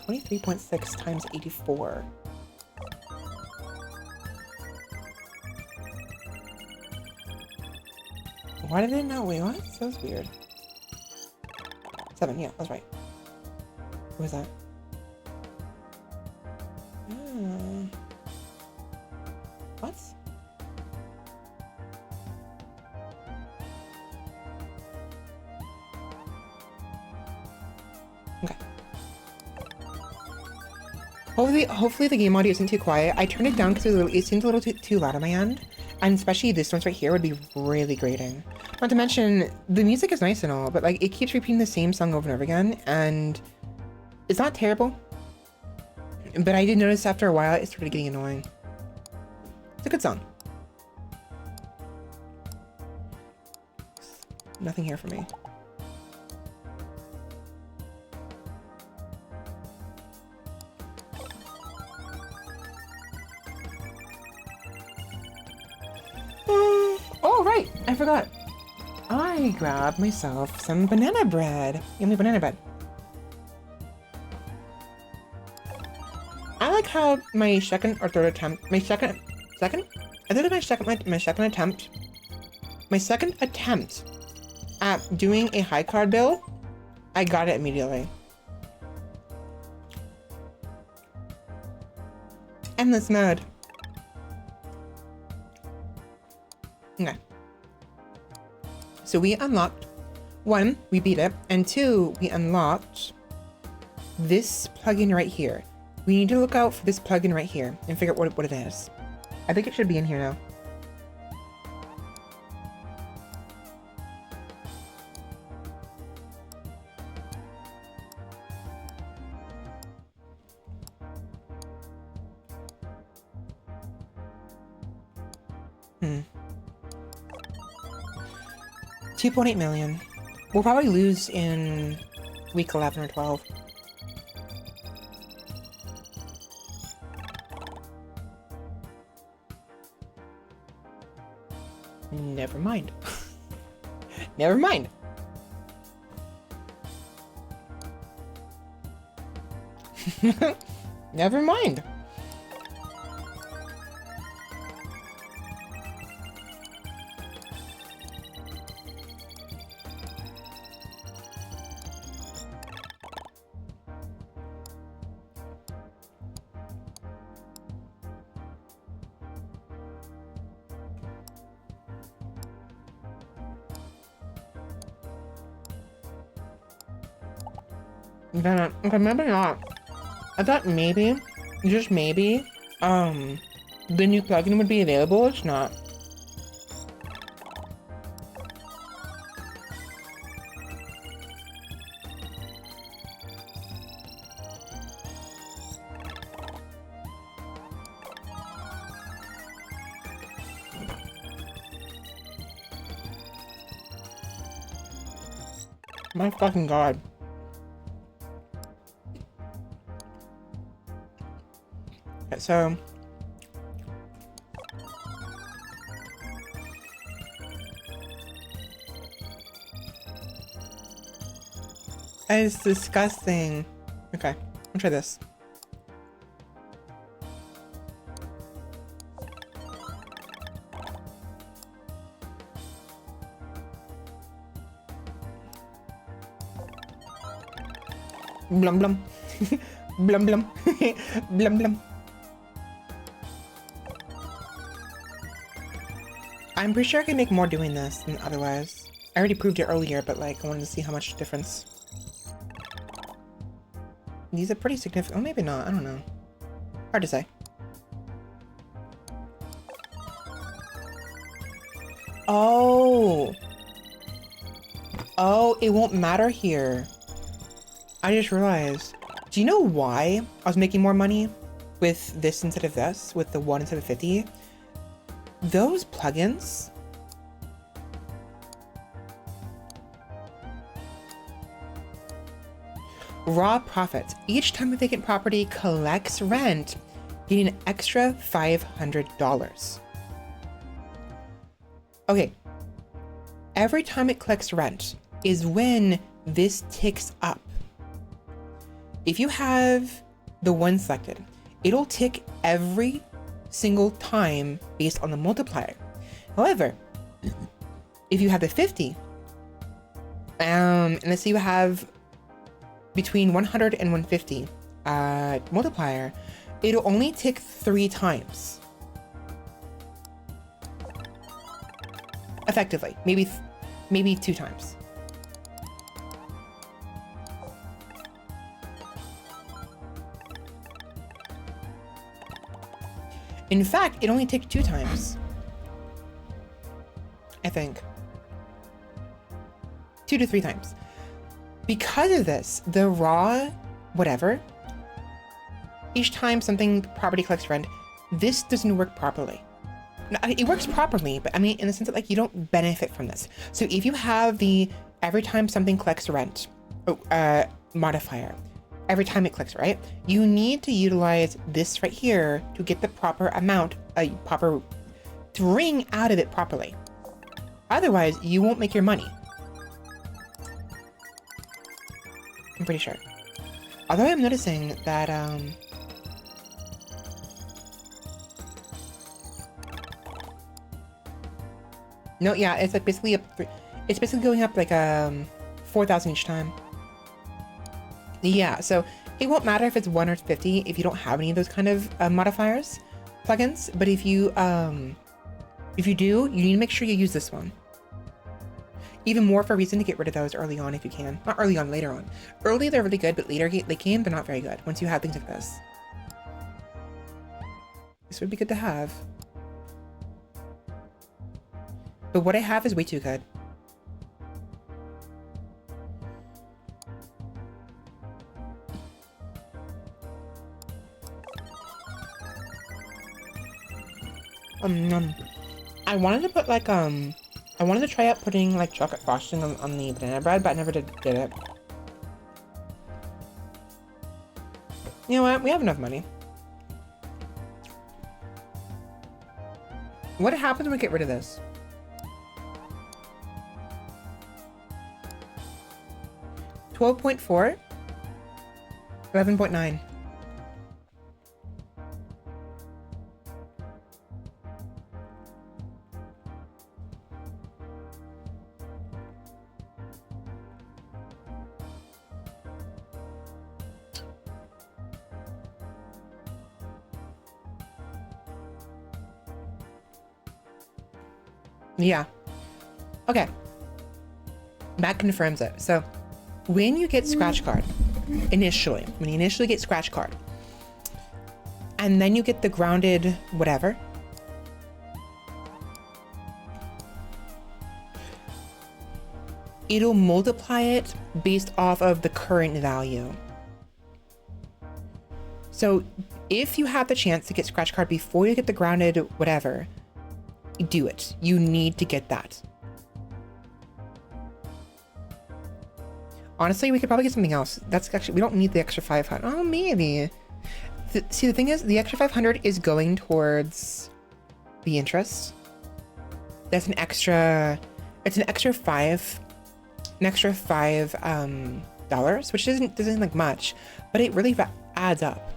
23.6 times 84. Why did it not? Wait, what? That was weird. 7, yeah, that's right. What was that? What? Okay. Hopefully the game audio isn't too quiet. I turned it down because it seemed a little too loud on my end. And especially this one right here would be really grating. Not to mention, the music is nice and all, but like it keeps repeating the same song over and over again, and it's not terrible. But I did notice after a while it started getting annoying. It's a good song. Nothing here for me. Oh, right! I forgot. I grabbed myself some banana bread. Yummy banana bread. I like how my second or third attempt, my second attempt at doing a high card build, I got it immediately. Endless mode. Okay. So we unlocked, 1, we beat it, and 2, we unlocked this plugin right here. We need to look out for this plugin right here and figure out what it is. I think it should be in here now. Hmm. 2.8 million. We'll probably lose in week 11 or 12. Never mind. Never mind. Never mind. Okay, maybe not. I thought maybe, just maybe, the new plugin would be available. It's not. My fucking god. Okay, so it's disgusting. Okay, I'll try this. Blum blum. Blum blum. Blum blum. I'm pretty sure I can make more doing this than otherwise. I already proved it earlier, but like I wanted to see how much difference. These are pretty significant. Oh, maybe not. I don't know. Hard to say. Oh. Oh, it won't matter here. I just realized. Do you know why I was making more money with this instead of this? With the 1 instead of 50? Those plugins raw profits. Each time a vacant property collects rent, getting an extra $500. Okay. every time it collects rent is when this ticks up. If you have the 1 selected, it'll tick every single time based on the multiplier. However, if you have the 50, and let's say you have between 100 and 150 multiplier, it'll only tick 3 times. Effectively, maybe 2 times. In fact, it only ticked 2 times. I think. 2 to 3 times. Because of this, the raw whatever, each time something property collects rent, this doesn't work properly. Now, it works properly, but I mean in the sense that like you don't benefit from this. So if you have the every time something collects rent modifier, every time it clicks, right? You need to utilize this right here to get the proper amount, to wring out of it properly. Otherwise, you won't make your money. I'm pretty sure. Although I'm noticing that, no, yeah, it's like basically it's basically going up like 4,000 each time. Yeah, so it won't matter if it's 1 or 50 if you don't have any of those kind of modifiers, plugins. But if you do, you need to make sure you use this one. Even more for a reason to get rid of those early on if you can. Not early on, later on. Early they're really good, but late game they're not very good once you have things like this. This would be good to have. But what I have is way too good. I wanted to put like I wanted to try out putting like chocolate frosting on the banana bread, but I never did it. You know what? We have enough money. What happens when we get rid of this? 12.4? 11.9. Yeah. Okay. That confirms it. So when you get scratch card, when you initially get scratch card, and then you get the grounded whatever, it'll multiply it based off of the current value. So if you have the chance to get scratch card before you get the grounded whatever, do it. You need to get that. Honestly, we could probably get something else. That's actually, we don't need the extra 500. Oh, maybe. See, the thing is, the extra 500 is going towards the interest. That's an extra, it's an extra $5 dollars, which doesn't like much, but it really adds up.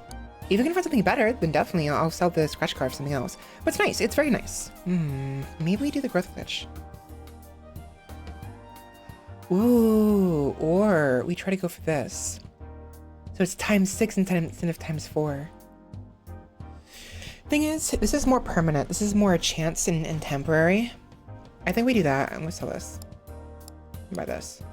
If you can find something better, then definitely I'll sell the scratch card for something else. But it's nice. It's very nice. Maybe we do the growth glitch. Ooh, or we try to go for this. So it's ×6 instead of ×4. Thing is, this is more permanent. This is more a chance and temporary. I think we do that. I'm gonna sell this. Buy this.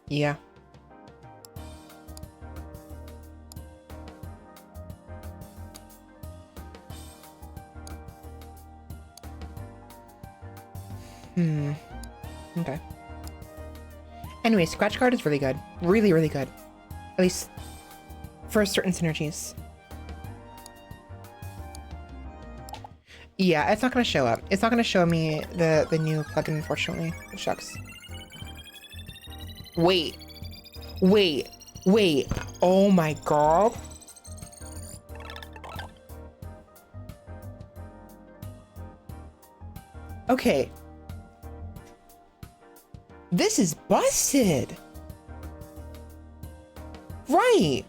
Yeah. Okay. Anyway, scratch card is really good. Really, really good. At least for certain synergies. Yeah, it's not gonna show up. It's not gonna show me the new plugin, unfortunately. Shucks. Wait. Oh my god. Okay. This is busted. Right.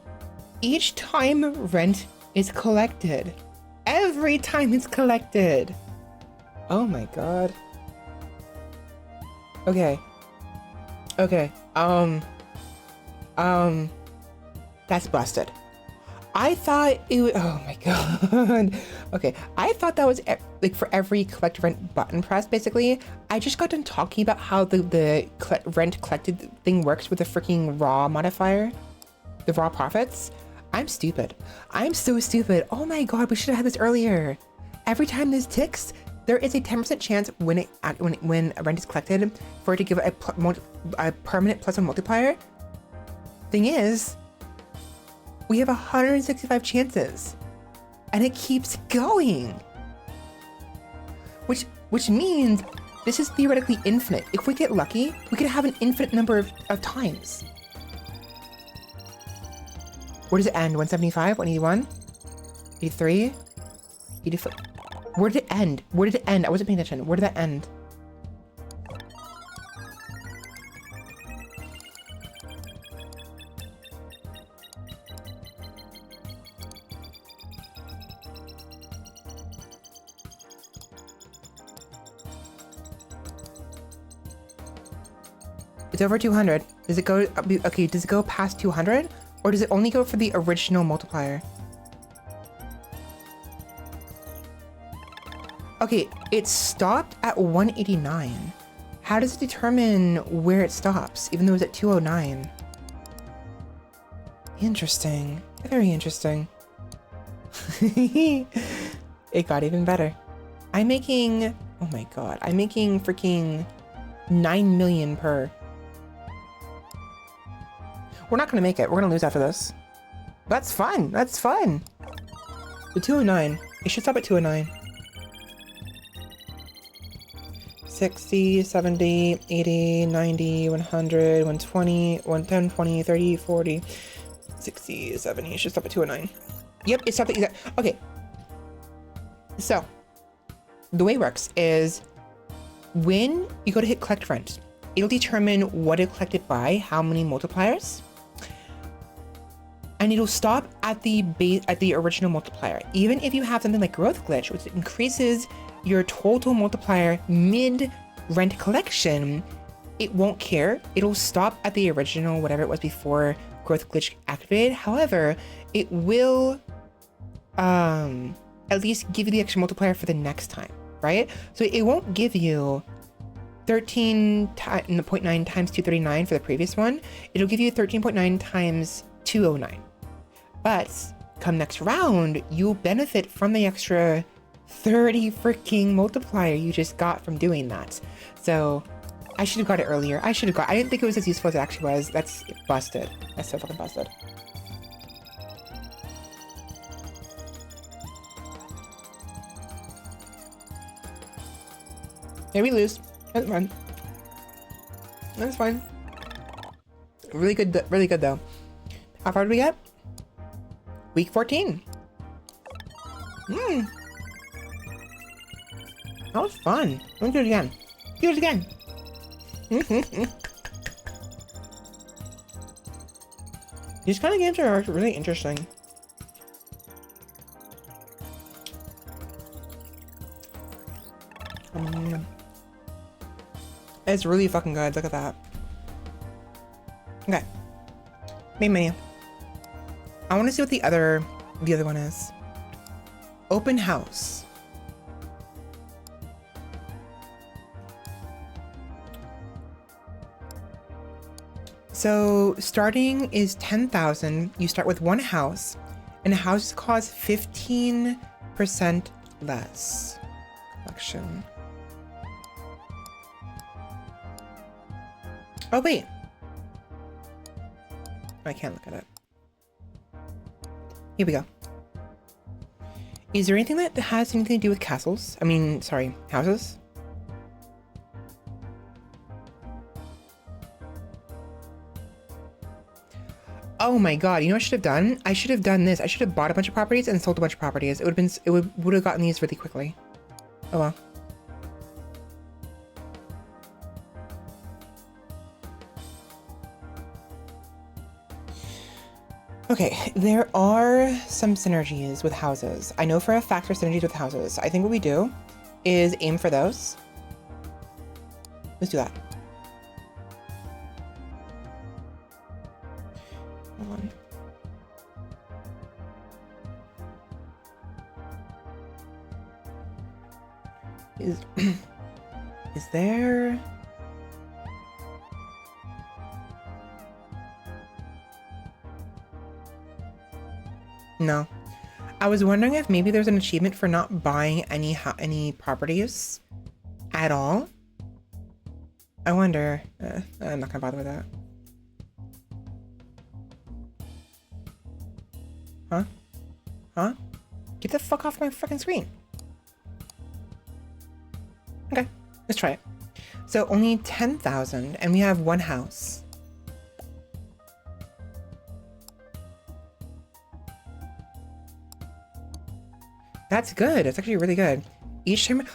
Each time rent is collected. Every time it's collected. Oh my god. Okay. Okay. That's busted. I thought it was, oh my god. Okay, I thought that was like for every collect rent button press, basically. I just got done talking about how the rent collected thing works with the freaking raw modifier, the raw profits. I'm stupid. I'm so stupid. Oh my god, we should have had this earlier. Every time this ticks, there is a 10% chance when rent is collected for it to give a permanent +1 multiplier. Thing is, we have 165 chances, and it keeps going. Which means this is theoretically infinite. If we get lucky, we could have an infinite number of times. Where does it end? 175, 181, 83, 84. Where did it end? Where did it end? I wasn't paying attention. Where did that end? It's over 200. Does it go, okay, does it go past 200? Or does it only go for the original multiplier? Okay, it stopped at 189. How does it determine where it stops, even though it's at 209? Interesting. Very interesting. It got even better. I'm making, oh my god, I'm making freaking 9 million per. We're not gonna make it. We're gonna lose after this. That's fun. That's fun. The 209. It should stop at 209. 60, 70, 80, 90, 100, 120, 110, 20, 30, 40, 60, 70. It should stop at 209. Yep, it stopped at exact. Okay. So, the way it works is when you go to hit collect rent, it'll determine what it collected by, how many multipliers, and it'll stop at the original multiplier. Even if you have something like growth glitch, which increases your total multiplier mid rent collection, it won't care. It'll stop at the original, whatever it was before growth glitch activated. However, it will at least give you the extra multiplier for the next time, right? So it won't give you 13.9 times 239 for the previous one. It'll give you 13.9 times 209. But come next round, you'll benefit from the extra 30 freaking multiplier you just got from doing that. So I should have got it earlier. I didn't think it was as useful as it actually was. That's busted. That's so fucking busted. Maybe lose. That's fine. That's fine. Really good though. How far did we get? Week 14. That was fun. Let me do it again. Do it again. These kind of games are really interesting. It's really fucking good. Look at that. Okay. Main menu. I want to see what the other one is. Open house. So starting is 10,000. You start with one house, and houses cost 15% less. Collection. Oh wait. I can't look at it. Here we go. Is there anything that has anything to do with castles? I mean, sorry, houses? Oh my god, you know what I should have done? I should have done this. I should have bought a bunch of properties and sold a bunch of properties. It would have gotten these really quickly. Oh well. Okay, there are some synergies with houses. I know for a fact there's synergies with houses. I think what we do is aim for those. Let's do that. Hold on. Is there... No. I was wondering if maybe there's an achievement for not buying any properties at all. I wonder. I'm not gonna bother with that. Huh? Huh? Get the fuck off my fucking screen. Okay, let's try it. So only 10,000 and we have one house. That's good. It's actually really good. Each time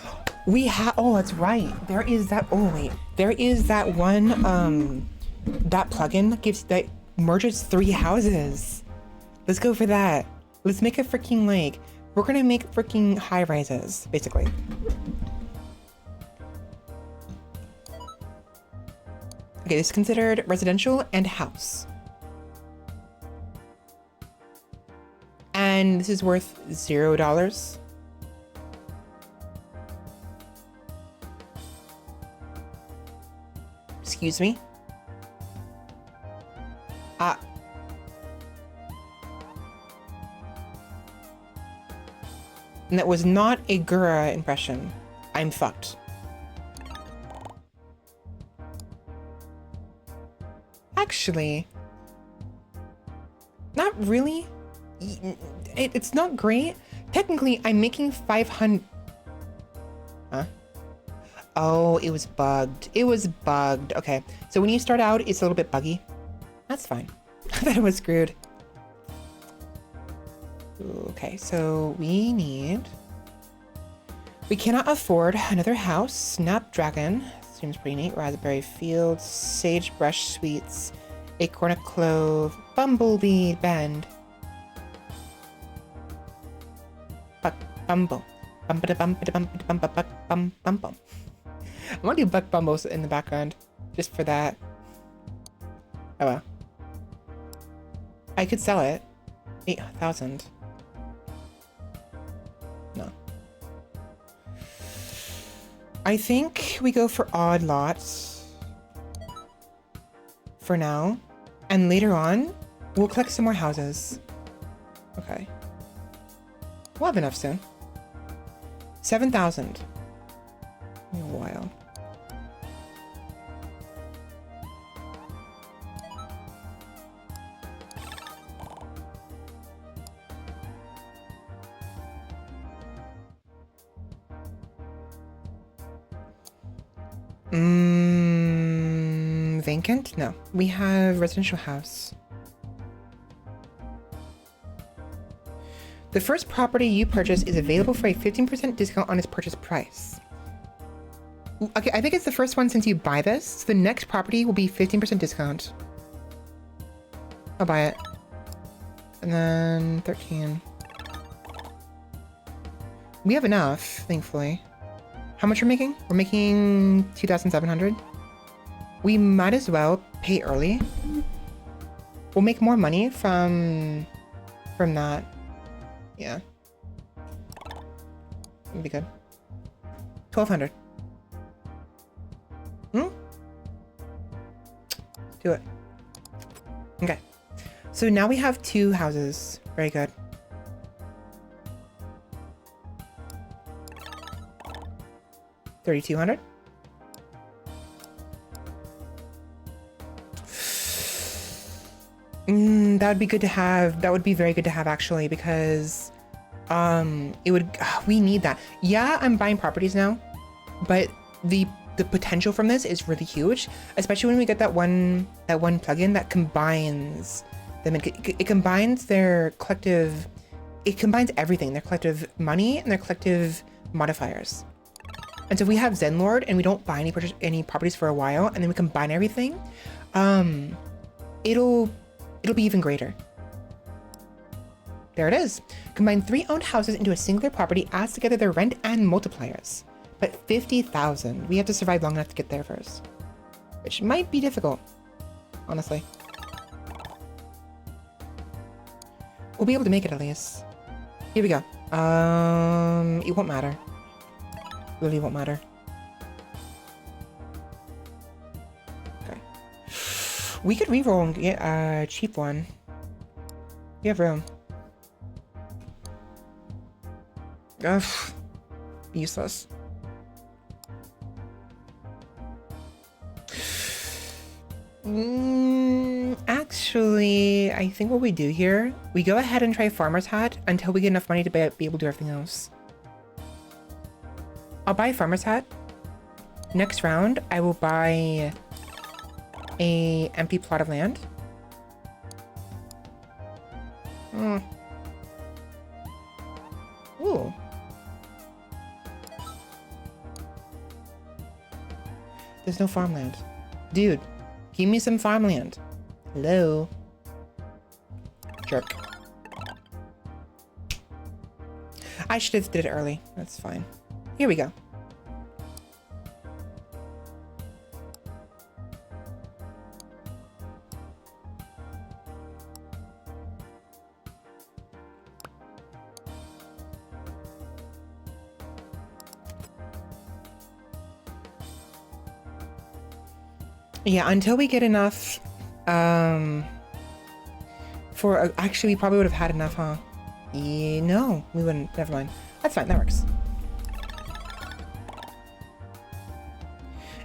we have, oh, that's right. There is that, oh wait, there is that one, that plugin that merges 3 houses. Let's go for that. Let's make a freaking like, we're gonna make freaking high rises, basically. Okay, this is considered residential and house. And this is worth $0. Excuse me. And that was not a Gura impression. I'm fucked. Actually, not really. It's not great. Technically, I'm making 500. Huh? Oh, it was bugged. It was bugged. Okay, so when you start out, it's a little bit buggy. That's fine. I thought it was screwed. Okay, so we cannot afford another house. Snapdragon. Seems pretty neat. Raspberry Fields, Sagebrush Sweets, Acorn of Clove, Bumblebee Bend. Bumble. I want to do Buck Bumbles in the background, just for that. Oh well. I could sell it. 8,000. No. I think we go for odd lots for now, and later on, we'll collect some more houses. Okay. We'll have enough soon. 7,000. A while. Vacant? No. We have residential house. The first property you purchase is available for a 15% discount on its purchase price. Okay, I think it's the first one since you buy this. So the next property will be 15% discount. I'll buy it. And then 13. We have enough, thankfully. How much we're making? We're making 2,700. We might as well pay early. We'll make more money from that. Yeah. It'll be good. 1,200. Do it. Okay. So now we have 2 houses. Very good. $3,200. That would be good to have. That would be very good to have actually, because it would, we need that. Yeah, I'm buying properties now, but the potential from this is really huge, especially when we get that one plugin that combines them. It combines their collective, it combines everything, their collective money and their collective modifiers. And so if we have Rentlord and we don't buy any properties for a while, and then we combine everything, it'll be even greater. There it is. Combine 3 owned houses into a singular property, adds together their rent and multipliers. But 50,000. We have to survive long enough to get there first. Which might be difficult, honestly. We'll be able to make it at least. Here we go. It won't matter. Really won't matter. Okay. We could reroll and get a cheap one. We have room. Ugh. Useless. Actually, I think what we do here, we go ahead and try Farmer's Hat until we get enough money to be able to do everything else. I'll buy Farmer's Hat. Next round, I will buy a empty plot of land. Ooh. There's no farmland. Dude, give me some farmland. Hello? Jerk. I should have did it early. That's fine. Here we go. Yeah, until we get enough, for, actually, we probably would have had enough, huh? Yeah, no, we wouldn't. Never mind. That's fine. That works.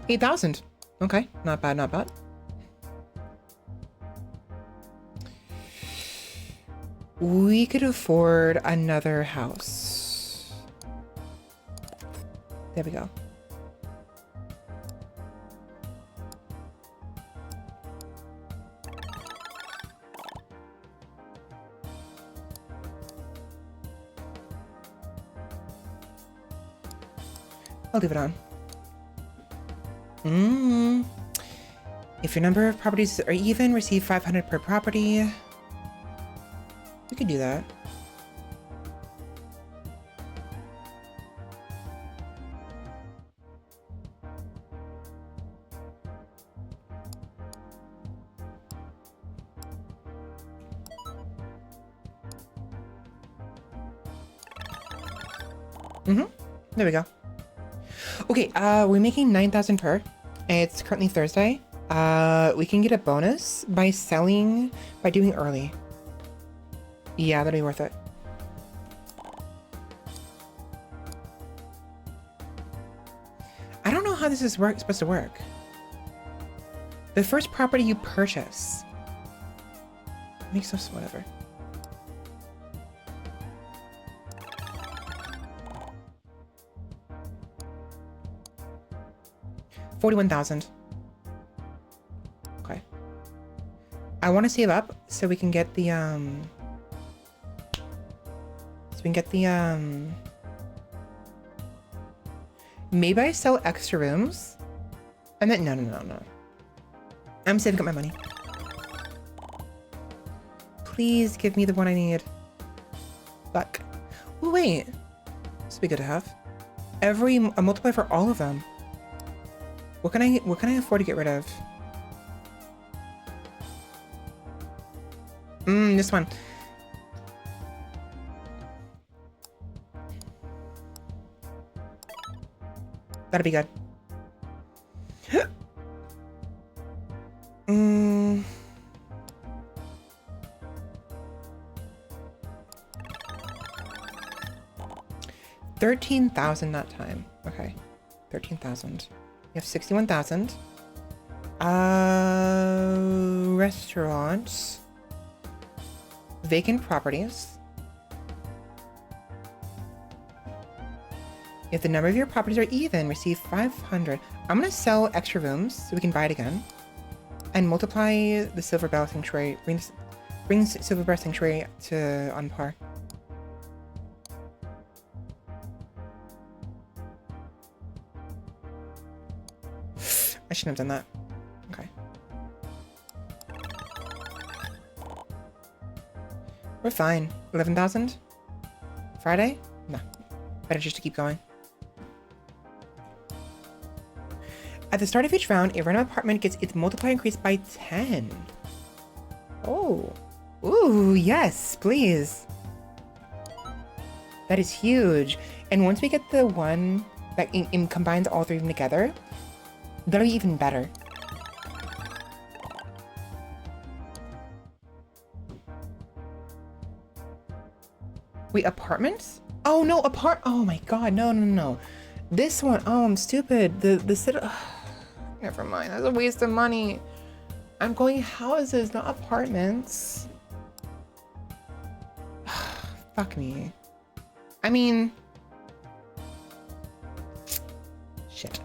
8,000. Okay, not bad, not bad. We could afford another house. There we go. I'll leave it on. If your number of properties are even, receive 500 per property. We could do that. There we go. Okay, we're making 9,000 per. It's currently Thursday. We can get a bonus by doing early. Yeah, that'll be worth it. I don't know how this is supposed to work. The first property you purchase. Makes us whatever. $41,000. Okay. I want to save up so we can get the maybe I sell extra rooms and then no. I'm saving up my money. Please give me the one I need. Fuck. Oh, wait. This would be good to have. A multiplier for all of them. What can I afford to get rid of? This one. That'll be good. $13,000 that time. Okay. 13,000. You have 61,000. Restaurants. Vacant properties. If the number of your properties are even, receive 500. I'm gonna sell extra rooms so we can buy it again. And multiply the Silver Bell Sanctuary. Bring Silver Bell Sanctuary to on par. I shouldn't have done that. Okay. We're fine. 11,000? Friday? No. Better just to keep going. At the start of each round, a random apartment gets its multiplier increased by 10. Oh. Ooh, yes, please. That is huge. And once we get the one that combines all three of them together, that'll be even better. Wait, apartments? Oh no, oh my god, no. This one, oh, I'm stupid. Never mind, that's a waste of money. I'm going houses, not apartments. Fuck me. I mean... Shit.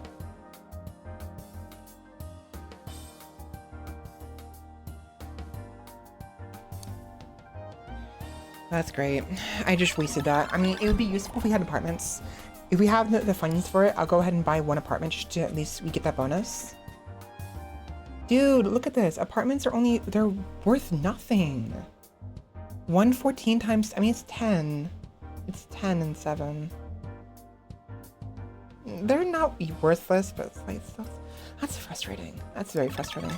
That's great. I just wasted that. I mean, it would be useful if we had apartments. If we have the funds for it, I'll go ahead and buy one apartment just to at least we get that bonus. Dude, look at this. Apartments are they're worth nothing. 114 times, I mean, it's 10. It's 10 and 7. They're not worthless, but it's like, that's frustrating. That's very frustrating.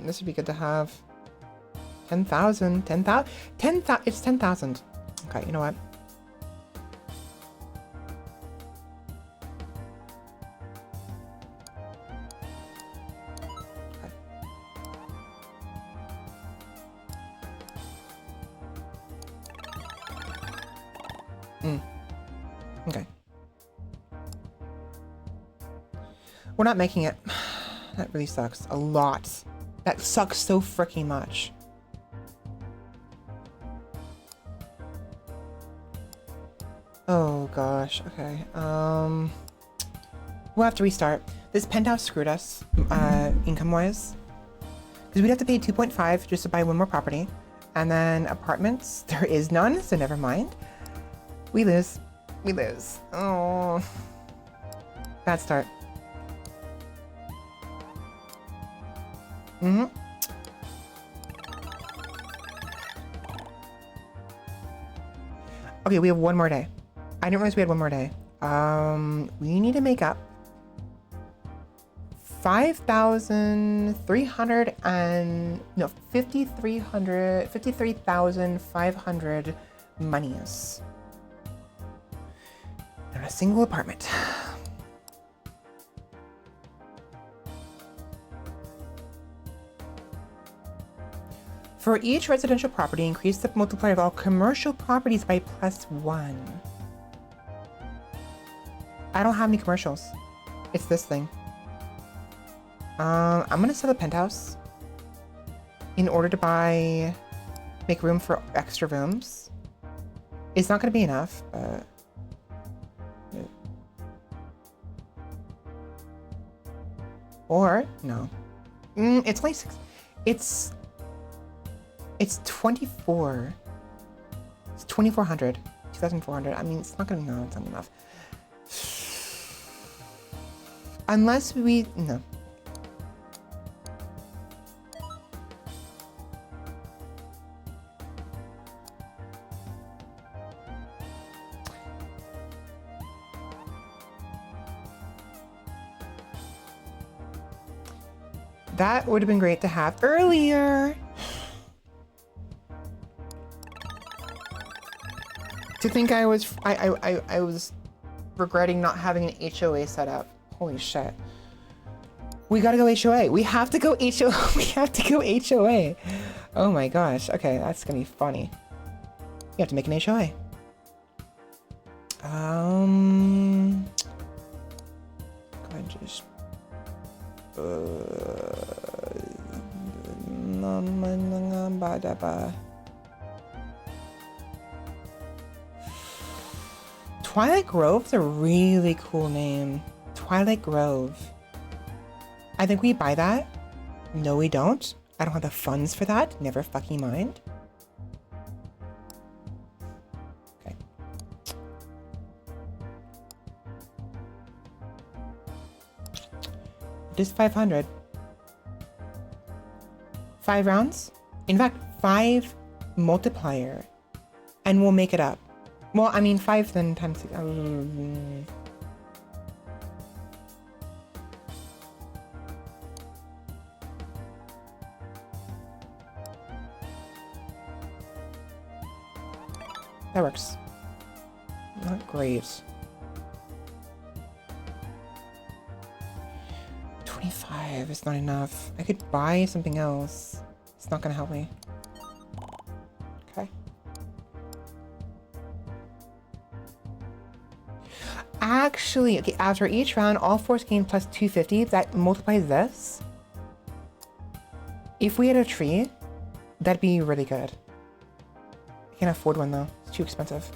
This would be good to have. 10,000. 10,000. It's 10,000. Okay, you know what? Okay. We're not making it. That really sucks. A lot. That sucks so freaking much. Oh gosh, okay. We'll have to restart. This penthouse screwed us, income-wise. Because we'd have to pay 2.5 just to buy one more property. And then apartments, there is none, so never mind. We lose. We lose. Oh. Bad start. Okay, we have one more day. I didn't realize we had one more day. We need to make up 53,500 monies. And a single apartment. For each residential property, increase the multiplier of all commercial properties by +1. I don't have any commercials. It's this thing. I'm gonna sell the penthouse in order to make room for extra rooms. It's not gonna be enough, but... Or, no. It's like it's 24. It's 2,400. 2,400. I mean, it's not gonna, no, it's not enough. Unless no. That would have been great to have earlier. To think I was regretting not having an HOA set up. Holy shit. We gotta go HOA. We have to go HOA. We have to go HOA. Oh my gosh. Okay, that's gonna be funny. You have to make an HOA. Go ahead and just... Twilight Grove's a really cool name. Twilight Grove. I think we buy that. No, we don't. I don't have the funds for that. Never fucking mind. Okay. Just 500. 5 rounds. In fact, 5 multiplier, and we'll make it up. Well, I mean 5 then times 6. That works. Not great. 25 is not enough. I could buy something else. It's not gonna help me. Okay. Actually, okay, after each round, all force gain plus 250. That multiplies this. If we had a tree, that'd be really good. I can't afford one though. It's too expensive.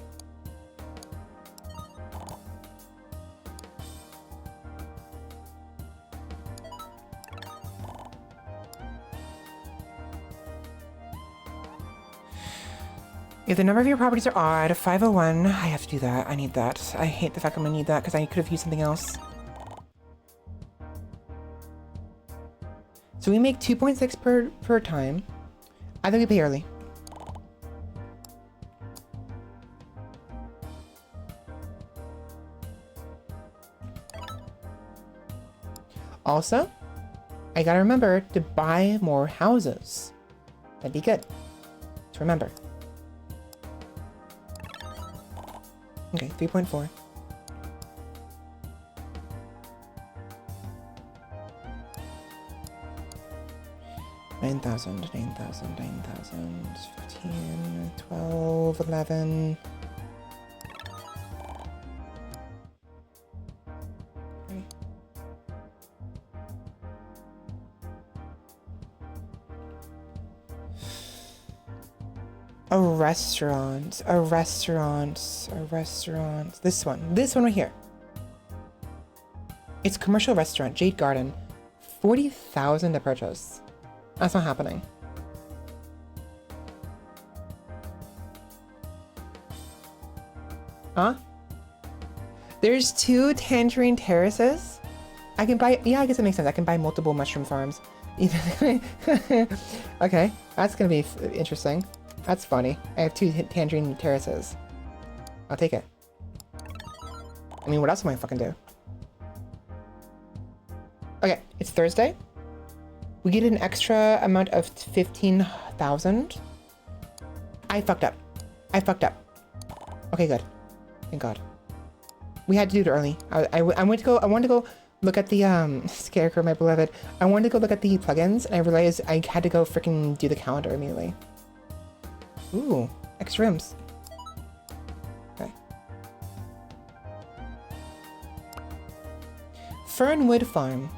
If the number of your properties are odd, 501, I have to do that. I need that. I hate the fact I'm gonna need that because I could have used something else. So we make 2.6 per time. I think we pay early. Also, I gotta remember to buy more houses. That'd be good to remember. Okay, 3.4. $9,000, $9,000, $9,000, 15, 12, 11. Okay. A restaurant, a restaurant, a restaurant. This one right here. It's commercial restaurant, Jade Garden. 40,000 to purchase. That's not happening. Huh? There's 2 tangerine terraces. I can buy, yeah, I guess it makes sense. I can buy multiple mushroom farms. Okay, that's gonna be interesting. That's funny. I have 2 tangerine terraces. I'll take it. I mean, what else am I fucking do? Okay, it's Thursday. We get an extra amount of 15,000. I fucked up. I fucked up. Okay, good. Thank God. We had to do it early. I wanted to go look at the Scarecrow, my beloved. I wanted to go look at the plugins, and I realized I had to go freaking do the calendar immediately. Ooh, extra rooms. Okay. Fernwood Farm.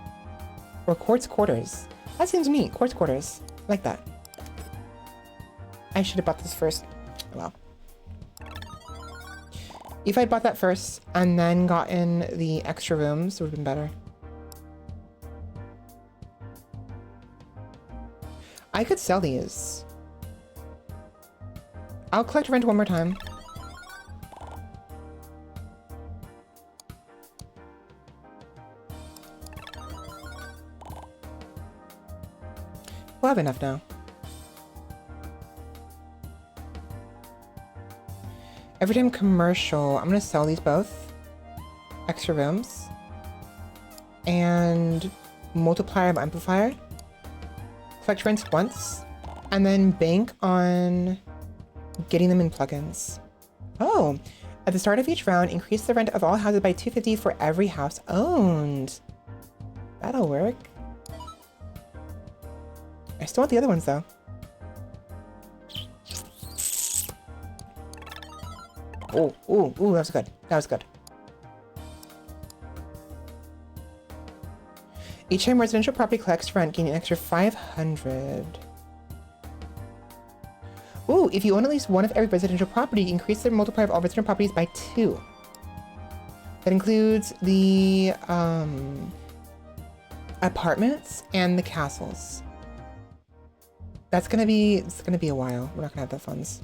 Or Quartz Quarters. That seems neat. Quartz Quarters. I like that. I should have bought this first. Oh, well. If I'd bought that first and then gotten the extra rooms, it would have been better. I could sell these. I'll collect rent one more time. We'll have enough now. Every time commercial, I'm gonna sell these both. Extra rooms. And multiplier by amplifier. Collect rents once. And then bank on getting them in plugins. Oh, at the start of each round, increase the rent of all houses by 250 for every house owned. That'll work. I still want the other ones though. Oh, ooh, ooh, that was good. That was good. Each time residential property collects rent, gain an extra 500. Ooh, if you own at least one of every residential property, increase the multiplier of all residential properties by 2. That includes the apartments and the castles. It's gonna be a while. We're not gonna have the funds.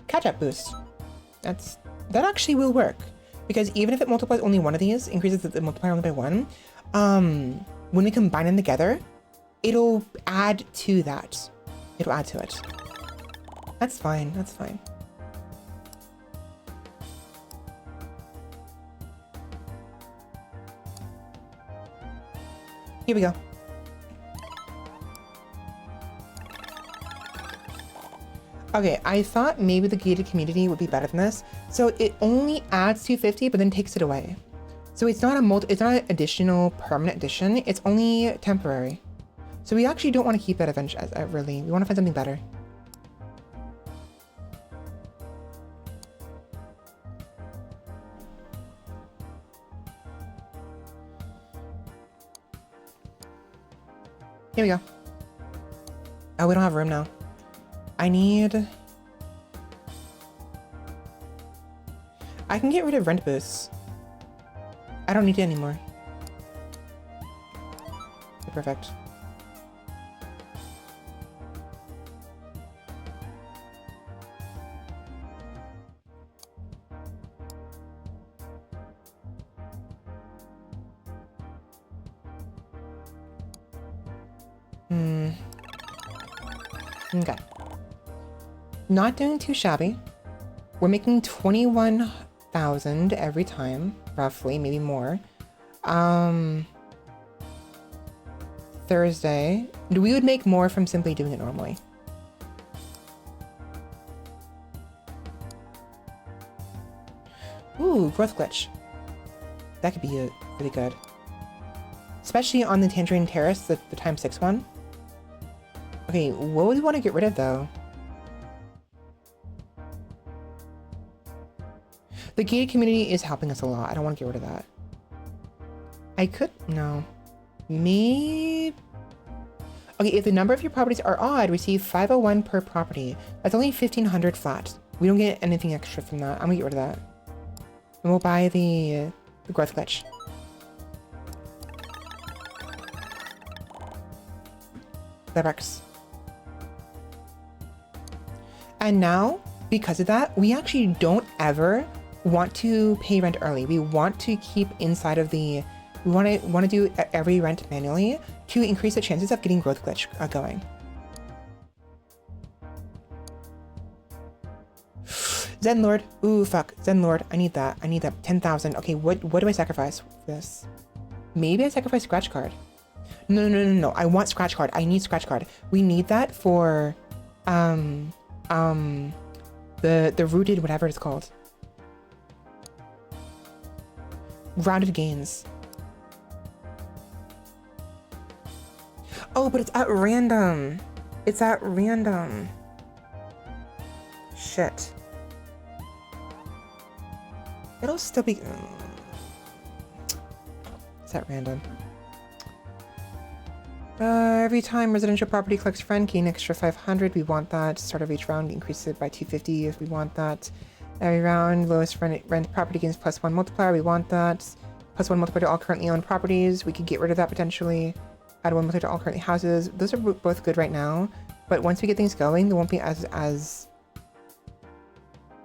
Catch-up boost. That actually will work. Because even if it multiplies only one of these, increases the multiplier only by one, when we combine them together, it'll add to that. It'll add to it. That's fine, that's fine. Here we go. Okay, I thought maybe the gated community would be better than this. So it only adds 250, but then takes it away. So it's not it's not an additional permanent addition. It's only temporary. So we actually don't want to keep that eventually. Really, we want to find something better. Here we go. Oh, we don't have room now. I can get rid of rent boosts. I don't need it anymore. Perfect. Okay. Not doing too shabby. We're making 21,000 every time, roughly, maybe more. Thursday. We would make more from simply doing it normally. Ooh, growth glitch. That could be really good. Especially on the Tangerine Terrace, the times 6 one. Okay, what would we want to get rid of though? The gated community is helping us a lot. I don't want to get rid of that. I could, no. Maybe. Okay, if the number of your properties are odd, receive 501 per property. That's only 1,500 flat. We don't get anything extra from that. I'm gonna get rid of that. And we'll buy the growth glitch. That works. And now, because of that, we actually don't ever want to pay rent early. We want to keep inside of the, we want to do every rent manually to increase the chances of getting growth glitch going. Rentlord. Ooh, fuck. Rentlord. I need that. I need that. 10,000. Okay, what do I sacrifice for this? Maybe I sacrifice scratch card. No. I want scratch card. I need scratch card. We need that for the rooted whatever it's called. Rounded gains. Oh, but it's at random. It's at random. Shit. It'll still be... It's at random. Every time residential property collects rent, gain extra 500. We want that. Start of each round, increase it by 250 if we want that. Every round, lowest rent property gains +1 multiplier. We want that. +1 multiplier to all currently owned properties. We could get rid of that potentially. Add 1 multiplier to all currently houses. Those are both good right now. But once we get things going, they won't be as...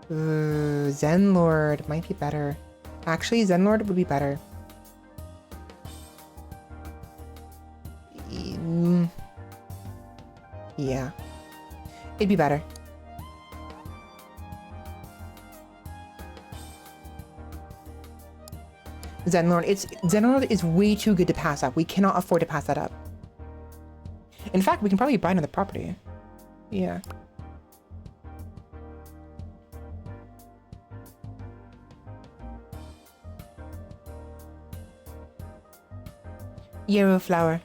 Rentlord might be better. Actually, Rentlord would be better. Yeah. It'd be better. Rentlord is way too good to pass up. We cannot afford to pass that up. In fact, we can probably buy another property. Yeah. Yarrow flower.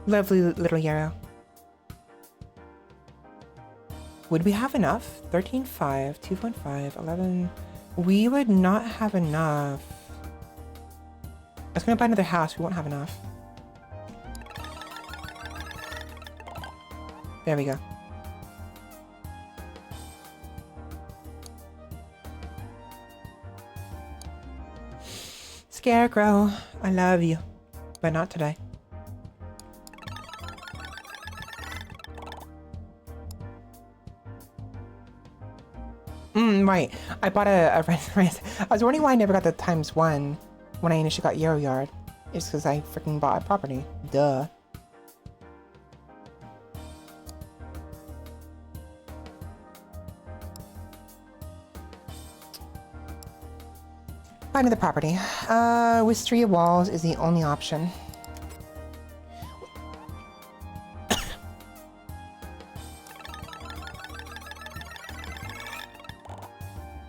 Lovely little yarrow. Would we have enough? 13.5, 2.5, 11. We would not have enough. I was gonna buy another house. We won't have enough. There we go. Scarecrow, I love you, but not today. Right. I bought a rent. I was wondering why I never got the ×1 when I initially got Yarrow Yard. It's because I freaking bought a property. Duh. Find another property. Wisteria Walls is the only option.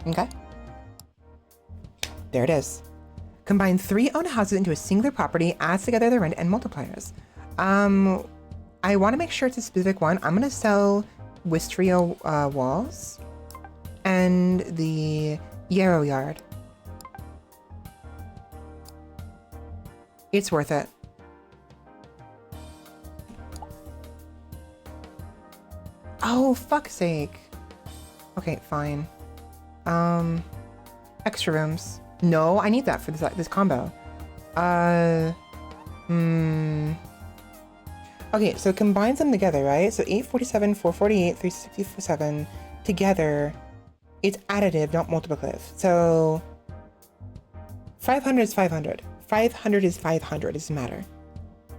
Okay. There it is. Combine 3 owned houses into a singular property, adds together the rent and multipliers. I want to make sure it's a specific one. I'm going to sell Wisteria Walls and the Yarrow Yard. It's worth it. Oh, fuck's sake. Okay, fine. Extra rooms. No, I need that for this combo. Okay, so combine them together, right? So 847, 448, 367 together. It's additive, not multiplicative. So 500 is 500. 500 is 500. It doesn't matter,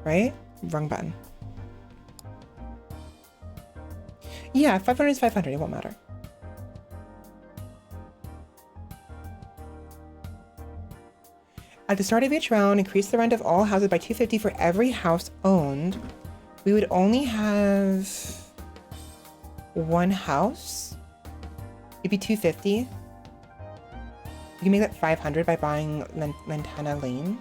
right? Wrong button. Yeah, 500 is 500. It won't matter. At the start of each round, increase the rent of all houses by 250 for every house owned. We would only have one house. It'd be 250. You can make that 500 by buying Lantana Lane.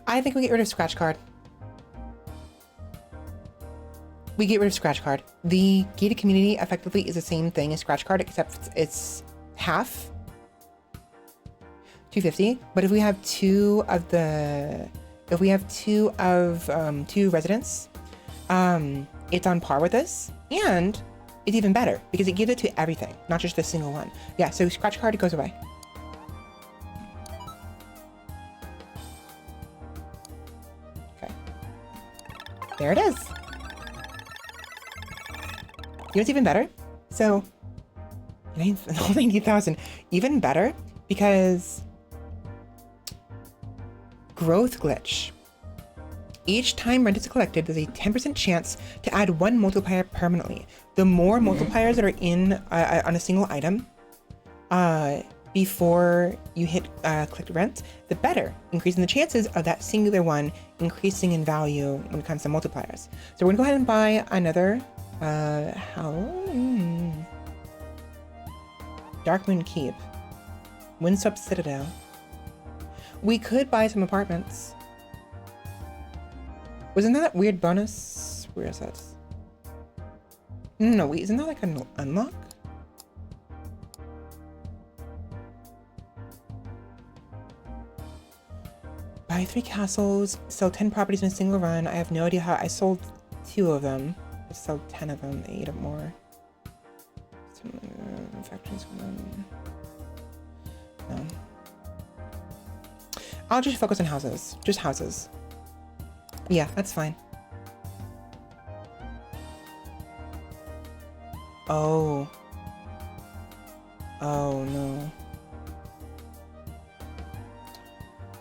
I think we get rid of scratch card. We get rid of scratch card. The gated community effectively is the same thing as scratch card, except it's half. 250. But if we have two residents, it's on par with this, and it's even better because it gives it to everything, not just a single one. Yeah, so scratch card goes away. There it is. You know what's even better? So, 90,000. Even better because growth glitch. Each time rent is collected, there's a 10% chance to add 1 multiplier permanently. The more multipliers that are in on a single item before you hit collect rent, the better, increasing the chances of that singular one increasing in value when it comes to multipliers. So we're gonna go ahead and buy another Darkmoon Keep, Windswept Citadel. We could buy some apartments. Wasn't that weird bonus? Where is that? No, wait, isn't that like an unlock? Buy 3 castles, sell 10 properties in a single run. I have no idea how. I sold 2 of them. I sold 10 of them. They ate up more. Factories. No. I'll just focus on houses. Just houses. Yeah, that's fine. Oh. Oh no.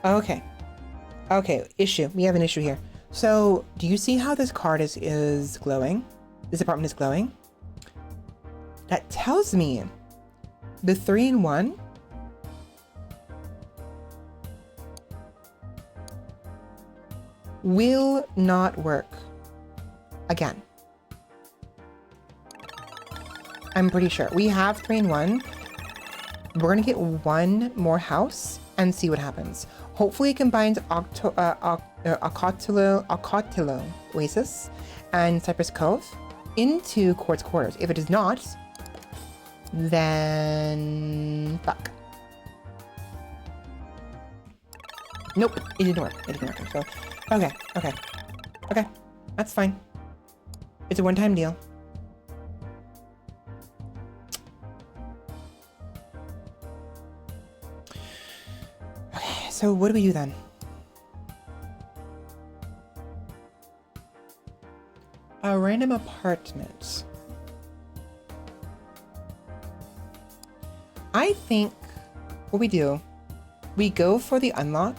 Okay. Okay, issue. We have an issue here. So, do you see how this card is glowing? This apartment is glowing? That tells me the 3-in-1 will not work again. I'm pretty sure. We have 3-in-1. We're gonna get 1 more house and see what happens. Hopefully it combines Ocotilo Oasis and Cypress Cove into Quartz Quarters. If it does not, then fuck. Nope, it didn't work. It didn't work. So, okay. That's fine. It's a one-time deal. So what do we do then? A random apartment. I think what we do, we go for the unlock.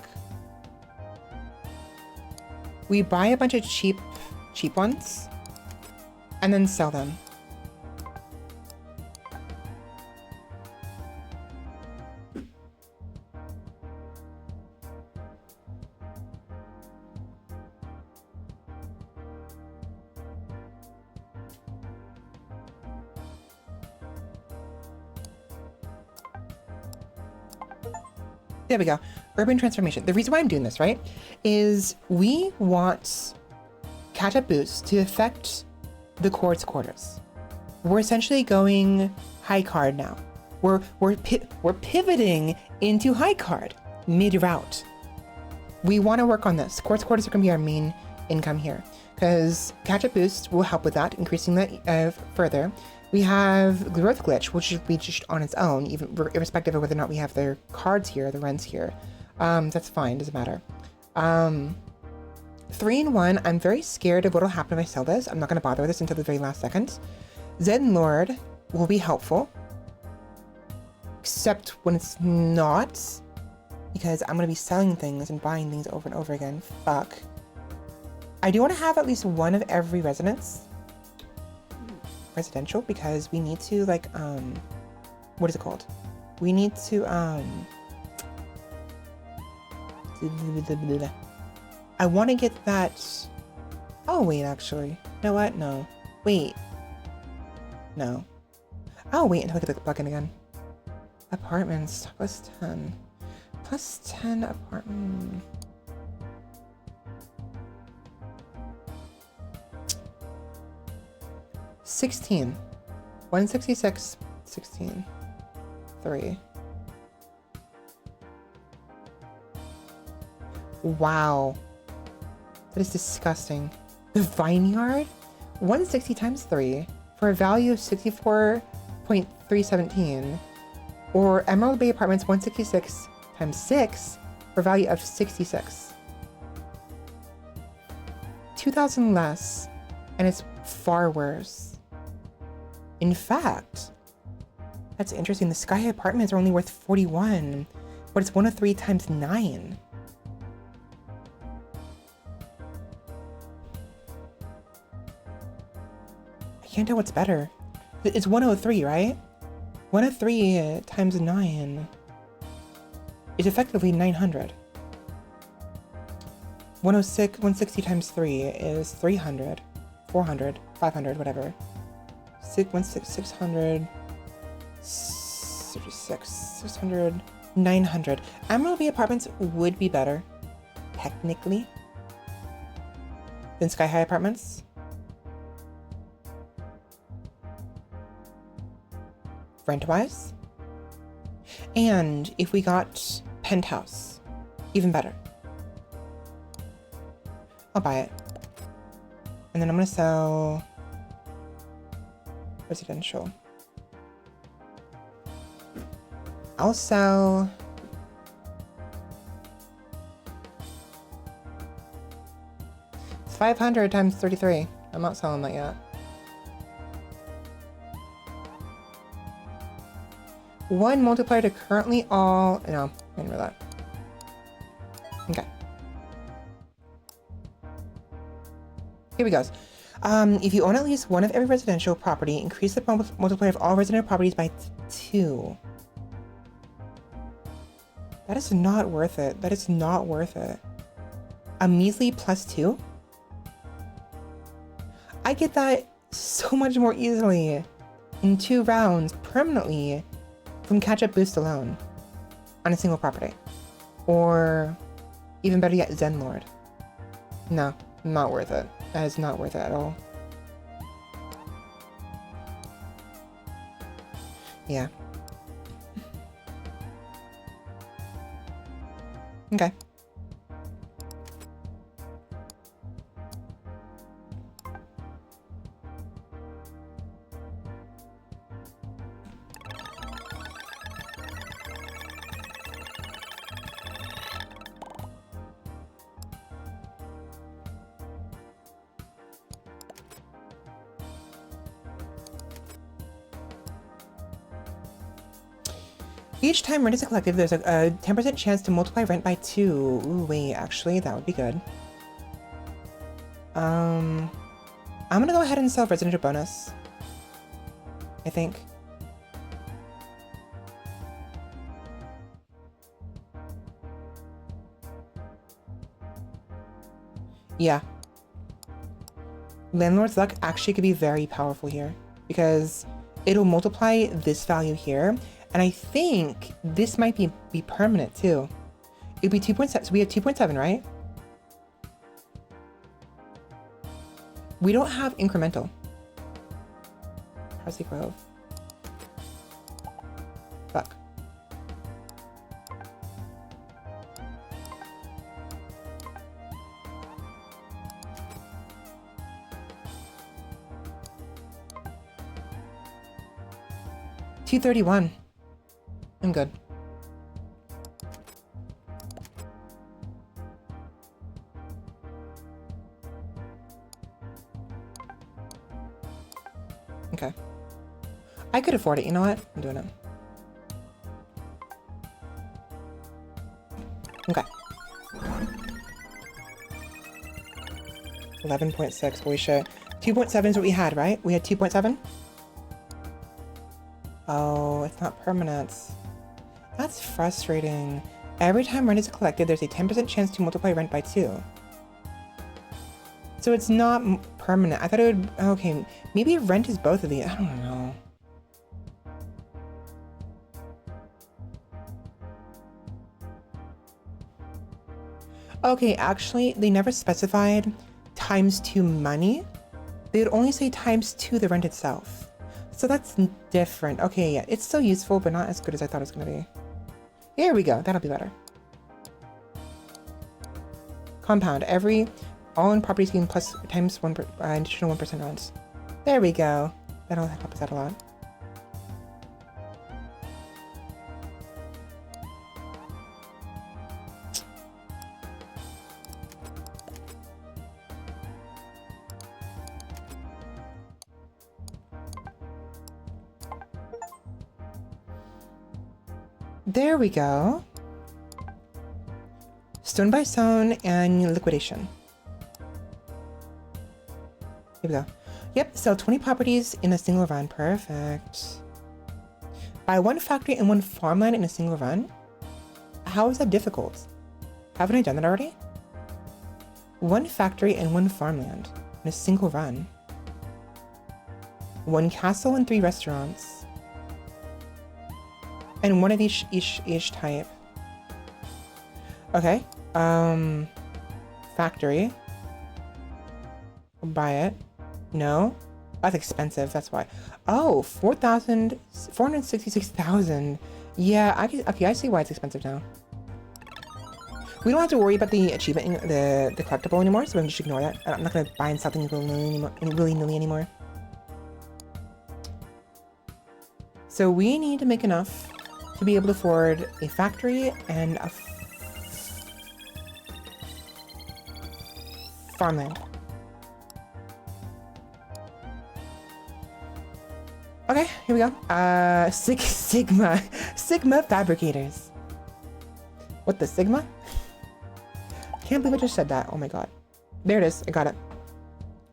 We buy a bunch of cheap ones and then sell them. There we go. Urban transformation. The reason why I'm doing this, right, is we want catch-up boosts to affect the court's quarters. We're essentially going high card now. We're pivoting into high card mid-route. We want to work on this. Court's quarters are going to be our main income here because catch-up boost will help with that, increasing that further. We have Growth Glitch, which should be just on its own, even irrespective of whether or not we have their cards here, the rents here. That's fine, doesn't matter. 3 in 1, I'm very scared of what'll happen if I sell this. I'm not going to bother with this until the very last second. Rentlord will be helpful, except when it's not, because I'm going to be selling things and buying things over and over again. Fuck. I do want to have at least one of every residential, because we need to, like, what is it called? We need to, I want to get that. Oh, wait, actually. You know what? No. Wait. No. I'll wait until I get the plugin again. Apartments, plus 10. Plus 10 apartment. $16. 166. 16. 3. Wow. That is disgusting. The Vineyard? 160 times 3 for a value of 64.317. Or Emerald Bay Apartments 166 times 6 for a value of 66. 2,000 less, and it's far worse. In fact, that's interesting. The Sky High Apartments are only worth 41, but it's 103 times 9. I can't tell what's better. It's 103, right? 103 times 9 is effectively 900. 160 times 3 is 300, 400, 500, whatever. 600, 600, 900. Emerald Bay Apartments would be better, technically, than Sky High Apartments. Rent-wise. And if we got Penthouse, even better. I'll buy it. And then I'm gonna sell residential. I'll sell it's 500 times 33. I'm not selling that yet. One multiplier to currently all. No, remember that. Okay. Here we go. If you own at least one of every residential property, increase the multiplier of all residential properties by 2. That is not worth it. That is not worth it. A measly plus 2? I get that so much more easily in 2 rounds permanently from catch-up boost alone on a single property. Or even better yet, Rentlord. No, not worth it. That is not worth it at all. Yeah. Okay. Each time rent is collected, there's a 10% chance to multiply rent by 2. Ooh, wait, actually, that would be good. I'm gonna go ahead and sell residential bonus, I think. Yeah. Landlord's luck actually could be very powerful here because it'll multiply this value here. And I think this might be permanent too. It'd be 2.7. So we have 2.7, right? We don't have incremental. Parsley Grove. Fuck. $231. I'm good. Okay. I could afford it, you know what? I'm doing it. Okay. 11.6, holy shit. 2.7 is what we had, right? We had 2.7? Oh, it's not permanent. That's frustrating. Every time rent is collected, there's a 10% chance to multiply rent by 2. So it's not permanent. I thought it would... Okay, maybe rent is both of these. I don't know. Okay, actually, they never specified ×2 money. They would only say ×2 the rent itself. So that's different. Okay, yeah, it's still useful, but not as good as I thought it was going to be. Here we go. That'll be better. Compound. Every all-in property scheme plus ×1 additional 1% rents. There we go. That'll help us out a lot. There we go. Stone by stone and liquidation. Here we go. Yep, sell 20 properties in a single run. Perfect. Buy 1 factory and 1 farmland in a single run? How is that difficult? Haven't I done that already? 1 factory and 1 farmland in a single run. 1 castle and 3 restaurants. And 1 of each type. Okay. Factory. Buy it. No. That's expensive, that's why. Oh, 466,000. Yeah, okay, I see why it's expensive now. We don't have to worry about the achievement, the collectible anymore, so we can just ignore that. I'm not gonna buy and sell things willy-nilly anymore. So we need to make enough to be able to afford a factory and a farmland. Okay, here we go. Sigma fabricators. What the Sigma? Can't believe I just said that. Oh my god. There it is. I got it.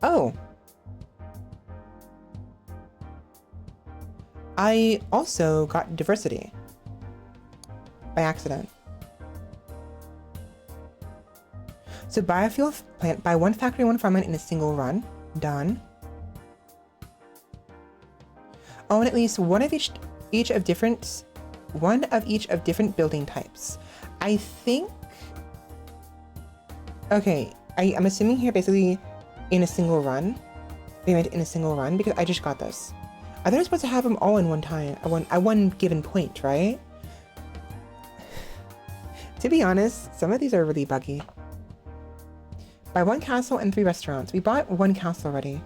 Oh. I also got diversity. By accident. So biofuel plant, buy 1 factory, 1 farmland in a single run. Done. Own at least one of each of different building types. I think. Okay, I'm assuming here basically in a single run. They meant in a single run because I just got this. I thought I was supposed to have them all in one time, at one given point, right? To be honest, some of these are really buggy. Buy 1 castle and 3 restaurants. We bought 1 castle already.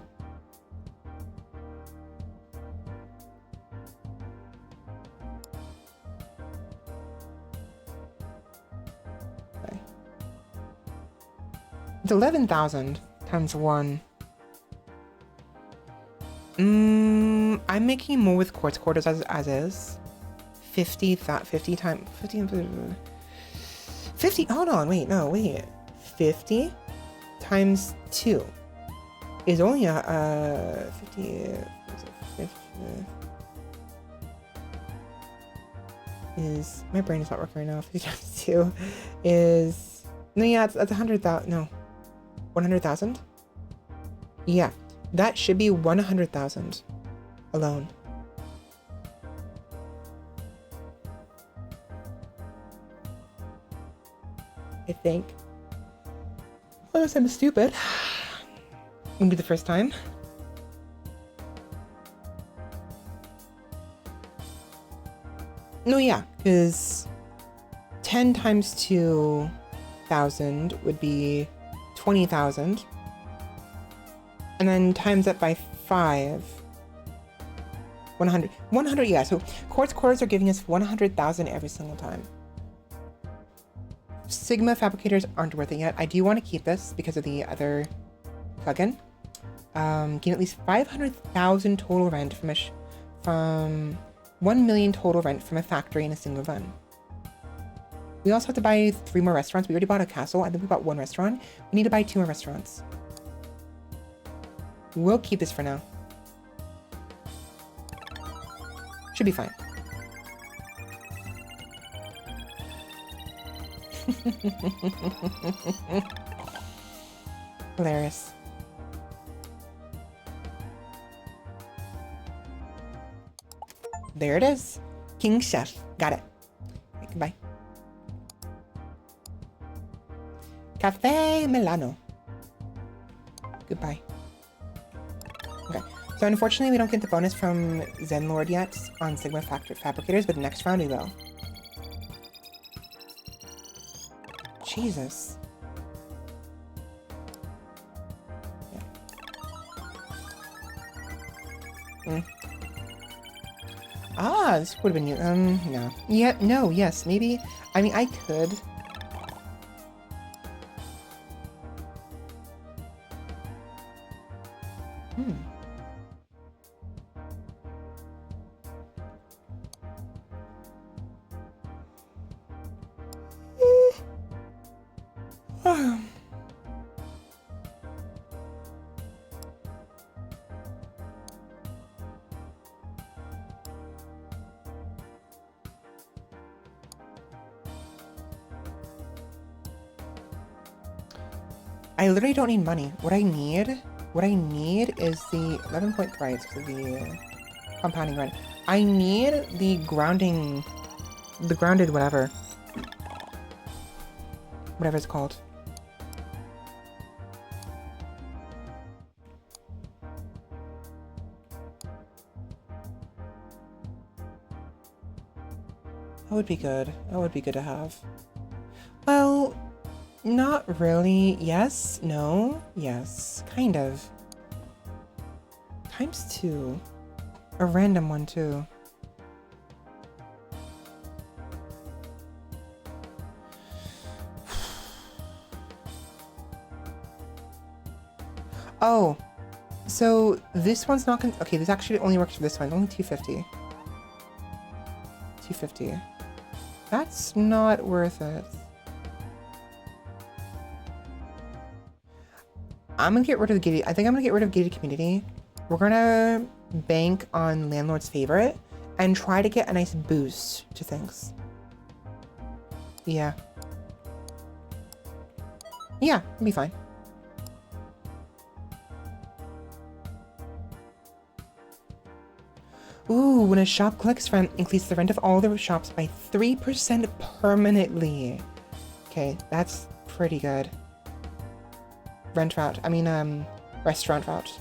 Okay. It's 11,000 times 1. I'm making more with quartz quarters as is. 50 times 50, hold on, wait, no, wait. 50 times 2 is only a 50 is, my brain is not working right now. 50 times 2 is, no, yeah, that's 100,000, no, 100,000? Yeah, that should be 100,000 alone. I think. Unless I'm stupid. Won't be the first time. No, yeah, because 10 times 2,000 would be 20,000. And then times that by 5. 100. 100, yeah, so quartz cores are giving us 100,000 every single time. Sigma fabricators aren't worth it yet. I do want to keep this because of the other plugin. Gain at least 500,000 total rent from 1 million total rent from a factory in a single run. We also have to buy 3 more restaurants. We already bought a castle. I think we bought 1 restaurant. We need to buy 2 more restaurants. We'll keep this for now. Should be fine. Hilarious. There it is. King Chef. Got it. Okay, goodbye. Cafe Milano. Goodbye. Okay. So unfortunately we don't get the bonus from Rentlord yet on Sigma Fabricators, but next round we will. Jesus. Yeah. Ah, this would have been no. Yeah, no, yes, maybe. I mean, I could. I literally don't need money. What I need is the 11.3, right, so the compounding rent. I need the grounded whatever. Whatever it's called. That would be good. That would be good to have. Well, not really. Yes, no, yes, kind of. Times 2. A random one too. Oh, so this one's not gonna, okay, this actually only works for this one, only 250. 250. That's not worth it. I'm gonna get rid of the gated, I think I'm gonna get rid of gated community. We're gonna bank on landlord's favorite and try to get a nice boost to things. Yeah. Yeah, it'll be fine. Ooh, when a shop collects rent, increase the rent of all the shops by 3% permanently. Okay, that's pretty good. Restaurant route.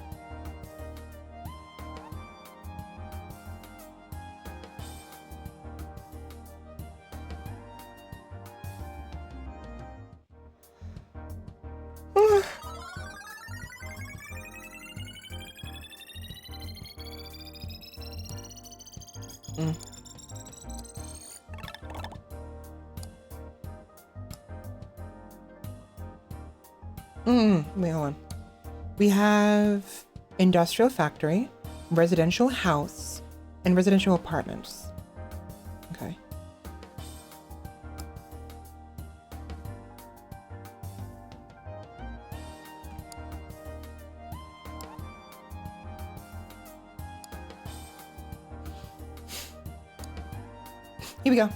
Wait, hold on. We have industrial factory, residential house, and residential apartments. Okay. Here we go.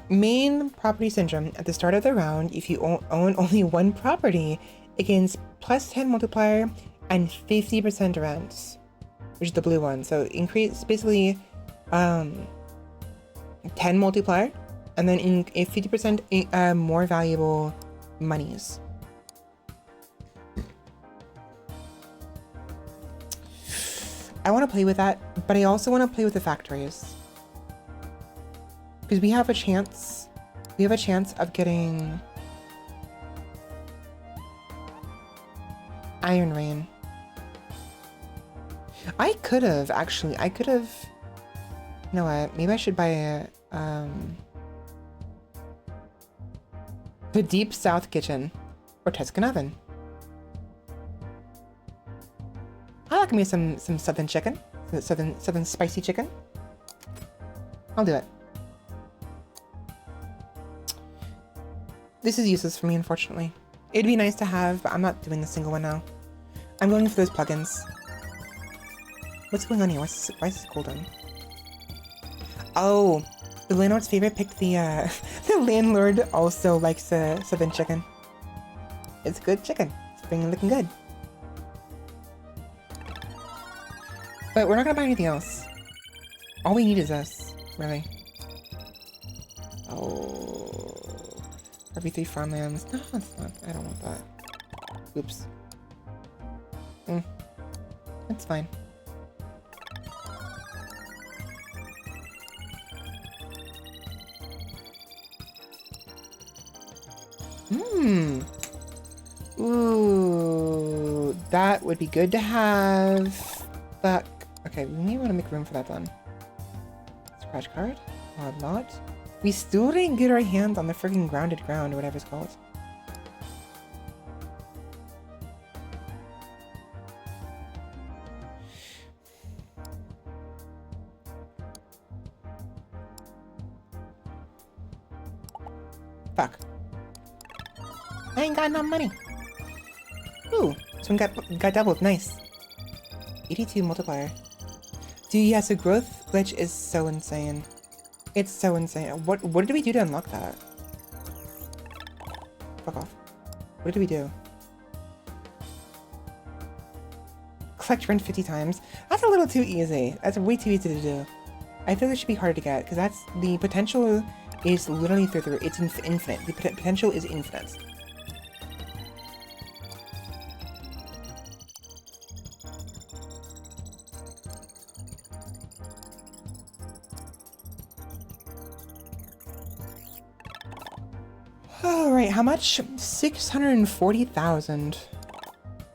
Main property syndrome. At the start of the round, if you own only one property, it gains plus 10 multiplier and 50% rent, which is the blue one. So increase basically 10 multiplier and then in 50% more valuable monies. I want to play with that, but I also want to play with the factories. Because we have a chance of getting Iron Rain. I could have, you know what, maybe I should buy a, the Deep South Kitchen or Tuscan Oven. I like me some southern chicken, southern spicy chicken. I'll do it. This is useless for me, unfortunately. It'd be nice to have, but I'm not doing the single one now. I'm going for those plugins. What's going on here? Why is this golden? Oh, the landlord's favorite picked the, the landlord also likes southern chicken. It's good chicken. It's looking good. But we're not gonna buy anything else. All we need is this, really. Oh. RB3 farmlands. No, it's not. I don't want that. Oops. It's fine. Ooh, that would be good to have. But okay, we may want to make room for that then. Scratch card. Odd lot. We still didn't get our hands on the friggin' grounded ground or whatever it's called. Fuck. I ain't got enough money. Ooh, so we got doubled. Nice. 82 multiplier. Dude, yeah, so growth glitch is so insane. It's so insane. What did we do to unlock that? Fuck off. What did we do? Collect rent 50 times. That's a little too easy. That's way too easy to do. I feel it should be harder to get because that's the potential is literally through the it's infinite. The potential is infinite. Alright, how much? 640,000.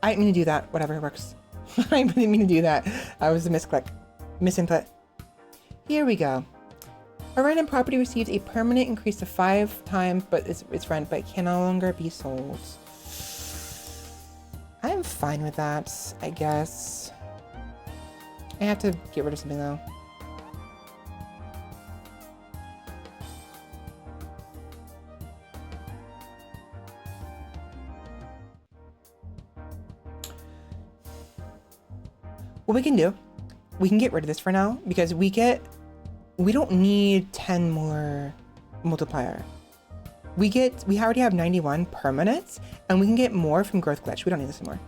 I didn't mean to do that. Whatever, works. I didn't mean to do that. I was a misclick. Misinput. Here we go. A random property receives a permanent increase to 5 times but its rent, but it can no longer be sold. I'm fine with that, I guess. I have to get rid of something though. What we can do, we can get rid of this for now because we don't need 10 more multiplier. We already have 91 permanents and we can get more from growth glitch. We don't need this anymore.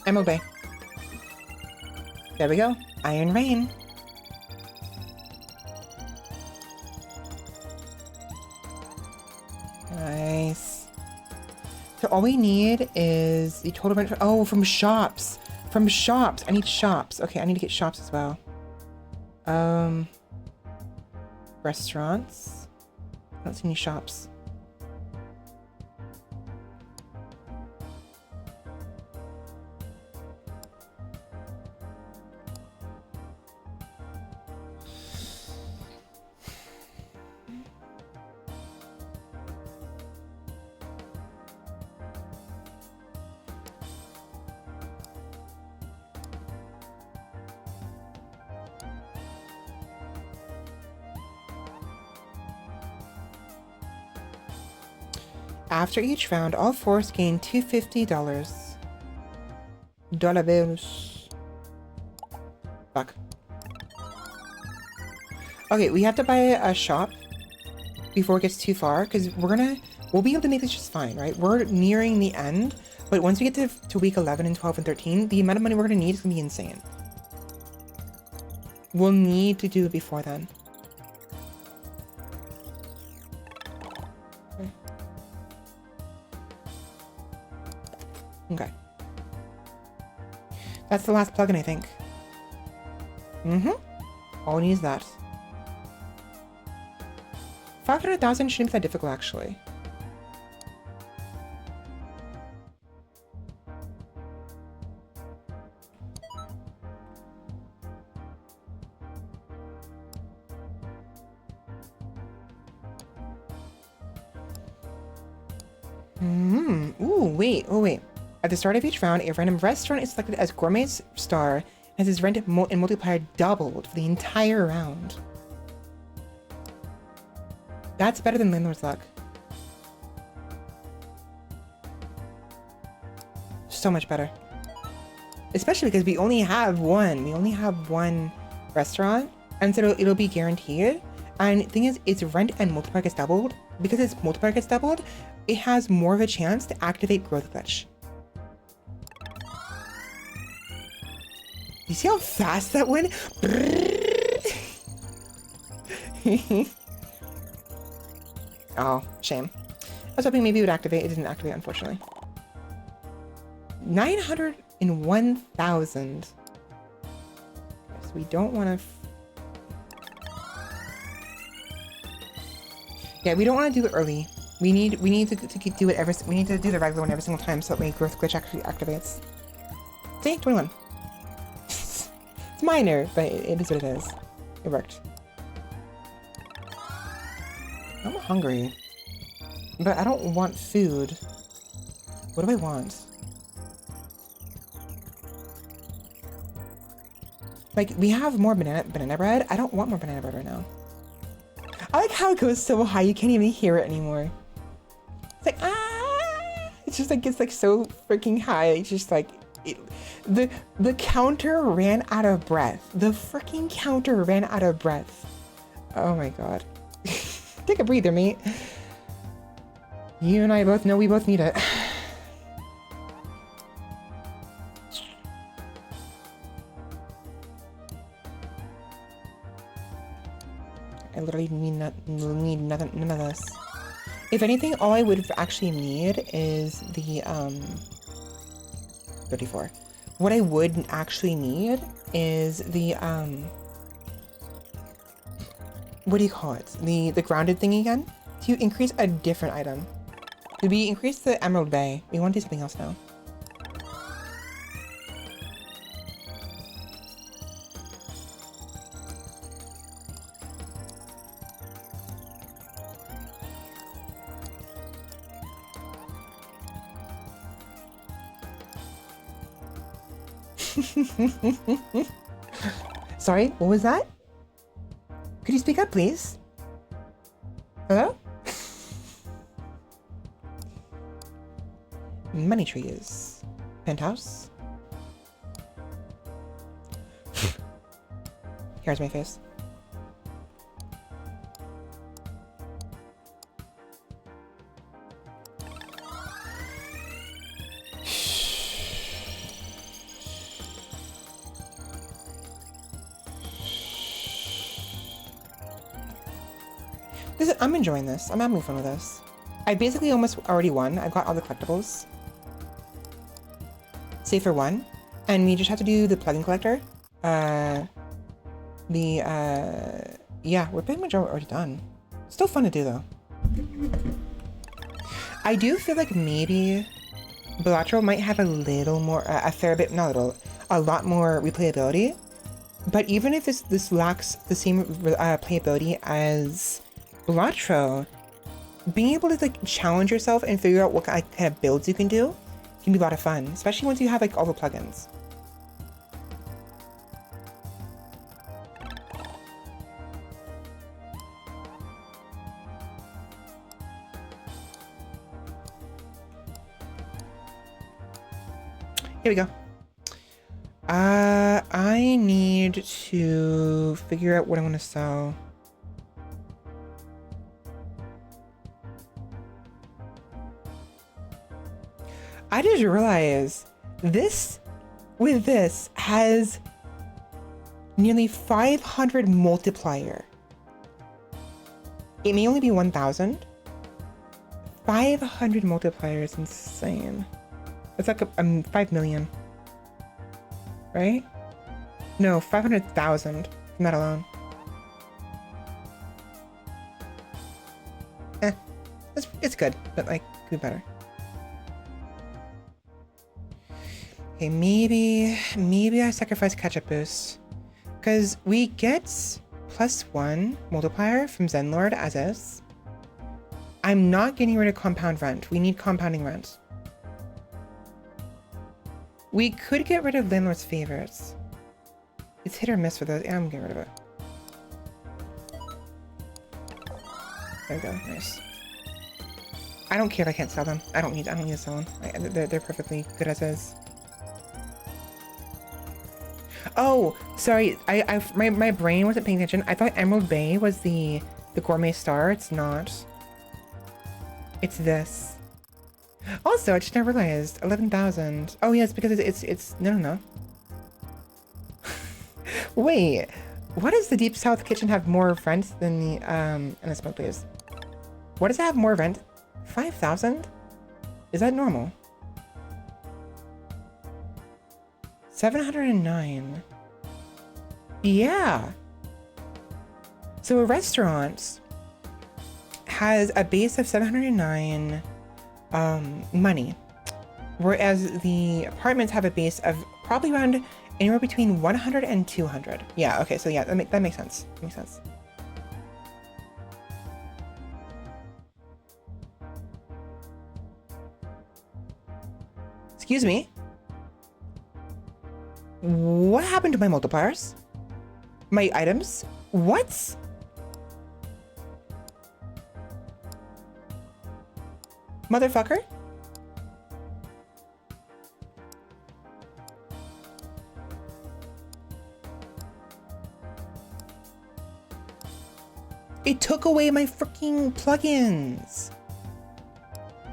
Emerald Bay. There we go. Iron Rain. Nice. So all we need is the total rent. Oh, from shops. From shops. I need shops. Okay, I need to get shops as well. Restaurants. I don't see any shops. After each round, all fours gain $250. Dollar bills. Fuck. Okay, we have to buy a shop before it gets too far, because we'll be able to make this just fine, right? We're nearing the end, but once we get to week 11 and 12 and 13, the amount of money we're gonna need is gonna be insane. We'll need to do it before then. Okay. That's the last plugin, I think. All we need is that. 500,000 shouldn't be that difficult, actually. Ooh, wait. Oh, wait. At the start of each round, a random restaurant is selected as Gourmet Star, and its rent and multiplier doubled for the entire round. That's better than Landlord's Luck. So much better. Especially because we only have one. We only have one restaurant, and so it'll be guaranteed. And the thing is, its rent and multiplier gets doubled. Because its multiplier gets doubled, it has more of a chance to activate Growth Glitch. You see how fast that went? Oh, shame. I was hoping maybe it would activate. It didn't activate, unfortunately. 901,000. So we don't want to... Yeah, we don't want to do it early. We need to do it we need to do the regular one every single time so that way Growth Glitch actually activates. See? 21. It's minor, but it is what it is. It worked. I'm hungry. But I don't want food. What do I want? Like, we have more banana bread. I don't want more banana bread right now. I like how it goes so high you can't even hear it anymore. It's like, ah! It's just like, it's like so freaking high. It's just like, the counter ran out of breath. The freaking counter ran out of breath. Oh my god. Take a breather, mate. You and I both know we both need it. I literally need none of this. If anything, all I would actually need is the 34. What I would actually need is the what do you call it? The grounded thing again? To increase a different item. Did we increase the Emerald Bay? We want to do something else now. Sorry, what was that? Could you speak up, please? Hello? Money trees. Penthouse. Here's my face. I'm enjoying this. I'm having fun with this. I basically almost already won. I've got all the collectibles. Save for one. And we just have to do the plugin collector. Yeah, we're pretty much already done. Still fun to do though. I do feel like maybe Belatro might have a little more, a fair bit, not a little, a lot more replayability. But even if this lacks the same playability as Belatro, being able to like challenge yourself and figure out what kind of builds you can do can be a lot of fun, especially once you have like all the plugins. Here we go. I need to figure out what I want to sell. I just realized this has nearly 500 multiplier. It may only be 1,000. 500 multiplier is insane. It's like 5 million. Right? No, 500,000 from that alone. It's good, but like, could be better. Okay, maybe I sacrifice catch-up boost. Because we get +1 multiplier from Rentlord as is. I'm not getting rid of compound rent. We need compounding rent. We could get rid of landlord's favorites. It's hit or miss for those. Yeah, I'm getting rid of it. There we go. Nice. I don't care if I can't sell them. I don't need to sell them. They're perfectly good as is. Oh, sorry. My brain wasn't paying attention. I thought Emerald Bay was the gourmet star. It's not. It's this. Also, I just never realized 11,000. Oh yes, because it's no. Wait, what does the Deep South Kitchen have more rent than the and the smoke please? What does it have more rent? 5,000? Is that normal? 709. Yeah. So a restaurant has a base of 709 money, whereas the apartments have a base of probably around anywhere between 100 and 200. Yeah, okay, so yeah, that makes sense. Makes sense. Excuse me. What happened to my multipliers? My items? What? Motherfucker? It took away my freaking plugins.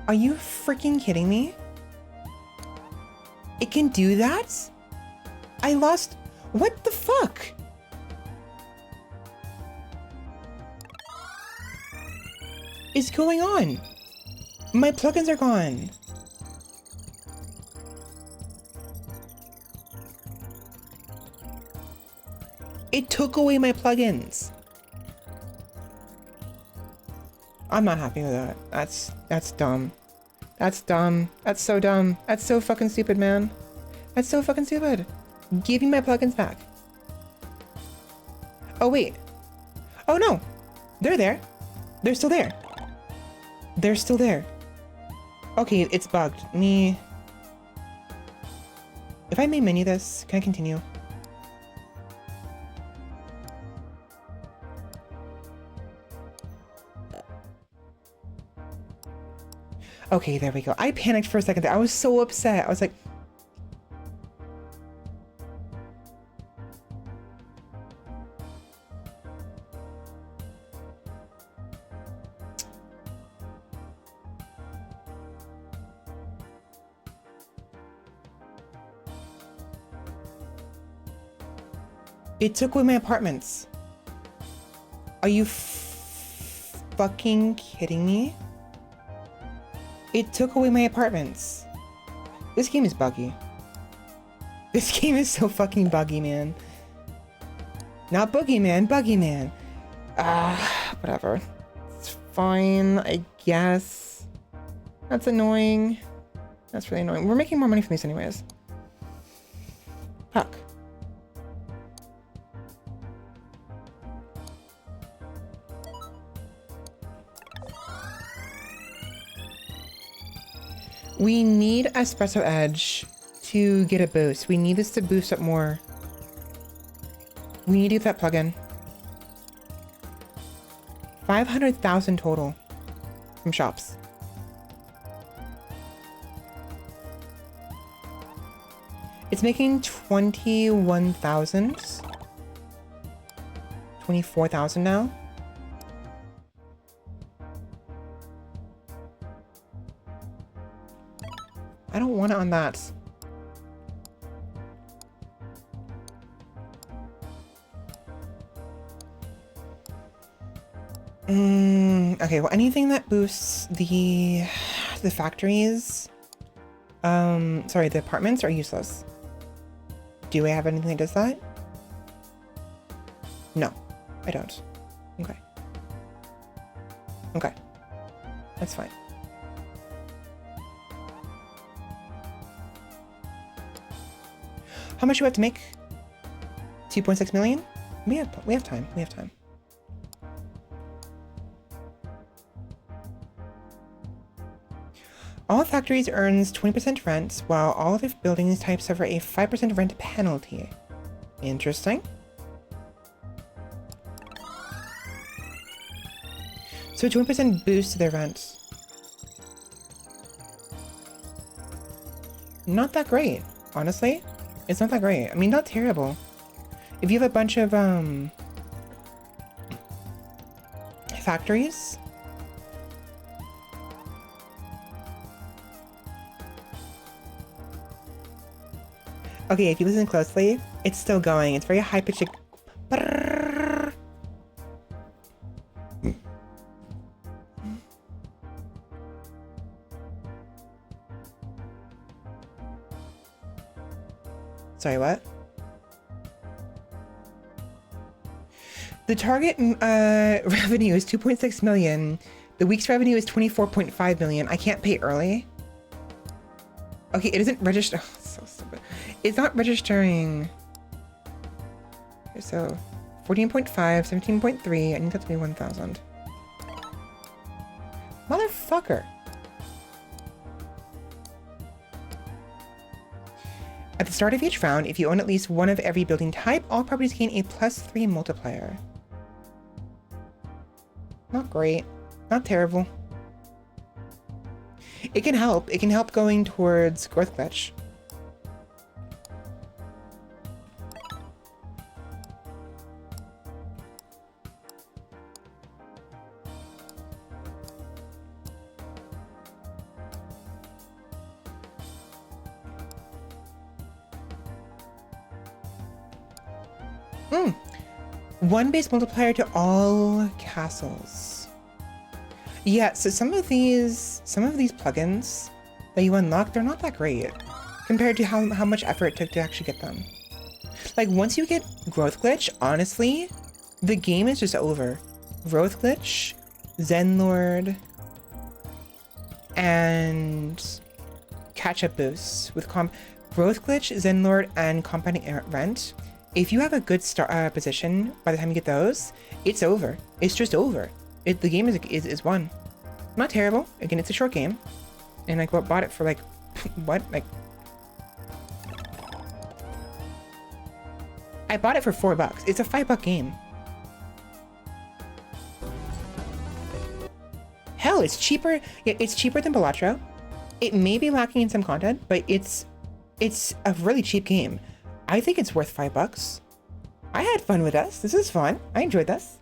Are you freaking kidding me? It can do that? I lost... What the fuck? Is going on? My plugins are gone. It took away my plugins. I'm not happy with that. That's dumb. That's dumb. That's so dumb. That's so fucking stupid, man. That's so fucking stupid. Give me my plugins back. Oh, wait. Oh, no. They're there. They're still there. They're still there. Okay, it's bugged. If I may menu this, can I continue? Okay, there we go. I panicked for a second there. I was so upset. I was like... It took away my apartments. Are you fucking kidding me? It took away my apartments. This game is buggy. This game is so fucking buggy, man. Not boogeyman, buggy man. Whatever. It's fine, I guess. That's annoying. That's really annoying. We're making more money from these anyways. Fuck. We need Espresso Edge to get a boost. We need this to boost up more. We need to get that plugin. 500,000 total from shops. It's making 21,000. 24,000 now. I don't want it on that. Okay, well, anything that boosts the factories, sorry, the apartments are useless. Do I have anything that does that? No, I don't. Okay. Okay. That's fine. How much do we have to make? 2.6 million? We have time. We have time. All factories earns 20% rent, while all other buildings types suffer a 5% rent penalty. Interesting. So 20% boost to their rent. Not that great, honestly. It's not that great. I mean, not terrible. If you have a bunch of factories, okay, if you listen closely, it's still going. It's very high pitched. Sorry, what? The target revenue is 2.6 million. The week's revenue is 24.5 million. I can't pay early. Okay, it isn't register. Oh, it's so stupid. It's not registering. Okay, so 14.5, 17.3. I need that to be 1,000. Motherfucker. At the start of each round, if you own at least one of every building type, all properties gain a +3 multiplier. Not great. Not terrible. It can help. It can help going towards growth glitch. One base multiplier to all castles. Yeah, so some of these plugins that you unlock, they're not that great compared to how much effort it took to actually get them. Like, once you get growth glitch, honestly, the game is just over. Growth glitch, Rentlord, and catch-up boosts with growth glitch, Rentlord, and compounding rent. If you have a good position by the time you get those, it's over. It's just over. The game is won. Not terrible. Again, it's a short game, and I bought it for like what? Like, I bought it for $4. It's a $5 game. Hell, it's cheaper. Yeah, it's cheaper than Balatro. It may be lacking in some content, but it's a really cheap game. I think it's worth $5. I had fun with this. This is fun. I enjoyed this.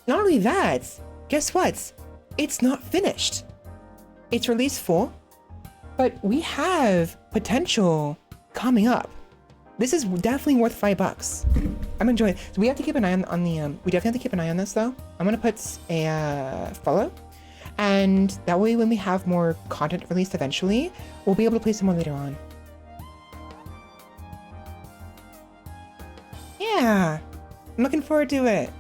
Not only that, guess what? It's not finished. It's release full, but we have potential coming up. This is definitely worth $5. I'm enjoying it. So we have to keep an eye on the, we definitely have to keep an eye on this though. I'm gonna put a follow, and that way when we have more content released eventually, we'll be able to play some more later on. Yeah, I'm looking forward to it.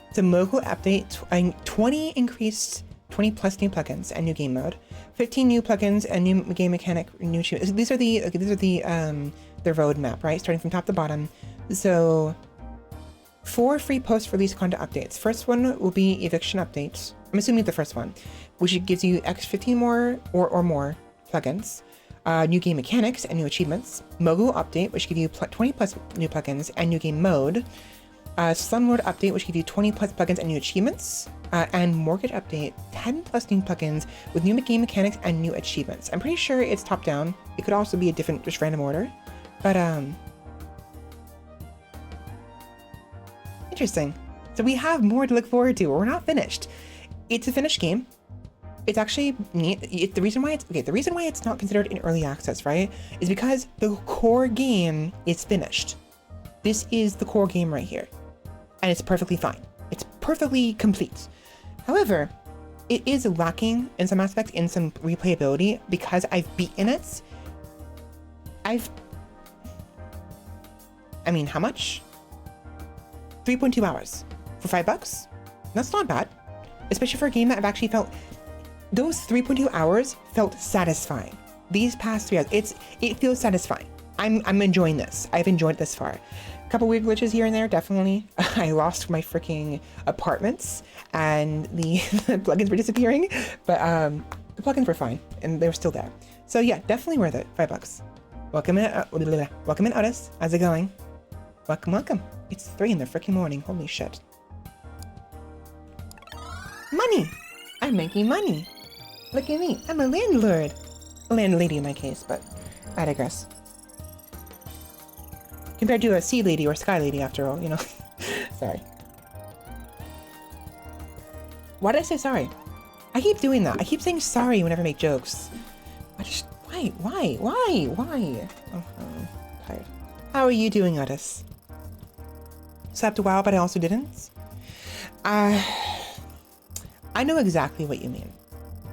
It's a local update, 20 increased, 20 plus new plugins and new game mode, 15 new plugins and new game mechanic, new achievements. These are the roadmap, right? Starting from top to bottom. So 4 free post-release content updates. First one will be eviction updates. I'm assuming the first one, which gives you 15 more or more plugins. New game mechanics and new achievements. Mogul update, which give you 20 plus new plugins and new game mode. Slumlord update, which gives you 20 plus plugins and new achievements. And mortgage update, 10 plus new plugins with new game mechanics and new achievements. I'm pretty sure it's top down. It could also be a different, just random order. But interesting. So we have more to look forward to. We're not finished. It's a finished game. It's actually neat. The reason why it's not considered in early access, right, is because the core game is finished. This is the core game right here, and it's perfectly fine. It's perfectly complete. However, it is lacking in some aspects in some replayability because I've beaten it. I mean, how much? 3.2 hours for $5. That's not bad, especially for a game that I've actually felt. Those 3.2 hours felt satisfying. These past 3 hours, it feels satisfying. I'm enjoying this. I've enjoyed it this far. A couple weird glitches here and there, definitely. I lost my freaking apartments and the plugins were disappearing, but the plugins were fine and they were still there. So yeah, definitely worth it. $5. Welcome in, Otis. How's it going? Welcome. It's 3 in the freaking morning. Holy shit. Money. I'm making money. Look at me. I'm a landlord. A landlady in my case, but I digress. Compared to a sea lady or sky lady, after all, you know. Sorry. Why did I say sorry? I keep doing that. I keep saying sorry whenever I make jokes. Why? Oh, I'm tired. How are you doing, Otis? Slept a while, but I also didn't. I know exactly what you mean.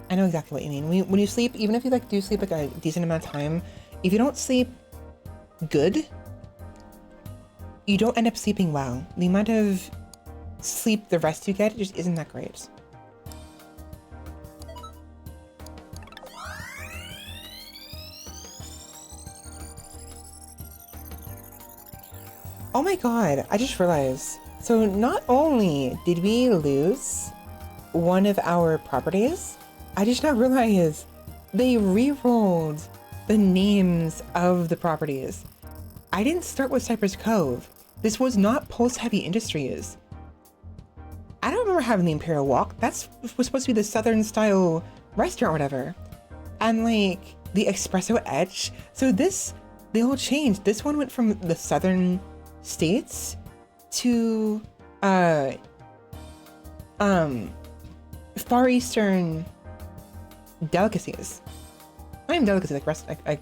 When you sleep, even if you like do sleep like a decent amount of time, if you don't sleep good, you don't end up sleeping well. The amount of sleep the rest you get just isn't that great. Oh my god, I just realized. So not only did we lose one of our properties, I just now realized they re-rolled the names of the properties. I didn't start with Cypress Cove. This was not Pulse Heavy Industries. I don't remember having the Imperial Walk. That was supposed to be the Southern style restaurant or whatever. And like the Espresso Edge. So they all changed. This one went from the Southern states to Far Eastern delicacies. Not even delicacies, like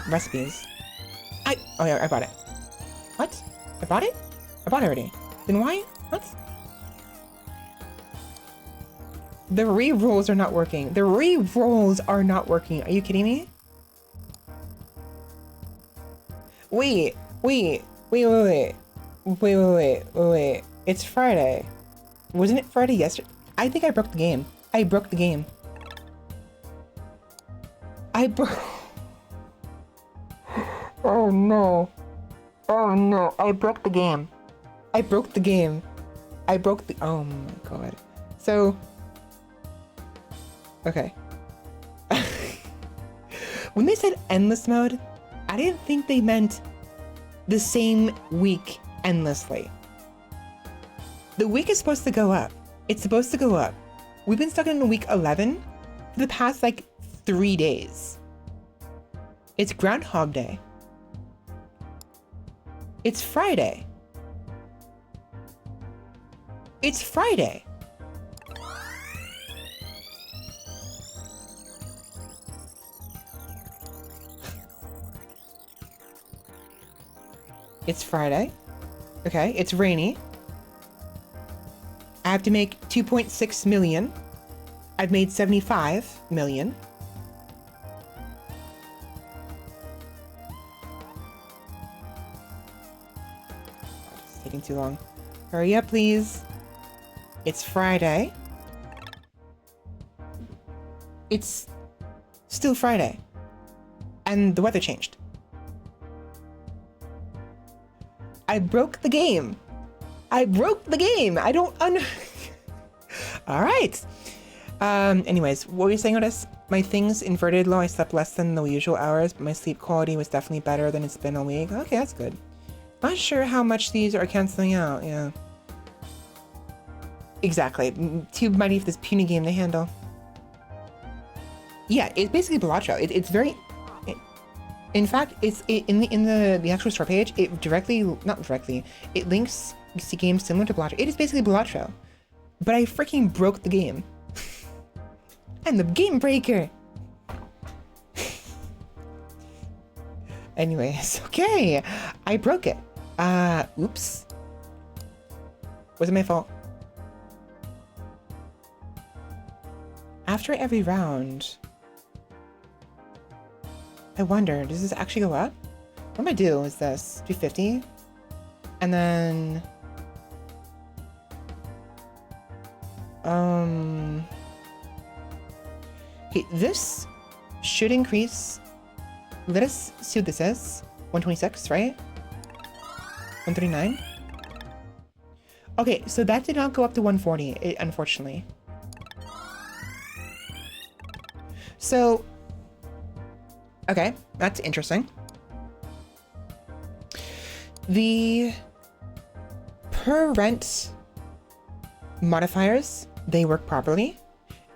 recipes. Oh yeah, I bought it. What? I bought it? I bought it already. Then why? What? The re-rolls are not working. The re-rolls are not working. Are you kidding me? Wait. It's Friday. Wasn't it Friday yesterday? I think I broke the game. Oh no. I broke the game. Oh my god. So. Okay. When they said endless mode, I didn't think they meant the same week endlessly. The week is supposed to go up. It's supposed to go up. We've been stuck in week 11 for the past like 3 days. It's Groundhog Day. It's Friday. It's Friday. It's Friday. Okay, it's rainy. I have to make 2.6 million. I've made 75 million. It's taking too long. Hurry up, please. It's Friday. It's still Friday. And the weather changed. I broke the game. I don't All right. Anyways, what were you saying, Otis? My things inverted low. I slept less than the usual hours, but my sleep quality was definitely better than it's been a week. Okay, that's good. Not sure how much these are canceling out, yeah. Exactly. Too mighty for this puny game to handle. Yeah, it's basically Balatro. It's very... in fact, it's in the actual store page, it directly... Not directly. It links to games similar to Balatro. It is basically Balatro. But I freaking broke the game. I'm the game breaker! Anyways, okay. I broke it. Oops. Was it my fault? After every round, I wonder, does this actually go up? What I'm gonna do is this, do 50, and then, okay, this should increase. Let us see what this is. 126, right? 139. Okay, so that did not go up to 140, unfortunately. So, okay, that's interesting. The per rent modifiers, they work properly.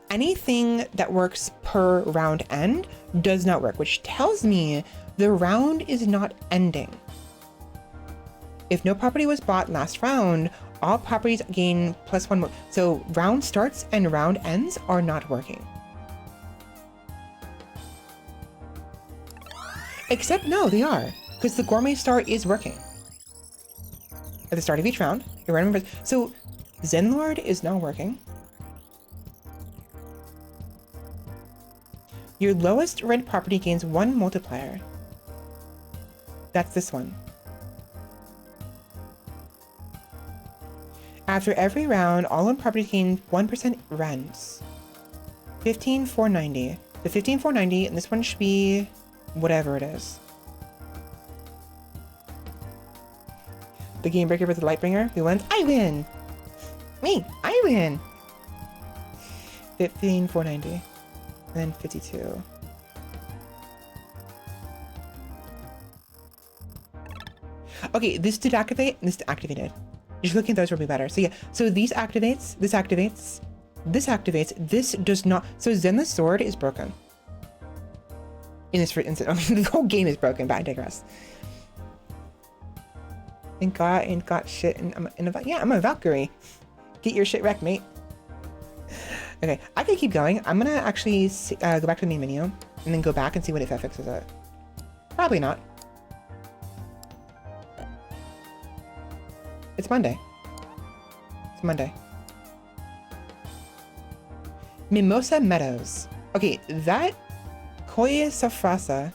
Anything that works per round end does not work, which tells me the round is not ending. If no property was bought last round, all properties gain +1. So round starts and round ends are not working. Except no, they are, because the gourmet star is working. At the start of each round, you remember. So Rentlord is now working. Your lowest rent property gains 1 multiplier. That's this one. After every round, all on properties gain 1% rents. 15,490. The 15,490, and this one should be whatever it is. The game breaker with the light bringer. Who wins? I win! Me! I win! 15,490. And then 52. Okay, this did activate, this activated. Just looking at those will be better. So yeah, so these activates, this activates, this activates, this does not. So Zen the sword is broken. In this instance, I mean, the whole game is broken, but I digress. Thank God I ain't got shit yeah, I'm a Valkyrie. Get your shit wrecked, mate. Okay, I can keep going. I'm gonna actually go back to the main menu and then go back and see what if that fixes it. Probably not. It's Monday. It's Monday. Mimosa Meadows. Okay, that Koya Safrasa.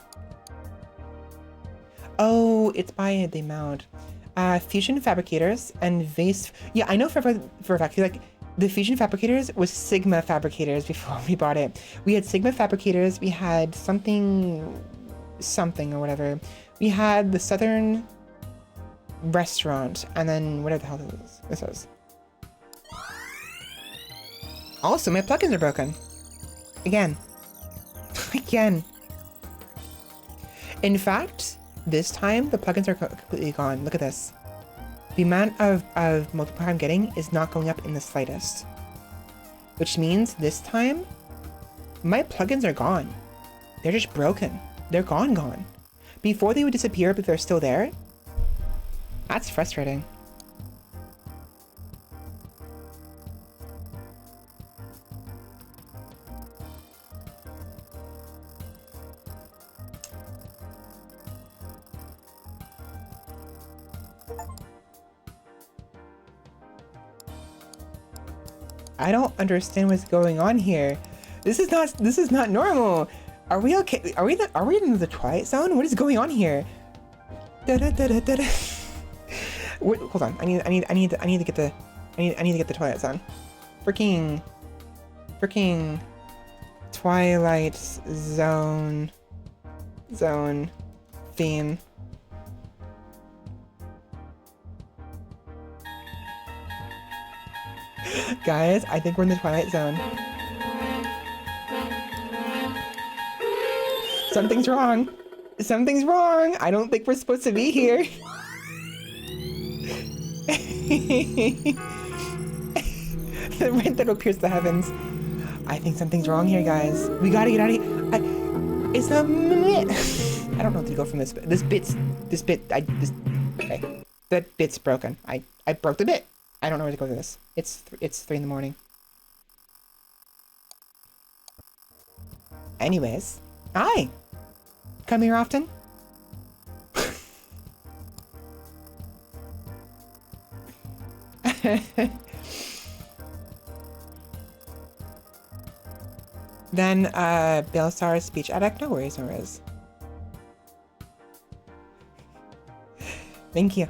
Oh, it's by the amount. Fusion Fabricators and Vase. Yeah, I know for a fact, like, the Fusion Fabricators was Sigma Fabricators before we bought it. We had Sigma Fabricators, we had something or whatever. We had the Southern Restaurant, and then whatever the hell this is. Also, my plugins are broken. Again. Again. In fact, this time, the plugins are completely gone. Look at this. The amount of multiplier I'm getting is not going up in the slightest. Which means this time, my plugins are gone. They're just broken. They're gone. Before they would disappear, but they're still there. That's frustrating. I don't understand what's going on here. This is not normal. Are we okay? Are we in the Twilight Zone? What is going on here? Wait, hold on. I need to get the Twilight Zone. Freaking Twilight Zone theme. Guys, I think we're in the Twilight Zone. Something's wrong. Something's wrong. I don't think we're supposed to be here. The rent that will pierce the heavens. I think something's wrong here, guys. We gotta get out of here. It's a minute. I don't know where to go from this. Okay. That bit's broken. I broke the bit. I don't know where to go with this. It's 3 in the morning. Anyways. Hi. Come here often? Then, Belsar's speech addict. No worries, no worries. Thank you.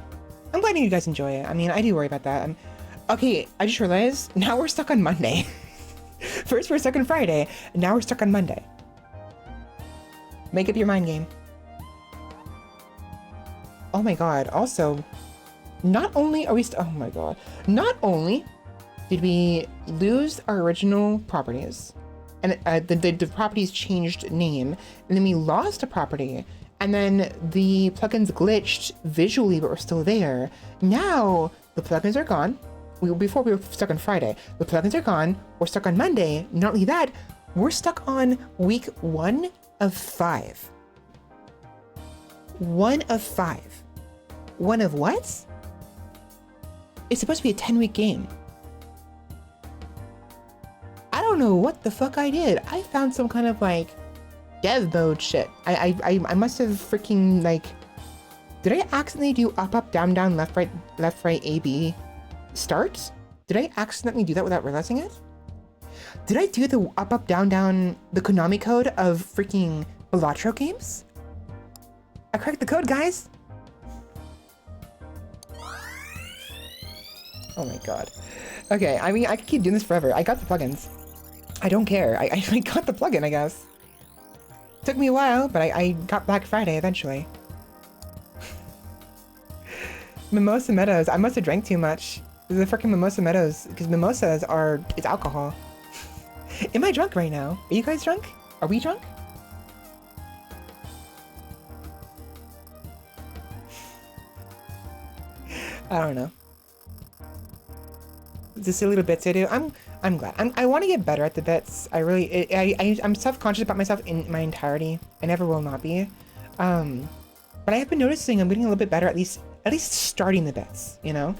I'm glad you guys enjoy it. I mean, I do worry about that. Okay, I just realized now we're stuck on Monday. First we're stuck on Friday, and now we're stuck on Monday. Make up your mind, game. Oh my god. Also, not only are we oh my god. Not only did we lose our original properties, and the properties changed name, and then we lost a property, and then the plugins glitched visually but were still there. Now the plugins are gone. Before we were stuck on Friday. The plugins are gone. We're stuck on Monday. Not only that, we're stuck on week 1 of 5. 1 of 5. 1 of what? It's supposed to be a 10-week game. I don't know what the fuck I did. I found some kind of like dev mode shit. I must have freaking like, did I accidentally do up, down, left, right, A, B start? Did I accidentally do that without realizing it? Did I do the up, down, the Konami code of freaking Balatro games? I cracked the code, guys. Oh my god. Okay, I mean, I could keep doing this forever. I got the plugins. I don't care. I got the plugin, I guess. Took me a while, but I got Black Friday eventually. Mimosa Meadows. I must have drank too much. The freaking Mimosa Meadows, because mimosas are, it's alcohol. Am I drunk right now? Are you guys drunk? Are we drunk? I don't know. The silly little bits I do. I'm glad. I want to get better at the bits. I really, I'm self-conscious about myself in my entirety. I never will not be. But I have been noticing I'm getting a little bit better, at least starting the bits, you know?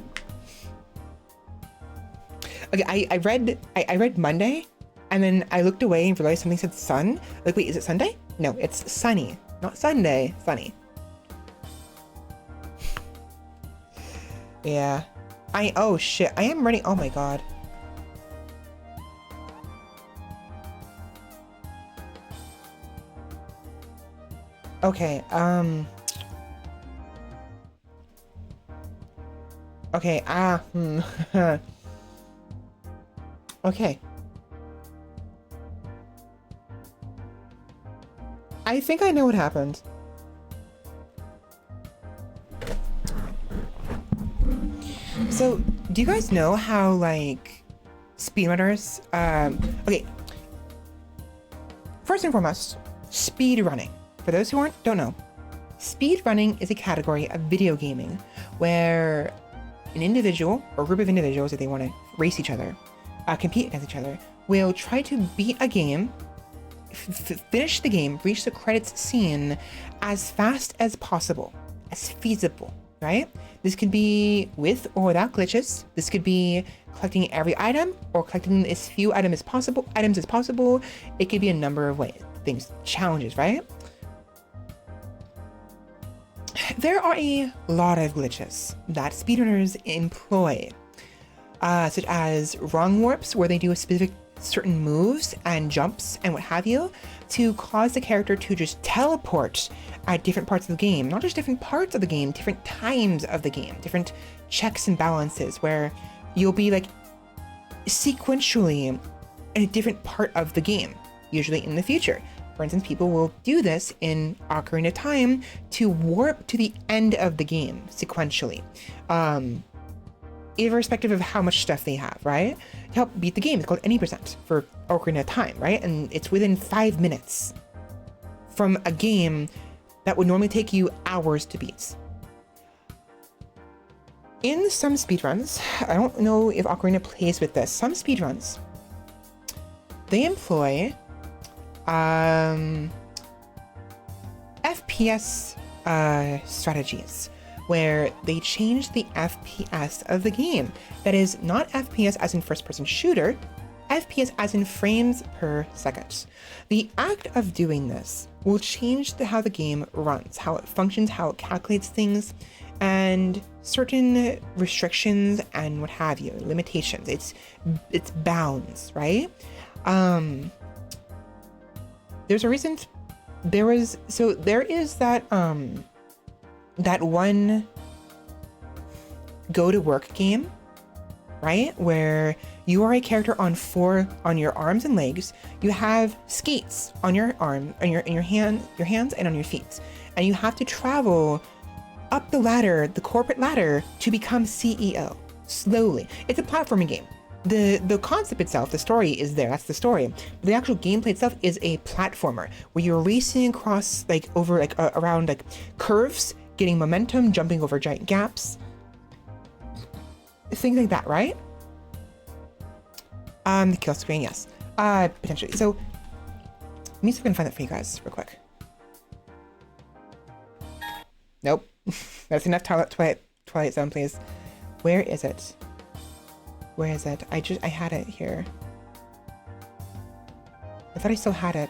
Okay, I read Monday, and then I looked away and realized something said sun. Like, wait, is it Sunday? No, it's sunny. Not Sunday, sunny. Yeah. Oh shit, I am running, oh my god. Okay, okay, okay. I think I know what happened. So, do you guys know how, like, speedrunners, okay. First and foremost, speedrunning. For those who don't know, speedrunning is a category of video gaming where an individual or group of individuals, if they want to race each other, compete against each other, will try to beat a game, finish the game, reach the credits scene as fast as possible, as feasible, right? This could be with or without glitches. This could be collecting every item or collecting as few items as possible. It could be a number of things, challenges, right? There are a lot of glitches that speedrunners employ, such as wrong warps, where they do a specific certain moves and jumps and what have you to cause the character to just teleport at different parts of the game. Not just different parts of the game, different times of the game, different checks and balances where you'll be like sequentially in a different part of the game, usually in the future. For instance, people will do this in Ocarina of Time to warp to the end of the game sequentially, irrespective of how much stuff they have, right? To help beat the game, it's called any percent for Ocarina of Time, right? And it's within 5 minutes from a game that would normally take you hours to beat. in some speedruns, I don't know if Ocarina plays with this, some speedruns, they employ FPS strategies where they change the FPS of the game. That is not FPS as in first-person shooter, FPS as in frames per second. The act of doing this will change how the game runs, how it functions, how it calculates things, and certain restrictions and what have you, limitations. It's bounds, right? There's a reason. There is that that one go to work game, right? Where you are a character on your arms and legs. You have skates on your arm, on your hands and on your feet. And you have to travel up the ladder, the corporate ladder, to become CEO slowly. It's a platforming game. The concept itself, the story is there, that's the story. The actual gameplay itself is a platformer where you're racing across around curves, getting momentum, jumping over giant gaps, things like that, right? The kill screen, yes. Potentially. So let me see if I can find that for you guys real quick. Nope. That's enough Twilight Zone, please. Where is it? Where is it? I had it here. I thought I still had it.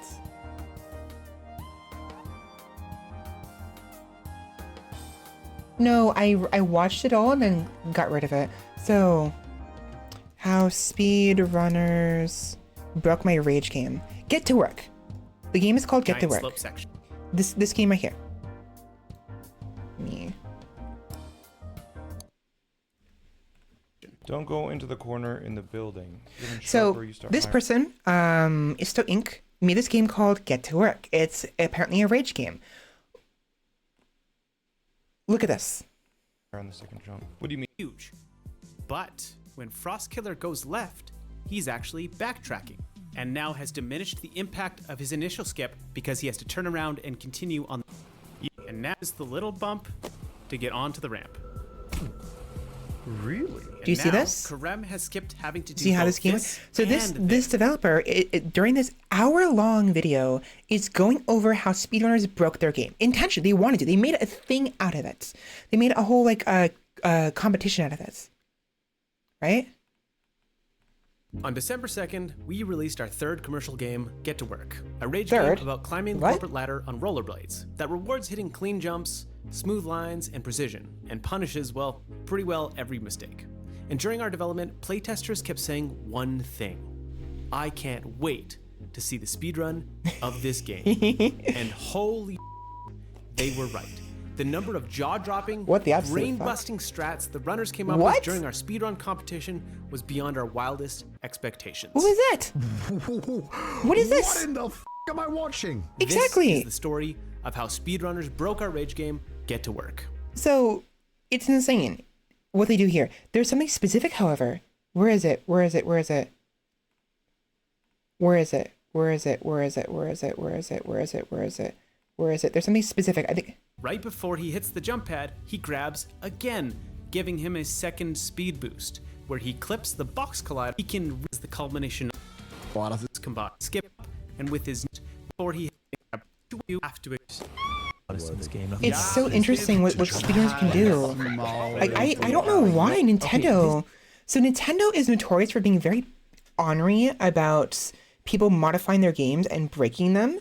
No, I watched it all and then got rid of it. So, how speedrunners broke my rage game. Get to work. The game is called Get to Work. This game right here. Me. Don't go into the corner in the building. So this person, Isto Inc. made this game called Get to Work. It's apparently a rage game. Look at this. On the second jump. What do you mean? Huge. But when Frostkiller goes left, he's actually backtracking, and now has diminished the impact of his initial skip because he has to turn around and continue on. And now is the little bump to get onto the ramp. Really? Do you see this? Karem has skipped having to do see how this game is? So this developer, during this hour-long video, is going over how speedrunners broke their game. Intentionally, they wanted to. They made a thing out of it. They made a whole competition out of this. Right? On December 2nd, we released our third commercial game, Get to Work, a rage game about climbing the corporate ladder on rollerblades that rewards hitting clean jumps, smooth lines, and precision, and punishes, well, pretty well every mistake. And during our development, playtesters kept saying one thing: I can't wait to see the speedrun of this game. And holy they were right. The number of jaw-dropping, brain-busting strats the runners came up with during our speedrun competition was beyond our wildest expectations. What was that? What is this? What in the f*** am I watching? Exactly. This is the story of how speedrunners broke our rage game, Get to Work. So, it's insane what they do here. There's something specific, however. Where is it? Where is it? Where is it? Where is it? Where is it? Where is it? Where is it? Where is it? Where is it? Where is it? Where is it? There's something specific, I think. Right before he hits the jump pad, he grabs again, giving him a second speed boost, where he clips the box collider. He can raise the culmination of this combined skip, and with his before he have to. It's so interesting what speedrunners can do. Like I don't know why Nintendo. So Nintendo is notorious for being very ornery about people modifying their games and breaking them.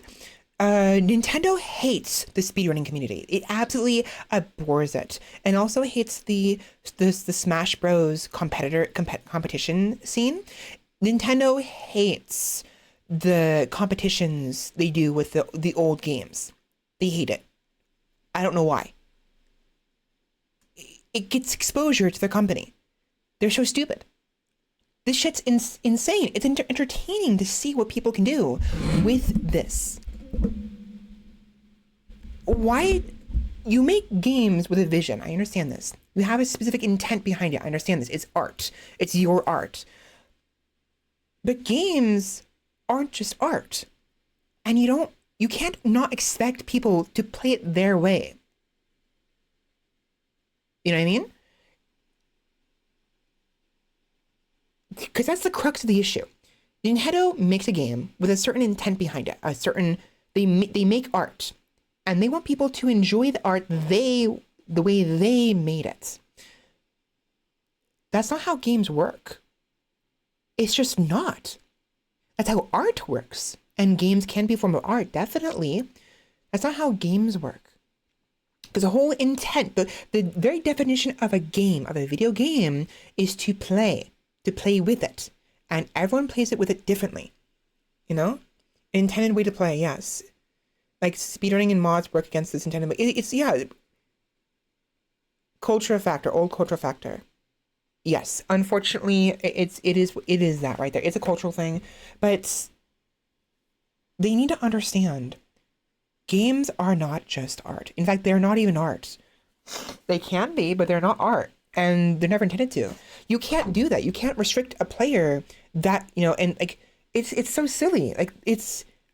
Nintendo hates the speedrunning community. It absolutely abhors it, and also hates the Smash Bros. Competition scene. Nintendo hates the competitions they do with the old games. They hate it. I don't know why. It gets exposure to the company. They're so stupid. This shit's insane. It's entertaining to see what people can do with this. Why? You make games with a vision. I understand this. You have a specific intent behind it. I understand this. It's art. It's your art. But games aren't just art. And you can't not expect people to play it their way. You know what I mean? because that's the crux of the issue. Nintendo makes a game with a certain intent behind it, they make art, and they want people to enjoy the art the way they made it. That's not how games work. It's just not. That's how art works, and games can be a form of art, definitely. That's not how games work. Because the whole intent, the very definition of a game, of a video game, is to play with it. And everyone plays it with it differently. You know? An intended way to play, yes. Like, speedrunning and mods work against this intended way. It's cultural factor, old cultural factor. Yes, unfortunately, it is that right there. It's a cultural thing. But they need to understand games are not just art. In fact, they're not even art. They can be, but they're not art. And they're never intended to. You can't do that. You can't restrict a player that, you know, and like, it's so silly. Like,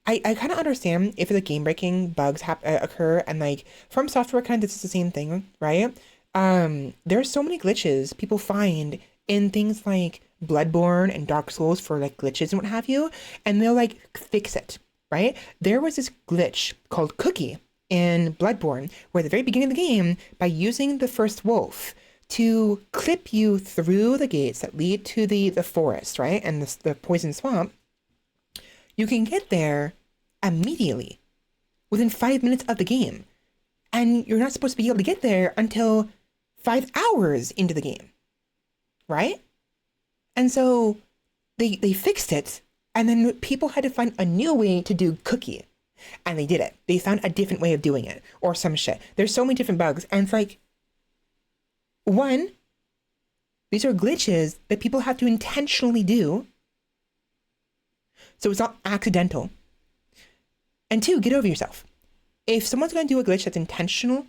I kind of understand if the game-breaking bugs occur, and like, From Software kind of does the same thing, right? There's so many glitches people find in things like Bloodborne and Dark Souls for like glitches and what have you, and they'll like fix it. Right? There was this glitch called Cookie in Bloodborne, where at the very beginning of the game, by using the first wolf to clip you through the gates that lead to the forest, right? And the poison swamp, you can get there immediately, within 5 minutes of the game. And you're not supposed to be able to get there until 5 hours into the game, right? And so they fixed it. And then people had to find a new way to do Cookie. And they did it. They found a different way of doing it. Or some shit. There's so many different bugs. And it's like, one, these are glitches that people have to intentionally do. So it's not accidental. And two, get over yourself. If someone's going to do a glitch that's intentional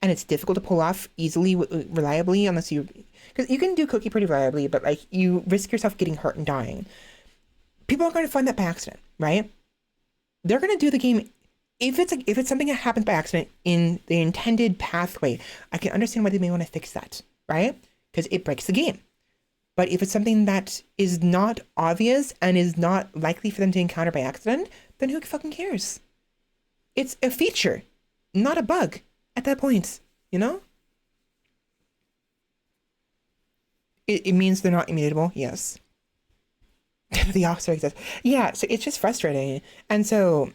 and it's difficult to pull off easily, reliably, unless you... Because you can do Cookie pretty reliably, but like you risk yourself getting hurt and dying. People are going to find that by accident, right? They're going to do the game. If it's something that happens by accident in the intended pathway, I can understand why they may want to fix that, right? Because it breaks the game. But if it's something that is not obvious and is not likely for them to encounter by accident, then who fucking cares? It's a feature, not a bug at that point, you know? It means they're not immutable, yes. The officer exists. Yeah, so it's just frustrating. And so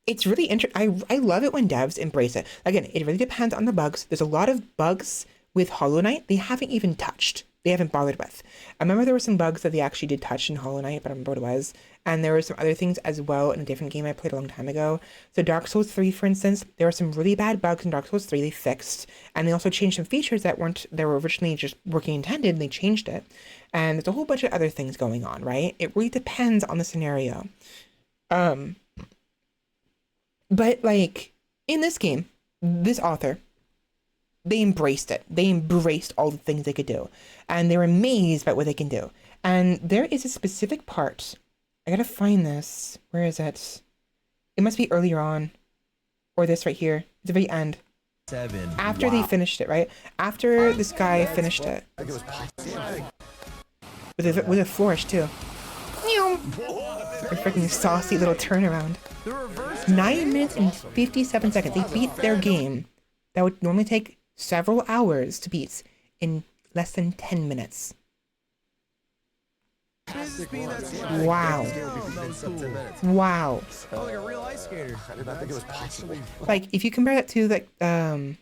it's really interesting. I love it when devs embrace it. Again, it really depends on the bugs. There's a lot of bugs with Hollow Knight they haven't even touched. They haven't bothered with. I remember there were some bugs that they actually did touch in Hollow Knight, but I don't remember what it was. And there were some other things as well in a different game I played a long time ago. So Dark Souls 3, for instance, there were some really bad bugs in Dark Souls 3 they fixed. And they also changed some features that were originally just working intended, and they changed it. And there's a whole bunch of other things going on, right? It really depends on the scenario. But like, in this game, this author, they embraced it. They embraced all the things they could do. And they were amazed by what they can do. And there is a specific part. I gotta find this. Where is it? It must be earlier on. Or this right here. At the very end. 7. After they finished it, right? After this guy finished it. With a flourish, too. A freaking saucy little turnaround. 9 minutes and 57 seconds. They beat their game that would normally take several hours to beat in less than 10 minutes. Wow. Wow. Like a real ice skater. I did not think it was possible. Like, if you compare that to, like, I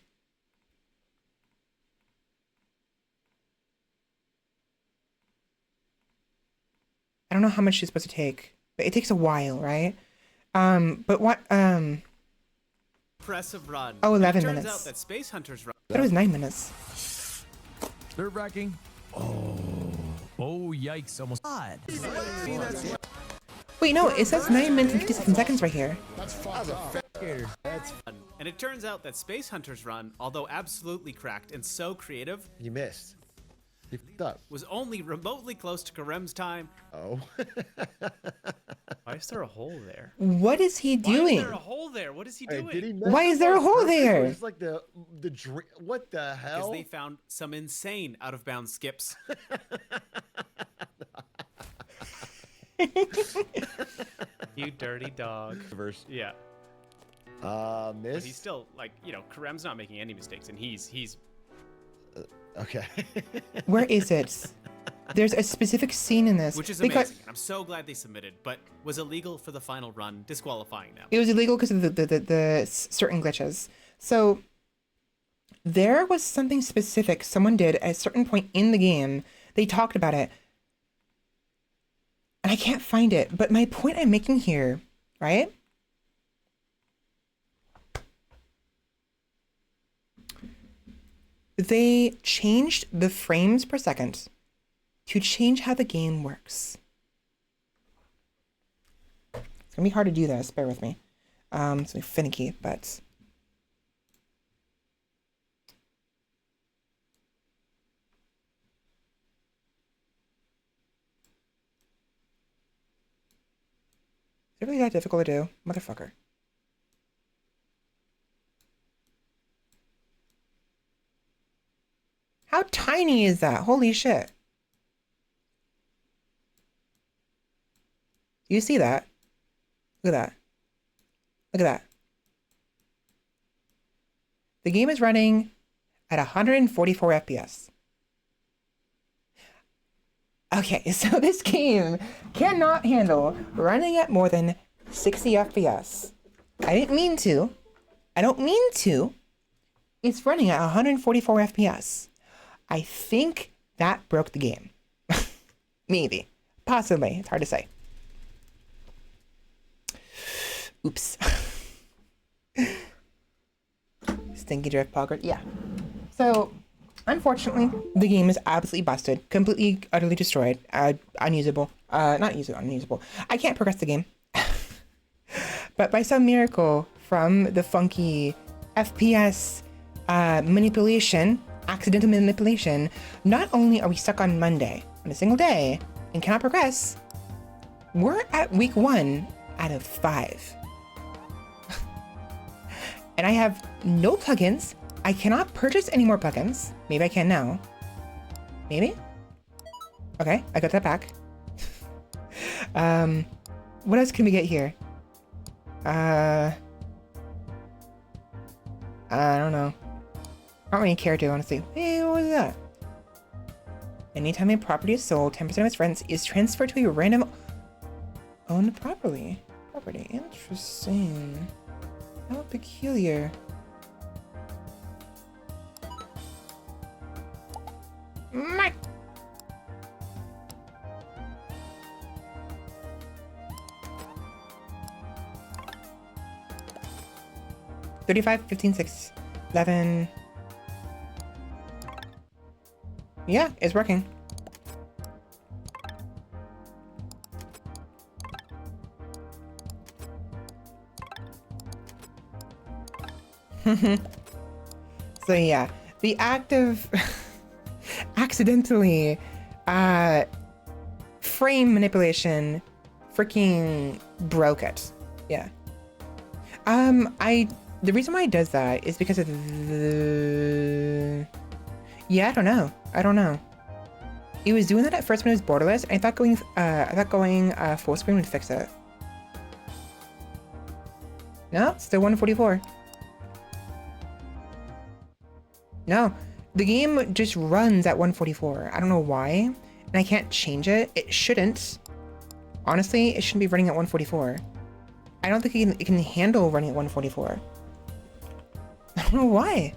don't know how much it's supposed to take, but it takes a while, right? But what, Impressive run. Oh, 11 Turns minutes. out that Space Hunters run. But it was 9 minutes. Nerve-wracking. Oh, yikes. Almost. Wait, no, it says 9 minutes and 57 seconds right here. And it turns out that Space Hunters Run, although absolutely cracked and so creative, You missed. You fucked up. was only remotely close to Karem's time. Oh. Why is there a hole there? What is he Why doing? is there a hole there? What is he Hey, doing? did he mess Why is there a hole there? It's like the what the hell? Because they found some insane out of bounds skips. You dirty dog. Reverse. Yeah. Miss. But he's still like, you know, Karem's not making any mistakes, and he's. Okay. Where is it? There's a specific scene in this. Which is because amazing. I'm so glad they submitted, but was illegal for the final run, disqualifying them. it was illegal because of the certain glitches. So there was something specific someone did at a certain point in the game. They talked about it. And I can't find it. But my point I'm making here, right? They changed the frames per second to change how the game works. It's gonna be hard to do this, bear with me. It's gonna be finicky, but is it really that difficult to do? Motherfucker. How tiny is that? Holy shit. Do you see that? Look at that. Look at that. The game is running at 144 FPS. Okay, so this game cannot handle running at more than 60 FPS. I didn't mean to. I don't mean to. It's running at 144 FPS. I think that broke the game. Maybe. Possibly. It's hard to say. Oops. Stinky drift pogger. Yeah. So, unfortunately, the game is absolutely busted. Completely, utterly destroyed. Unusable. Not usable, unusable. I can't progress the game. But by some miracle, from the funky FPS manipulation, accidental manipulation, not only are we stuck on Monday on a single day and cannot progress, we're at week 1 out of 5. And I have no plugins. I cannot purchase any more plugins. Maybe I can now. Maybe? Okay, I got that back. What else can we get here? I don't know. I don't really care to, honestly. Hey, what was that? Anytime a property is sold, 10% of its rent is transferred to a random owned property. Interesting. How peculiar. My. $35, $15, $6, $11. Yeah, it's working. So yeah, the act of accidentally frame manipulation freaking broke it. Yeah. The reason why it does that is because of the... Yeah, I don't know. It was doing that at first when it was borderless, and I thought going full screen would fix it. No, still 144. No, the game just runs at 144. I don't know why, and I can't change it. It shouldn't. Honestly, it shouldn't be running at 144. I don't think it can handle running at 144. I don't know why.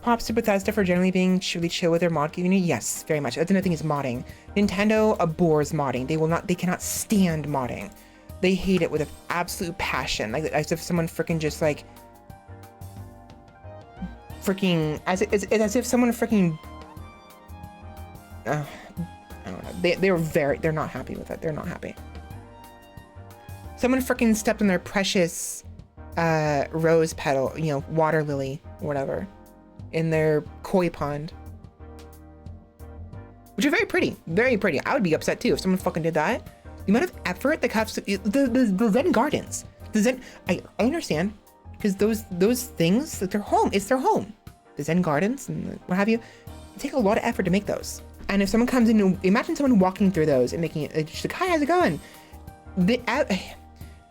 Props to Bethesda for generally being really chill with their mod community. Yes, very much. That's another thing is modding. Nintendo abhors modding. They cannot stand modding. They hate it with an absolute passion. Like as if someone freaking just like as if someone freaking I don't know. They're not happy with it. They're not happy. Someone freaking stepped on their precious rose petal, you know, water lily, whatever, in their koi pond, which are very pretty, very pretty. I would be upset too if someone fucking did that. The amount of effort that comes to the Zen gardens, I understand, because those things, that they're home. It's their home. The Zen gardens and what have you, take a lot of effort to make those. And if someone comes in, imagine someone walking through those and making it just like, hi, how's it going? The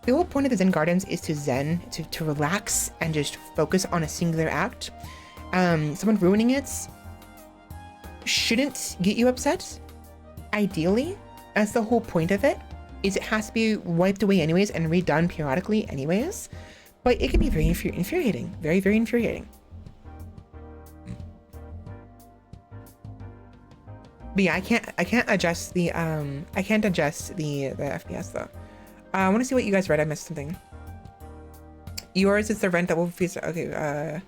whole point of the Zen Gardens is to zen, to relax and just focus on a singular act. Someone ruining it shouldn't get you upset. Ideally, that's the whole point of it, is it has to be wiped away anyways and redone periodically anyways. But it can be very infuriating, very, very infuriating. But yeah, I can't adjust the FPS though. I want to see what you guys read. I missed something. Yours is the rent that will be okay.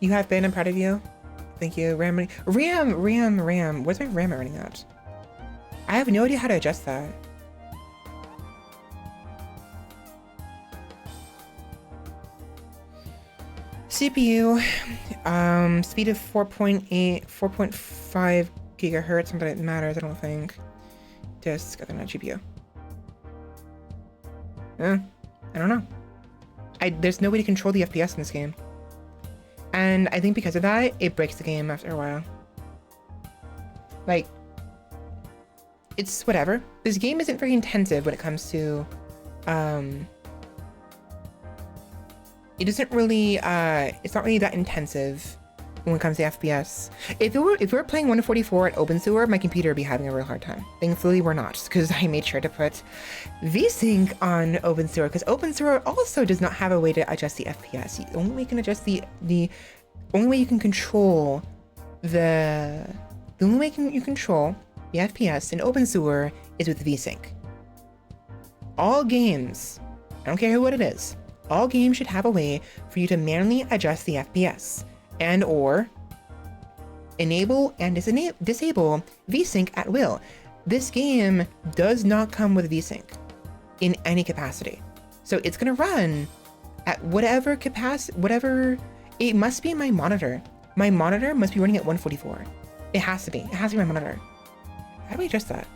You have been. I'm proud of you. Thank you, Ram. Where's my RAM running out? I have no idea how to adjust that. CPU, speed of 4.5 gigahertz, something that matters, I don't think. Disk, other than that GPU. I don't know. There's no way to control the FPS in this game. And I think because of that, it breaks the game after a while. Like, it's whatever. This game isn't very intensive when it comes to, it doesn't really, it's not really that intensive when it comes to FPS. If we were playing 144 at OpenSewer, my computer would be having a real hard time. Thankfully, we're not, because I made sure to put VSync on OpenSewer, because OpenSewer also does not have a way to adjust the FPS. The only way you can adjust the only way you can control the only way you control the FPS in OpenSewer is with VSync. All games, I don't care what it is, all games should have a way for you to manually adjust the FPS and or enable and disable VSync at will. This game does not come with VSync in any capacity. So it's gonna run at whatever capacity, it must be my monitor. My monitor must be running at 144. It has to be my monitor. How do I adjust that?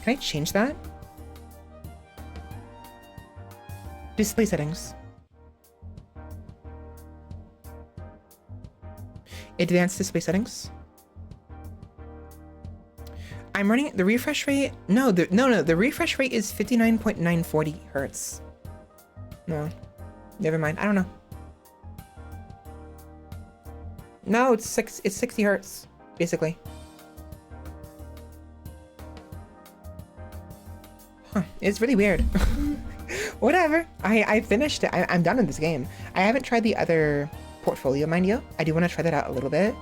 Can I change that? Display settings. Advanced display settings. I'm running the refresh rate. No, the refresh rate is 59.940 hertz. No, never mind. I don't know. No, it's 60 hertz, basically. Huh, it's really weird. Whatever. I finished it. I'm done with this game. I haven't tried the other portfolio, mind you. I do want to try that out a little bit.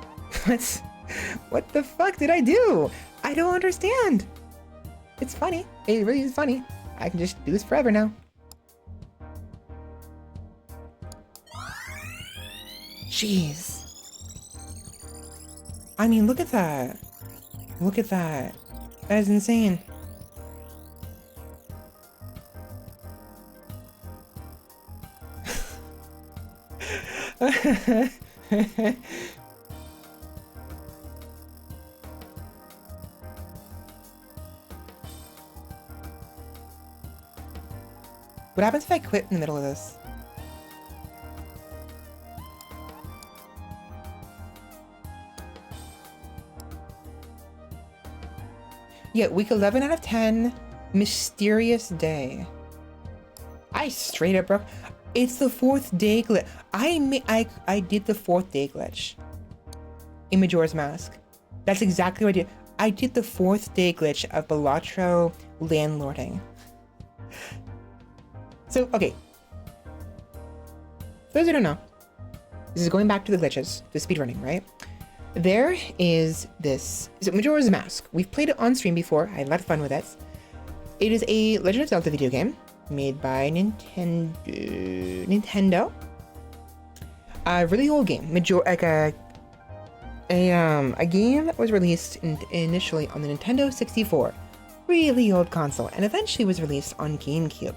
What the fuck did I do? I don't understand. It's funny. It really is funny. I can just do this forever now. Jeez. I mean, look at that. Look at that. That is insane. What happens if I quit in the middle of this? Yeah, week 11 out of 10, mysterious day. I straight up broke. It's the 4th day glitch. I did the 4th day glitch in Majora's Mask. That's exactly what I did. I did the 4th day glitch of Balatro landlording. So, okay. For those who don't know, this is going back to the glitches, the speedrunning, right? There is this, is it Majora's Mask? We've played it on stream before. I had a lot of fun with it. It is a Legend of Zelda video game made by Nintendo. A really old game. A game that was released initially on the Nintendo 64. Really old console, and eventually was released on GameCube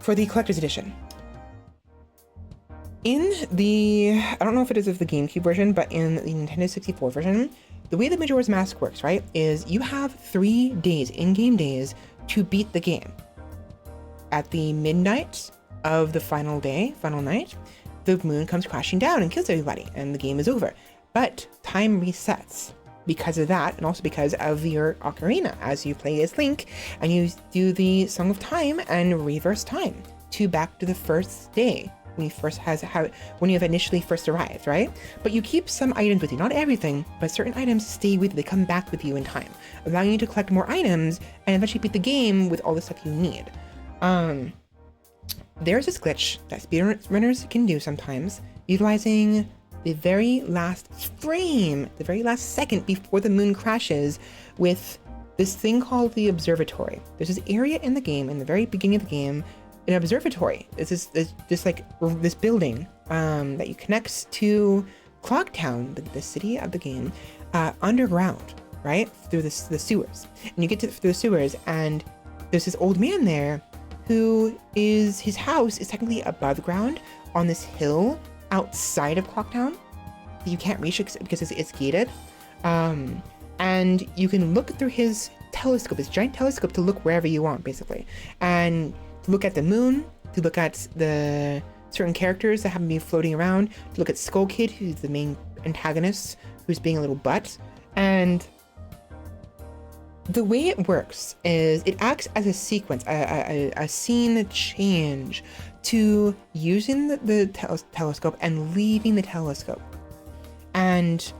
for the collector's edition. In the, I don't know if it is of the GameCube version, but in the Nintendo 64 version, the way that Majora's Mask works, right, is you have 3 days, in-game days, to beat the game. At the midnight of the final day, final night, the moon comes crashing down and kills everybody, and the game is over. But time resets because of that, and also because of your ocarina, as you play as Link, and you do the Song of Time and reverse time to back to the first day when you have initially first arrived, right? But you keep some items with you, not everything, but certain items stay with you. They come back with you in time, allowing you to collect more items and eventually beat the game with all the stuff you need. There's this glitch that speedrunners can do sometimes, utilizing the very last frame, the very last second before the moon crashes, with this thing called the observatory. There's this area in the game, in the very beginning of the game, an observatory. It's just like this building that you connects to Clocktown, the city of the game, underground, right? Through the sewers. And you get through the sewers, and there's this old man there his house is technically above ground on this hill outside of Clocktown. You can't reach it because it's gated. And you can look through his telescope, his giant telescope, to look wherever you want, basically. And to look at the moon, to look at the certain characters that happen to be floating around, to look at Skull Kid, who's the main antagonist, who's being a little butt. And the way it works is it acts as a sequence, a scene change to using the telescope and leaving the telescope. And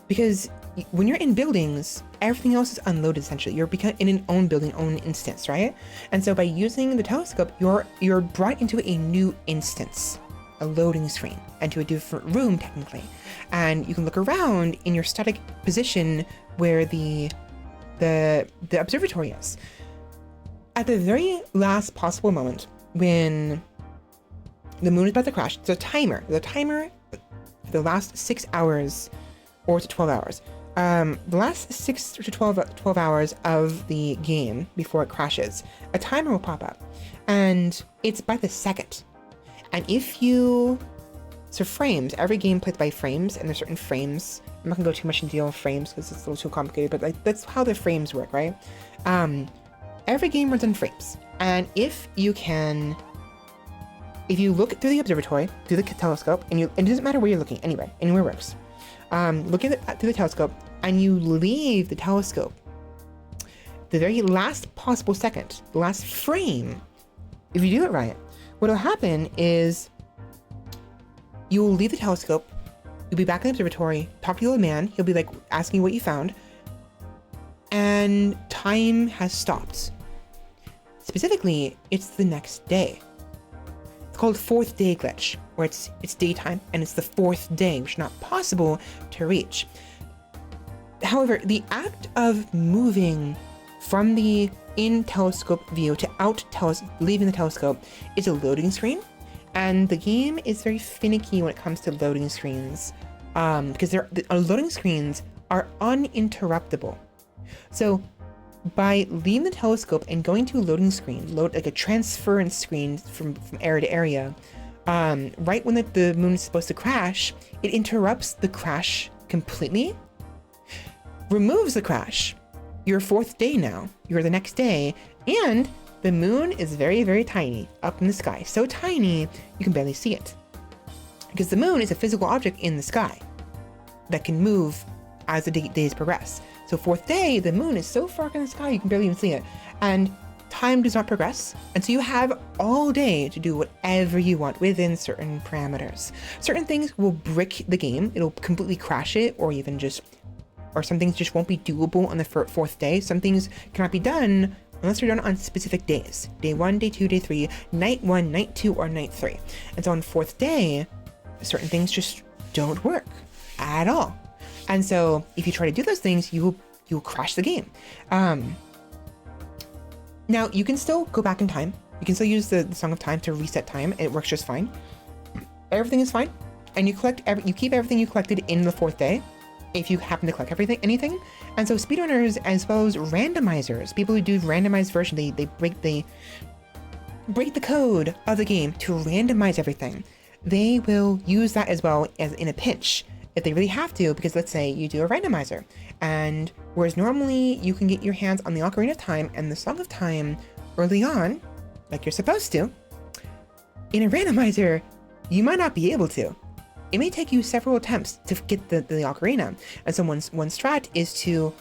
because when you're in buildings, everything else is unloaded essentially. You're in an own building, own instance, right? And so by using the telescope, you're brought into a new instance, a loading screen, and to a different room technically. And you can look around in your static position where the observatory is. At the very last possible moment, when the moon is about to crash, there's a timer. There's a timer for the last 6 hours or to 12 hours. The last 6 to 12 hours of the game before it crashes, a timer will pop up, and it's by the second. And if you... So frames, every game plays by frames, and there's certain frames. I'm not gonna go too much into deal with frames because it's a little too complicated, but like that's how the frames work, right? Every game runs in frames. And if you look through the observatory, through the telescope, and it doesn't matter where you're looking, anywhere works. Look at it through the telescope, and you leave the telescope, the very last possible second, the last frame, if you do it right, what'll happen is you'll leave the telescope, you'll be back in the observatory, talk to the old man, he'll be like asking you what you found, and time has stopped. Specifically, it's the next day. It's called fourth day glitch, where it's daytime and it's the fourth day, which is not possible to reach. However, the act of moving from the in telescope view to leaving the telescope is a loading screen, and the game is very finicky when it comes to loading screens, because loading screens are uninterruptible. So by leaving the telescope and going to a loading screen, like a transference screen from area to area, right when the moon is supposed to crash, it interrupts the crash completely, removes the crash. You're fourth day now, you're the next day, and the moon is very, very tiny up in the sky. So tiny, you can barely see it. Because the moon is a physical object in the sky that can move as the days progress. So fourth day, the moon is so far up in the sky, you can barely even see it. And time does not progress. And so you have all day to do whatever you want within certain parameters. Certain things will brick the game. It'll completely crash it, or some things just won't be doable on the fourth day. Some things cannot be done unless they're done on specific days. Day 1, day 2, day 3, night 1, night 2, or night 3. And so on fourth day, certain things just don't work at all. And so if you try to do those things, you'll crash the game. Now you can still go back in time. You can still use the Song of Time to reset time. It works just fine. Everything is fine. And you keep everything you collected in the fourth day, if you happen to collect anything. And so speedrunners, as well as randomizers, people who do randomized version, they break the code of the game to randomize everything. They will use that as well as in a pinch, if they really have to, because let's say you do a randomizer, and whereas normally you can get your hands on the Ocarina of Time and the Song of Time early on, like you're supposed to, In a randomizer, you might not be able to. It may take you several attempts to get the ocarina. And so one strat is to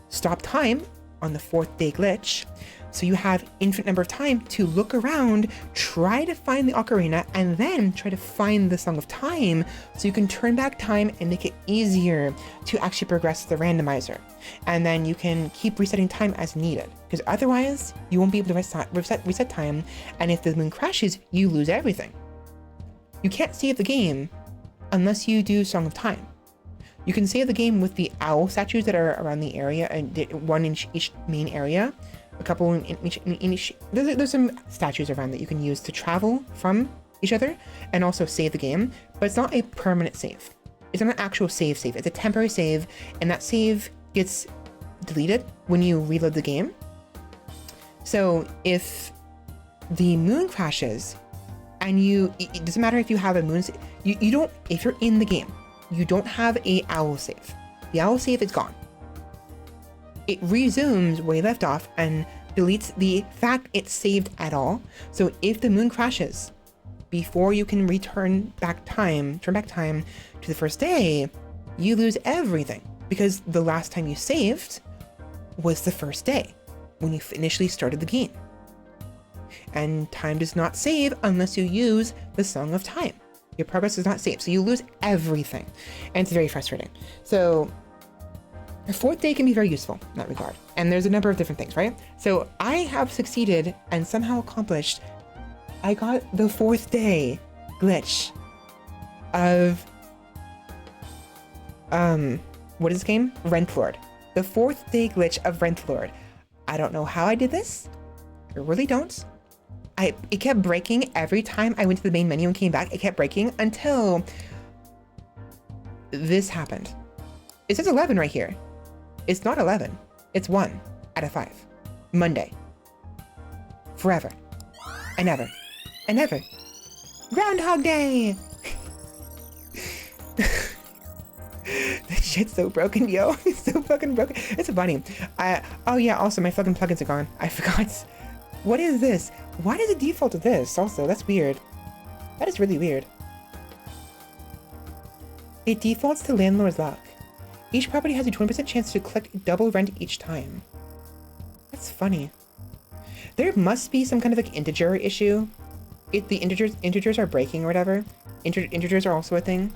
stop time on the 4th day glitch. So you have infinite number of time to look around, try to find the ocarina, and then try to find the Song of Time so you can turn back time and make it easier to actually progress the randomizer. And then you can keep resetting time as needed, because otherwise you won't be able to reset time, and if the moon crashes, you lose everything. You can't save the game unless you do Song of Time. You can save the game with the owl statues that are around the area, and one in each main area. A couple in each. There's some statues around that you can use to travel from each other and also save the game, but it's not a permanent save. It's not an actual save. It's a temporary save, and that save gets deleted when you reload the game. So if the moon crashes, and it doesn't matter if you have a moon, you don't, if you're in the game, you don't have a owl save. The owl save is gone. It resumes where you left off and deletes the fact it's saved at all. So if the moon crashes before you can turn back time to the first day, you lose everything, because the last time you saved was the first day when you initially started the game. And time does not save unless you use the Song of Time. Your progress does not save, so you lose everything. And it's very frustrating. So the 4th day can be very useful in that regard. And there's a number of different things, right? So I have succeeded and somehow accomplished, I got the 4th day glitch of, what is this game? Rentlord. The 4th day glitch of Rentlord. I don't know how I did this. I really don't. It kept breaking every time I went to the main menu and came back. It kept breaking until this happened. It says 11 right here. It's not 11. It's 1 out of 5. Monday. Forever. And ever. And ever. Groundhog Day! This shit's so broken, yo. It's so fucking broken. It's funny. Oh yeah, also my fucking plugins are gone. I forgot. What is this? Why does it default to this? Also, that's weird. That is really weird. It defaults to Landlord's Luck. Each property has a 20% chance to collect double rent each time. That's funny. There must be some kind of like integer issue. If the integers are breaking or whatever. Integers are also a thing.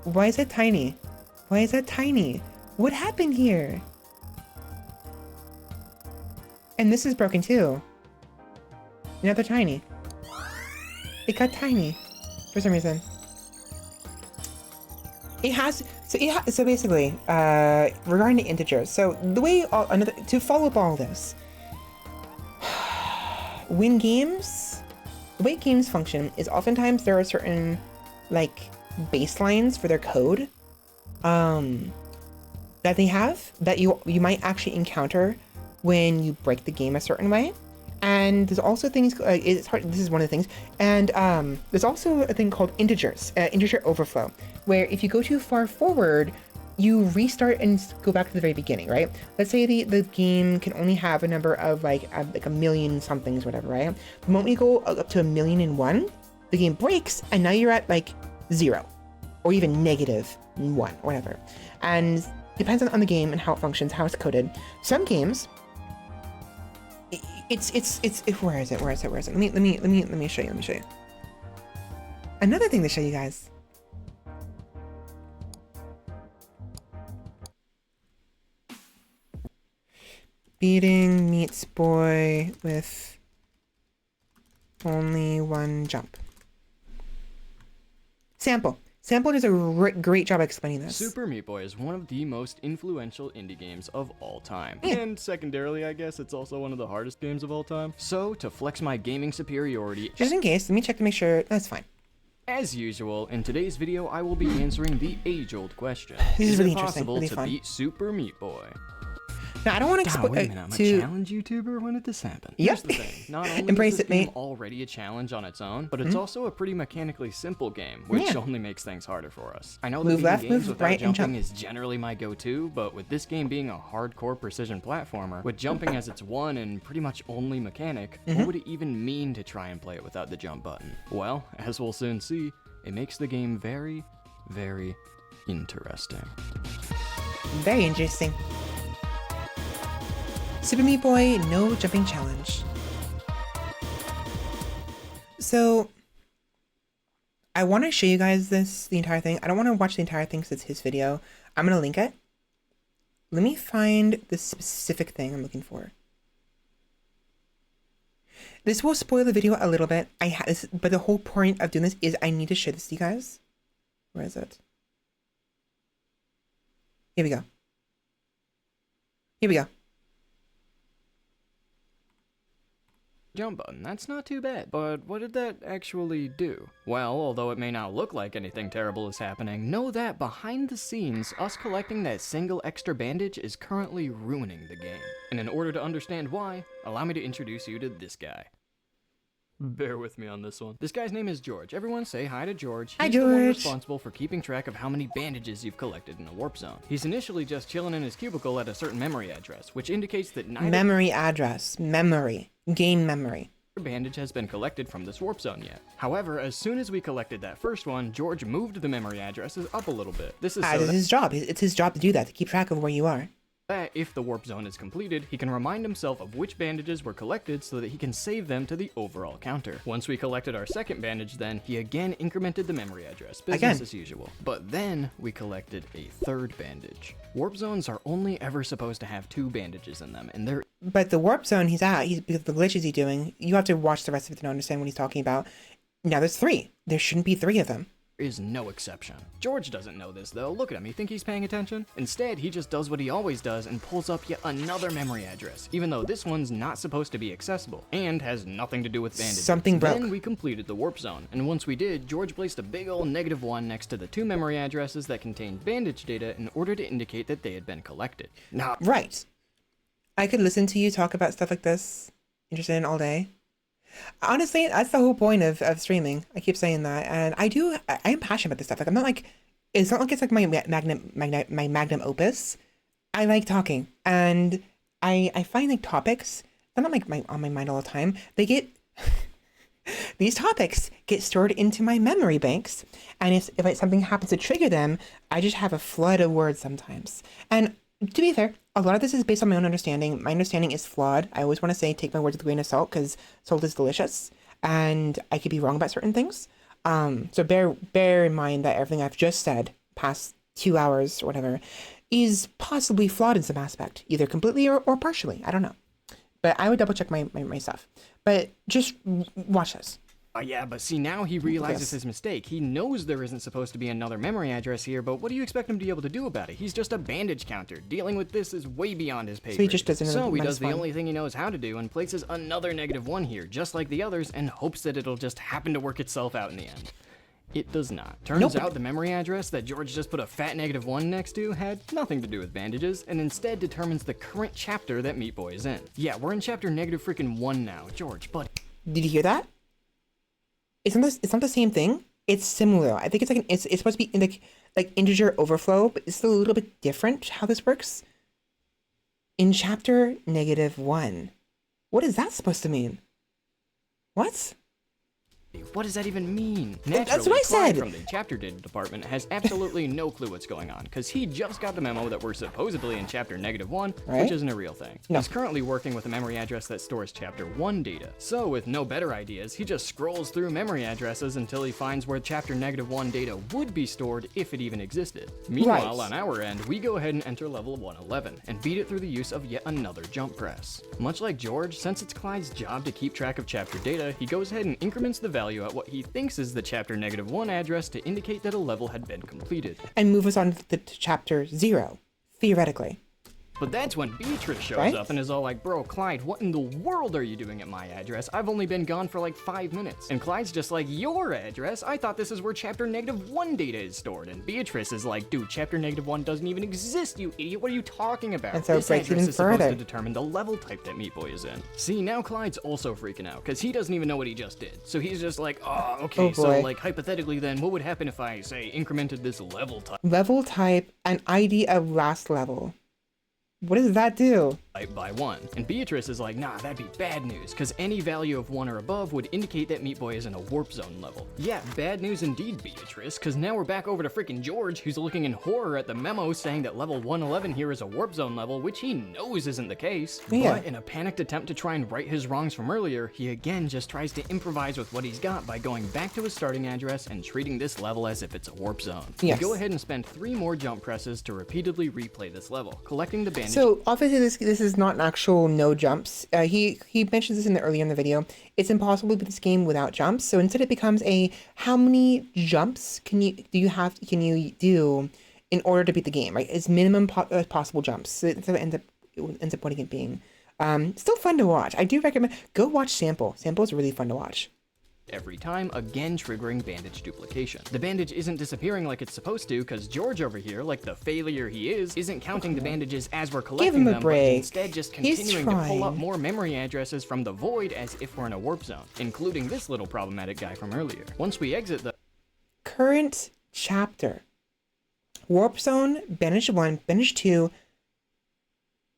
Why is it tiny? Why is that tiny? What happened here? And this is broken too. Now they're tiny. It got tiny for some reason. It has, so basically, regarding the integers, so the way, to follow up all this, when games, the way games function is oftentimes there are certain, like, baselines for their code, that they have, that you might actually encounter when you break the game a certain way. And there's also things, it's hard, this is one of the things, and there's also a thing called integers, integer overflow, where if you go too far forward, you restart and go back to the very beginning, right? Let's say the game can only have a number of like a million somethings, whatever, right? The moment you go up to 1,000,001, the game breaks, and now you're at like 0, or even -1, whatever. And depends on the game and how it functions, how it's coded. Some games, it's where is it? Let me show you. Another thing to show you guys. Beating Meats Boy with only 1 jump. Sample does a great job explaining this. Super Meat Boy is one of the most influential indie games of all time. Yeah. And secondarily, I guess, it's also one of the hardest games of all time. So, to flex my gaming superiority... Just in case, let me check to make sure that's fine. As usual, in today's video, I will be answering the age-old question. This is really it interesting, possible really to fun. beat Super Meat Boy? Now, I don't want God, wait a minute, I'm a challenge YouTuber? When did this happen? Yep. Here's the thing. Not only Embrace is this it, mate. game already a challenge on its own, but it's also a pretty mechanically simple game, which only makes things harder for us. I know that Move left, games move without right, and jumping jump. is generally my go-to, but with this game being a hardcore precision platformer, with jumping as its one and pretty much only mechanic, what would it even mean to try and play it without the jump button? Well, as we'll soon see, it makes the game very, very interesting. Very interesting. Super Meat Boy, no jumping challenge. So, I want to show you guys the entire thing. I don't want to watch the entire thing because it's his video. I'm going to link it. Let me find the specific thing I'm looking for. This will spoil the video a little bit. But the whole point of doing this is I need to show this to you guys. Where is it? Here we go. Here we go. Jump button, that's not too bad, but what did that actually do? Well, although it may not look like anything terrible is happening, know that behind the scenes, us collecting that single extra bandage is currently ruining the game. And in order to understand why, allow me to introduce you to this guy. Bear with me on this one. This guy's name is George. Everyone say hi to George. Hi, He's the one George. responsible for keeping track of how many bandages you've collected in a warp zone. He's initially just chilling in his cubicle at a certain memory address, which indicates that neither Memory address. Memory. Gain memory. bandage has been collected from this warp zone yet. However, as soon as we collected that first one, George moved the memory addresses up a little bit. This is so It's his job. It's his job to do that, to keep track of where you are. that if the warp zone is completed, he can remind himself of which bandages were collected so that he can save them to the overall counter. Once we collected our second bandage, then he again incremented the memory address, business as usual. But then we collected a third bandage. Warp zones are only ever supposed to have 2 bandages in them, and they're But the warp zone he's at, because of the glitches he's doing, you have to watch the rest of it to understand what he's talking about. Now there's 3. There shouldn't be 3 of them. is no exception. George doesn't know this though. Look at him, you think he's paying attention? Instead, he just does what he always does and pulls up yet another memory address, even though this one's not supposed to be accessible and has nothing to do with bandages. Something broke. Then we completed the warp zone, and once we did, George placed a big ol' -1 next to the 2 memory addresses that contained bandage data in order to indicate that they had been collected. Now, Right. I could listen to you talk about stuff like this, interested in all day. Honestly, that's the whole point of streaming. I keep saying that, and I am passionate about this stuff. Like, I'm not like, it's not like it's like my magnum opus. I like talking, and I find like topics, they're not like on my mind all the time. They get, these topics get stored into my memory banks, and if something happens to trigger them, I just have a flood of words sometimes. And to be fair, a lot of this is based on my own understanding. My understanding is flawed. I always want to say take my words with a grain of salt because salt is delicious, and I could be wrong about certain things. So bear in mind that everything I've just said, past 2 hours or whatever, is possibly flawed in some aspect, either completely or partially. I don't know. But I would double check my stuff. But just watch this. yeah, but see, now he realizes his mistake. He knows there isn't supposed to be another memory address here, but what do you expect him to be able to do about it? He's just a bandage counter. Dealing with this is way beyond his pay grade. So he just does another So he does the -1. only thing he knows how to do and places another -1 here, just like the others, and hopes that it'll just happen to work itself out in the end. It does not. Turns out the memory address that George just put a fat -1 next to had nothing to do with bandages, and instead determines the current chapter that Meat Boy is in. Yeah, we're in chapter -1 now, George, but... Did you hear that? It's not the same thing. It's similar. I think it's like it's supposed to be in like integer overflow, but it's a little bit different how this works. In chapter -1, what is that supposed to mean? What? What does that even mean? That's what I Clyde said. from the chapter data department has absolutely no clue what's going on, because he just got the memo that we're supposedly in chapter -1, Right? which isn't a real thing. No. He's currently working with a memory address that stores chapter 1 data. So with no better ideas, he just scrolls through memory addresses until he finds where chapter -1 data would be stored if it even existed. Meanwhile, on our end, we go ahead and enter level 111 and beat it through the use of yet another jump press. Much like George, since it's Clyde's job to keep track of chapter data, he goes ahead and increments the value at what he thinks is the chapter -1 address to indicate that a level had been completed. And move us on to chapter 0, theoretically. But that's when Beatrice shows Right? up and is all like, bro, Clyde, what in the world are you doing at my address? I've only been gone for like 5 minutes. And Clyde's just like, your address? I thought this is where chapter -1 data is stored. And Beatrice is like, dude, chapter -1 doesn't even exist, you idiot. What are you talking about? And so it this breaks address even is supposed further. to determine the level type that Meat Boy is in. See, now Clyde's also freaking out because he doesn't even know what he just did. So he's just like, oh, okay, Oh, so boy. like hypothetically then, what would happen if I, say, incremented this level type? Level type and ID of last level. What does that do? By 1. And Beatrice is like, nah, that'd be bad news, because any value of 1 or above would indicate that Meat Boy is in a warp zone level. Yeah, bad news indeed, Beatrice, because now we're back over to freaking George, who's looking in horror at the memo saying that level 111 here is a warp zone level, which he knows isn't the case. Yeah. But in a panicked attempt to try and right his wrongs from earlier, he again just tries to improvise with what he's got by going back to his starting address and treating this level as if it's a warp zone. Yes. We go ahead and spend 3 more jump presses to repeatedly replay this level, collecting the bandage. So obviously this is not an actual no jumps. He mentions this earlier in the video. It's impossible to beat this game without jumps. So instead it becomes a how many jumps can you do in order to beat the game, right? It's minimum possible jumps. So it ends up putting it being still fun to watch. I do recommend go watch Sample. Sample is really fun to watch. Every time, again triggering bandage duplication. The bandage isn't disappearing like it's supposed to, because George over here, like the failure he is, isn't counting the bandages as we're collecting Give him a them, break. but instead just continuing to pull up more memory addresses from the void as if we're in a warp zone, including this little problematic guy from earlier. Once we exit the Current chapter. Warp zone, bandage 1, bandage 2,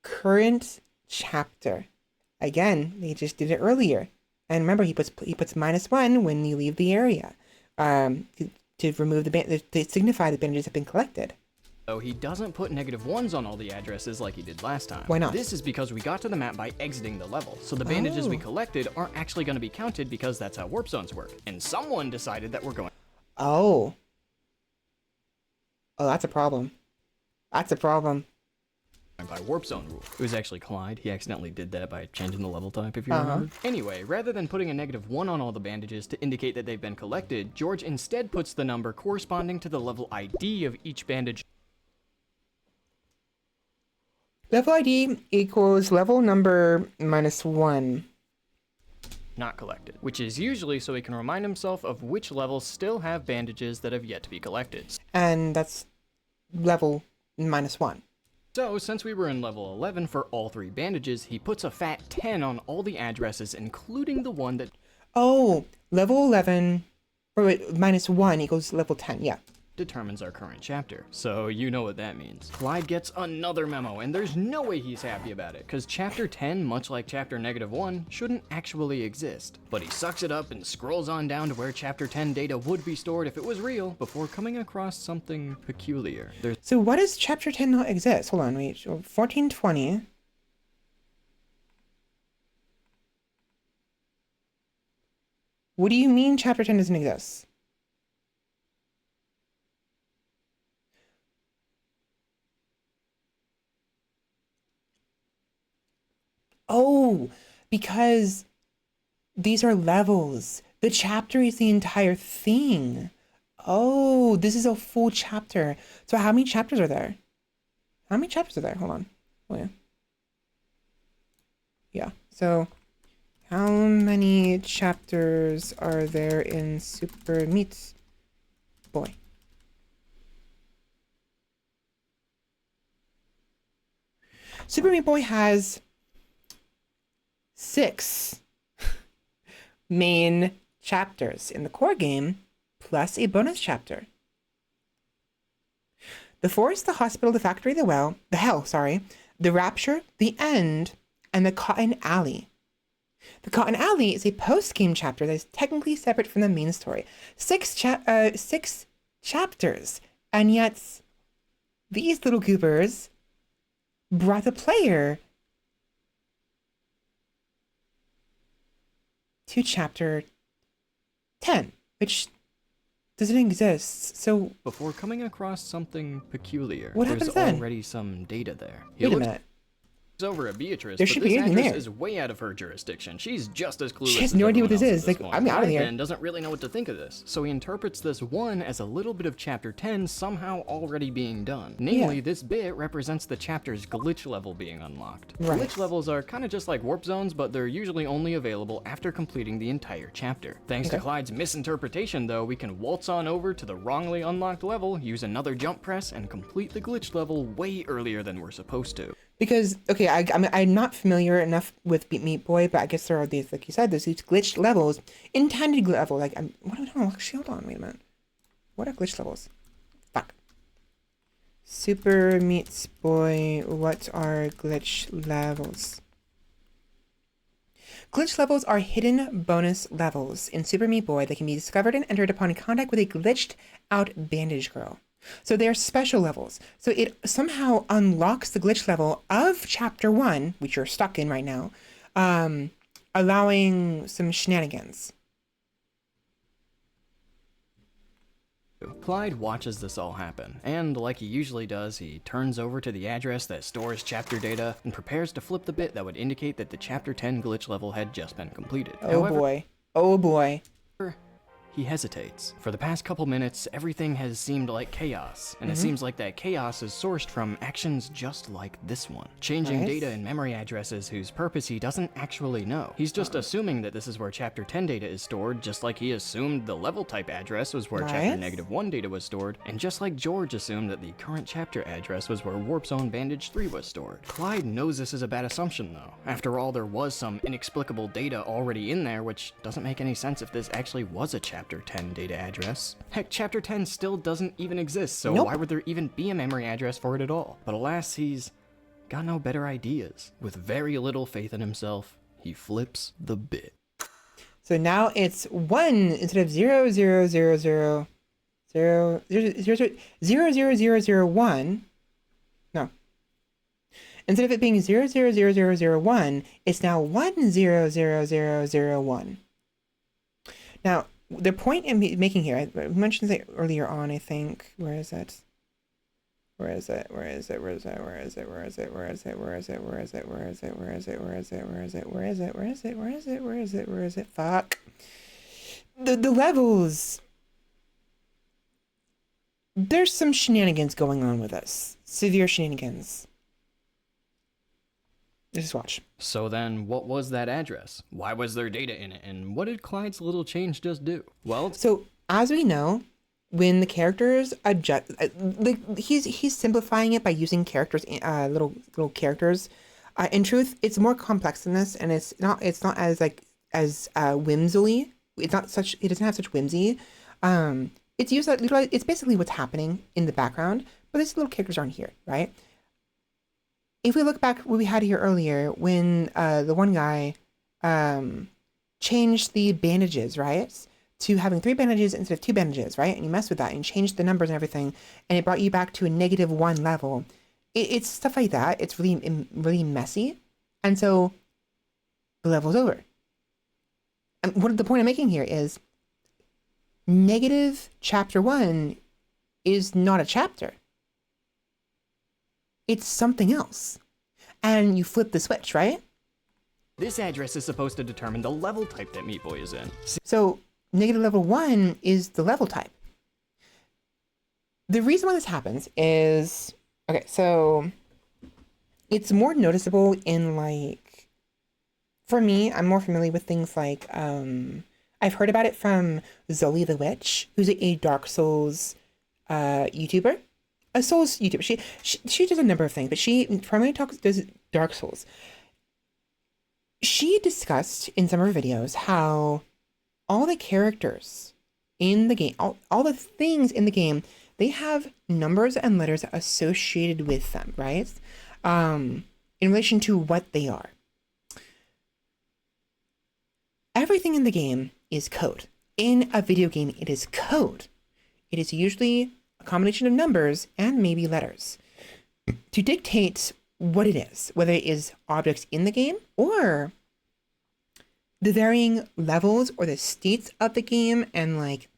current chapter. Again, they just did it earlier. And remember, he puts -1 when you leave the area to remove the to signify the bandages have been collected. So he doesn't put -1s on all the addresses like he did last time. Why not? This is because we got to the map by exiting the level, so the bandages we Oh. collected aren't actually going to be counted because that's how warp zones work. And someone decided that we're going. Oh, that's a problem. That's a problem. By warp zone rule. It was actually Clyde. He accidentally did that by changing the level type, if you remember. Anyway, rather than putting a -1 on all the bandages to indicate that they've been collected, George instead puts the number corresponding to the level ID of each bandage. Level ID equals level number -1. Not collected, which is usually so he can remind himself of which levels still have bandages that have yet to be collected. And that's level -1. So, since we were in level 11 for all 3 bandages, he puts a fat 10 on all the addresses, including the one that... Oh, level 11, or wait, -1 equals level 10, yeah. Determines our current chapter. So, you know what that means. Clyde gets another memo, and there's no way he's happy about it, because chapter 10, much like chapter -1, shouldn't actually exist. But he sucks it up and scrolls on down to where chapter 10 data would be stored if it was real, before coming across something peculiar. So why does chapter 10 not exist? Hold on, wait. 1420. What do you mean chapter 10 doesn't exist? Oh, because these are levels. The chapter is the entire thing. Oh, this is a full chapter. So how many chapters are there? How many chapters are there? Hold on. Oh, yeah. Yeah. So how many chapters are there in Super Meat Boy? Super Meat Boy has 6 main chapters in the core game, plus a bonus chapter. The forest, the hospital, the factory, the hell, the rapture, the end, and the Cotton Alley. The Cotton Alley is a post-game chapter that is technically separate from the main story. 6 chapters, and yet these little goobers brought the player to chapter 10, which doesn't exist. So before coming across something peculiar, what there's happens then? already some data there. Wait a minute. over at Beatrice, There but should this be anything actress there. is way out of her jurisdiction. She's just as clueless. She has as no idea what everyone this else is. at Like, point, I'm out of here. and doesn't really know what to think of this. So he interprets this 1 as a little bit of Chapter 10 somehow already being done. Namely, this bit represents the chapter's glitch level being unlocked. Right. Glitch levels are kind of just like warp zones, but they're usually only available after completing the entire chapter. Thanks to Clyde's misinterpretation, though, we can waltz on over to the wrongly unlocked level, use another jump press, and complete the glitch level way earlier than we're supposed to. Because, okay, I'm not familiar enough with Meat Boy, but I guess there are these, like you said, there's these glitched levels, intended level, like, actually, hold on, wait a minute. What are glitch levels? Fuck. Super Meat Boy, what are glitch levels? Glitch levels are hidden bonus levels in Super Meat Boy that can be discovered and entered upon contact with a glitched out bandage girl. So they're special levels. So it somehow unlocks the glitch level of Chapter 1, which you're stuck in right now, allowing some shenanigans. Clyde watches this all happen, and like he usually does, he turns over to the address that stores chapter data and prepares to flip the bit that would indicate that the Chapter 10 glitch level had just been completed. Oh boy. Oh boy. He hesitates. For the past couple minutes, everything has seemed like chaos, and it seems like that chaos is sourced from actions just like this one. Changing data and memory addresses whose purpose he doesn't actually know. He's just assuming that this is where Chapter 10 data is stored, just like he assumed the level type address was where Chapter -1 data was stored, and just like George assumed that the current chapter address was where Warp Zone Bandage 3 was stored. Clyde knows this is a bad assumption, though. After all, there was some inexplicable data already in there, which doesn't make any sense if this actually was a Chapter 10 data address. Heck, Chapter 10 still doesn't even exist, so why would there even be a memory address for it at all? But alas, he's got no better ideas. With very little faith in himself, he flips the bit. So now it's 1 instead of 0, 0, 0, 0, 0, 0, 0, 0, 0, 1. No. Instead of it being 0, 0, 0, 0, 0, 1, it's now 1, 0, 0, 0, 0, 1. Now, the point I'm making here, I mentioned it earlier on, I think. Where is it? Where is it? Where is it? Where is it? Where is it? Where is it? Where is it? Where is it? Where is it? Where is it? Where is it? Where is it? Where is it? Where is it? Where is it? Where is it? Where is it? Where is it? Fuck. The levels. There's some shenanigans going on with us. Severe shenanigans. Just watch. So then, what was that address? Why was there data in it? And what did Clyde's little change just do? Well, so as we know, when the characters adjust, like he's simplifying it by using characters, little characters. In truth, it's more complex than this, and it's not as whimsily. It's not such. It doesn't have such whimsy. It's used. It's basically what's happening in the background, but these little characters aren't here, right? If we look back what we had here earlier, when the one guy changed the bandages, right, to having 3 bandages instead of 2 bandages, right, and you messed with that and changed the numbers and everything, and it brought you back to a -1 level. It's stuff like that. It's really messy, and so the level's over. And what the point I'm making here is negative chapter 1 is not a chapter. It's something else. And you flip the switch, right? this address is supposed to determine the level type that Meat Boy is in. So negative level 1 is the level type. The reason why this happens is, okay, so it's more noticeable in, like, for me, I'm more familiar with things like, I've heard about it from Zoe the Witch, who's a Dark Souls YouTuber. A Souls YouTuber. She does a number of things, but she primarily does Dark Souls. She discussed in some of her videos how all the characters in the game, all the things in the game, they have numbers and letters associated with them, right? In relation to what they are. Everything in the game is code. In a video game, it is code. It is usually a combination of numbers and maybe letters to dictate what it is, whether it is objects in the game or the varying levels or the states of the game and like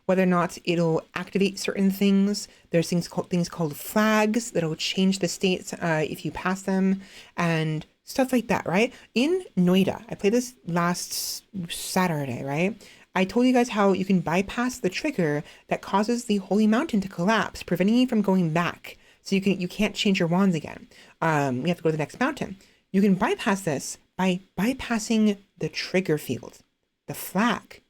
whether or not it'll activate certain things. There's things called flags that'll change the states if you pass them, and stuff like that, right? In Noida, I played this last Saturday, right? I told you guys how you can bypass the trigger that causes the holy mountain to collapse, preventing you from going back. So you can't change your wands again. You have to go to the next mountain. You can bypass this by bypassing the trigger field, the flag,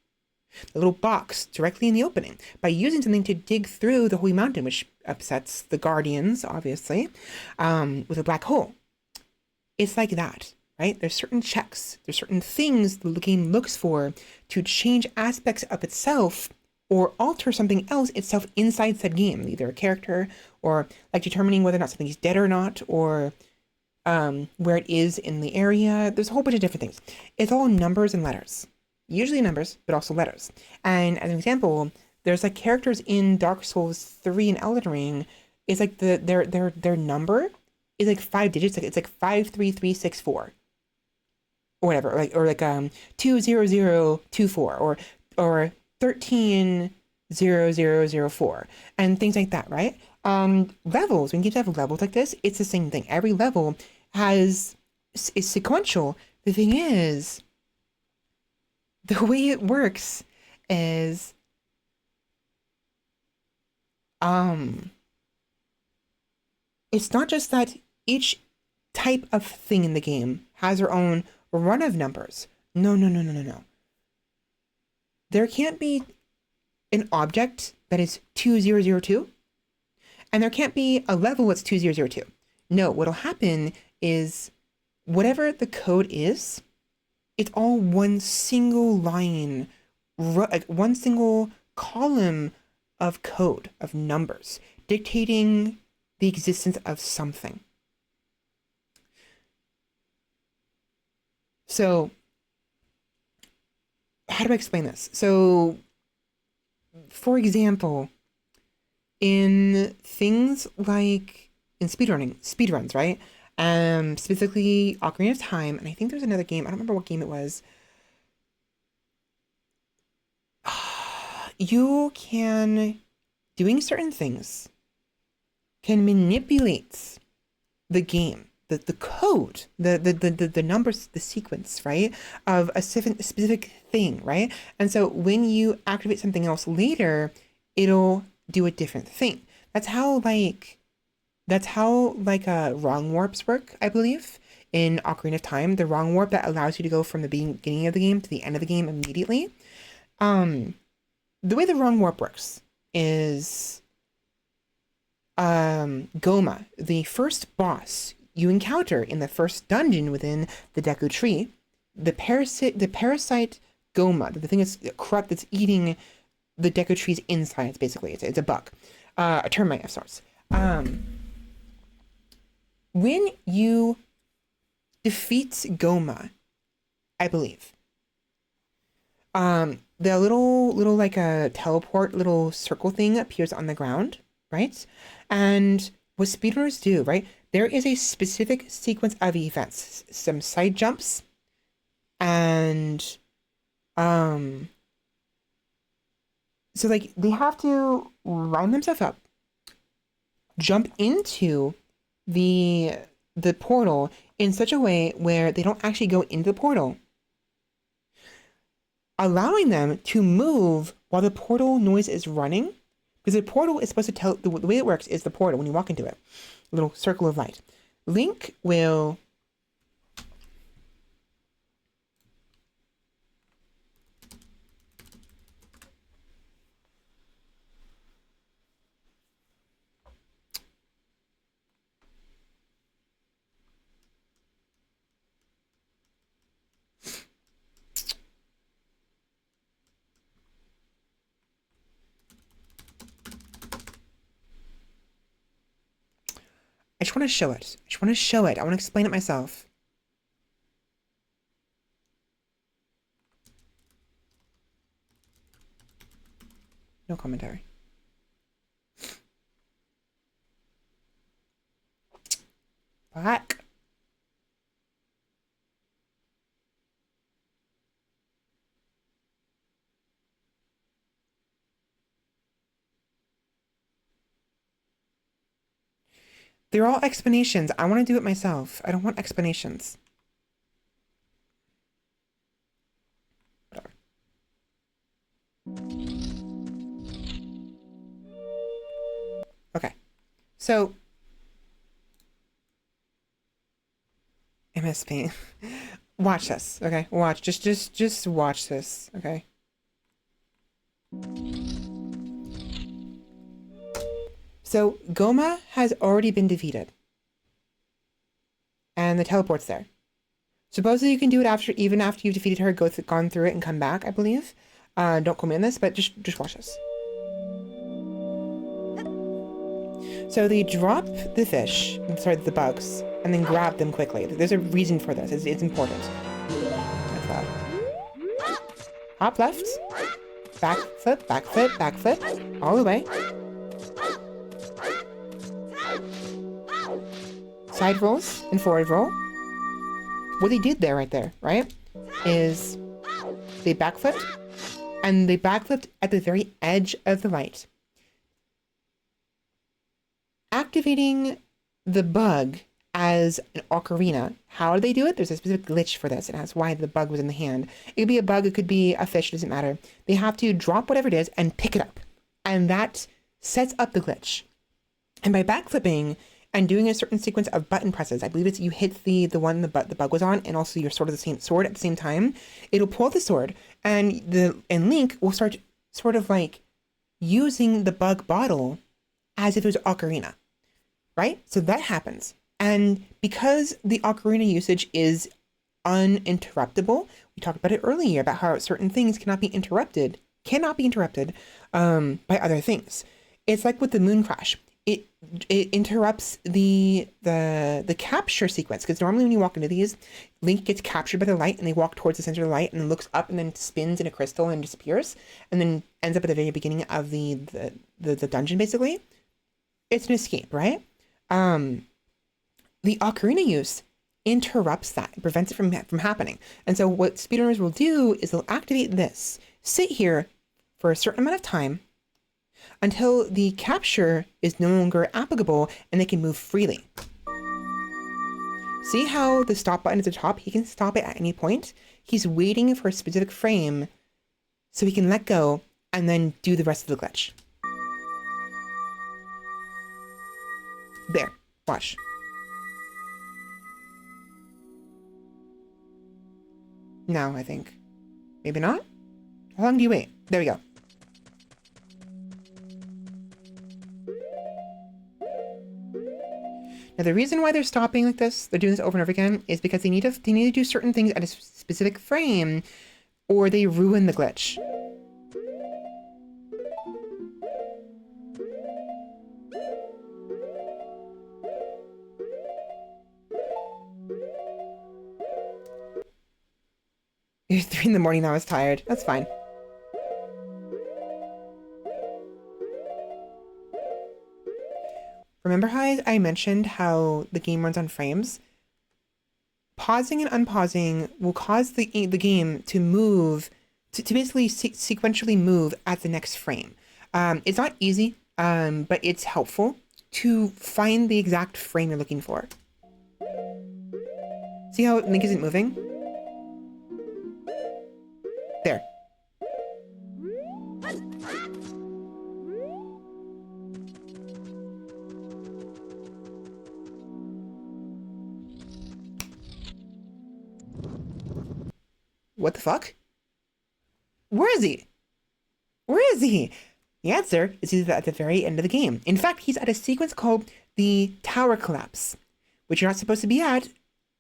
the little box directly in the opening, by using something to dig through the holy mountain, which upsets the guardians, obviously, with a black hole. It's like that, right? There's certain checks, there's certain things the game looks for to change aspects of itself or alter something else itself inside said game, either a character or like determining whether or not something's dead or not, or where it is in the area. There's a whole bunch of different things. It's all numbers and letters, usually numbers, but also letters. And as an example, there's like characters in Dark Souls 3 and Elden Ring. It's like their number is like 5 digits. Like it's like 53364 or whatever, or like 20024 or 130004 and things like that, right? Levels, when games have levels like this, it's the same thing. Every level is sequential. The thing is, the way it works is it's not just that each type of thing in the game has their own run of numbers. No. There can't be an object that is 2002, and there can't be a level that's 2002. No, what'll happen is whatever the code is, it's all one single line, like one single column of code, of numbers, dictating the existence of something. So, how do I explain this? So, for example, in things like in speedruns, right? Specifically Ocarina of Time, and I think there's another game, I don't remember what game it was. You can, doing certain things, can manipulate the game, the code, the numbers, the sequence, right, of a specific thing, right? And so when you activate something else later, it'll do a different thing. That's how wrong warps work, I believe, in Ocarina of Time. The wrong warp that allows you to go from the beginning of the game to the end of the game immediately. The way the wrong warp works is Goma, the first boss you encounter in the first dungeon within the Deku Tree, the parasite Goma, the thing that's corrupt, that's eating the Deku Tree's insides, basically. It's a bug, a termite of sorts. When you defeat Goma, I believe, the little like a teleport little circle thing appears on the ground, right? And what speedrunners do, right? There is a specific sequence of events, some side jumps, and so like they have to round themselves up, jump into the portal in such a way where they don't actually go into the portal, allowing them to move while the portal noise is running, because the portal is supposed to tell, the way it works is the portal, when you walk into it, a little circle of light. Link will I just want to show it. I want to explain it myself. No commentary. Fuck. They're all explanations. I want to do it myself. I don't want explanations. Whatever. Okay. So MSP. Watch this, okay? Watch. Just watch this, okay? So Goma has already been defeated. And the teleport's there. Supposedly you can do it even after you've defeated her, gone through it and come back, I believe. Don't quote me on this, but just watch this. So they drop the fish, the bugs, and then grab them quickly. There's a reason for this. It's important. That's loud. Hop left. Back flip, back flip, back flip. All the way. Side rolls and forward roll. What they did there, right there, right, is they backflipped, and they backflipped at the very edge of the light, activating the bug as an ocarina. How do they do it? There's a specific glitch for this, and that's why the bug was in the hand. It could be a bug, it could be a fish, it doesn't matter. They have to drop whatever it is and pick it up, and that sets up the glitch. And by backflipping and doing a certain sequence of button presses, I believe it's you hit the one the bug was on, and also your sword of the same sword at the same time. It'll pull out the sword, and Link will start sort of like using the bug bottle as if it was ocarina, right? So that happens, and because the ocarina usage is uninterruptible, we talked about it earlier about how certain things cannot be interrupted by other things. It's like with the moon crash. It interrupts the capture sequence, because normally when you walk into these, Link gets captured by the light and they walk towards the center of the light and looks up and then spins in a crystal and disappears and then ends up at the very beginning of the dungeon, basically. It's an escape, right? The ocarina use interrupts that, it prevents it from happening. And so what speedrunners will do is they'll activate this, sit here for a certain amount of time until the capture is no longer applicable and they can move freely. See how the stop button is at the top? He can stop it at any point. He's waiting for a specific frame so he can let go and then do the rest of the glitch. There, watch. Now, I think. Maybe not? How long do you wait? There we go. Now, the reason why they're stopping like this, they're doing this over and over again, is because they need to do certain things at a specific frame, or they ruin the glitch. It was 3 in the morning, I was tired. That's fine. Remember how I mentioned how the game runs on frames? Pausing and unpausing will cause the game to move, to basically sequentially move at the next frame. It's not easy, but it's helpful to find the exact frame you're looking for. See how Link isn't moving? There. What the fuck? Where is he? Where is he? The answer is he's at the very end of the game. In fact, he's at a sequence called the Tower Collapse, which you're not supposed to be at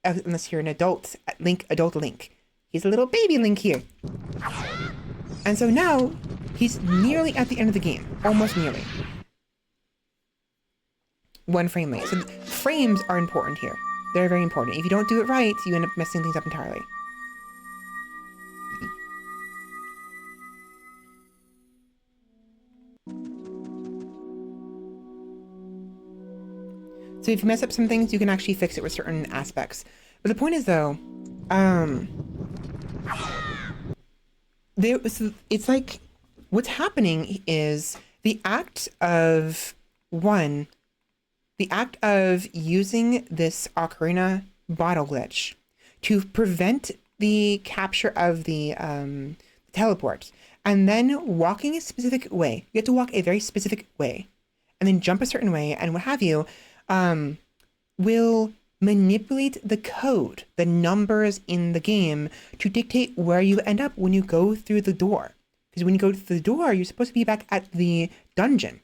unless you're an adult Link. He's a little baby Link here. And so now he's nearly at the end of the game. Almost nearly. 1 frame late. So frames are important here. They're very important. If you don't do it right, you end up messing things up entirely. So if you mess up some things, you can actually fix it with certain aspects. But the point is, though, it's like what's happening is the act of 1 the act of using this ocarina bottle glitch to prevent the capture of the teleport, and then walking a specific way. You have to walk a very specific way, and then jump a certain way, and what have you, will manipulate the code, the numbers in the game, to dictate where you end up when you go through the door. Because when you go through the door, you're supposed to be back at the dungeon.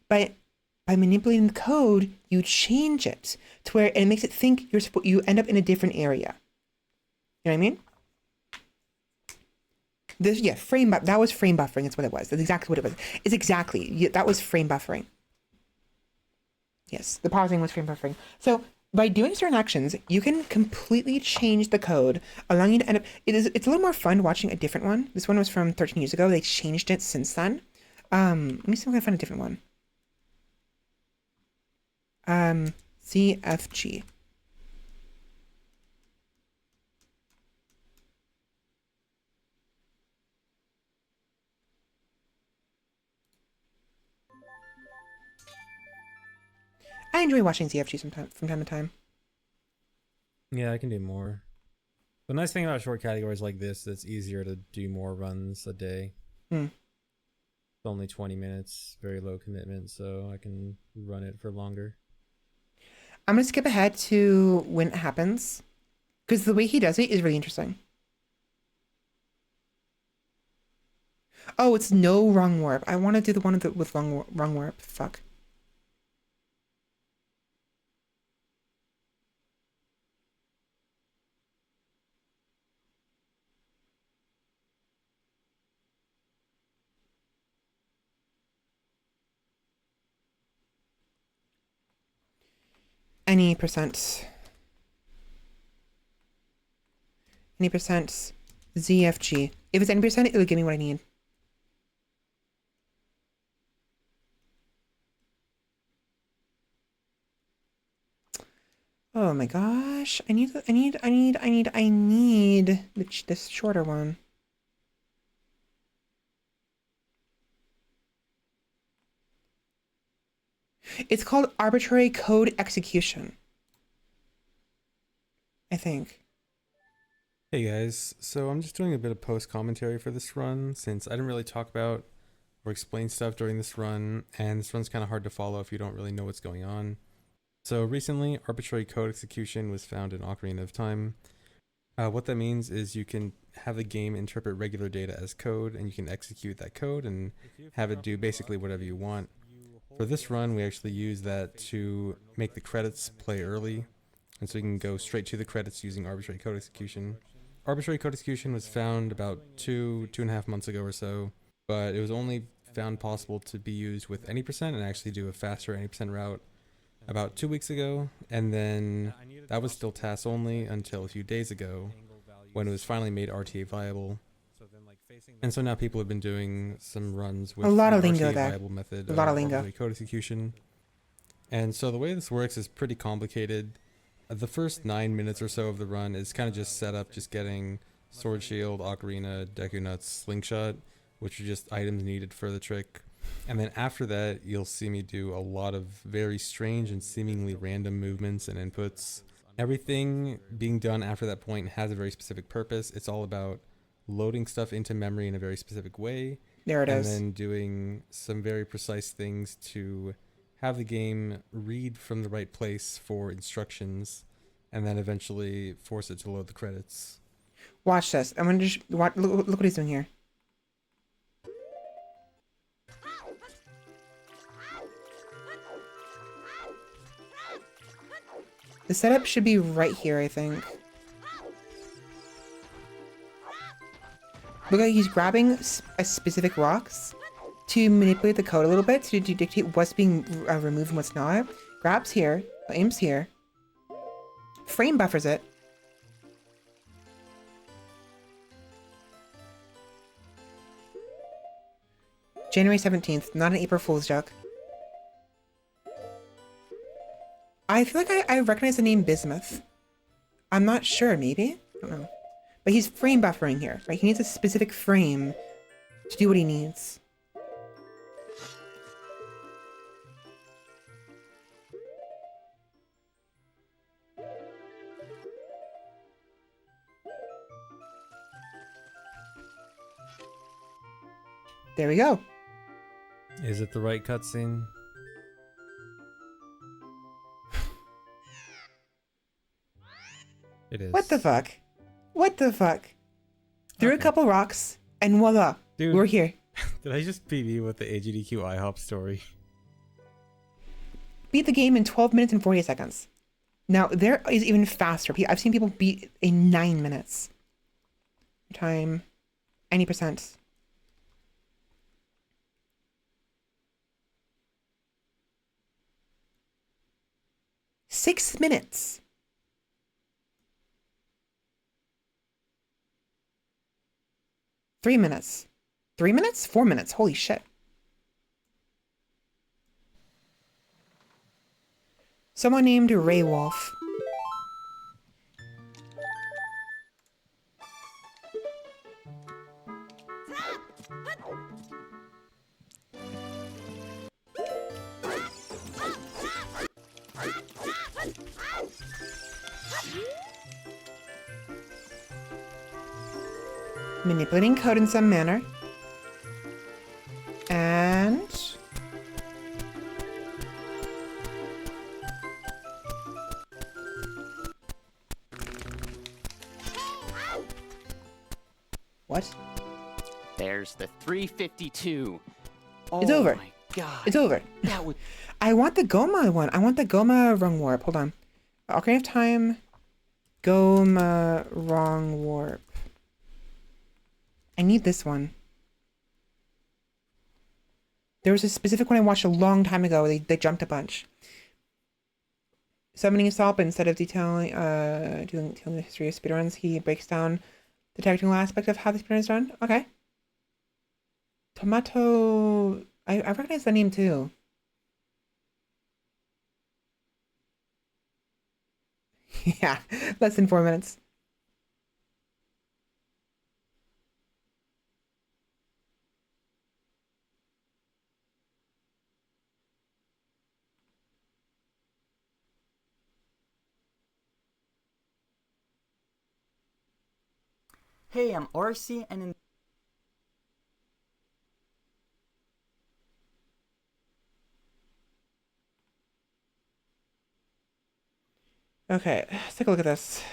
But by manipulating the code, you change it to where it makes it think you end up in a different area. You know what I mean? That was frame buffering. That's what it was. That's exactly what it was. It's exactly, that was frame buffering. Yes, the pausing was frame buffering. So by doing certain actions, you can completely change the code, allowing you to end up, it's a little more fun watching a different one. This one was from 13 years ago. They changed it since then. Let me see if I can find a different one. CFG. I enjoy watching CFG from time to time. Yeah, I can do more. The nice thing about short categories like this, it's easier to do more runs a day. It's only 20 minutes, very low commitment, so I can run it for longer. I'm going to skip ahead to when it happens, because the way he does it is really interesting. Oh, it's no wrong warp. I want to do the one with wrong warp. Fuck. Any percent ZFG. If it's any percent, it'll give me what I need. Oh my gosh. I need this shorter one. It's called arbitrary code execution, I think. Hey guys, so I'm just doing a bit of post commentary for this run since I didn't really talk about or explain stuff during this run, and this run's kind of hard to follow if you don't really know what's going on. So recently, arbitrary code execution was found in Ocarina of Time. What that means is you can have the game interpret regular data as code, and you can execute that code and have it do basically whatever you want. For this run, we actually use that to make the credits play early, and so you can go straight to the credits using arbitrary code execution. Arbitrary code execution was found about 2.5 months ago or so, but it was only found possible to be used with any percent and actually do a faster any percent route about 2 weeks ago, and then that was still TAS only until a few days ago when it was finally made RTA viable. And so now people have been doing some runs with a lot of the lingo RTA there. viable method A lot of of lingo. arbitrary code execution. And so the way this works is pretty complicated. The first 9 minutes or so of the run is kind of just set up, just getting Sword Shield, Ocarina, Deku Nuts, Slingshot, which are just items needed for the trick. And then after that, you'll see me do a lot of very strange and seemingly random movements and inputs. Everything being done after that point has a very specific purpose. It's all about loading stuff into memory in a very specific way. There it is. And then doing some very precise things to have the game read from the right place for instructions, and then eventually force it to load the credits. Watch this. I'm gonna just look what he's doing here. The setup should be right here, I think. Look like he's grabbing a specific rocks to manipulate the code a little bit to dictate what's being removed and what's not. Grabs here, aims here, frame buffers it. January 17th, not an April Fool's joke. I feel like I recognize the name Bismuth. I'm not sure, maybe? I don't know. But he's frame buffering here, right? He needs a specific frame to do what he needs. There we go. Is it the right cutscene? It is. What the fuck? What the fuck? Threw a couple rocks, and voila, Dude, we're here. Did I just PB with the AGDQ IHOP story? Beat the game in 12 minutes and 48 seconds. Now, there is even faster. I've seen people beat in 9 minutes. Time, any percent. Six minutes. Three minutes. 3 minutes? 4 minutes. Holy shit. Someone named Ray Wolf. Manipulating code in some manner. And... what? There's the 352. It's over. My God. It's over. That would... I want the Goma one. I want the Goma Rung Warp. Hold on. Ocarina of Time. Goma Rung Warp. I need this one. There was a specific one I watched a long time ago. They jumped a bunch. Summoning assault, but instead of detailing the history of speedruns, he breaks down the technical aspect of how the speedrun is done. Okay. Tomato... I recognize that name too. Yeah, less than 4 minutes. Hey, I'm RC, and in Okay, let's take a look at this.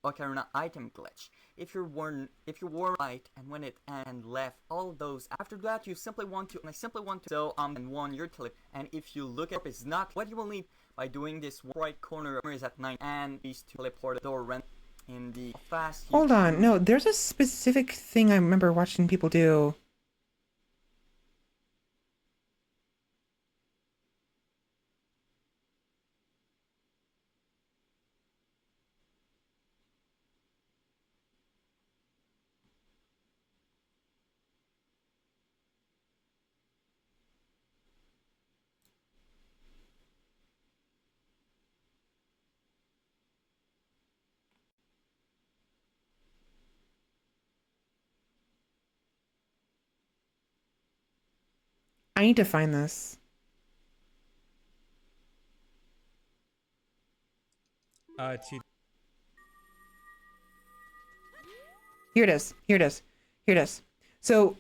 Ocarina item glitch. If you were right and when it and left all those after that, you simply want to so and won your clip. And if you look up, it's not what you will need by doing this. Right corner is at 9 and these two teleport door rent in the fast. Hold on, no, there's a specific thing I remember watching people do. I need to find this. Here it is. Here it is. Here it is. So,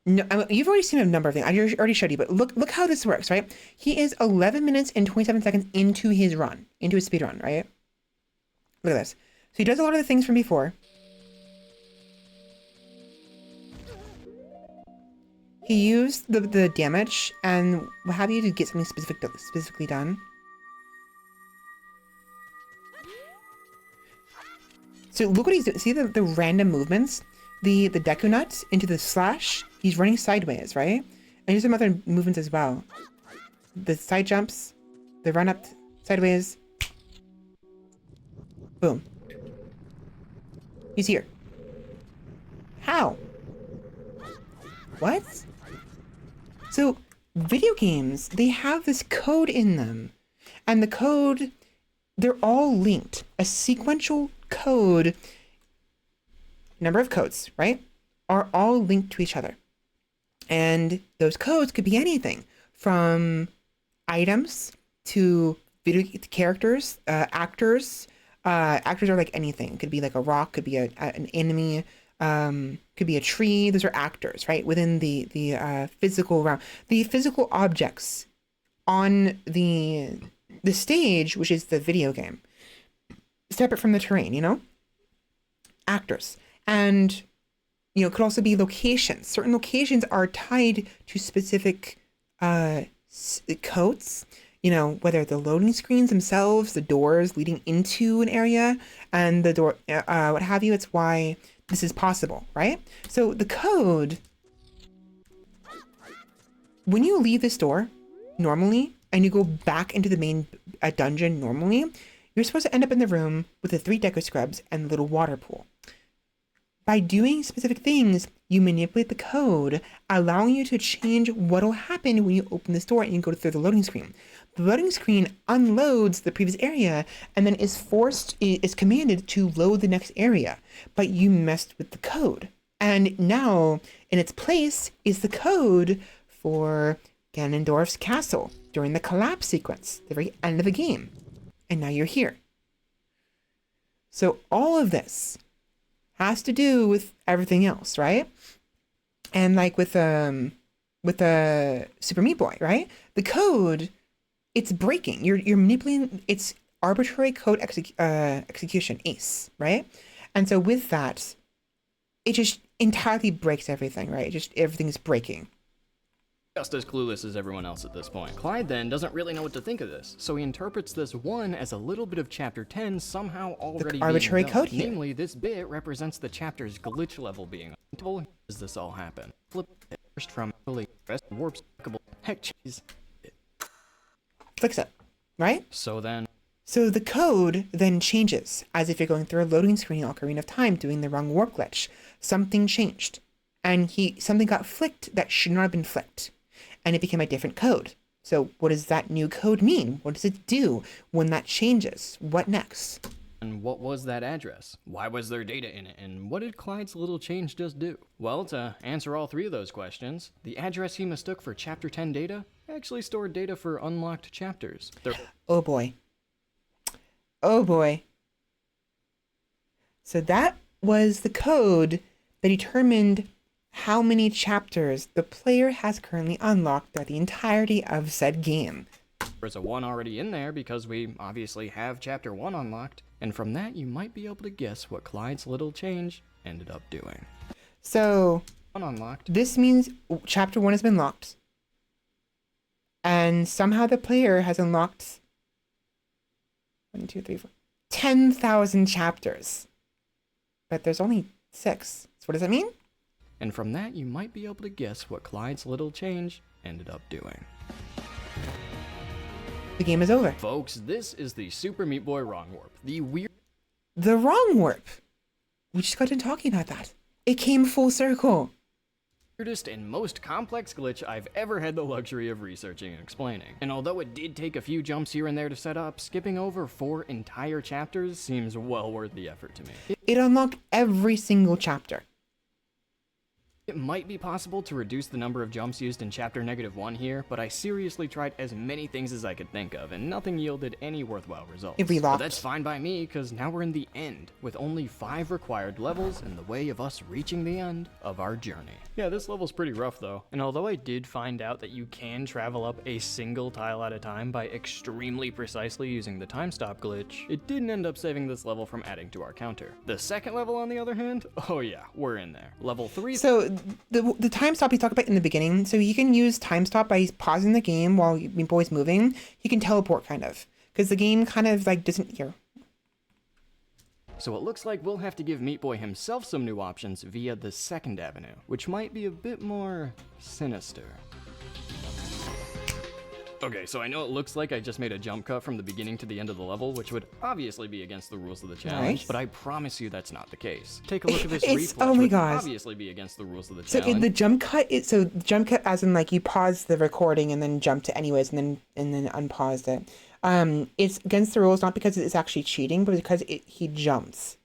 no, you've already seen a number of things. I already showed you, but look how this works, right? He is 11 minutes and 27 seconds into his run, into his speed run, right? Look at this. So he does a lot of the things from before. He used the damage and what have you to get something specifically done. So look what he's doing. See the random movements? The Deku Nut into the slash. He's running sideways, right? And there's some other movements as well. The side jumps, the run up sideways. Boom. He's here. How? What? So, video games, they have this code in them. And the code, they're all linked. A sequential code, number of codes, right? Are all linked to each other. And those codes could be anything from items to video characters, actors. Actors are like anything. Could be like a rock, could be an enemy, could be a tree. Those are actors, right? Within the physical realm, the physical objects on the stage, which is the video game, separate from the terrain, you know, actors. And, you know, it could also be locations. Certain locations are tied to specific codes, you know, whether the loading screens themselves, the doors leading into an area, and the door, what have you. It's why this is possible, right? So the code, when you leave this door normally and you go back into the main dungeon normally, you're supposed to end up in the room with the 3 deco scrubs and the little water pool. By doing specific things, you manipulate the code, allowing you to change what'll happen when you open this door and you go through the loading screen. The loading screen unloads the previous area and then is commanded to load the next area. But you messed with the code. And now, in its place, is the code for Ganondorf's castle during the collapse sequence, the very end of the game. And now you're here. So all of this has to do with everything else, right? And like with Super Meat Boy, right? The code, it's breaking. You're manipulating its arbitrary code execution, ACE, right? And so with that, it just entirely breaks everything, right? Everything's breaking. Just as clueless as everyone else at this point. Clyde then doesn't really know what to think of this, so he interprets this 1 as a little bit of chapter 10 somehow already the arbitrary being done. code here. Namely, this bit represents the chapter's glitch level being until does this all happen. Flip it first from early rest warps heck cheese. Fix it, right? So the code then changes as if you're going through a loading screen in Ocarina of Time doing the wrong warp glitch. Something changed, and something got flicked that should not have been flicked. And it became a different code. So what does that new code mean? What does it do when that changes? What next? And what was that address? Why was there data in it? And what did Clyde's little change just do? Well, to answer all 3 of those questions, the address he mistook for chapter 10 data actually stored data for unlocked chapters. Oh boy. Oh boy. So that was the code that determined how many chapters the player has currently unlocked throughout the entirety of said game. There's a 1 already in there because we obviously have chapter 1 unlocked, and from that you might be able to guess what Clyde's little change ended up doing. So, unlocked. This means chapter 1 has been locked, and somehow the player has unlocked 1, 2, 3, 4, 10,000 chapters. But there's only 6. So what does that mean? And from that, you might be able to guess what Clyde's little change ended up doing. The game is over. Folks, this is the Super Meat Boy Wrong Warp. The Wrong Warp! We just got done talking about that. It came full circle. Weirdest and most complex glitch I've ever had the luxury of researching and explaining. And although it did take a few jumps here and there to set up, skipping over 4 entire chapters seems well worth the effort to me. It unlocked every single chapter. It might be possible to reduce the number of jumps used in chapter -1 here, but I seriously tried as many things as I could think of, and nothing yielded any worthwhile results. It relocked. But that's fine by me, because now we're in the end, with only 5 required levels in the way of us reaching the end of our journey. Yeah, this level's pretty rough though, and although I did find out that you can travel up a single tile at a time by extremely precisely using the time stop glitch, it didn't end up saving this level from adding to our counter. The second level, on the other hand, oh yeah, we're in there. Level 3... So, the time stop you talked about in the beginning, so you can use time stop by pausing the game while Meat Boy's moving. He can teleport, kind of, because the game kind of like doesn't hear. So it looks like we'll have to give Meat Boy himself some new options via the second avenue, which might be a bit more sinister. Okay, so I know it looks like I just made a jump cut from the beginning to the end of the level, which would obviously be against the rules of the challenge, Nice. But I promise you that's not the case. Take a look at this It's- replay, oh which my would gosh. obviously be against the rules of the So challenge. in the jump cut, jump cut as in like you pause the recording and then jump to anyways and then unpause it. It's against the rules not because it's actually cheating, but because he jumps.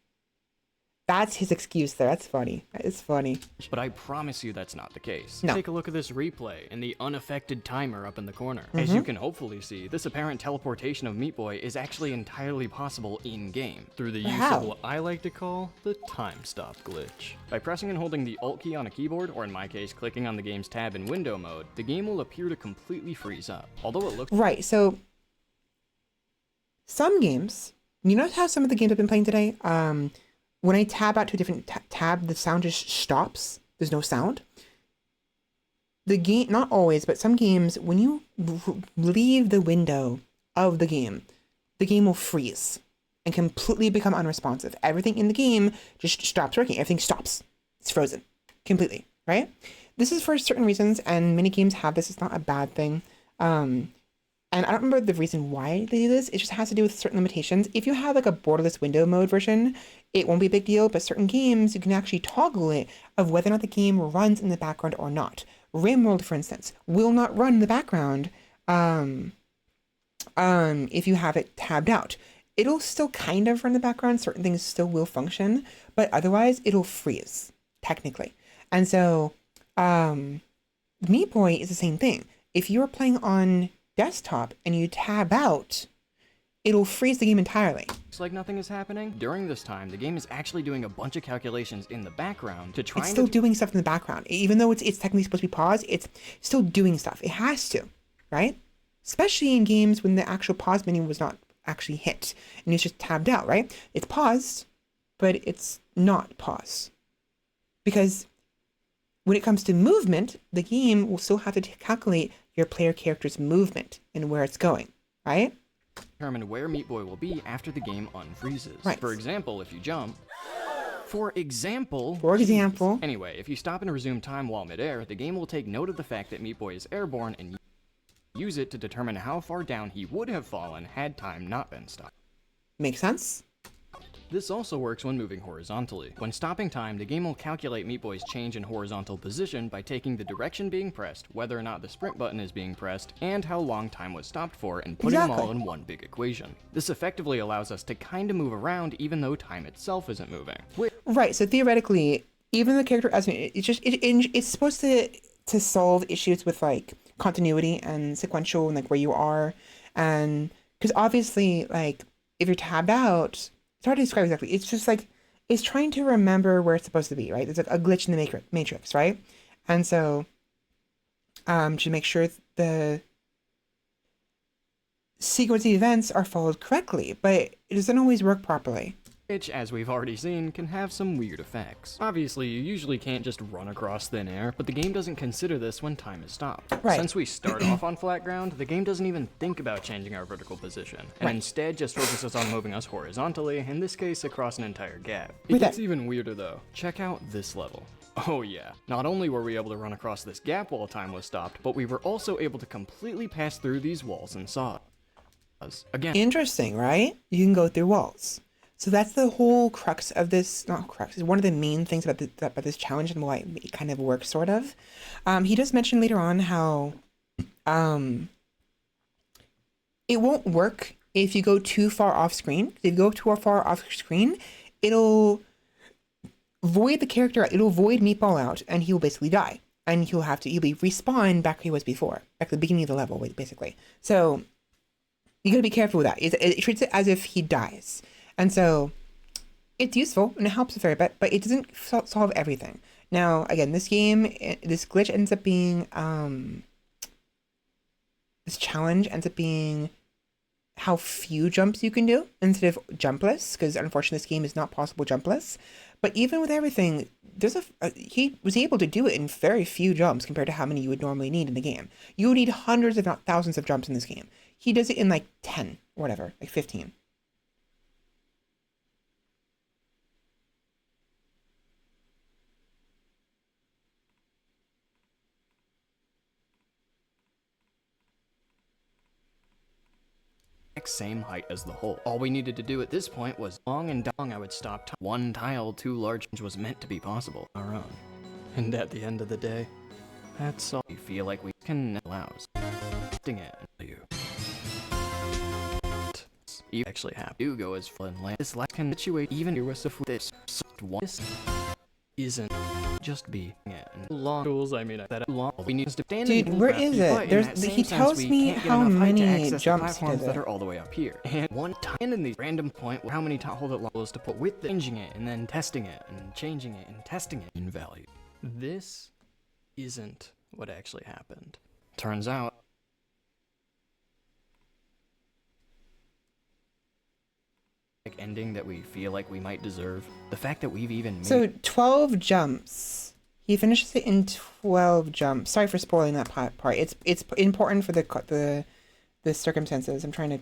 That's his excuse there. That's funny. That is funny. But I promise you that's not the case. No. Take a look at this replay and the unaffected timer up in the corner. As you can hopefully see, this apparent teleportation of Meat Boy is actually entirely possible in-game through the use of what I like to call the time stop glitch. By pressing and holding the Alt key on a keyboard, or in my case, clicking on the game's tab in window mode, the game will appear to completely freeze up. Although it looks right. So some games, you notice how some of the games I've been playing today, when I tab out to a different tab, the sound just stops. There's no sound. The game, not always, but some games, when you leave the window of the game will freeze and completely become unresponsive. Everything in the game just stops working. Everything stops. It's frozen completely, right? This is for certain reasons, and many games have this. It's not a bad thing. And I don't remember the reason why they do this. It just has to do with certain limitations. If you have like a borderless window mode version, it won't be a big deal, but certain games, you can actually toggle it of whether or not the game runs in the background or not. Rentlord, for instance, will not run in the background if you have it tabbed out. It'll still kind of run in the background. Certain things still will function, but otherwise it'll freeze, technically. And so Meat Boy is the same thing. If you're playing on desktop and you tab out, it'll freeze the game entirely. Looks like nothing is happening. During this time, the game is actually doing a bunch of calculations in the background to try It's still doing stuff in the background. Even though it's technically supposed to be paused, it's still doing stuff. It has to, right? Especially in games when the actual pause menu was not actually hit and it's just tabbed out, right? It's paused, but it's not paused. Because when it comes to movement, the game will still have to calculate your player character's movement and where it's going, right? Determine where Meat Boy will be after the game unfreezes. Right. For example, if you jump. Anyway, if you stop and resume time while midair, the game will take note of the fact that Meat Boy is airborne and use it to determine how far down he would have fallen had time not been stopped. Makes sense? This also works when moving horizontally. When stopping time, the game will calculate Meat Boy's change in horizontal position by taking the direction being pressed, whether or not the sprint button is being pressed, and how long time was stopped for, and putting them all in one big equation. This effectively allows us to kind of move around even though time itself isn't moving. Right, so theoretically, even the character as it's supposed to solve issues with like continuity and sequential and like where you are, and because obviously like if you're tabbed out, it's hard to describe exactly. It's just like, it's trying to remember where it's supposed to be, right? There's like a glitch in the matrix, right? And so, to make sure the sequence of events are followed correctly, but it doesn't always work properly. Which, as we've already seen, can have some weird effects. Obviously, you usually can't just run across thin air, but the game doesn't consider this when time is stopped. Right. Since we start off on flat ground, the game doesn't even think about changing our vertical position, and instead just focuses on moving us horizontally, in this case across an entire gap. It gets even weirder though. Check out this level. Oh yeah, not only were we able to run across this gap while time was stopped, but we were also able to completely pass through these walls and saws. Again. Interesting, right? You can go through walls. So that's the whole crux of this, not crux, is one of the main things about this challenge and why it kind of works, sort of. He does mention later on how it won't work if you go too far off screen. If you go too far off screen, it'll void the character, it'll void Meatball out, and he'll basically die. And he'll be respawned back where he was before, back at the beginning of the level, basically. So you gotta be careful with that. It treats it as if he dies. And so it's useful and it helps a fair bit, but it doesn't solve everything. Now, again, this glitch ends up being, this challenge ends up being how few jumps you can do instead of jumpless, because unfortunately this game is not possible jumpless. But even with everything, he was able to do it in very few jumps compared to how many you would normally need in the game. You would need hundreds, if not thousands of jumps in this game. He does it in like 10 or whatever, like 15. Same height as the hole. All we needed to do at this point was long and dong I would stop. One tile too large was meant to be possible. Our own. And at the end of the day, that's all we feel like we can allows. You actually have to go as fun land. This last can situate even here with this one isn't just be long tools. I mean, that long we need to stand. Dude, where is it? He tells me how many jumps he did that are all the way up here. And one time in the random point, how many hold it long to put with changing it and then testing it and changing it and testing it in value. This isn't what actually happened. Turns out. Ending that we feel like we might deserve. The fact that we've even made... So 12 jumps. He finishes it in 12 jumps. Sorry for spoiling that part. It's important for the circumstances. I'm trying to...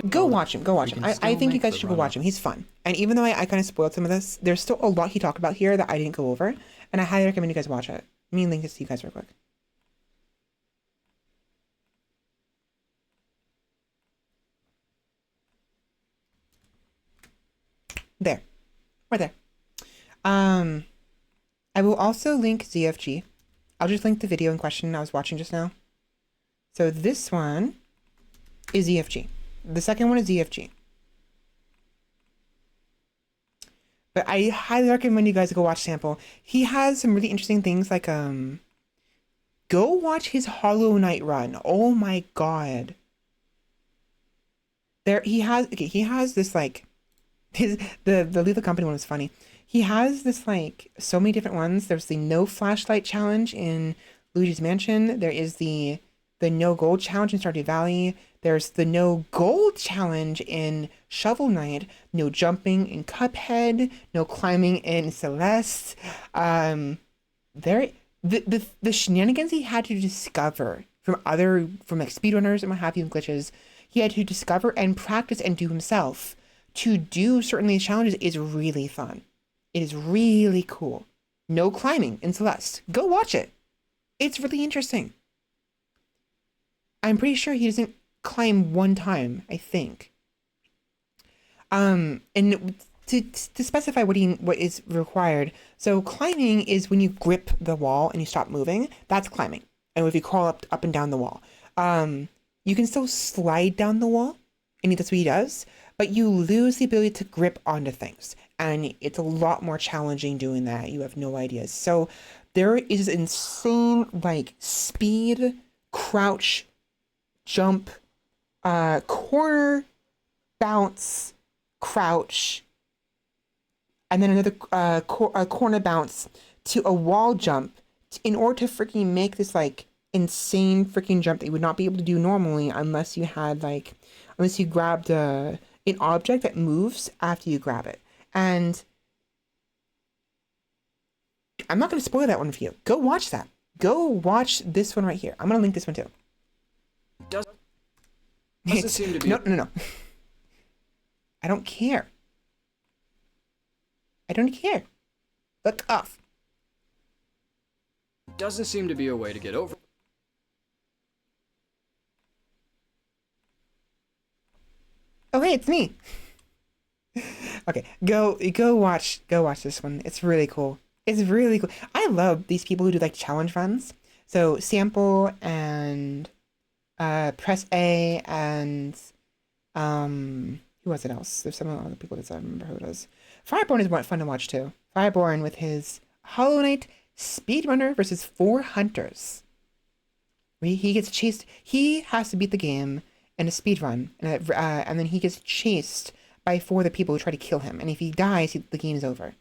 Go watch him. Go watch him. I think you guys should go watch him. He's fun. And even though I kind of spoiled some of this, there's still a lot he talked about here that I didn't go over. And I highly recommend you guys watch it. Let me link this to you guys real quick. There. Right there. I will also link ZFG. I'll just link the video in question I was watching just now. So this one is ZFG. The second one is ZFG. But I highly recommend you guys go watch Sample. He has some really interesting things like, go watch his Hollow Knight run. Oh my god. He has this like, the Leave the Company one was funny. He has this like so many different ones. There's the no flashlight challenge in Luigi's Mansion. There is the no gold challenge in Stardew Valley. There's the no gold challenge in Shovel Knight. No jumping in Cuphead. No climbing in Celeste. The shenanigans he had to discover from like speedrunners and what have you and glitches, he had to discover and practice and do himself. To do certain of these challenges is really fun. It is really cool. No climbing in Celeste. Go watch it. It's really interesting. I'm pretty sure he doesn't climb one time, I think. And to specify what is required, so climbing is when you grip the wall and you stop moving. That's climbing. And if you crawl up and down the wall. You can still slide down the wall, and that's what he does. But you lose the ability to grip onto things. And it's a lot more challenging doing that. You have no ideas. So there is insane, like, speed, crouch, jump, corner, bounce, crouch, and then another corner bounce to a wall jump in order to freaking make this, like, insane freaking jump that you would not be able to do normally unless you grabbed an object that moves after you grab it. And I'm not going to spoil that one for you. Go watch that. Go watch this one right here. I'm going to link this one too. Doesn't seem to be... No. I don't care. I don't care. Look off. Doesn't seem to be a way to get over. Oh, hey, it's me. Okay, go watch this one. It's really cool. It's really cool. I love these people who do like challenge runs. So Sample and Press A and who was it else? There's some other people that I remember who it is. Fireborn is fun to watch too. Fireborn with his Hollow Knight speedrunner versus 4 hunters. He gets chased. He has to beat the game in a speedrun, and then he gets chased by 4 of the people who try to kill him. And if he dies, the game's over.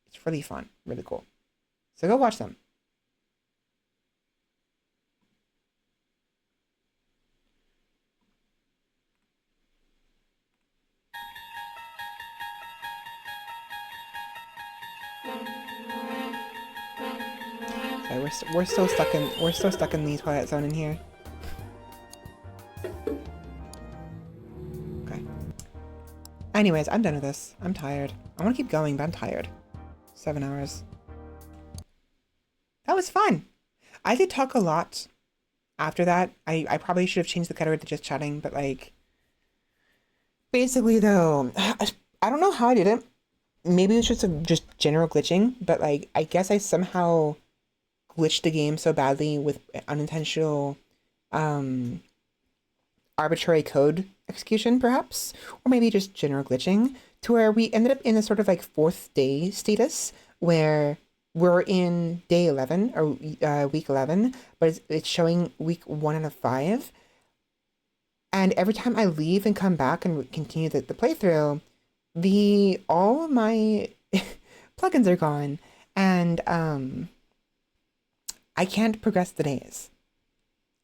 It's really fun. Really cool. So go watch them. Sorry, we're still stuck in the Twilight Zone in here. Okay. Anyways, I'm done with this. I'm tired. I want to keep going, but I'm tired. 7 hours. That was fun. I did talk a lot after that. I probably should have changed the category to just chatting, but like, basically though, I don't know how I did it. Maybe it was just general glitching, but like, I guess I somehow glitched the game so badly with unintentional, arbitrary code execution, perhaps, or maybe just general glitching, to where we ended up in a sort of like 4th day status where we're in day 11 or week 11, but it's showing week 1 out of 5. And every time I leave and come back and continue the playthrough, all of my plugins are gone, and I can't progress the days.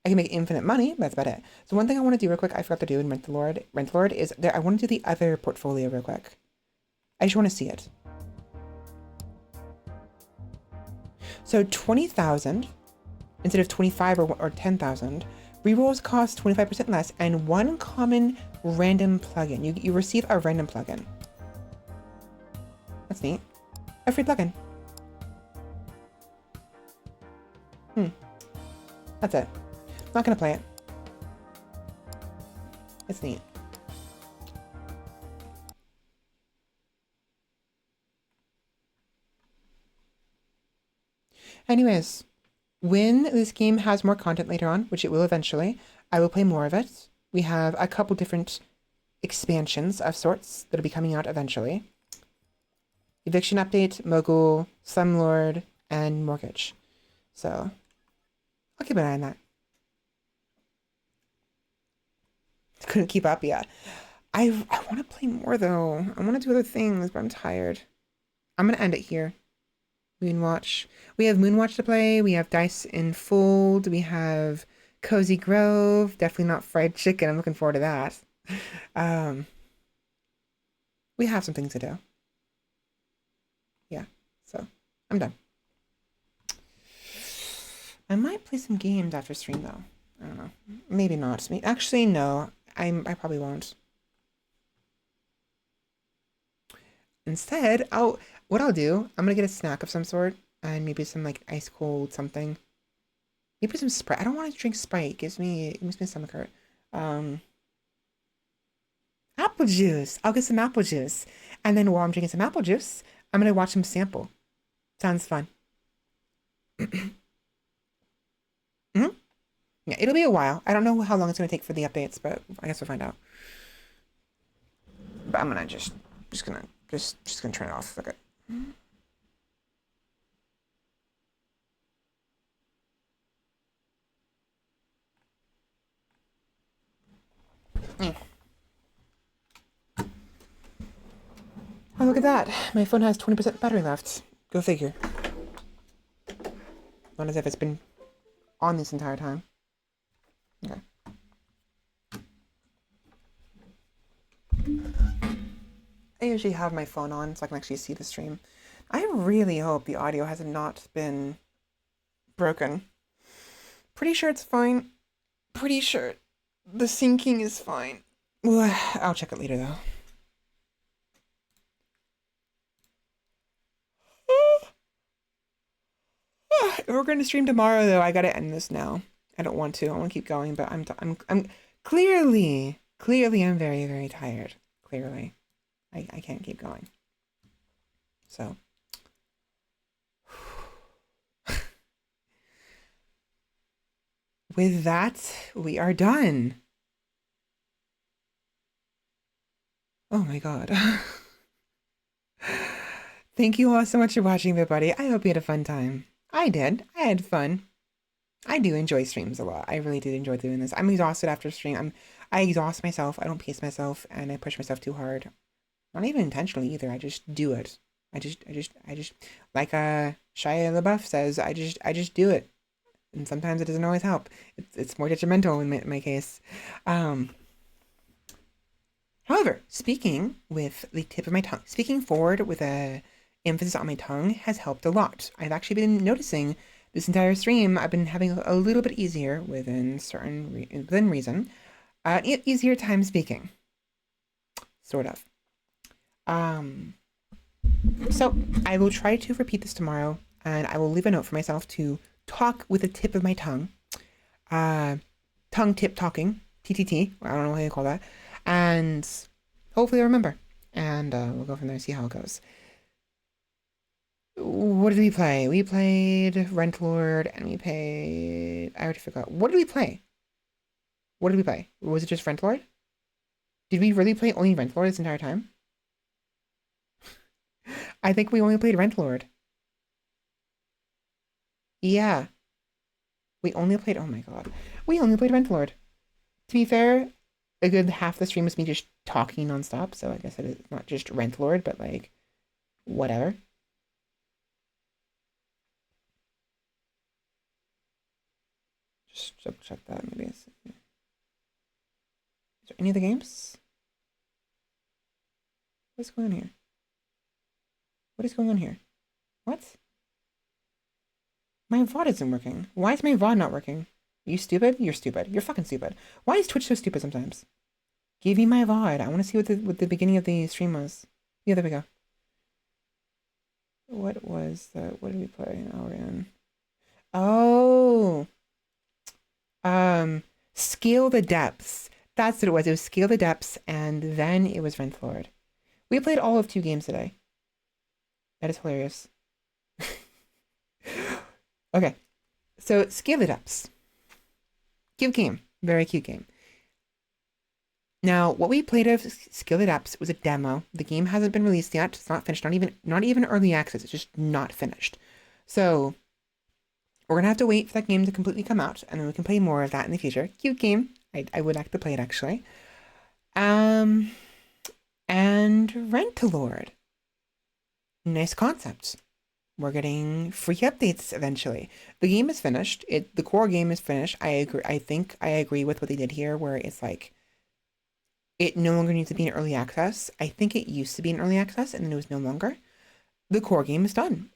I can make infinite money, but that's about it. So one thing I want to do real quick, I forgot to do in Rentlord is I want to do the other portfolio real quick. I just want to see it. So 20,000 instead of 25 or 10,000. Rerolls cost 25% less, and 1 common random plugin. You receive a random plugin. That's neat. A free plugin. That's it. Not gonna play it. It's neat. Anyways, when this game has more content later on, which it will eventually, I will play more of it. We have a couple different expansions of sorts that'll be coming out eventually. Eviction Update, Mogul, Slumlord, and Mortgage. So, I'll keep an eye on that. Couldn't keep up yet. I want to play more though. I want to do other things, but I'm tired. I'm going to end it here. Moonwatch. We have Moonwatch to play. We have Dice in Fold. We have Cozy Grove. Definitely not fried chicken. I'm looking forward to that. We have some things to do. Yeah, so I'm done. I might play some games after stream though. I don't know. Maybe not. Actually, no. I probably won't. Instead, what I'll do, I'm gonna get a snack of some sort and maybe some like ice cold something. Maybe some Sprite. I don't want to drink Sprite. It makes me stomach hurt. Apple juice. I'll get some apple juice. And then while I'm drinking some apple juice, I'm gonna watch them sample. Sounds fun. Yeah, it'll be a while. I don't know how long it's gonna take for the updates, but I guess we'll find out. But I'm gonna just gonna turn it off. Fuck it. Oh, look at that. My phone has 20% battery left. Go figure. Not as if it's been on this entire time. Okay. I usually have my phone on so I can actually see the stream. I really hope the audio has not been broken. Pretty sure it's fine. Pretty sure the syncing is fine. I'll check it later though. If we're going to stream tomorrow though, I gotta end this now. I don't want to. I want to keep going, but I'm clearly I'm very, very tired. Clearly. I can't keep going. So. With that, we are done. Oh my god. Thank you all so much for watching, everybody. I hope you had a fun time. I did. I had fun. I do enjoy streams a lot. I really did enjoy doing this. I'm exhausted after stream. I exhaust myself. I don't pace myself, and I push myself too hard. Not even intentionally either. I just do it. I just like Shia LaBeouf says. I just do it, and sometimes it doesn't always help. It's more detrimental in my case. However, speaking with the tip of my tongue, speaking forward with a emphasis on my tongue has helped a lot. I've actually been noticing this entire stream, I've been having a little bit easier within reason, easier time speaking, sort of. So I will try to repeat this tomorrow, and I will leave a note for myself to talk with the tip of my tongue, tongue tip talking, TTT. I don't know how you call that, and hopefully I remember. And we'll go from there and see how it goes. What did we play? We played Rentlord, and we played... I already forgot. What did we play? What did we play? Was it just Rentlord? Did we really play only Rentlord this entire time? I think we only played Rentlord. Yeah. We only played, oh my god. We only played Rentlord. To be fair, a good half the stream was me just talking nonstop, so I guess it is not just Rentlord, but like, whatever. Just double check that, maybe. Is there any other games? What's going on here? What is going on here? What? My VOD isn't working. Why is my VOD not working? Are you stupid? You're stupid. You're fucking stupid. Why is Twitch so stupid sometimes? Give me my VOD. I want to see what the beginning of the stream was. Yeah, there we go. What was the... What did we play an hour in? Oh! Scale the Depths. That's what it was. It was Scale the Depths, and then it was Rentlord. We played all of 2 games today. That is hilarious. Okay. So, Scale the Depths. Cute game. Very cute game. Now, what we played of Scale the Depths was a demo. The game hasn't been released yet. It's not finished. Not even early access. It's just not finished. So, we're going to have to wait for that game to completely come out, and then we can play more of that in the future. Cute game. I would like to play it, actually. And Rentlord. Nice concept. We're getting free updates eventually. The game is finished. The core game is finished. I agree. I think I agree with what they did here, where it's like, it no longer needs to be in early access. I think it used to be in early access, and then it was no longer. The core game is done.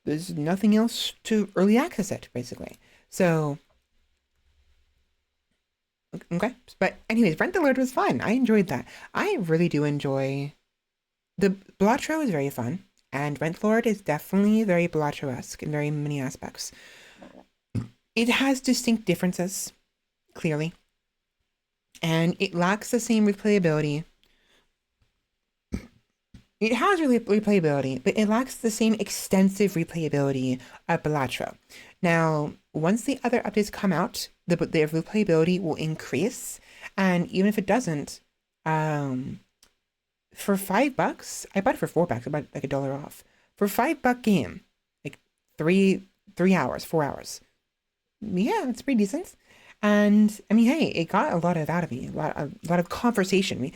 There's nothing else to early access it, basically. So, okay. But anyways, Rentlord was fun. I enjoyed that. I really do enjoy... The Balatro is very fun, and Rentlord is definitely very Balatro-esque in very many aspects. It has distinct differences, clearly, and it lacks the same replayability. It has replayability, but it lacks the same extensive replayability of Balatro. Now, once the other updates come out, the replayability will increase, and even if it doesn't, for $5, I bought it for $4. I bought like $1 off. For $5 game, like 3 hours, 4 hours. Yeah, it's pretty decent. And I mean, hey, it got a lot out of me, a lot of conversation.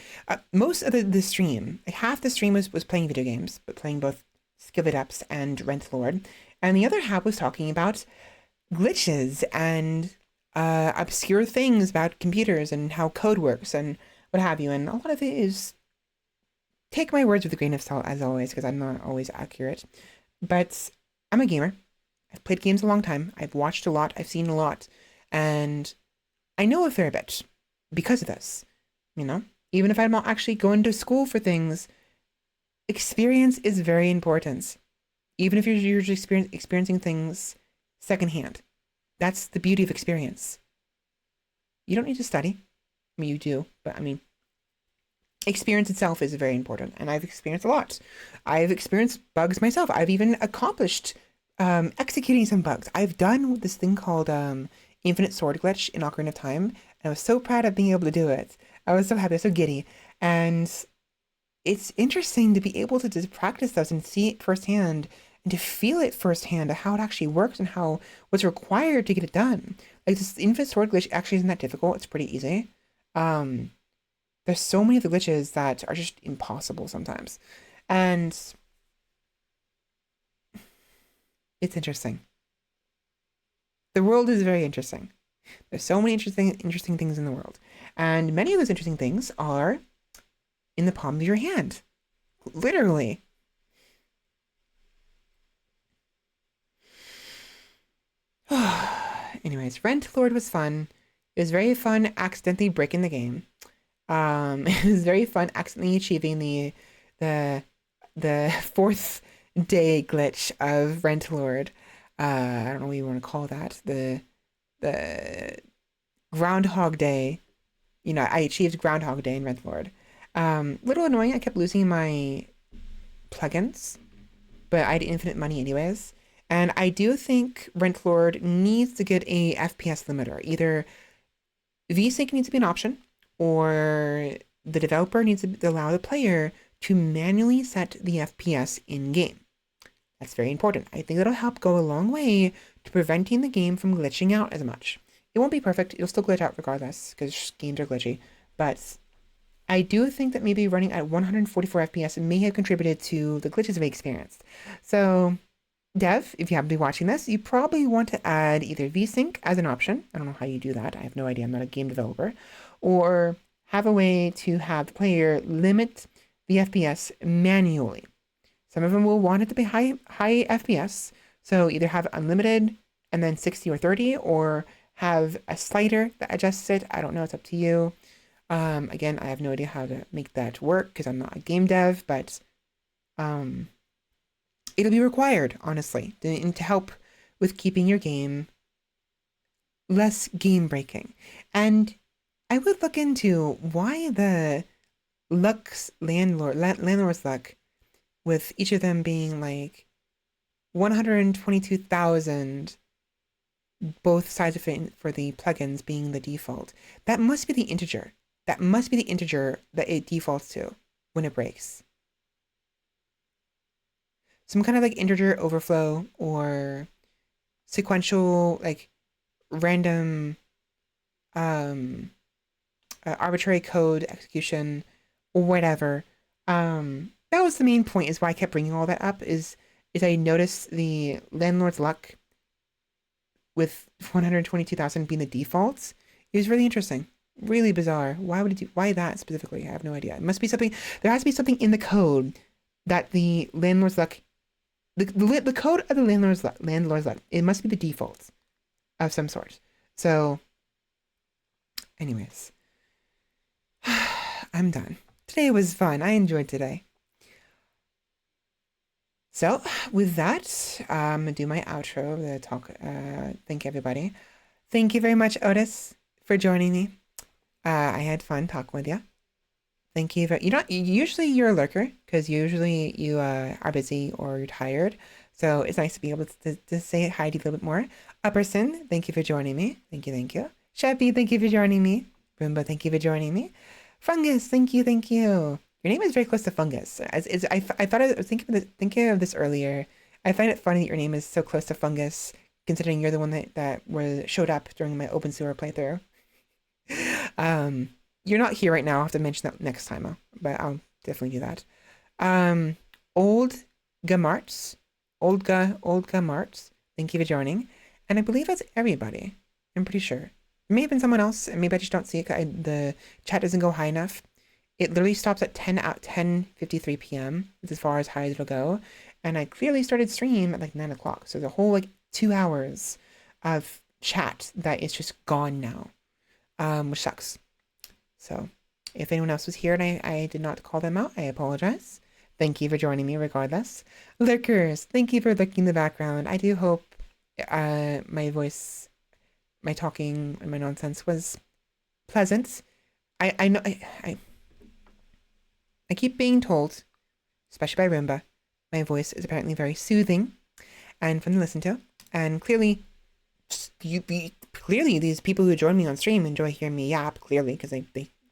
Most of the stream, like half the stream was playing video games, but playing both Skill the Depths and Rentlord, and the other half was talking about glitches and obscure things about computers and how code works and what have you. And a lot of it is, take my words with a grain of salt, as always, because I'm not always accurate. But I'm a gamer. I've played games a long time. I've watched a lot. I've seen a lot. And I know a fair bit because of this, you know? Even if I'm not actually going to school for things, experience is very important. Even if you're just experiencing things secondhand. That's the beauty of experience. You don't need to study. I mean, you do, but I mean, experience itself is very important, and I've experienced a lot. I've experienced bugs myself. I've even accomplished executing some bugs. I've done this thing called Infinite Sword Glitch in Ocarina of Time, and I was so proud of being able to do it. I was so happy, I was so giddy, and it's interesting to be able to just practice those and see it firsthand, and to feel it firsthand, how it actually works and how what's required to get it done. Like this Infinite Sword Glitch actually isn't that difficult. It's pretty easy. There's so many of the glitches that are just impossible sometimes, and it's interesting. The world is very interesting. There's so many interesting things in the world. And many of those interesting things are in the palm of your hand. Literally. Anyways, Rentlord was fun. It was very fun accidentally breaking the game. It was very fun accidentally achieving the 4th day glitch of Rentlord. I don't know what you want to call that. The Groundhog Day. You know, I achieved Groundhog Day in Rentlord. Little annoying, I kept losing my plugins, but I had infinite money anyways. And I do think Rentlord needs to get a FPS limiter. Either VSync needs to be an option, or the developer needs to allow the player to manually set the FPS in game. That's very important. I think that'll help go a long way to preventing the game from glitching out as much. It won't be perfect. It'll still glitch out regardless because games are glitchy. But I do think that maybe running at 144 FPS may have contributed to the glitches we experienced. So, Dev, if you happen to be watching this, you probably want to add either VSync as an option. I don't know how you do that. I have no idea. I'm not a game developer. Or have a way to have the player limit the FPS manually. Some of them will want it to be high FPS. So either have unlimited and then 60 or 30, or have a slider that adjusts it. I don't know. It's up to you. Again, I have no idea how to make that work because I'm not a game dev, but it'll be required, honestly, to help with keeping your game less game breaking. And I would look into why the landlord's luck, with each of them being like 122,000, both sides of it for the plugins being the default. That must be the integer. That must be the integer that it defaults to when it breaks. Some kind of like integer overflow or sequential, like random arbitrary code execution or whatever. That was the main point, is why I kept bringing all that up, is I noticed the landlord's luck with 122,000 being the defaults. It was really interesting, really bizarre. Why would it do, why that specifically? I have no idea. It must be something, there has to be something in the code that the landlord's luck, the code of the landlord's luck, it must be the defaults of some sort. So anyways, I'm done. Today was fun. I enjoyed today. So with that, I'm gonna do my outro, the talk. Thank everybody. Thank you very much, Otis, for joining me. I had fun talking with you. Thank you. Usually you're a lurker because usually you are busy or you're tired. So it's nice to be able to say hi to you a little bit more. Upperson, thank you for joining me. Thank you, thank you. Sheppy, thank you for joining me. Roomba, thank you for joining me. Fungus, thank you, thank you. Your name is very close to Fungus. I thought I was thinking of this earlier. I find it funny that your name is so close to Fungus, considering you're the one that showed up during my open sewer playthrough. You're not here right now. I'll have to mention that next time, but I'll definitely do that. Olga Martz, thank you for joining. And I believe that's everybody. I'm pretty sure. It may have been someone else, and maybe I just don't see it. The chat doesn't go high enough. It literally stops at 10:53 p.m. It's as far as high as it'll go. And I clearly started stream at like 9 o'clock. So the whole like 2 hours of chat that is just gone now, which sucks. So if anyone else was here and I did not call them out, I apologize. Thank you for joining me regardless. Lurkers, thank you for lurking in the background. I do hope my voice, my talking, and my nonsense was pleasant. I know I keep being told, especially by Roomba, my voice is apparently very soothing and fun to listen to. And clearly these people who join me on stream enjoy hearing me yap, clearly, because they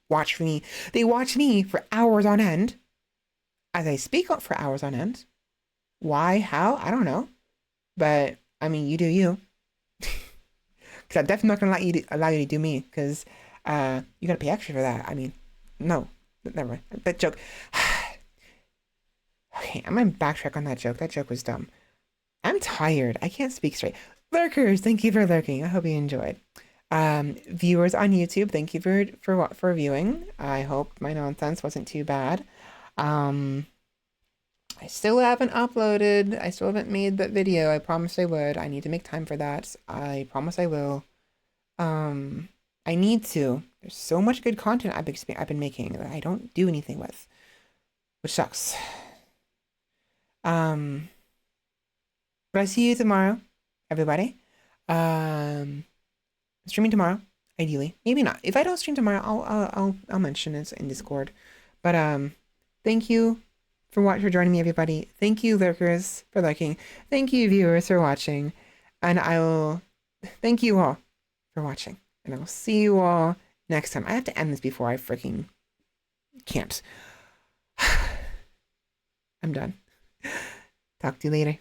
watch me. They watch me for hours on end as I speak for hours on end. Why? How? I don't know. But, I mean, you do you. Because I'm definitely not going to allow you to do me, because you got to pay extra for that. I mean, no. Never mind. That joke. Okay, I'm going to backtrack on that joke. That joke was dumb. I'm tired. I can't speak straight. Lurkers, thank you for lurking. I hope you enjoyed. Viewers on YouTube, thank you for viewing. I hope my nonsense wasn't too bad. I still haven't uploaded. I still haven't made that video. I promised I would. I need to make time for that. I promise I will. I need to. There's so much good content I've been making that I don't do anything with, which sucks. But I see you tomorrow, everybody. I'm streaming tomorrow, ideally. Maybe not. If I don't stream tomorrow, I'll mention it in Discord. But thank you for joining me, everybody. Thank you, lurkers, for liking. Thank you, viewers, for watching. And I will thank you all for watching. And I will see you all next time. I have to end this before I freaking can't. I'm done. Talk to you later.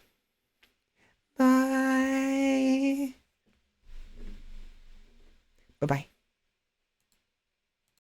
Bye. Bye-bye.